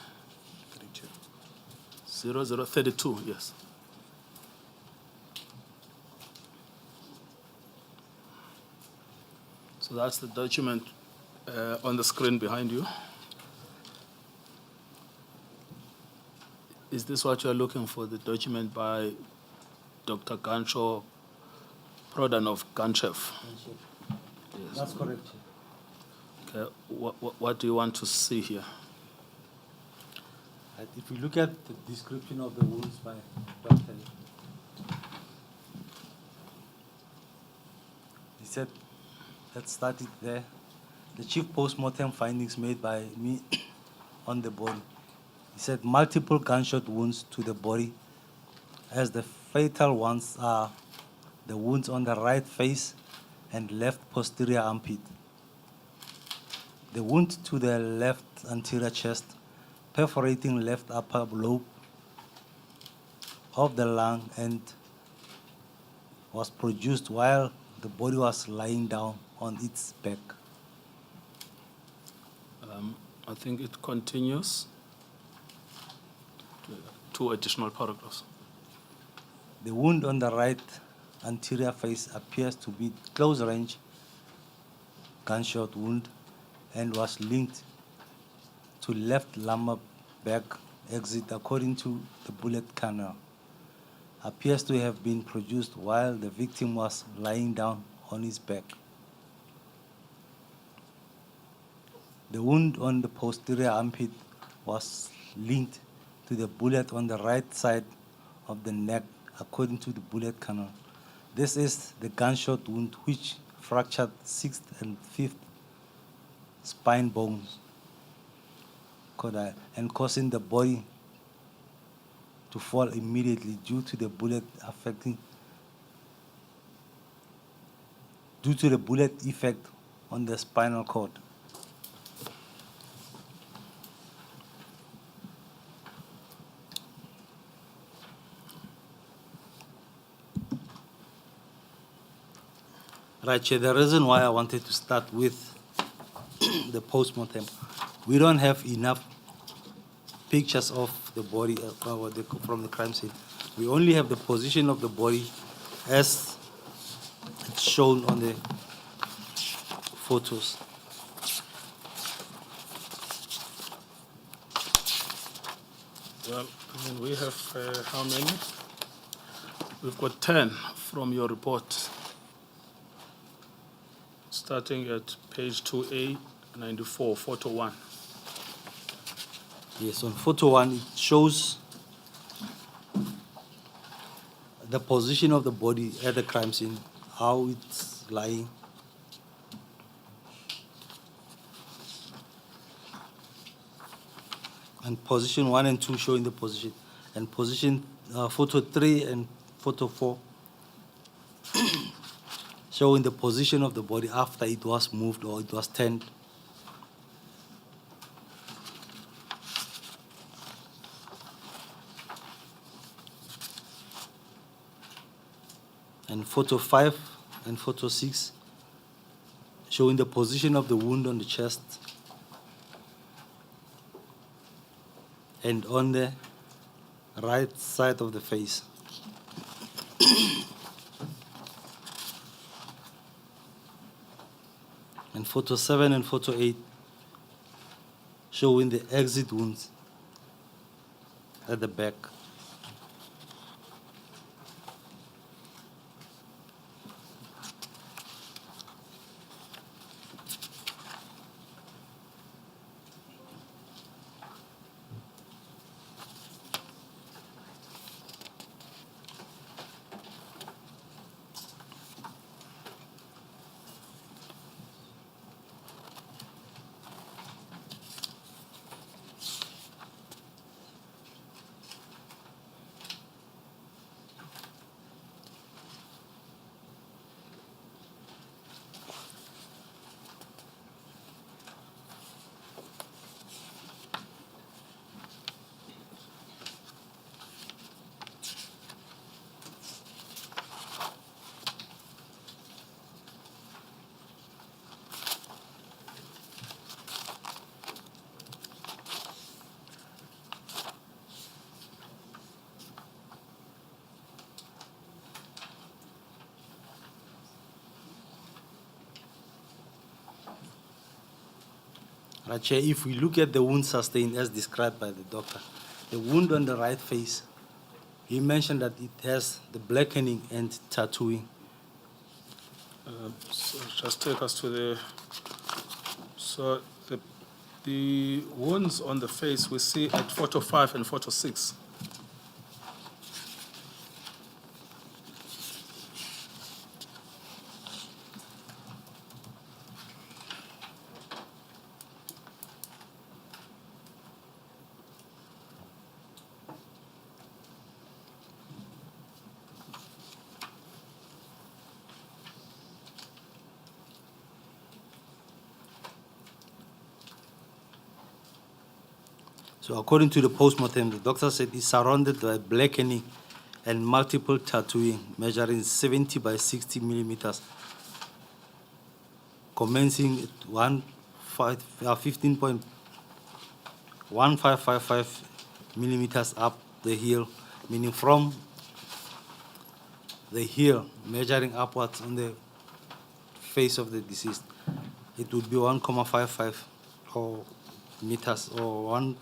0032, yes. So that's the document on the screen behind you. Is this what you are looking for, the document by Dr. Gancho Prodanov Ganchev? Yes. That's correct, Chair. Okay. What do you want to see here? If you look at the description of the wounds by Dr. He said, let's start it there. The chief post-mortem findings made by me on the body. He said multiple gunshot wounds to the body, as the fatal ones are the wounds on the right face and left posterior armpit. The wound to the left anterior chest, perforating left upper lobe of the lung, and was produced while the body was lying down on its back. I think it continues. Two additional paragraphs. The wound on the right anterior face appears to be close-range gunshot wound and was linked to left lumbar back exit according to the bullet canal. Appears to have been produced while the victim was lying down on his back. The wound on the posterior armpit was linked to the bullet on the right side of the neck according to the bullet canal. This is the gunshot wound which fractured 6th and 5th spine bones and causing the body to fall immediately due to the bullet effect on the spinal cord. Right, Chair, the reason why I wanted to start with the post-mortem, we don't have enough pictures of the body from the crime scene. We only have the position of the body as it's shown on the photos. Well, I mean, we have how many? We've got 10 from your report, starting at page 2A, 94, photo 1. Yes, on photo 1, it shows the position of the body at the crime scene, how it's lying. And position 1 and 2 showing the position. And position photo 3 and photo 4 showing the position of the body after it was moved or it was turned. And photo 5 and photo 6 showing the position of the wound on the chest and on the right side of the face. And photo 7 and photo 8 showing the exit wounds at the back. Right, Chair, if we look at the wound sustained as described by the doctor, the wound on the right face, he mentioned that it has the blackening and tattooing. So just take us to the. So the wounds on the face we see at photo 5 and photo 6. So according to the postmortem, the doctor said it's surrounded by blackening and multiple tattooing measuring 70 by 60 millimeters, commencing at 15.1555 millimeters up the heel, meaning from the heel measuring upwards on the face of the deceased. It would be 1.55 or meters or 1.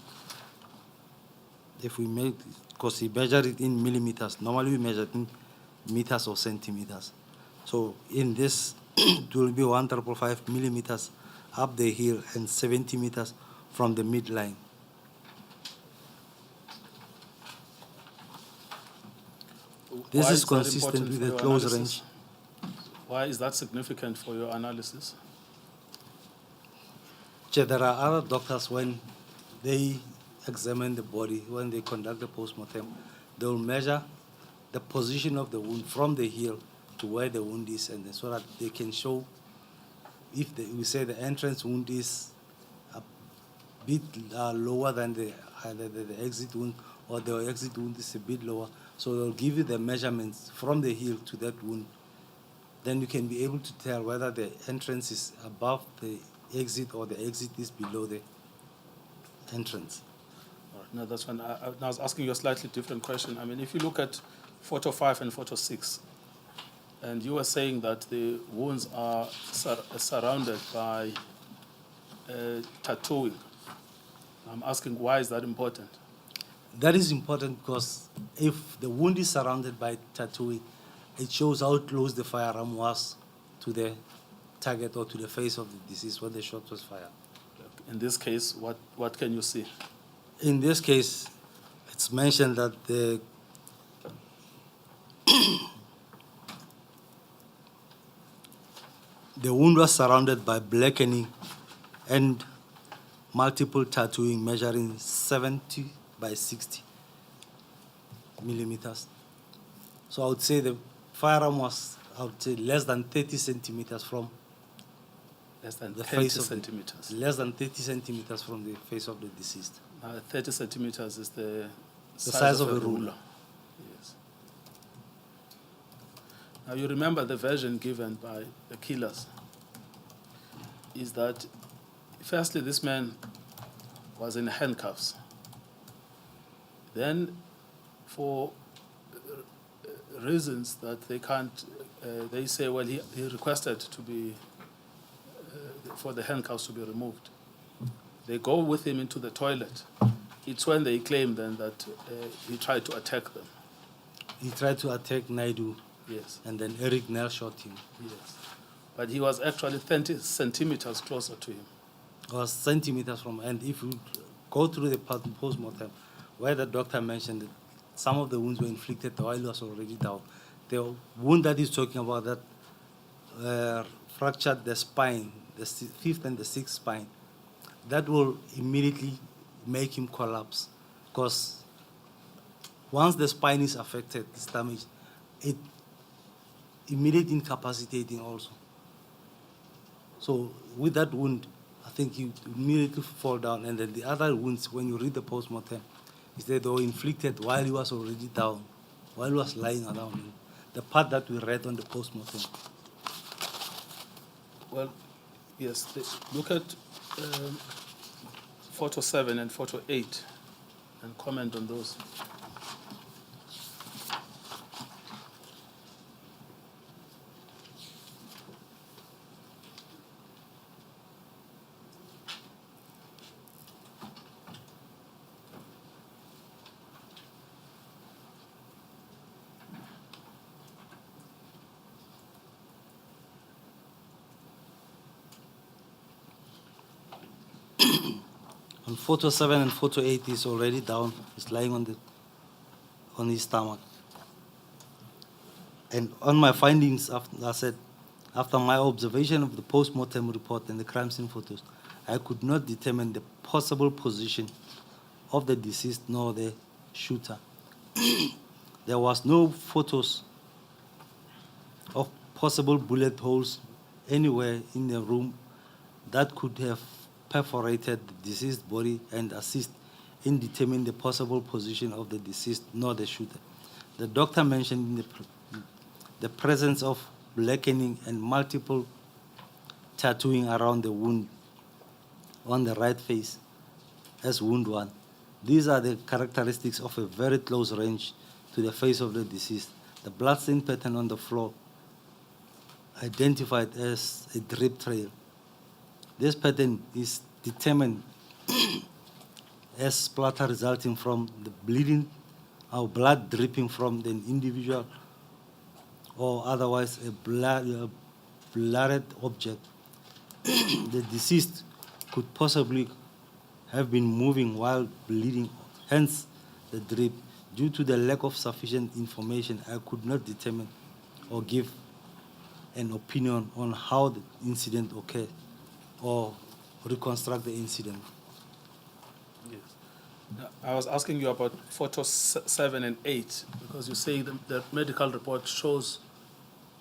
If we make, because we measure it in millimeters, normally we measure it in meters or centimeters. So in this, it will be 1.55 millimeters up the heel and 70 meters from the midline. This Why is that consistent important with for the your close analysis? range. Why is that significant for your analysis? Chair, there are other doctors when they examine the body, when they conduct the postmortem, they will measure the position of the wound from the heel to where the wound is, and so that they can show if we say the entrance wound is a bit lower than the exit wound, or the exit wound is a bit lower. So they'll give you the measurements from the heel to that wound. Then you can be able to tell whether the entrance is above the exit or the exit is below the entrance. All right, no, that's fine. I was asking you a slightly different question. I mean, if you look at photo 5 and photo 6, and you were saying that the wounds are surrounded by tattooing. I'm asking, why is that important? That is important because if the wound is surrounded by tattooing, it shows how close the firearm was to the target or to the face of the deceased when the shot was fired. In this case, what can you see? In this case, it's mentioned that the wound was surrounded by blackening and multiple tattooing measuring 70 by 60 millimeters. So I would say the firearm was, I would say, less than 30 centimeters from Less than the 30 face of centimeters. less than 30 centimeters from the face of the deceased. 30 centimeters is the size of a ruler. Yes. Now you remember the version given by the killers is that, firstly, this man was in handcuffs. Then, for reasons that they can't, they say, well, he requested to be, for the handcuffs to be removed. They go with him into the toilet. It's when they claim then that he tried to attack them. He tried to attack Naidu, Yes, and then Eric Nell shot him. yes. But he was actually 30 centimeters closer to him. It was centimeters from, and if you go through the post-mortem, where the doctor mentioned that some of the wounds were inflicted while he was already down. The wound that he's talking about that fractured the spine, the fifth and the sixth spine, that will immediately make him collapse, because once the spine is affected, it's damaged, it immediately incapacitating also. So with that wound, I think you immediately fall down, and then the other wounds, when you read the post-mortem, is that they were inflicted while he was already down, while he was lying around. The part that we read on the post-mortem. Well, yes, look at photo 7 and photo 8 and comment on those. On photo 7 and photo 8, he's already down. He's lying on his stomach. And on my findings, after my observation of the post-mortem report and the crime scene photos, I could not determine the possible position of the deceased nor the shooter. There was no photos of possible bullet holes anywhere in the room that could have perforated the deceased body and assist in determining the possible position of the deceased nor the shooter. The doctor mentioned the presence of blackening and multiple tattooing around the wound on the right face as wound 1. These are the characteristics of a very close range to the face of the deceased. The bloodstain pattern on the floor identified as a drip trail. This pattern is determined as splatter resulting from the bleeding or blood dripping from the individual or otherwise a blooded object. The deceased could possibly have been moving while bleeding, hence the drip. Due to the lack of sufficient information, I could not determine or give an opinion on how the incident occurred or reconstruct the incident. Yes. I was asking you about photos 7 and 8 because you say the medical report shows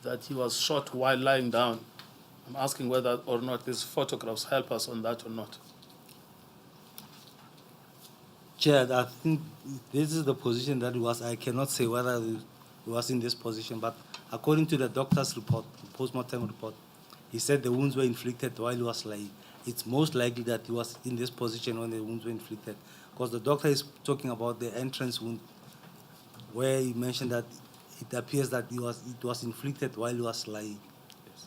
that he was shot while lying down. I'm asking whether or not these photographs help us on that or not. Chair, I think this is the position that he was. I cannot say whether he was in this position, but according to the doctor's report, post-mortem report, he said the wounds were inflicted while he was lying. It's most likely that he was in this position when the wounds were inflicted, because the doctor is talking about the entrance wound, where he mentioned that it appears that it was inflicted while he was lying. Yes.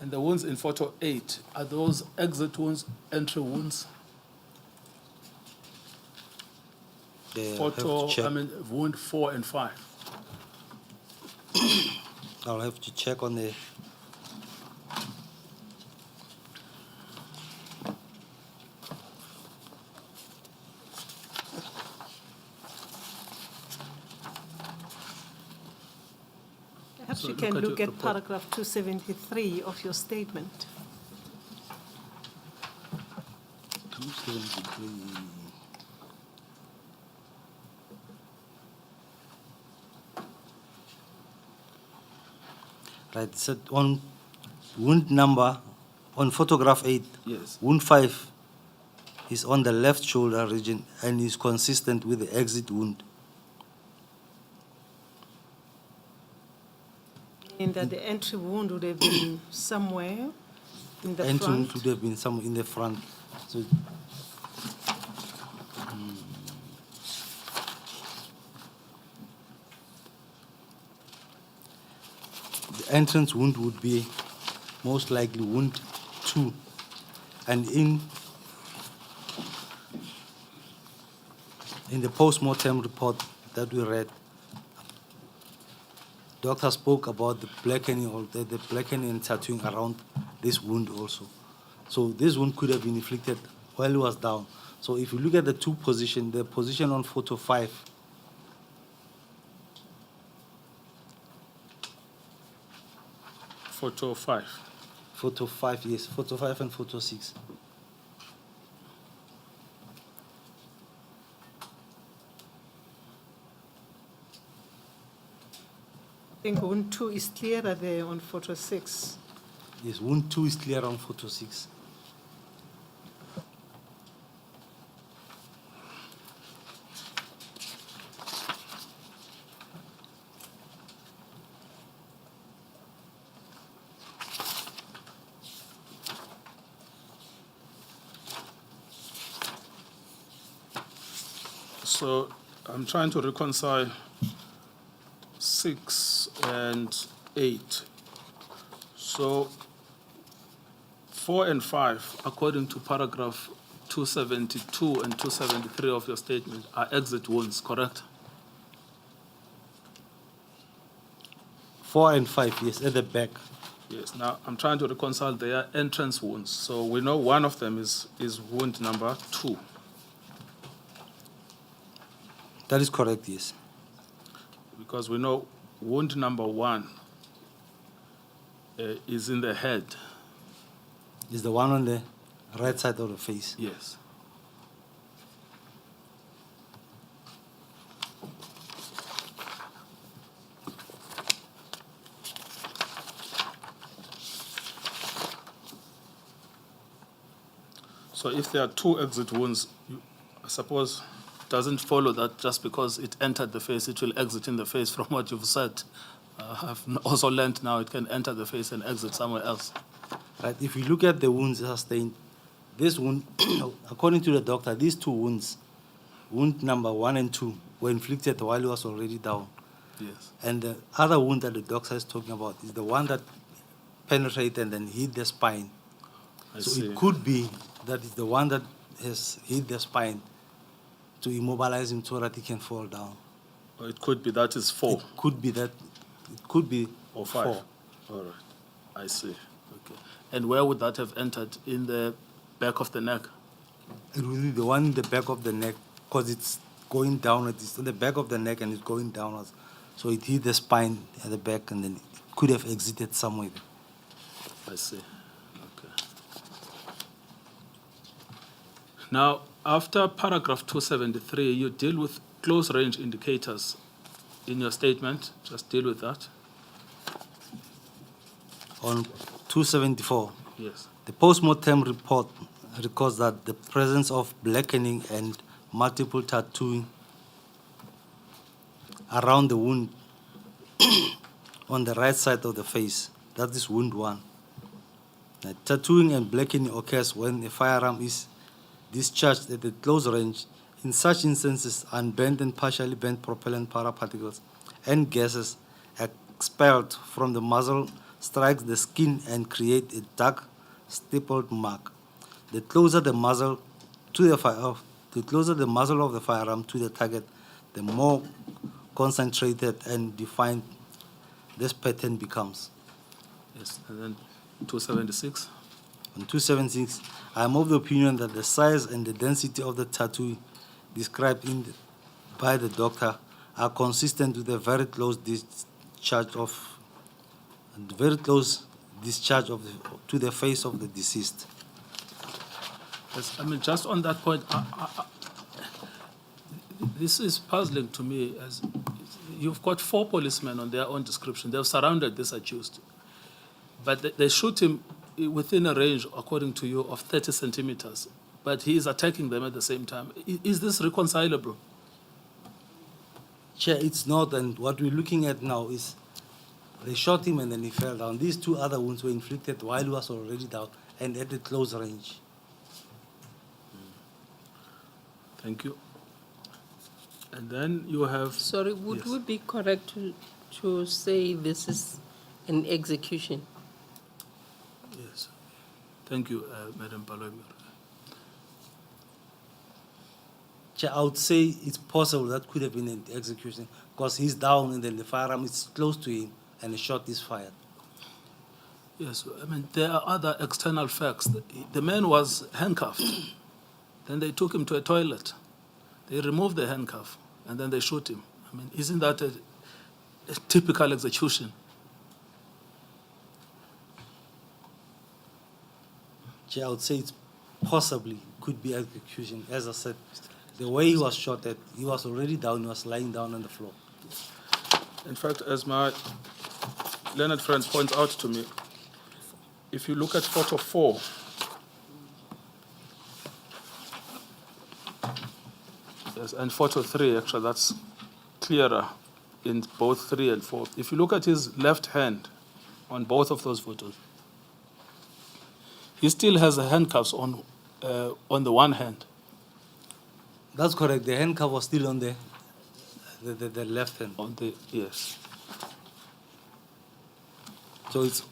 And the wounds in photo 8, are those exit wounds, entry wounds? Wound 4 and 5. I'll have to check on the. Perhaps So you look can at look your at report. paragraph 273 of your statement. 273. Right, so on wound number, on photograph 8, Yes. wound 5 is on the left shoulder region and is consistent with the exit wound. In that the entry wound would have been somewhere in the Entry wound front. would have been somewhere in the front. So, the entrance wound would be most likely wound 2. And in the post-mortem report that we read, doctor spoke about the blackening or the blackening and tattooing around this wound also. So this wound could have been inflicted while he was down. So if you look at the two positions, the position on photo 5, Photo 5. photo 5, yes, photo 5 and photo 6. I think wound 2 is clearer there on photo 6. Yes, wound 2 is clear on photo 6. So I'm trying to reconcile 6 and 8. So 4 and 5, according to paragraph 272 and 273 of your statement, are exit wounds, correct? 4 and 5, yes, at the back. Yes. Now I'm trying to reconcile their entrance wounds. So we know one of them is wound number 2. That is correct, yes. Because we know wound number 1 is in the head. It's the one on the right side of the face. Yes. So if there are 2 exit wounds, I suppose doesn't follow that just because it entered the face, it will exit in the face from what you've said. I've also learned now it can enter the face and exit somewhere else. Right, if you look at the wounds sustained, this wound, according to the doctor, these 2 wounds, wound number 1 and 2, were inflicted while he was already down. Yes. And the other wound that the doctor is talking about is the one that penetrated and then hit the spine. I So see. it could be that it's the one that has hit the spine to immobilize him so that he can fall down. Or it could be that is 4 It could be that, it could be or 5. 4. All right. I see. Okay. And where would that have entered? In the back of the neck? It will be the one in the back of the neck because it's going down. It's in the back of the neck and it's going downwards. So it hit the spine at the back and then it could have exited somewhere. I see. Okay. Now, After paragraph 273, you deal with close range indicators in your statement. Just deal with that. On 274, Yes. the post-mortem report records that the presence of blackening and multiple tattooing around the wound on the right side of the face. That is wound 1. Now, tattooing and blackening occurs when a firearm is discharged at a close range. In such instances, unbent and partially bent propellant paraparticles and gases expelled from the muzzle strikes the skin and create a dark stippled mark. The closer the muzzle to the closer the muzzle of the firearm to the target, the more concentrated and defined this pattern becomes. Yes. And then 276. On 276, I am of the opinion that the size and the density of the tattoo described by the doctor are consistent with a very close discharge to the face of the deceased. Yes, I mean, just on that point, this is puzzling to me. As you've got 4 policemen on their own description. They've surrounded this accused, but they shoot him within a range, according to you, of 30 centimeters. But he is attacking them at the same time. Is this reconcilable? Chair, it's not, and what we're looking at now is they shot him and then he fell down. These 2 other wounds were inflicted while he was already down and at a close range. Thank you. And then you have... Sorry, would Yes. we be correct to say this is an execution? Yes. Thank you, Madam Palomi. Chair, I would say it's possible that could have been an execution because he's down and then the firearm is close to him and a shot is fired. Yes, I mean, there are other external facts. The man was handcuffed. Then they took him to a toilet. They removed the handcuff, and then they shoot him. I mean, isn't that a typical execution? Chair, I would say it's possibly could be execution. As I said, the way he was shot at, he was already down, he was lying down on the floor. In fact, as my learned friend points out to me, if you look at photo 4, yes, and photo 3, actually, that's clearer in both 3 and 4. If you look at his left hand on both of those photos, he still has the handcuffs on the one hand. That's correct. The handcuff was still on the left hand. On the yes. So it's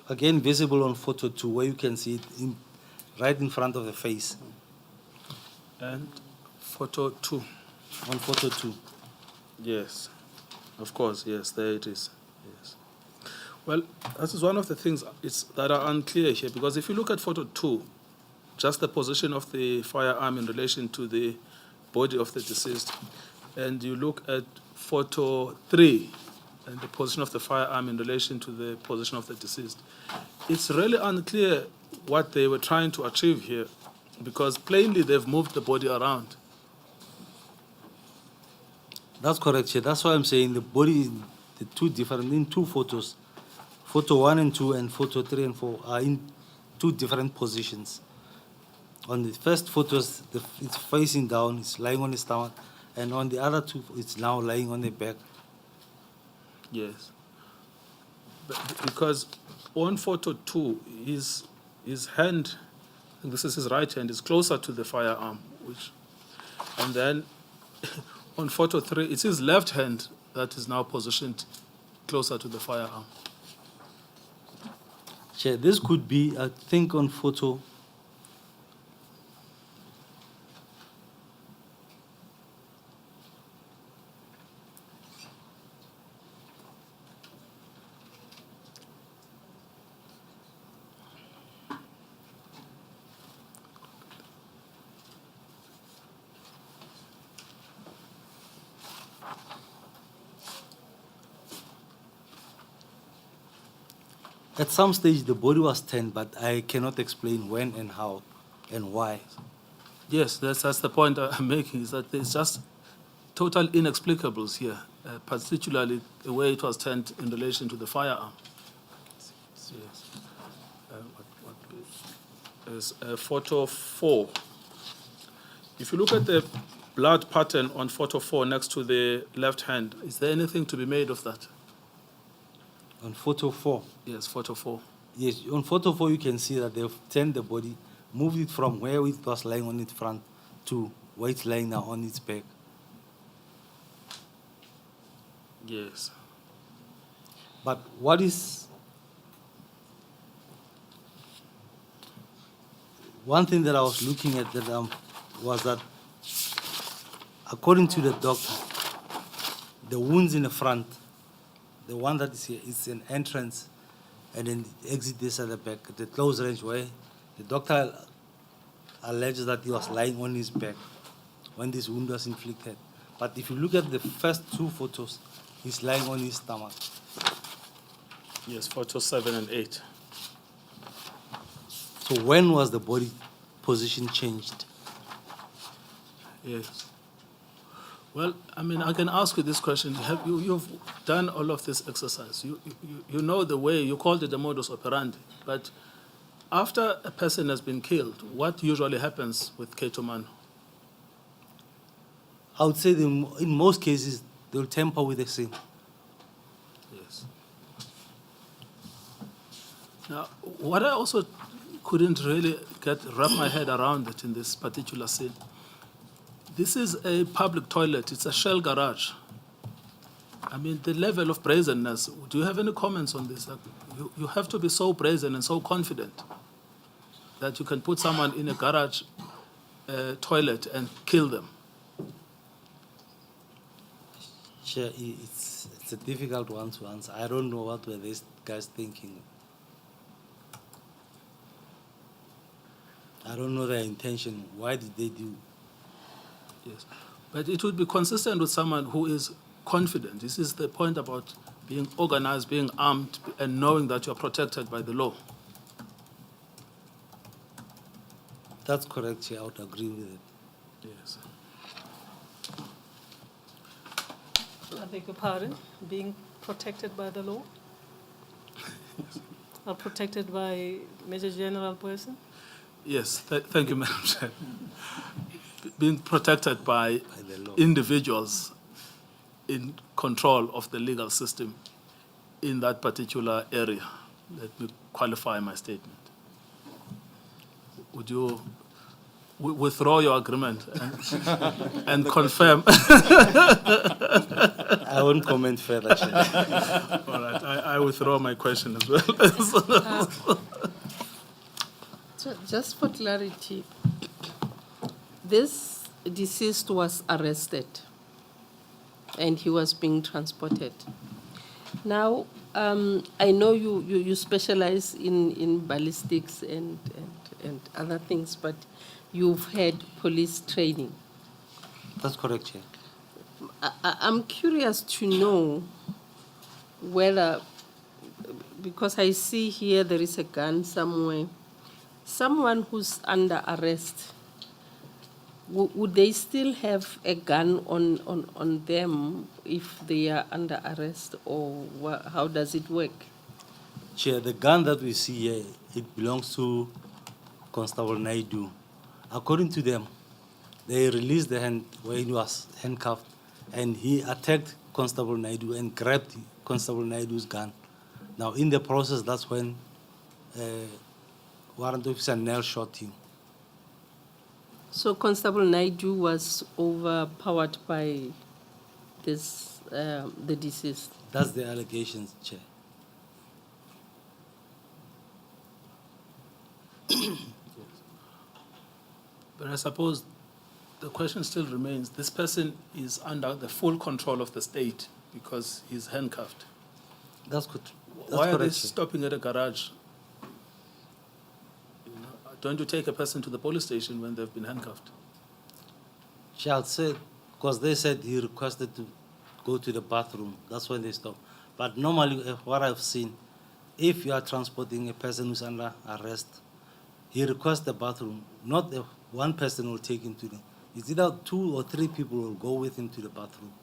again visible on photo 2 where you can see it right in front of the face. And photo 2. On photo 2. Yes, of course, yes, there it is. Yes. Well, that is one of the things that are unclear here, because if you look at photo 2, just the position of the firearm in relation to the body of the deceased, and you look at photo 3, and the position of the firearm in relation to the position of the deceased, it's really unclear what they were trying to achieve here, because plainly they've moved the body around. That's correct, Chair. That's why I'm saying the body, the 2 different, in 2 photos, photo 1 and 2 and photo 3 and 4 are in 2 different positions. On the first photos, it's facing down, it's lying on his stomach, and on the other 2, it's now lying on the back. Yes. But because on photo 2, his hand, and this is his right hand, is closer to the firearm, and then on photo 3, it's his left hand that is now positioned closer to the firearm. Chair, this could be, I think on photo, at some stage the body was turned, but I cannot explain when and how and why. Yes, that's the point I'm making, is that there's just total inexplicables here, particularly the way it was turned in relation to the firearm. Yes. There's photo 4. If you look at the blood pattern on photo 4 next to the left hand, is there anything to be made of that? On photo 4, Yes, photo 4. yes, on photo 4 you can see that they've turned the body, moved it from where it was lying on its front to where it's lying now on its back. Yes. But what is one thing that I was looking at that was that according to the doctor, the wounds in the front, the one that is here, is an entrance, and then the exit this at the back, the close range where the doctor alleges that he was lying on his back when this wound was inflicted. But if you look at the first 2 photos, he's lying on his stomach. Yes, photo 7 and 8. So when was the body position changed? Yes. Well, I mean, I can ask you this question. You've done all of this exercise. You know the way, you called it the modus operandi. But after a person has been killed, what usually happens with Ketomano? I would say in most cases, they'll tamper with the scene. Yes. Now, what I also couldn't really wrap my head around it in this particular scene. This is a public toilet. It's a shell garage. I mean, the level of brazenness. Do you have any comments on this? You have to be so brazen and so confident that you can put someone in a garage toilet and kill them. Chair, it's a difficult one to answer. I don't know what were these guys thinking. I don't know their intention. Why did they do? Yes, but it would be consistent with someone who is confident. This is the point about being organized, being armed, and knowing that you're protected by the law. That's correct, Chair. I would agree with it. Yes. I beg your pardon, being protected by the law? Or protected by Major General person? Yes, thank you, Madam Chair. Being protected by the law. Individuals in control of the legal system in that particular area. Let me qualify my statement. Would you withdraw your agreement and confirm? I won't comment further, Chair. All right, I withdraw my question as well. So just for clarity, this deceased was arrested and he was being transported. Now, I know you specialize in ballistics and other things, but you've had police training. That's correct, Chair. I'm curious to know whether, because I see here there is a gun somewhere, someone who's under arrest, would they still have a gun on them if they are under arrest, or how does it work? Chair, the gun that we see here, it belongs to Constable Naidu. According to them, they released the hand where he was handcuffed, and he attacked Constable Naidu and grabbed Constable Naidu's gun. Now, in the process, that's when Warrant Officer Nell shot him. So Constable Naidu was overpowered by this the deceased. That's the allegations, Chair. But I suppose the question still remains, this person is under the full control of the state because he's handcuffed. That's good. Why are they correct, Chair. stopping at a garage? Don't you take a person to the police station when they've been handcuffed? Child said, because they said he requested to go to the bathroom. That's when they stopped. But normally, what I've seen, if you are transporting a person who's under arrest, he requests the bathroom, not the one person will take him to the. It's either 2 or 3 people will go with him to the bathroom.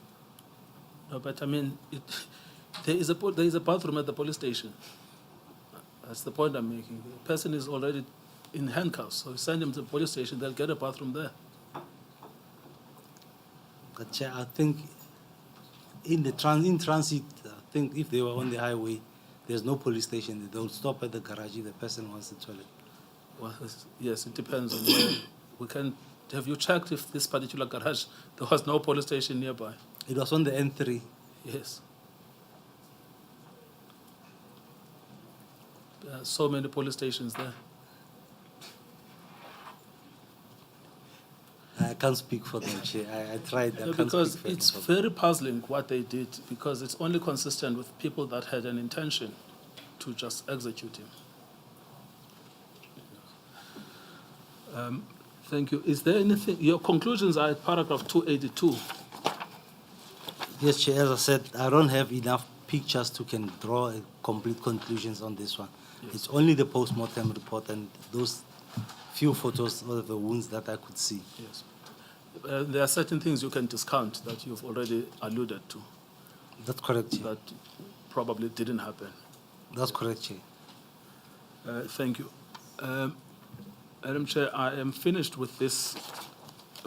No, but I mean, there is a bathroom at the police station. That's the point I'm making. The person is already in handcuffs, so you send him to the police station, they'll get a bathroom there. But Chair, I think in transit, I think if they were on the highway, there's no police station. They'll stop at the garage if the person wants the toilet. Well, yes, it depends on where we can. Have you checked if this particular garage, there was no police station nearby? It was on the N3. Yes. There are so many police stations there. I can't speak for them, Chair. I tried. I can't Because speak for it's them. very puzzling what they did, because it's only consistent with people that had an intention to just execute him. Thank you. Is there anything, your conclusions are at paragraph 282. Yes, Chair, as I said, I don't have enough pictures to can draw complete conclusions on this one. Yes. It's only the post-mortem report and those few photos of the wounds that I could see. Yes. There are certain things you can discount that you've already alluded to That's correct, Chair. that probably didn't happen. That's correct, Chair. Thank you. Madam Chair, I am finished with this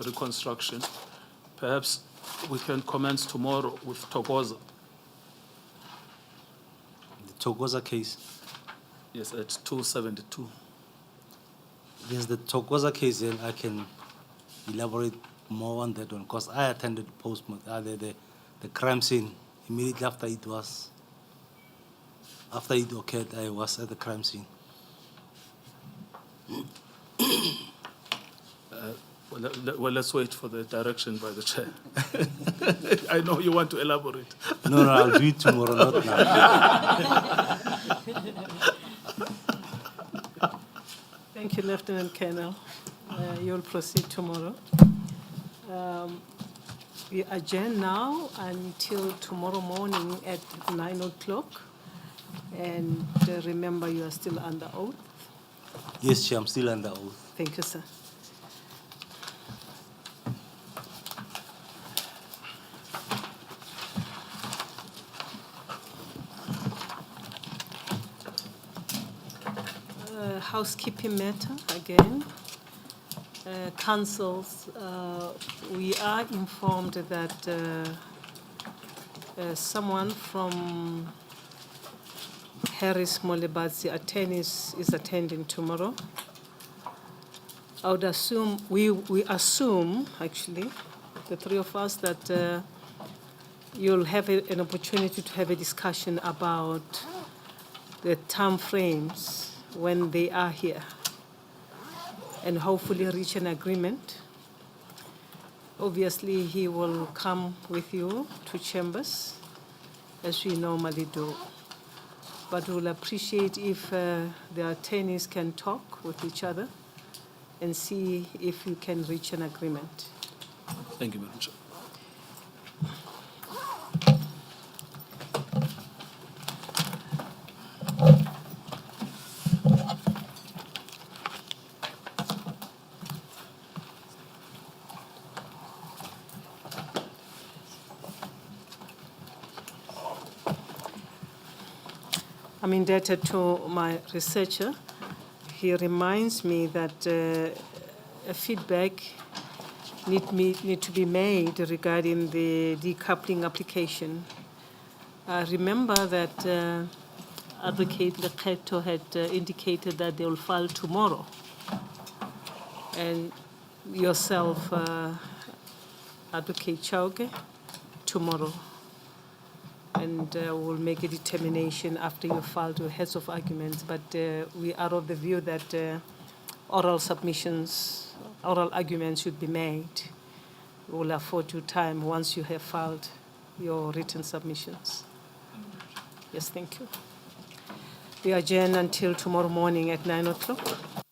reconstruction. Perhaps we can commence tomorrow with Thokoza. The Thokoza case. Yes, at 272. Yes, the Thokoza case, and I can elaborate more on that one because I attended the crime scene immediately after it occurred. I was at the crime scene. Well, let's wait for the direction by the chair. I know you want to elaborate. No, I'll do it tomorrow, not now. Thank you, Lieutenant Colonel. You'll proceed tomorrow. We adjourn now until tomorrow morning at 9 o'clock. And remember, you are still under oath. Yes, Chair, I'm still under oath. Thank you, sir. Housekeeping matter again. Councils, we are informed that someone from Harris Molebatsi attorneys is attending tomorrow. I would assume, we assume, actually, the three of us, that you'll have an opportunity to have a discussion about the time frames when they are here and hopefully reach an agreement. Obviously, he will come with you to chambers, as we normally do. But we'll appreciate if the attorneys can talk with each other and see if you can reach an agreement. Thank you, Madam Chair. I'm indebted to my researcher. He reminds me that a feedback need to be made regarding the decoupling application. Remember that Advocate Ngcukaitobi had indicated that they will file tomorrow. And yourself, Advocate Chauke, tomorrow. And we'll make a determination after you filed your heads of arguments. But we are of the view that oral arguments should be made. We'll afford you time once you have filed your written submissions. Yes, thank you. We adjourn until tomorrow morning at 9 o'clock.